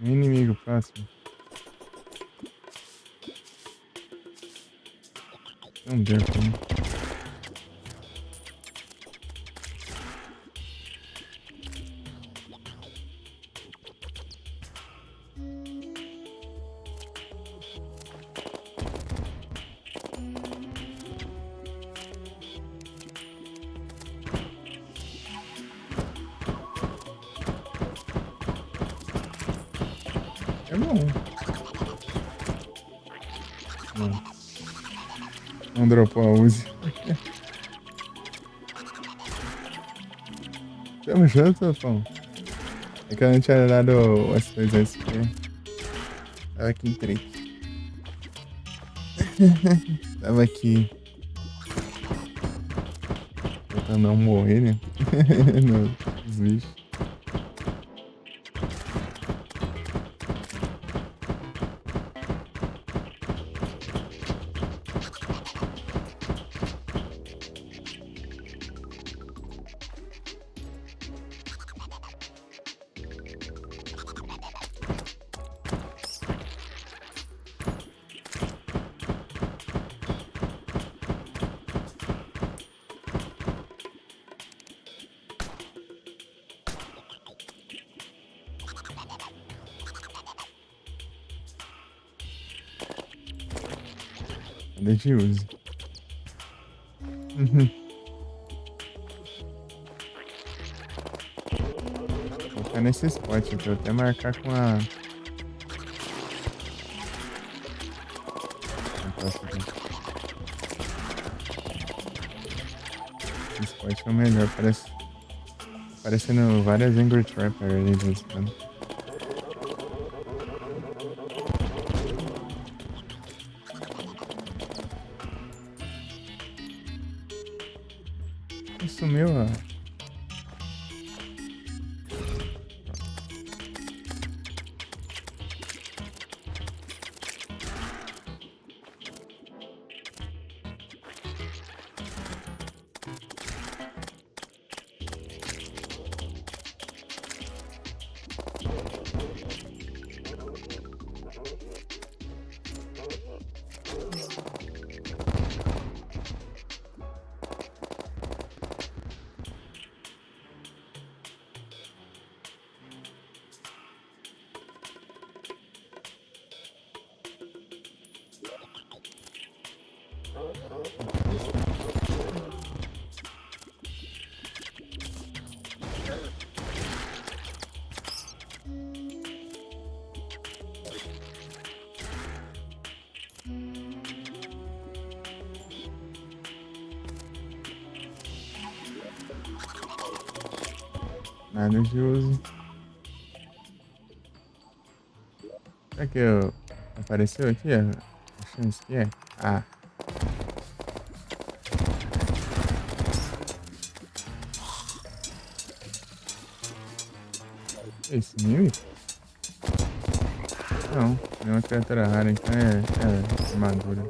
Inimigo próximo. Não deu como. É bom. Não dropou a Uzi. Tamo junto, pão. É que eu não tinha dado o S2 antes, porque tava aqui em trade. Tava aqui tentando não morrer, né? Nos bichos. Nada de uso. Uhum. Vou ficar nesse spot aqui, vou até marcar com a. Esse spot é o melhor, parece. Aparecendo várias Angry Trapper ali buscando. Sumiu, ó. Nada de uso. Será que apareceu aqui a chance que é? Ah. Esse mil? Não, é uma criatura rara, então é armadura.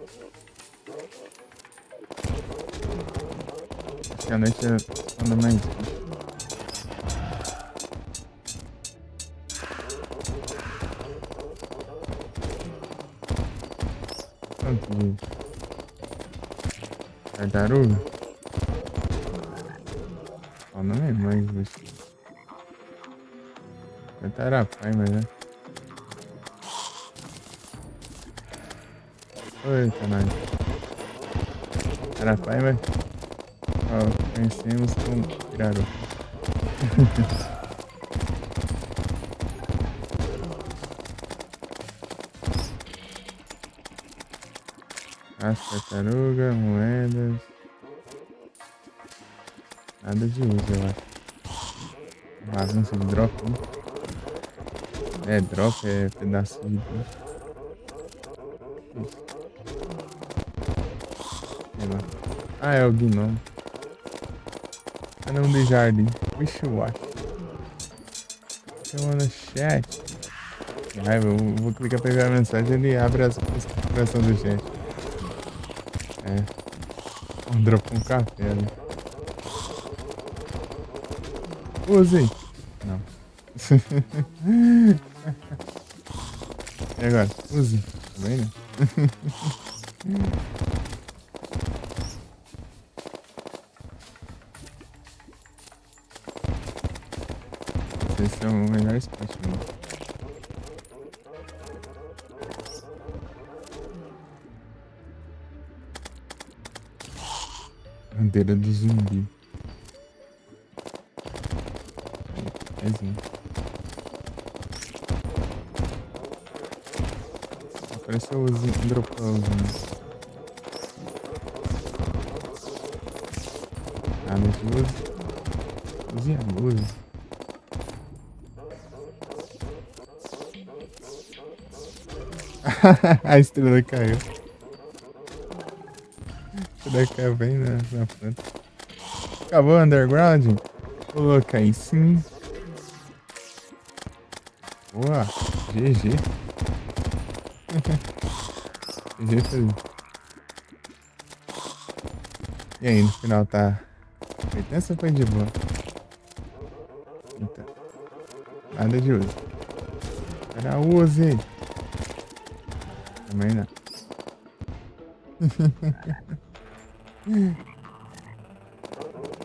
Acho que a noite é quando mais. Quanto de tartaruga? Ó, não é mais bicho. Tarapai, mas é. Eita, nós. Tarapai, mas. Ó, conhecemos como pirarucu. As tartaruga, moedas. Nada de uso, eu acho. Bagunça de drop, né? É, drop é pedaço de bicho. Isso. Sei lá. Ah, é o gnomo. Canão de jardim. Wish you watch. Chama no chat. Que raiva, eu vou clicar pra pegar a mensagem e ele abre as configurações do chat. É. Um drop com café ali. Use. Não. E agora? Use. Tá vendo? Esse é o melhor spot mesmo. Bandeira do zumbi. Pezinho. Apareceu o dropãozinho. Ah, mas use a luz. A estrela caiu. A estrela caiu bem na frente. Acabou o underground? Coloca aí sim. Boa. GG. GG feliz. E aí, no final tá... Foi tenso ou foi de boa? Eita. Nada de uso. Era use. Também não.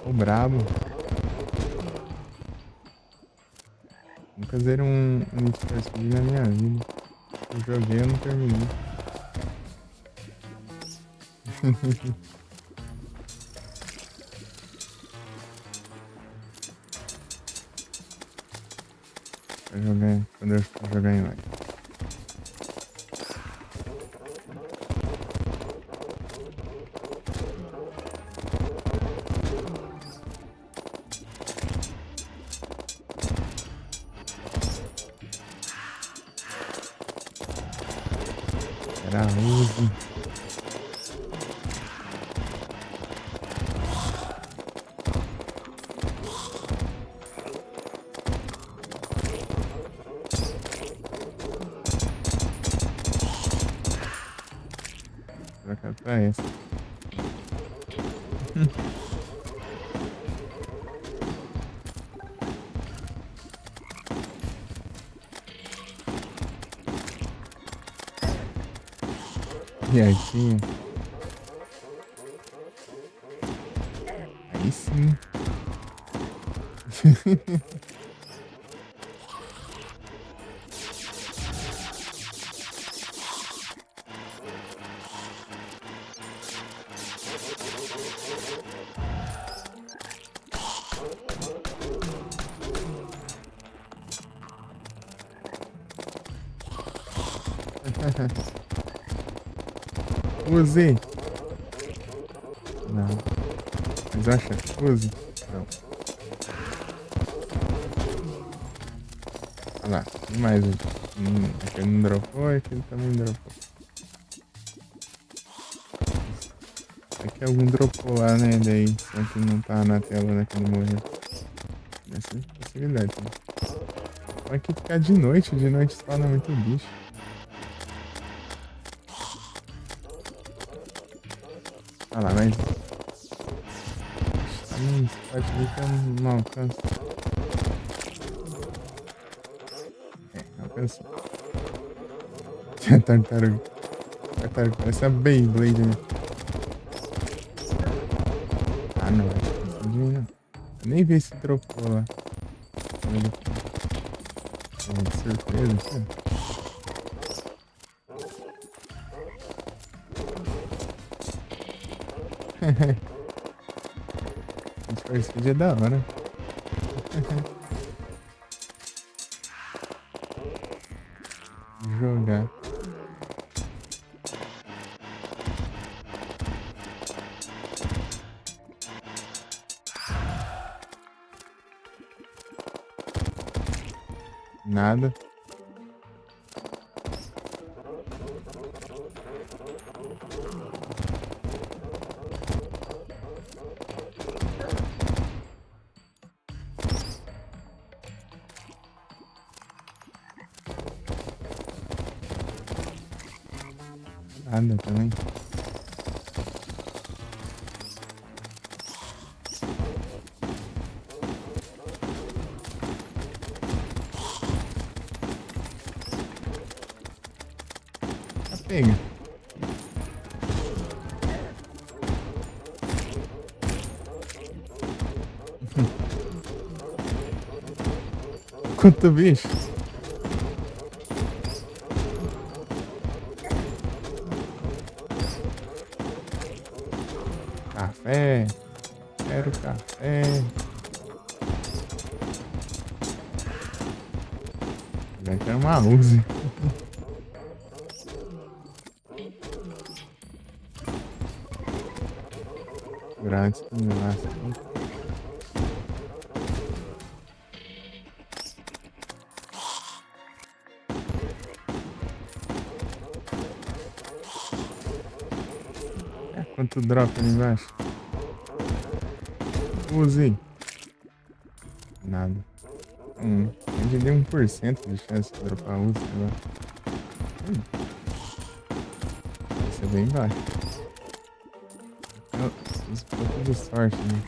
O brabo. Nunca zerei um Need for Speed na minha vida. Eu joguei, eu não terminei. Pra jogar, quando eu for jogar em live. Era Uzi. Trocar pra essa. Viadinho. Aí sim. Use. Não. Mas acha? Use. Não. Olha lá. Tem mais. Aquele não dropou e aquele também dropou. Aqui algum dropou lá, né? Daí. Só que não tá na tela, né? Quando morreu. Essa é possibilidade. Né? Só que ficar de noite spawna muito bicho. Olha lá, mas. Tá num spot ali que eu não alcanço. Alcançou. Tartaruga. Tartaruga, parece a Beyblade, né? Ah, não, acho que não consegui, não. Eu nem vi se dropou lá. De surpresa, assim. Esse vídeo é da hora. Jogar. Nada. Nada também. Tá pega. Quanto bicho? Café. Quero café. Já quero uma Uzi. Grátis também lá. Quanto drop ali embaixo? Use. Nada. A gente deu 1% de chance de dropar Uzi agora. Vai ser bem baixo. Os poucos de sorte, né?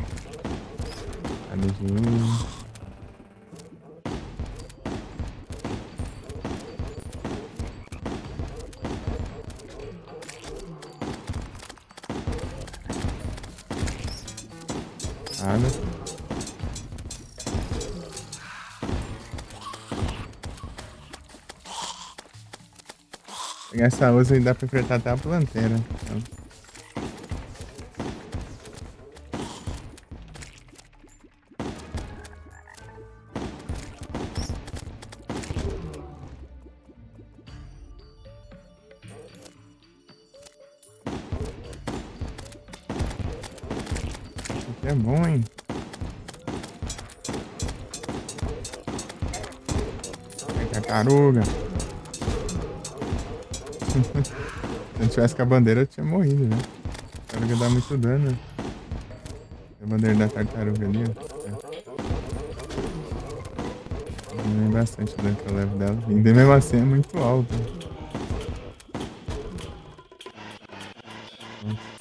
Nada de Uzi. Nada. Pegar essa Uzi e dá pra enfrentar até a planteira. Então. é bom, hein? É tartaruga. Se não tivesse com a bandeira, eu tinha morrido, né? A tartaruga dá muito dano. Tem a bandeira da tartaruga ali, ó. Diminui bastante o dano que eu levo dela. E mesmo assim é muito alto. Nossa.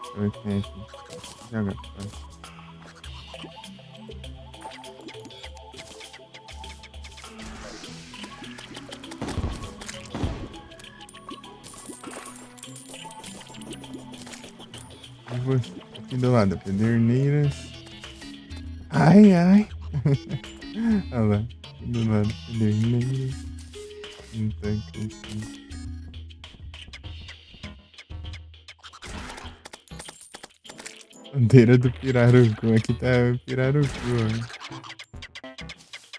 Deixa eu ver quem é aqui. Joga. E você? Aqui do lado, Pederneiras. Ai, ai. Olha lá. Aqui do lado, Pederneiras. Um tanque aqui. Bandeira do Pirarucu. Aqui tá o Pirarucu, ó.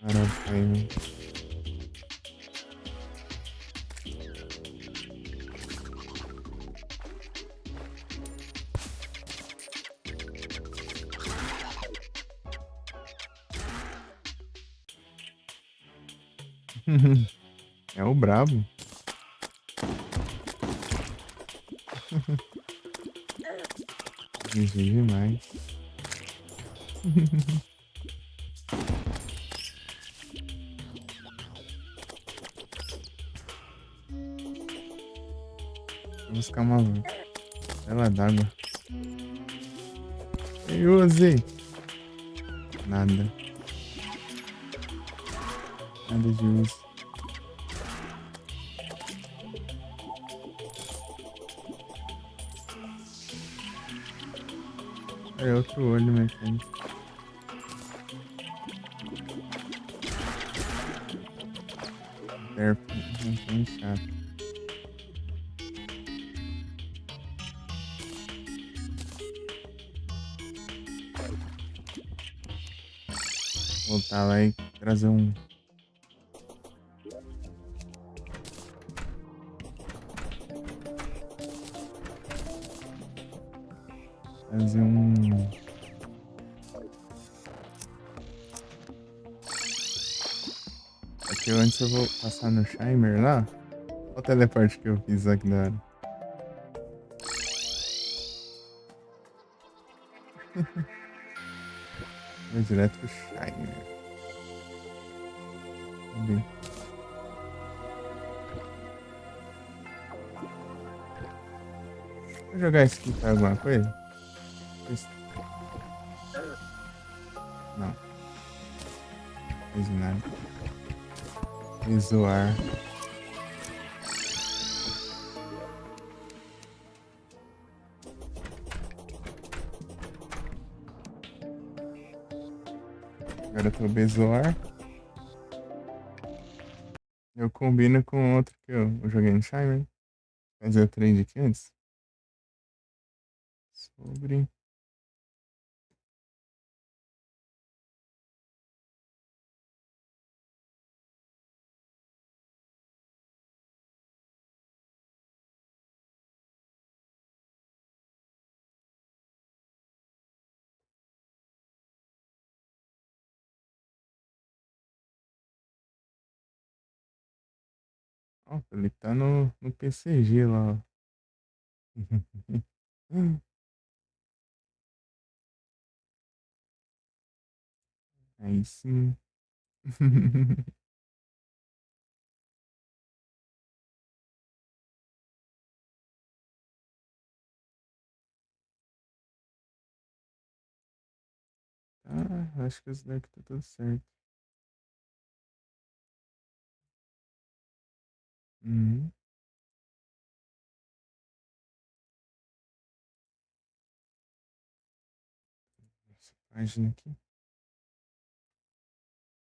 Maravilha. É o brabo. GG demais. Vou buscar uma tela d'água. Ei, use. Nada. Nada de uso. É outro olho mecânico. Muito chato. Voltar lá e trazer um. Trazer um. Aqui antes eu vou passar no Shimer lá. Olha o teleporte que eu fiz aqui da hora. Vou direto pro Shimer. Vamos ver. Vou jogar isso aqui pra alguma coisa? Não. Fez nada. Me zoar. Agora eu tô bezoar. Eu combino com outro que eu joguei no Shimer. Fazer o trade aqui antes. Sobre. Ó, ele tá no PCG lá, ó. Aí sim. Ah, acho que esse daqui tá tudo certo. Uhum. Essa página aqui.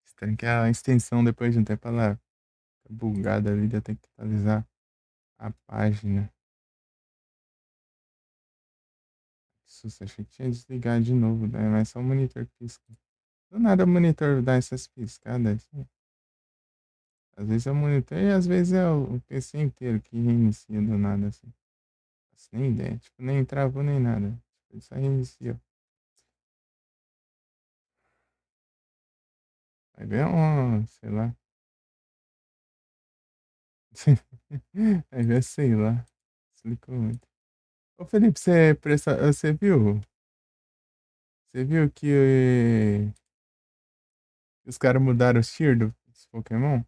Estranho que a extensão depois de um tempo ela Tá bugada ali, eu tenho que atualizar a página. Susto, achei que tinha desligado de novo, né? Mas só o monitor que pisca. Do nada o monitor dá essas piscadas. Assim. Às vezes é o monitor e às vezes é o PC inteiro que reinicia do nada, assim. Não faço nem ideia. Tipo, nem travou nem nada. Tipo, ele só reinicia. Vai ver um, sei lá. Vai ver, sei lá. Explicou muito. Ô Felipe, Você viu que os caras mudaram os tier dos Pokémon?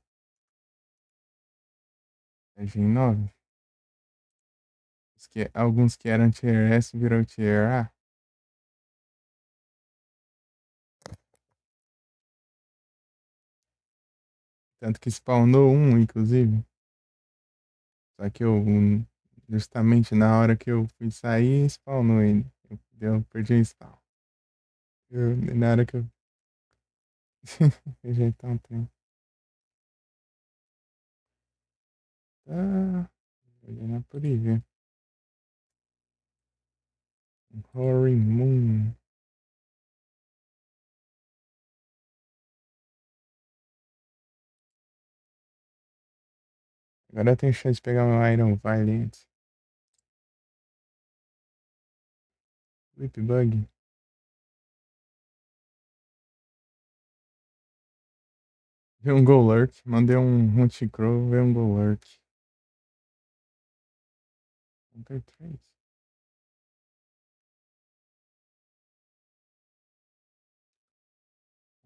É Gen 9? Alguns que eram Tier S virou Tier A. Tanto que spawnou um, inclusive. Só que justamente na hora que eu fui sair, spawnou ele. Perdi o spawn. Na hora que eu rejeitar um trem. Tá. Olhando por aí, ver. Roaring Moon. Agora eu tenho chance de pegar meu Iron Violent. Whip Bug. Veio um Golurk. Mandei um Honchkrow, veio um Golurk. Counter 3.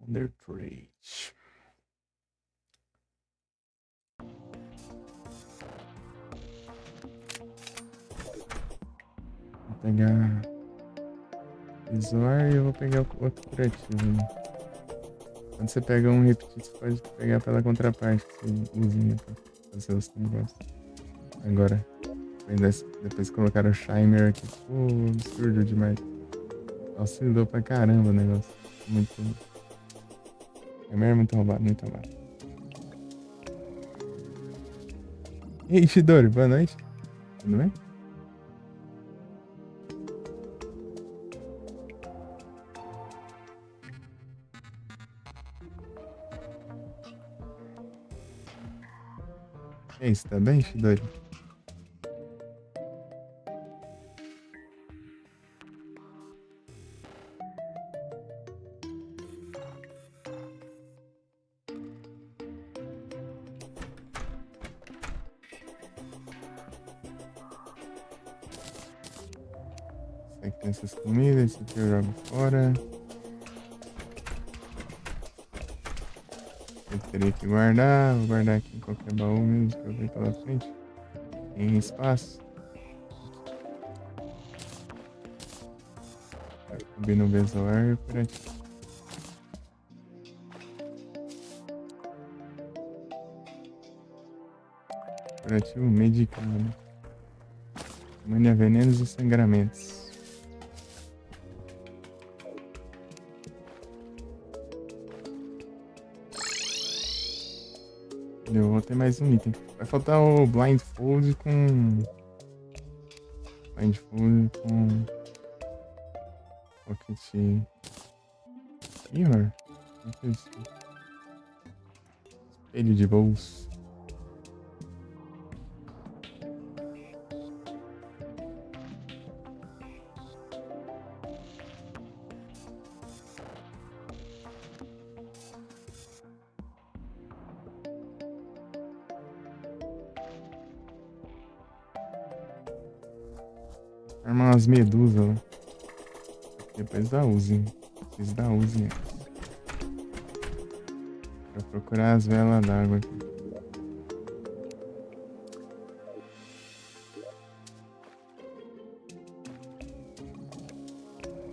Under 3. Vou pegar Isoar e eu vou pegar o outro curativo. Né? Quando você pega um repetir, você pode pegar pela contraparte que você usa né, pra fazer os negócios. Agora, depois colocaram o Shimer aqui. Pô, absurdo demais. Auxiliou pra caramba o negócio. Muito. Shimer é muito roubado, muito roubado. E aí, Shidori, boa noite. Tudo bem? E aí, você tá bem, Shidori? Esse aqui tem essas comidas, esse aqui eu jogo fora. Eu teria que guardar, vou guardar aqui em qualquer baú mesmo que eu ver pela frente. Tem espaço. Vai subir no Bezoar e por aqui. Curativo medicado. Mania venenos e sangramentos. Eu vou ter mais um item. Vai faltar o Blindfold com. Blindfold com. Pocket. Mirror? O que é isso? Espelho de bolso. Armar umas medusas lá. Depois da Uzi. Preciso da Uzi antes. Pra procurar as velas d'água aqui.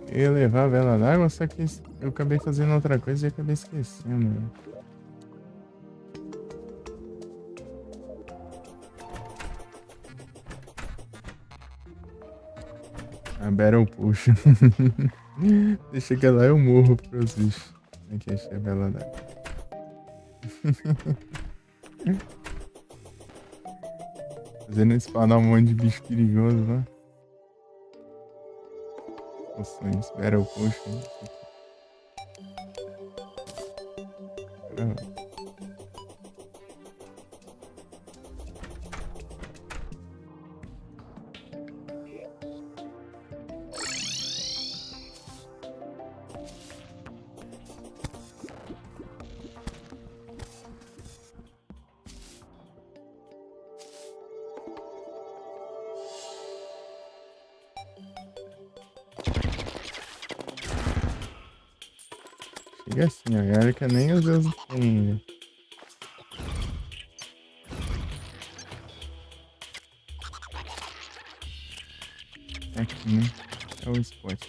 Eu ia levar a vela d'água, só que eu acabei fazendo outra coisa e acabei esquecendo. Né? A Battle Push. Deixa que lá eu morro pros bichos. Aqui achei a vela d'água. Fazendo spawnar um monte de bicho perigoso, né? Poções, Battle Potion. Caramba. Chega assim, ó. Galera que nem os deuses têm ainda. Aqui, né? É o spot.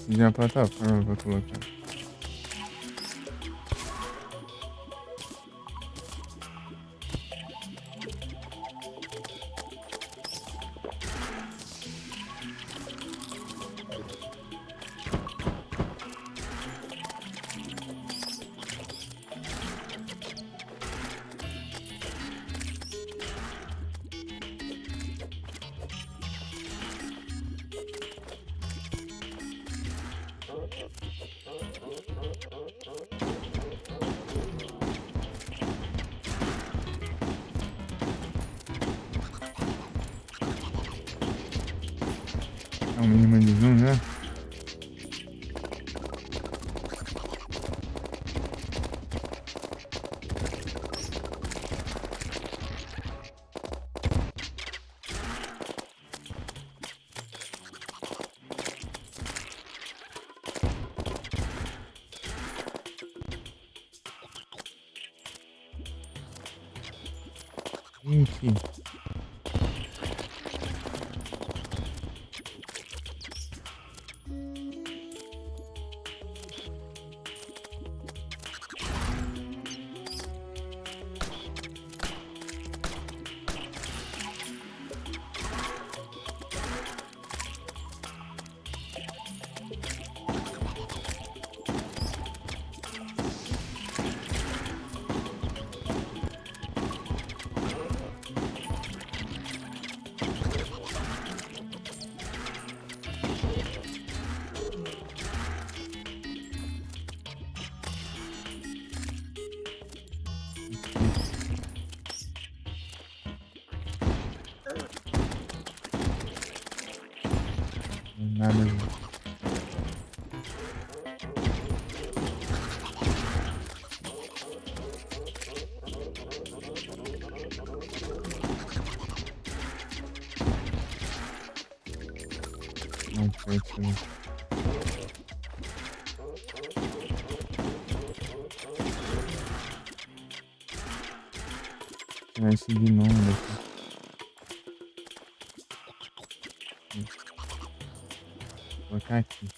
Preciso de uma plataforma pra colocar. É o mínimo de zoom, né? Gente. Nada. Não foi isso, né? Tirar esse gnomo daqui. Vou colocar aqui.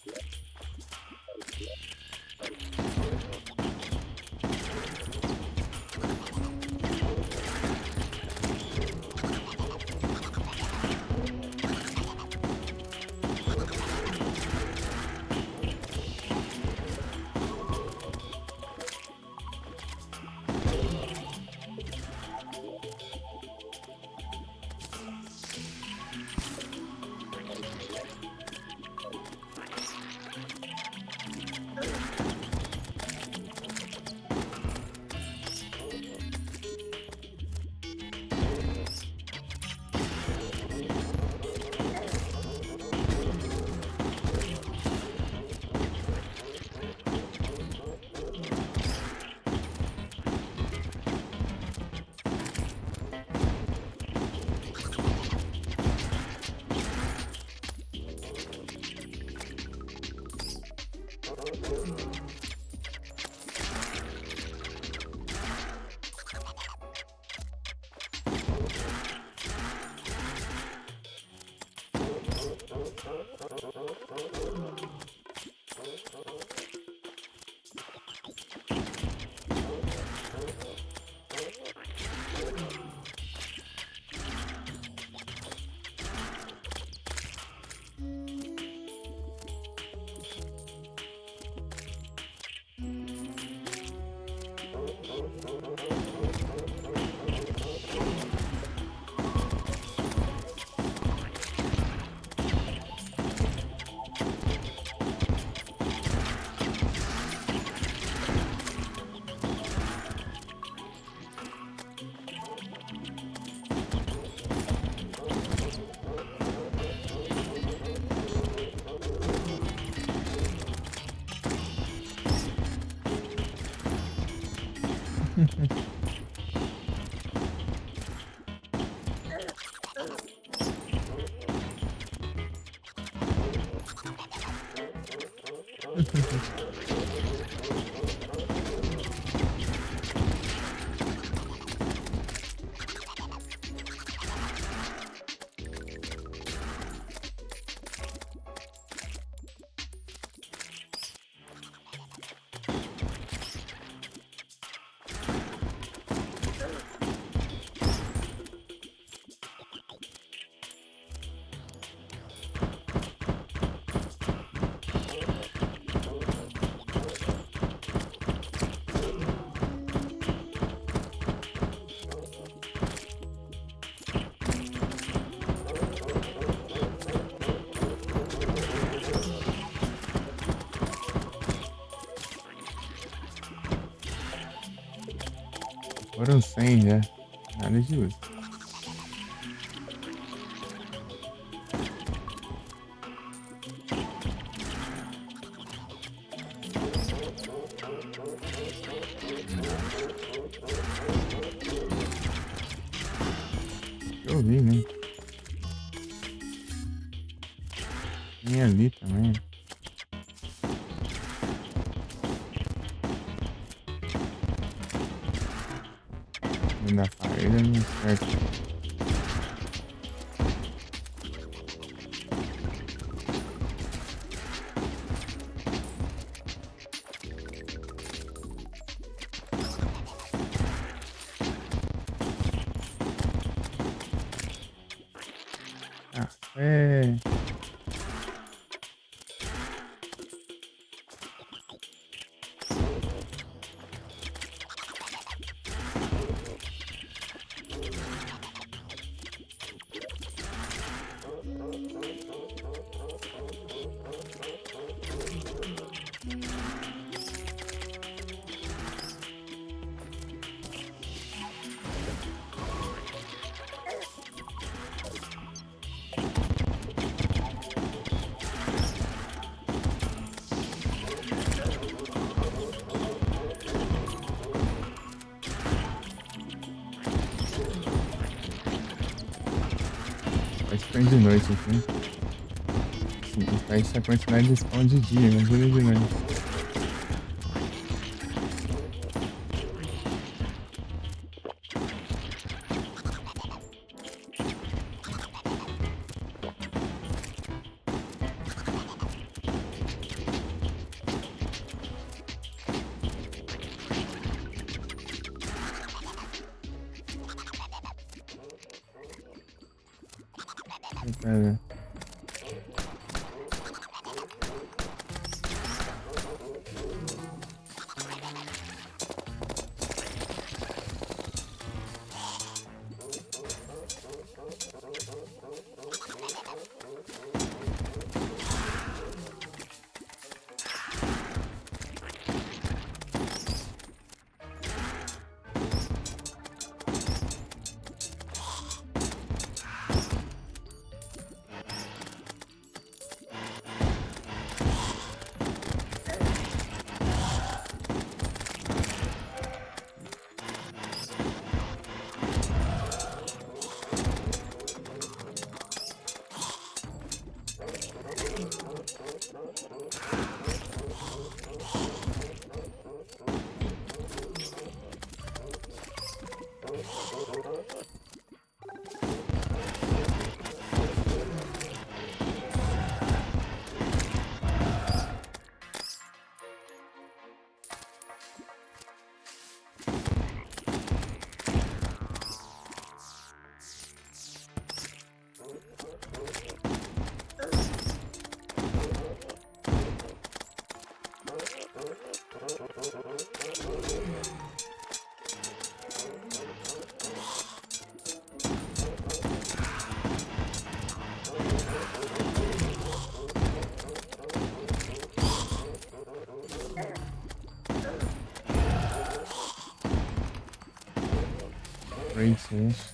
Foram 100 já. Nada de uso. Eu vi, né? Tem ali também. Da parede não certo. Ah, é. Vai spawn de noite aqui. Essa quantidade de spawn de dia, imagina de noite. Pera. Race, isso.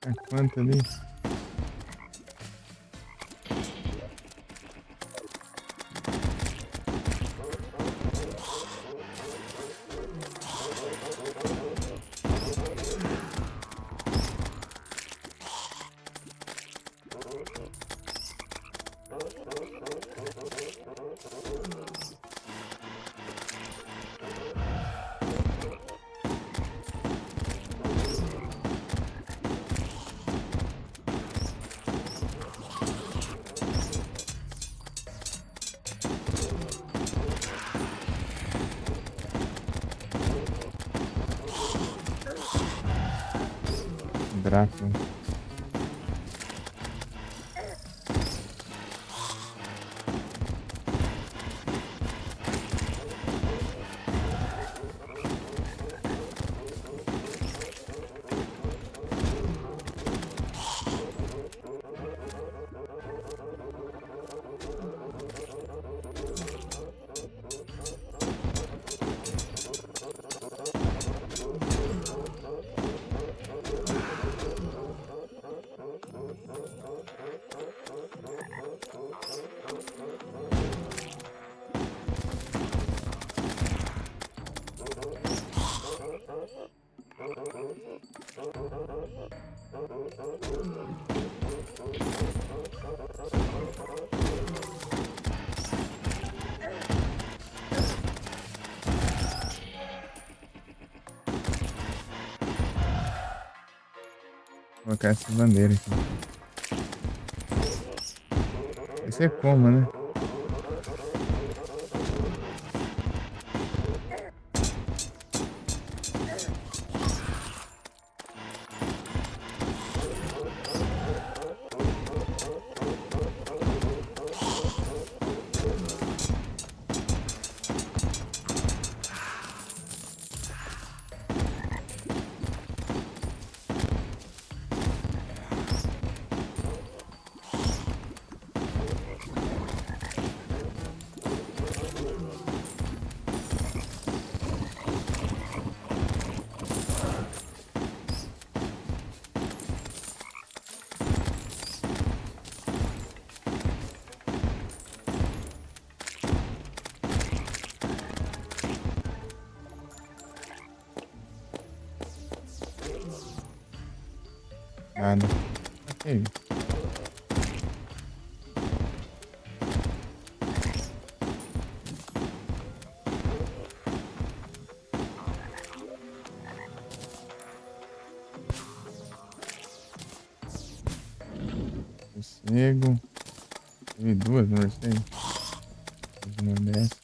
É quanto ali? Drácula. Vou colocar essa bandeira aqui. Esse é como, né? Nada. Ok. Sossego. Teve duas, não sei. Uma dessa.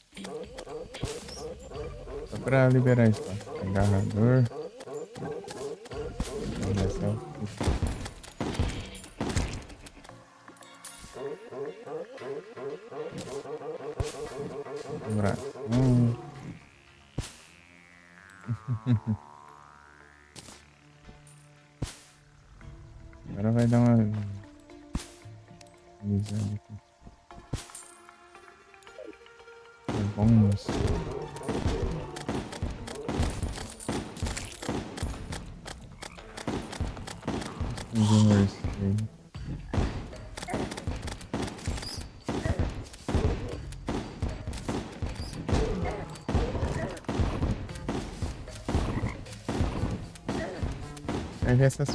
Só pra liberar espaço. Agarrador. Braço. Agora vai dar uma alisada aqui. Vamos. Vai ver essas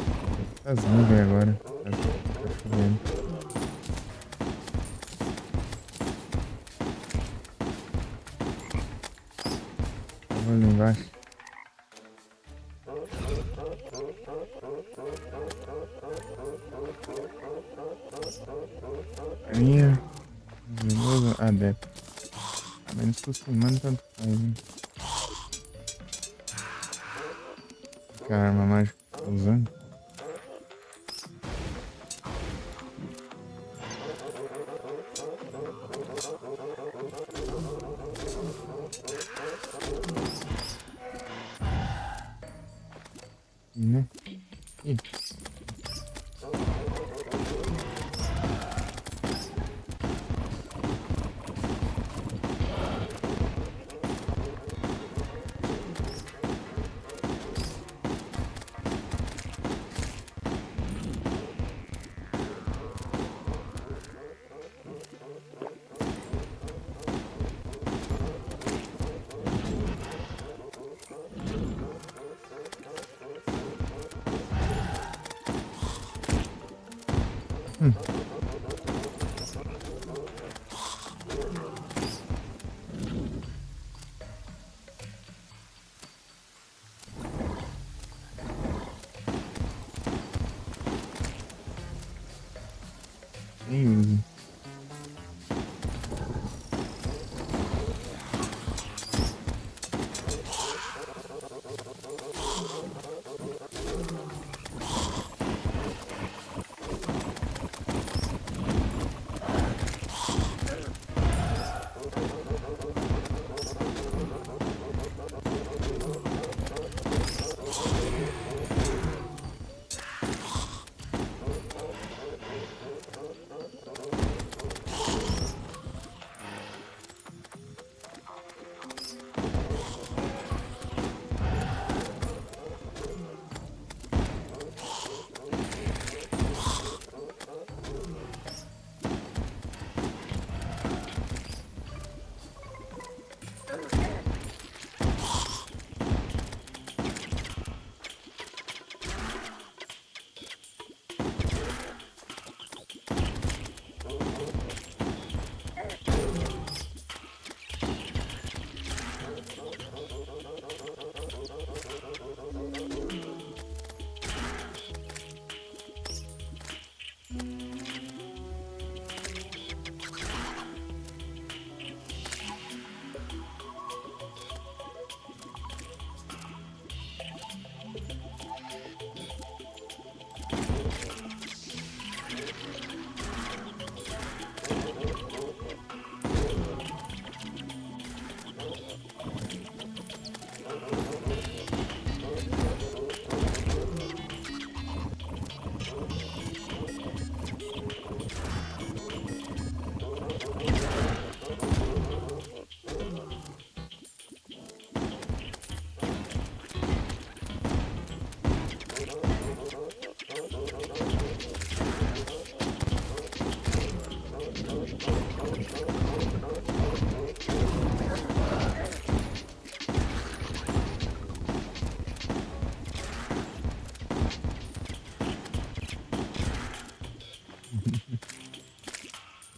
nuvens agora. Tá chovendo. Vou ali embaixo. Linha. Veloso. Adepto. A menos costumando tanto faz, hein? Que a arma mágica que tô usando. Né? Ih. Nem uso.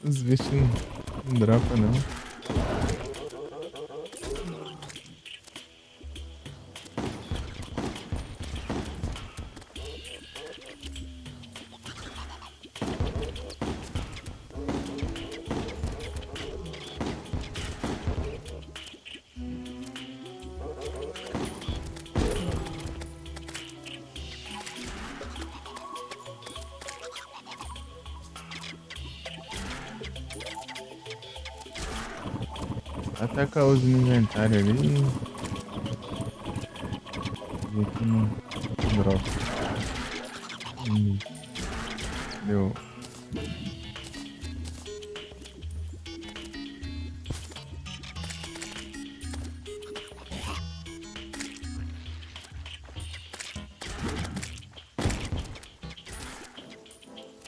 Os bichos não dropam, não. Ataca os no inventário ali. E aqui no drop. Deu.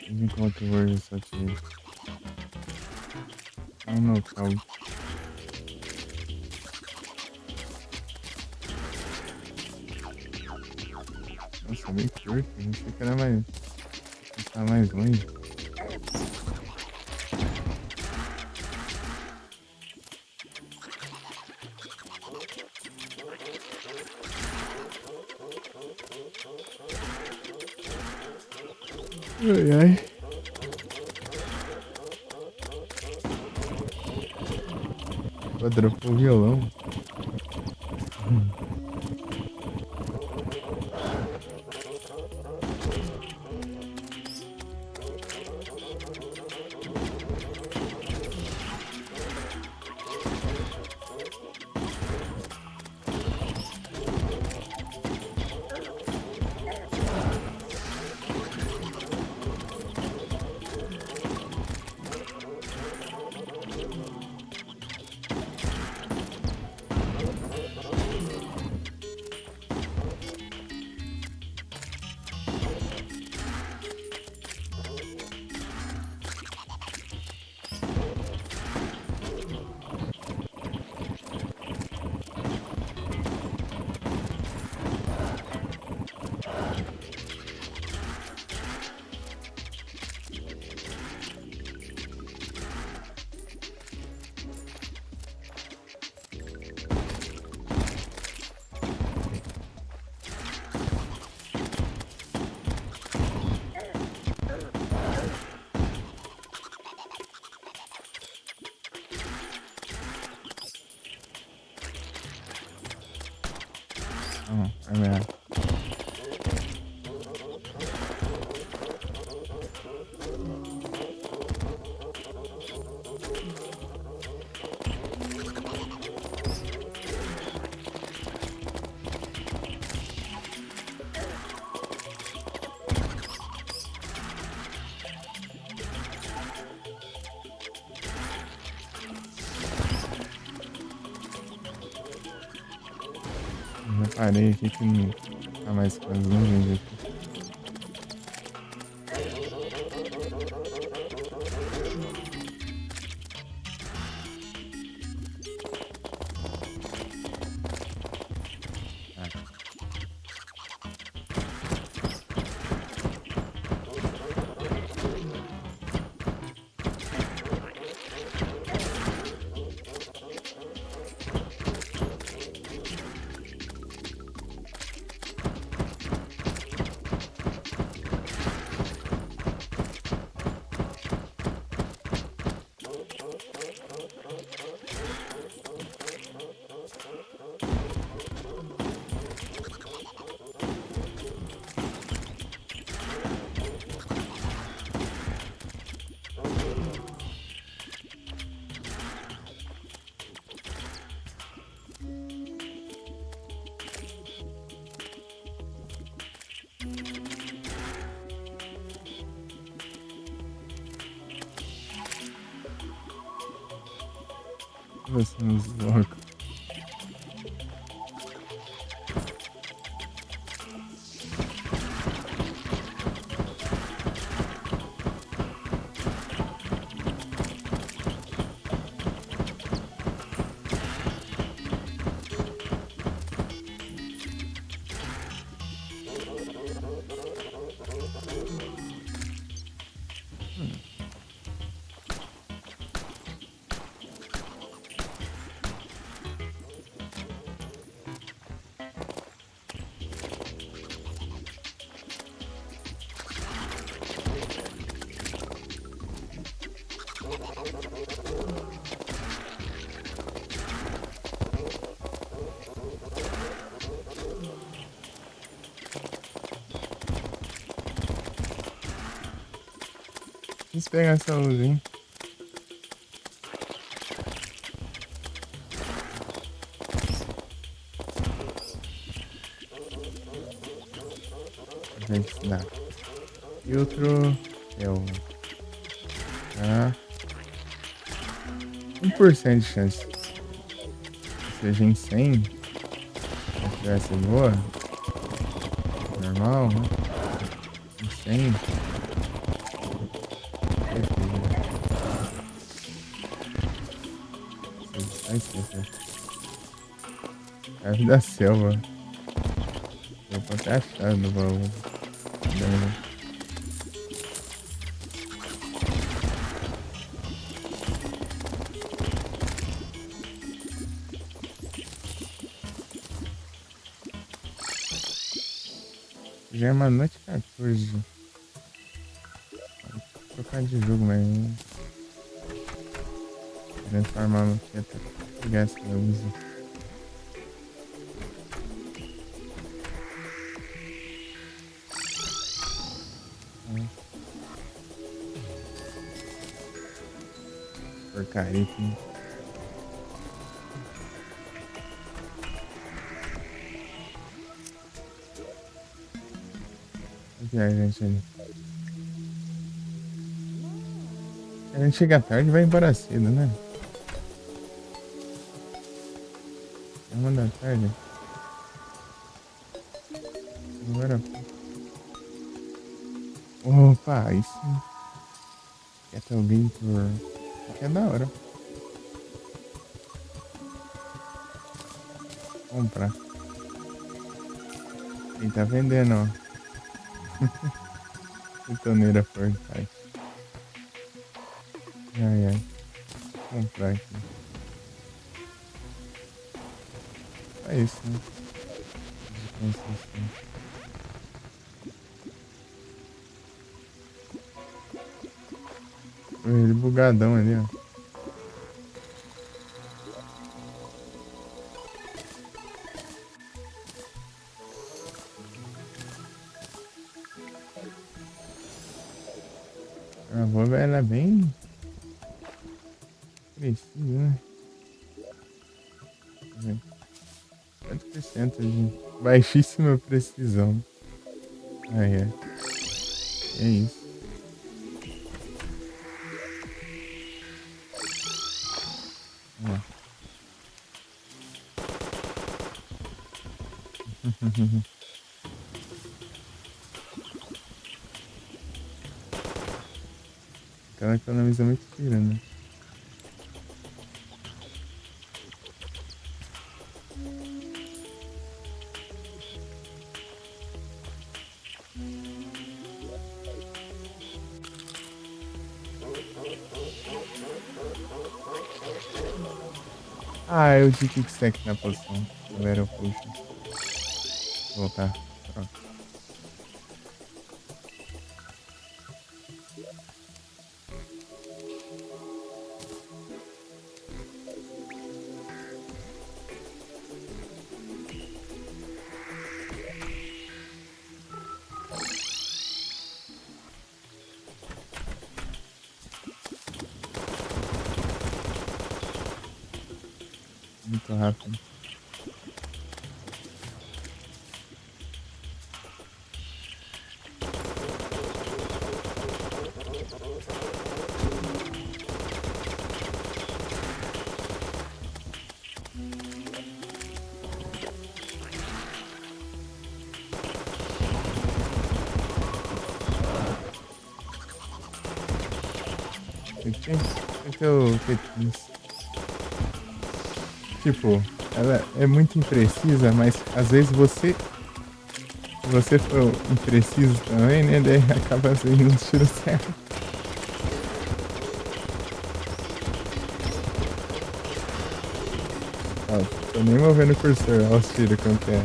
Enquanto eu vou isso aqui. Não, calma. Nossa, bem curto, não sei que era mais. Tá mais longe. Ai, ai. Dropou o violão. é melhor. Eu reparei aqui que não tá mais com as nuvens aqui. Você nos louco. Preciso pegar essa luz, hein? Gente, dá. Filtro. Tá. 1% de chance. Se seja em 100. Se tivesse boa. Normal, né? Em 100. Chave da selva. Eu tô até achando o baú. Já é uma noite 14. Vou trocar de jogo, mas transformar no que até pegar essa luz. Porcaria aqui. O que é, gente? A gente chega tarde e vai embora cedo, né? É 1 da tarde. Agora. Opa, isso. Kettle Bean por. Que é da hora. Comprar. Ele tá vendendo, ó. Betoneira Fortnite. Ai. Vou comprar aqui. É isso, né? Ele bugadão ali, ó. A Volvo, ela é bem precisa, né? Deixa eu ver. Quantos por cento de baixíssima precisão? Ah, é. É isso. Vamos lá. Ela economiza muito tiro, né? Ah, eu de kickstack na posição. Galera, eu puxo. Vou voltar. Pronto. Muito rápido. Tem que ter o Tetris. Tipo, ela é muito imprecisa, mas às vezes se você for impreciso também, né? Daí acaba saindo os tiros certos. Ó, tô nem movendo o cursor, olha os tiros como que é.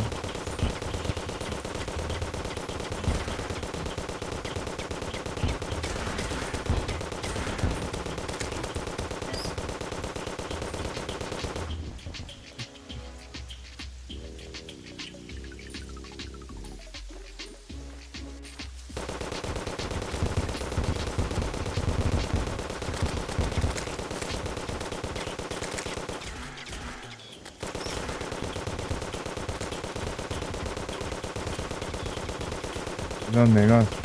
Vamos no negócio?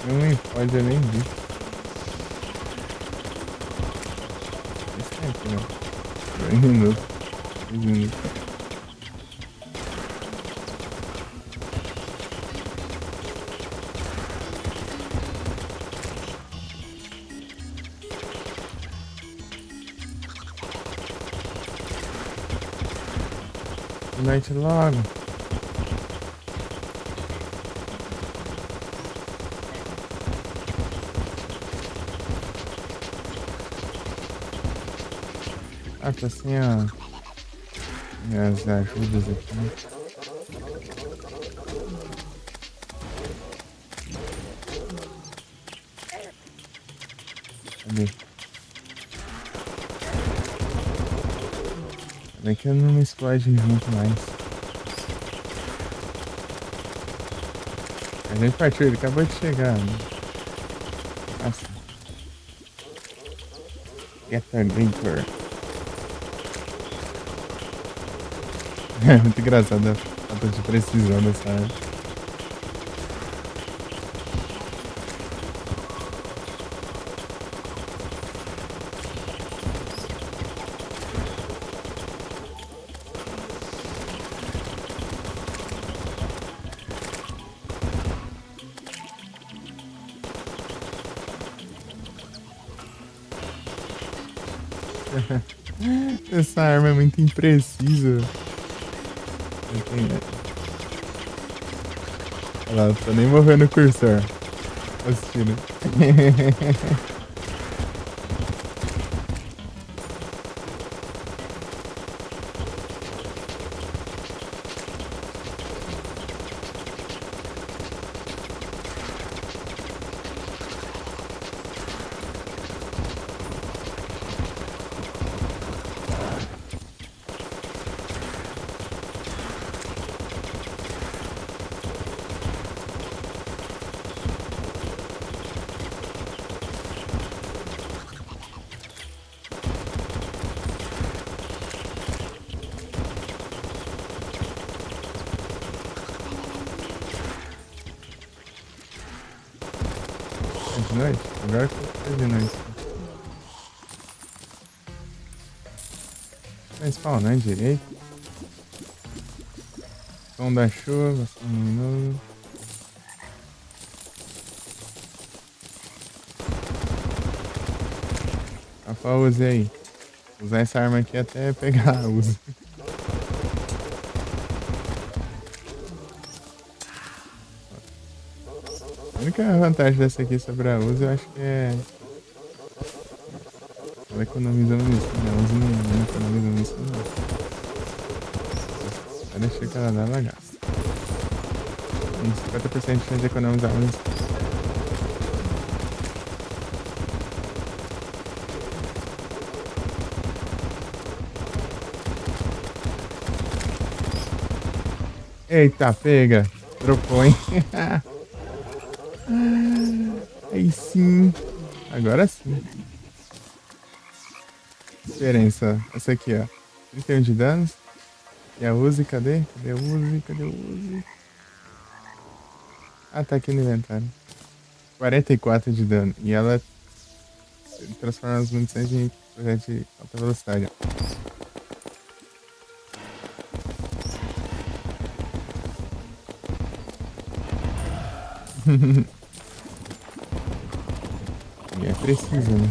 Não me pode nem vi. Esse tempo, né? 2 minutos. 3 minutos. Night logo. Ah, tá sem minhas ajudas aqui. Cadê? Cadê que eu não me explode junto mais? A gente partiu, ele acabou de chegar, né? Nossa. Get the Glinker. É muito engraçado a falta de precisão dessa arma. Essa arma é muito imprecisa. Olha lá, eu tô nem movendo o cursor. Olha os tiros. É de noite? Agora que tá de noite. Tá spawnando direito. Som da chuva, som luminoso. Rafa, use aí. Usar essa arma aqui até pegar a uso. A única vantagem dessa aqui sobre a uso, eu acho que é... ela economiza munição, né? A uso não economiza munição, não. Só deixar que ela dá, ela gasta. Tem 50% de chance de economizar munição. Eita, pega. Dropou, hein? Aí sim. Agora sim. Diferença. Essa aqui, ó. 31 de danos. E a Uzi, cadê? Cadê a Uzi? Cadê o Uzi? Ah, tá aqui no inventário. 44 de dano. E ela transforma as munições em projétil de alta velocidade. E é preciso, né?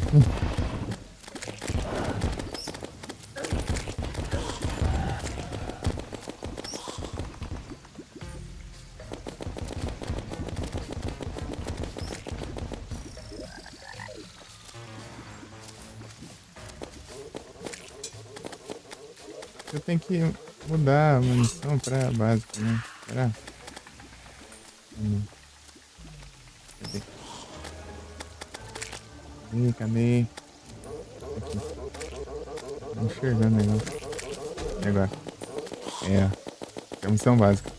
Eu tenho que mudar a munição pra básica, né? Será? Cadê? Cadê? Aqui. Tô enxergando o negócio. E agora? É a munição básica.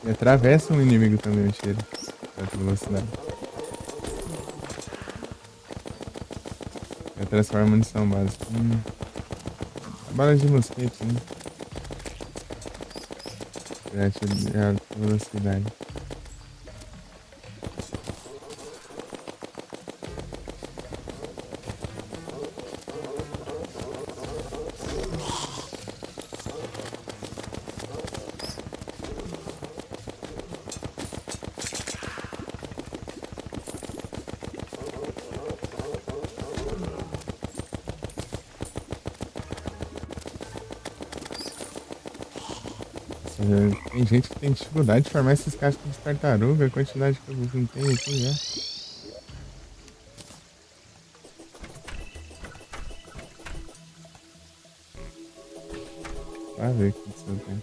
E atravessa um inimigo também o tiro. Alta velocidade. Já transforma a munição básica. Bala de mosquete, né? Projétil de alta velocidade. Tem gente que tem dificuldade de formar esses cascos de tartaruga, a quantidade que eu não tenho aqui já. Vai ver o que isso tem.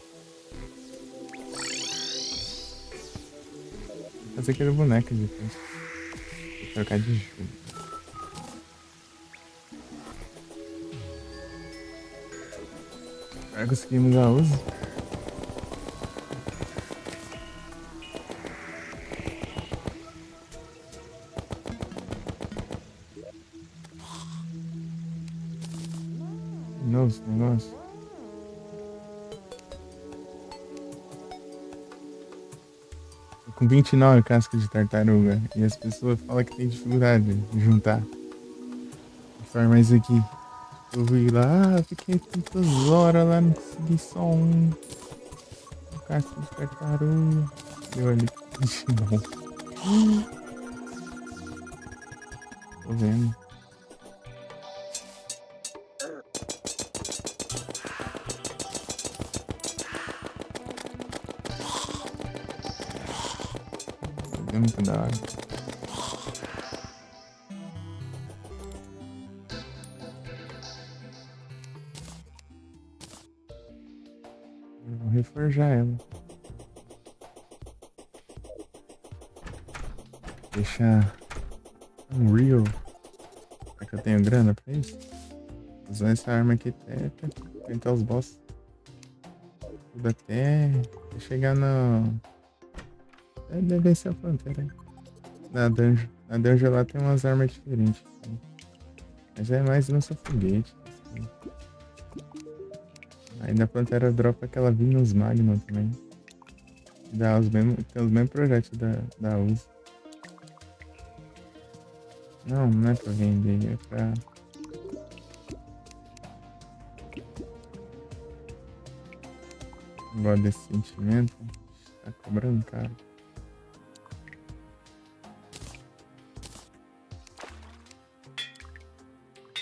Vou fazer aquele boneco de frente. Vou trocar de jogo. Agora conseguimos a uso. Novo esse negócio. Tô com 29 cascas de tartaruga. E as pessoas falam que tem dificuldade de juntar. Vou formar isso aqui. Eu vi lá, fiquei tantas horas lá, não consegui só um casco de tartaruga. Deu ali. Ixi, não. Tô vendo. É muito da hora. forjar ela. Deixar Unreal. Será que eu tenho grana pra isso? Usar essa arma aqui até pra enfrentar os boss. Tudo até chegar no. Deve vencer a fronteira. Na dungeon. Na dungeon lá tem umas armas diferentes. Assim. Mas é mais lança foguete. Assim. Aí na Pantera dropa aquela Venus Magnum também. Tem os mesmos projetos da USA. Não é pra vender, é pra. Não gosto desse sentimento. Tá cobrando caro.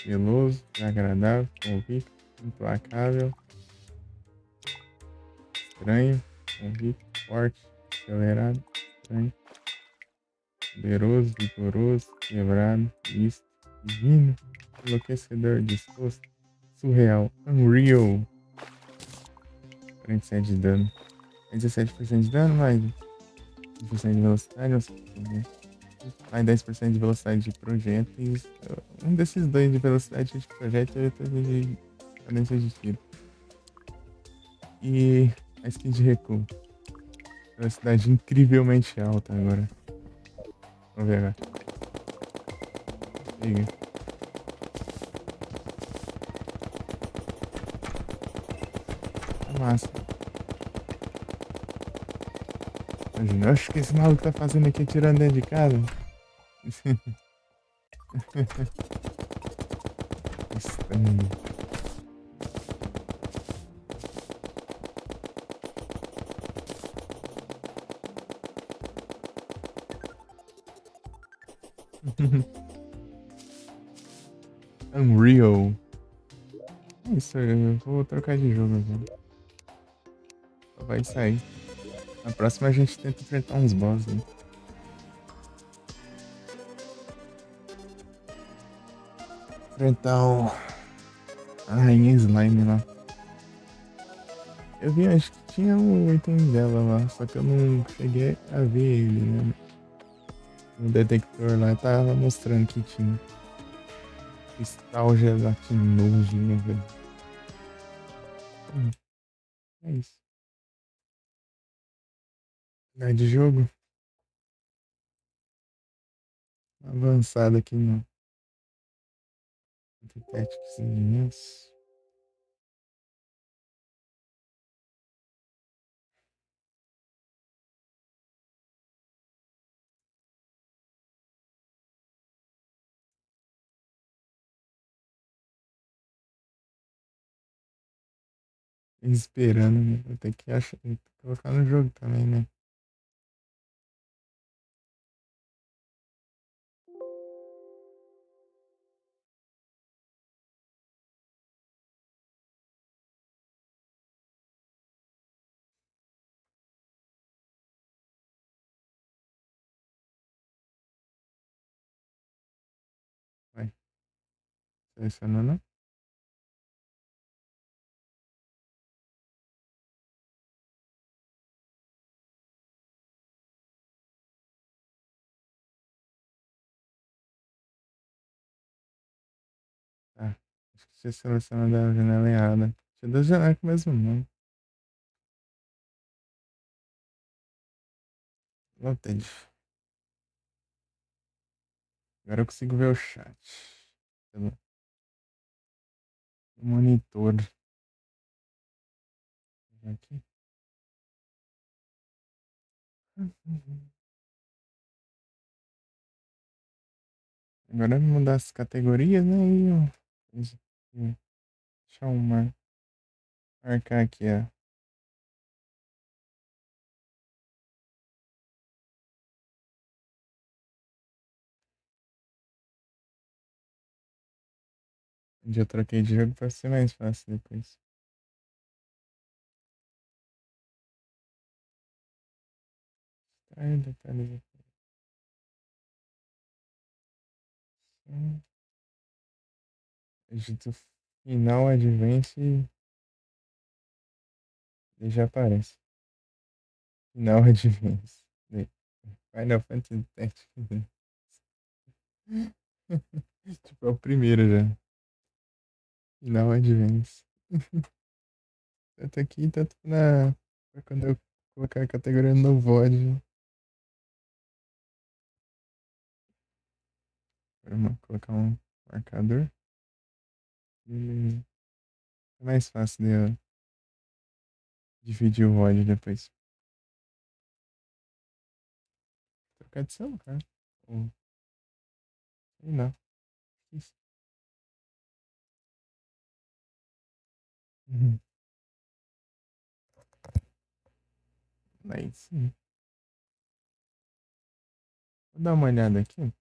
Veloso, agradável, convicto, implacável, estranho, convicto, forte, acelerado, estranho, poderoso, vigoroso, quebrado, visto, divino, enlouquecedor, disposto, surreal, unreal. 47 de dano. 17% de dano, mais 10% de velocidade, mais 10% de velocidade de projéteis. Um desses dois de velocidade de projétil e outro de cadência de tiro. E a skin de recuo. Velocidade incrivelmente alta agora. Vamos ver agora. Chega. Tá massa. Imagina, acho que esse maluco tá fazendo aqui tirando dentro de casa. Estranho. Unreal. É isso, eu vou trocar de jogo agora. Só vai sair. Na próxima a gente tenta enfrentar uns boss, né? Enfrentar a Rainha Slime lá. Eu vi, acho que tinha um item dela lá, só que eu não cheguei a ver ele, né? O detector lá tava mostrando que tinha. Cristal gelatinoso, né, velho? É isso. Dá de jogo. Avançado aqui no Tactics imenso. Esperando, né? Vou ter que achar, colocar no jogo também, né? Vai. Selecionou, não? Tá. Acho que você selecionou da janela errada. Tinha duas janelas com o mesmo nome. Loaded. Agora eu consigo ver o chat. Pelo monitor. Aqui. Agora é mudar as categorias, né? Deixa eu marcar aqui, ó. Onde eu troquei de jogo pra ser mais fácil depois. Detalhes. Digito final, advance. Ele já aparece. Final Advance. Final Fantasy Tactics. Tipo, é o primeiro já. Final Advance. Tanto aqui, tanto pra quando eu colocar a categoria no VOD. Vamos colocar um marcador. E é mais fácil de eu dividir o VOD depois. Trocar de celular. Ou, sei lá. Isso. Uhum. Aí sim. Vou dar uma olhada aqui.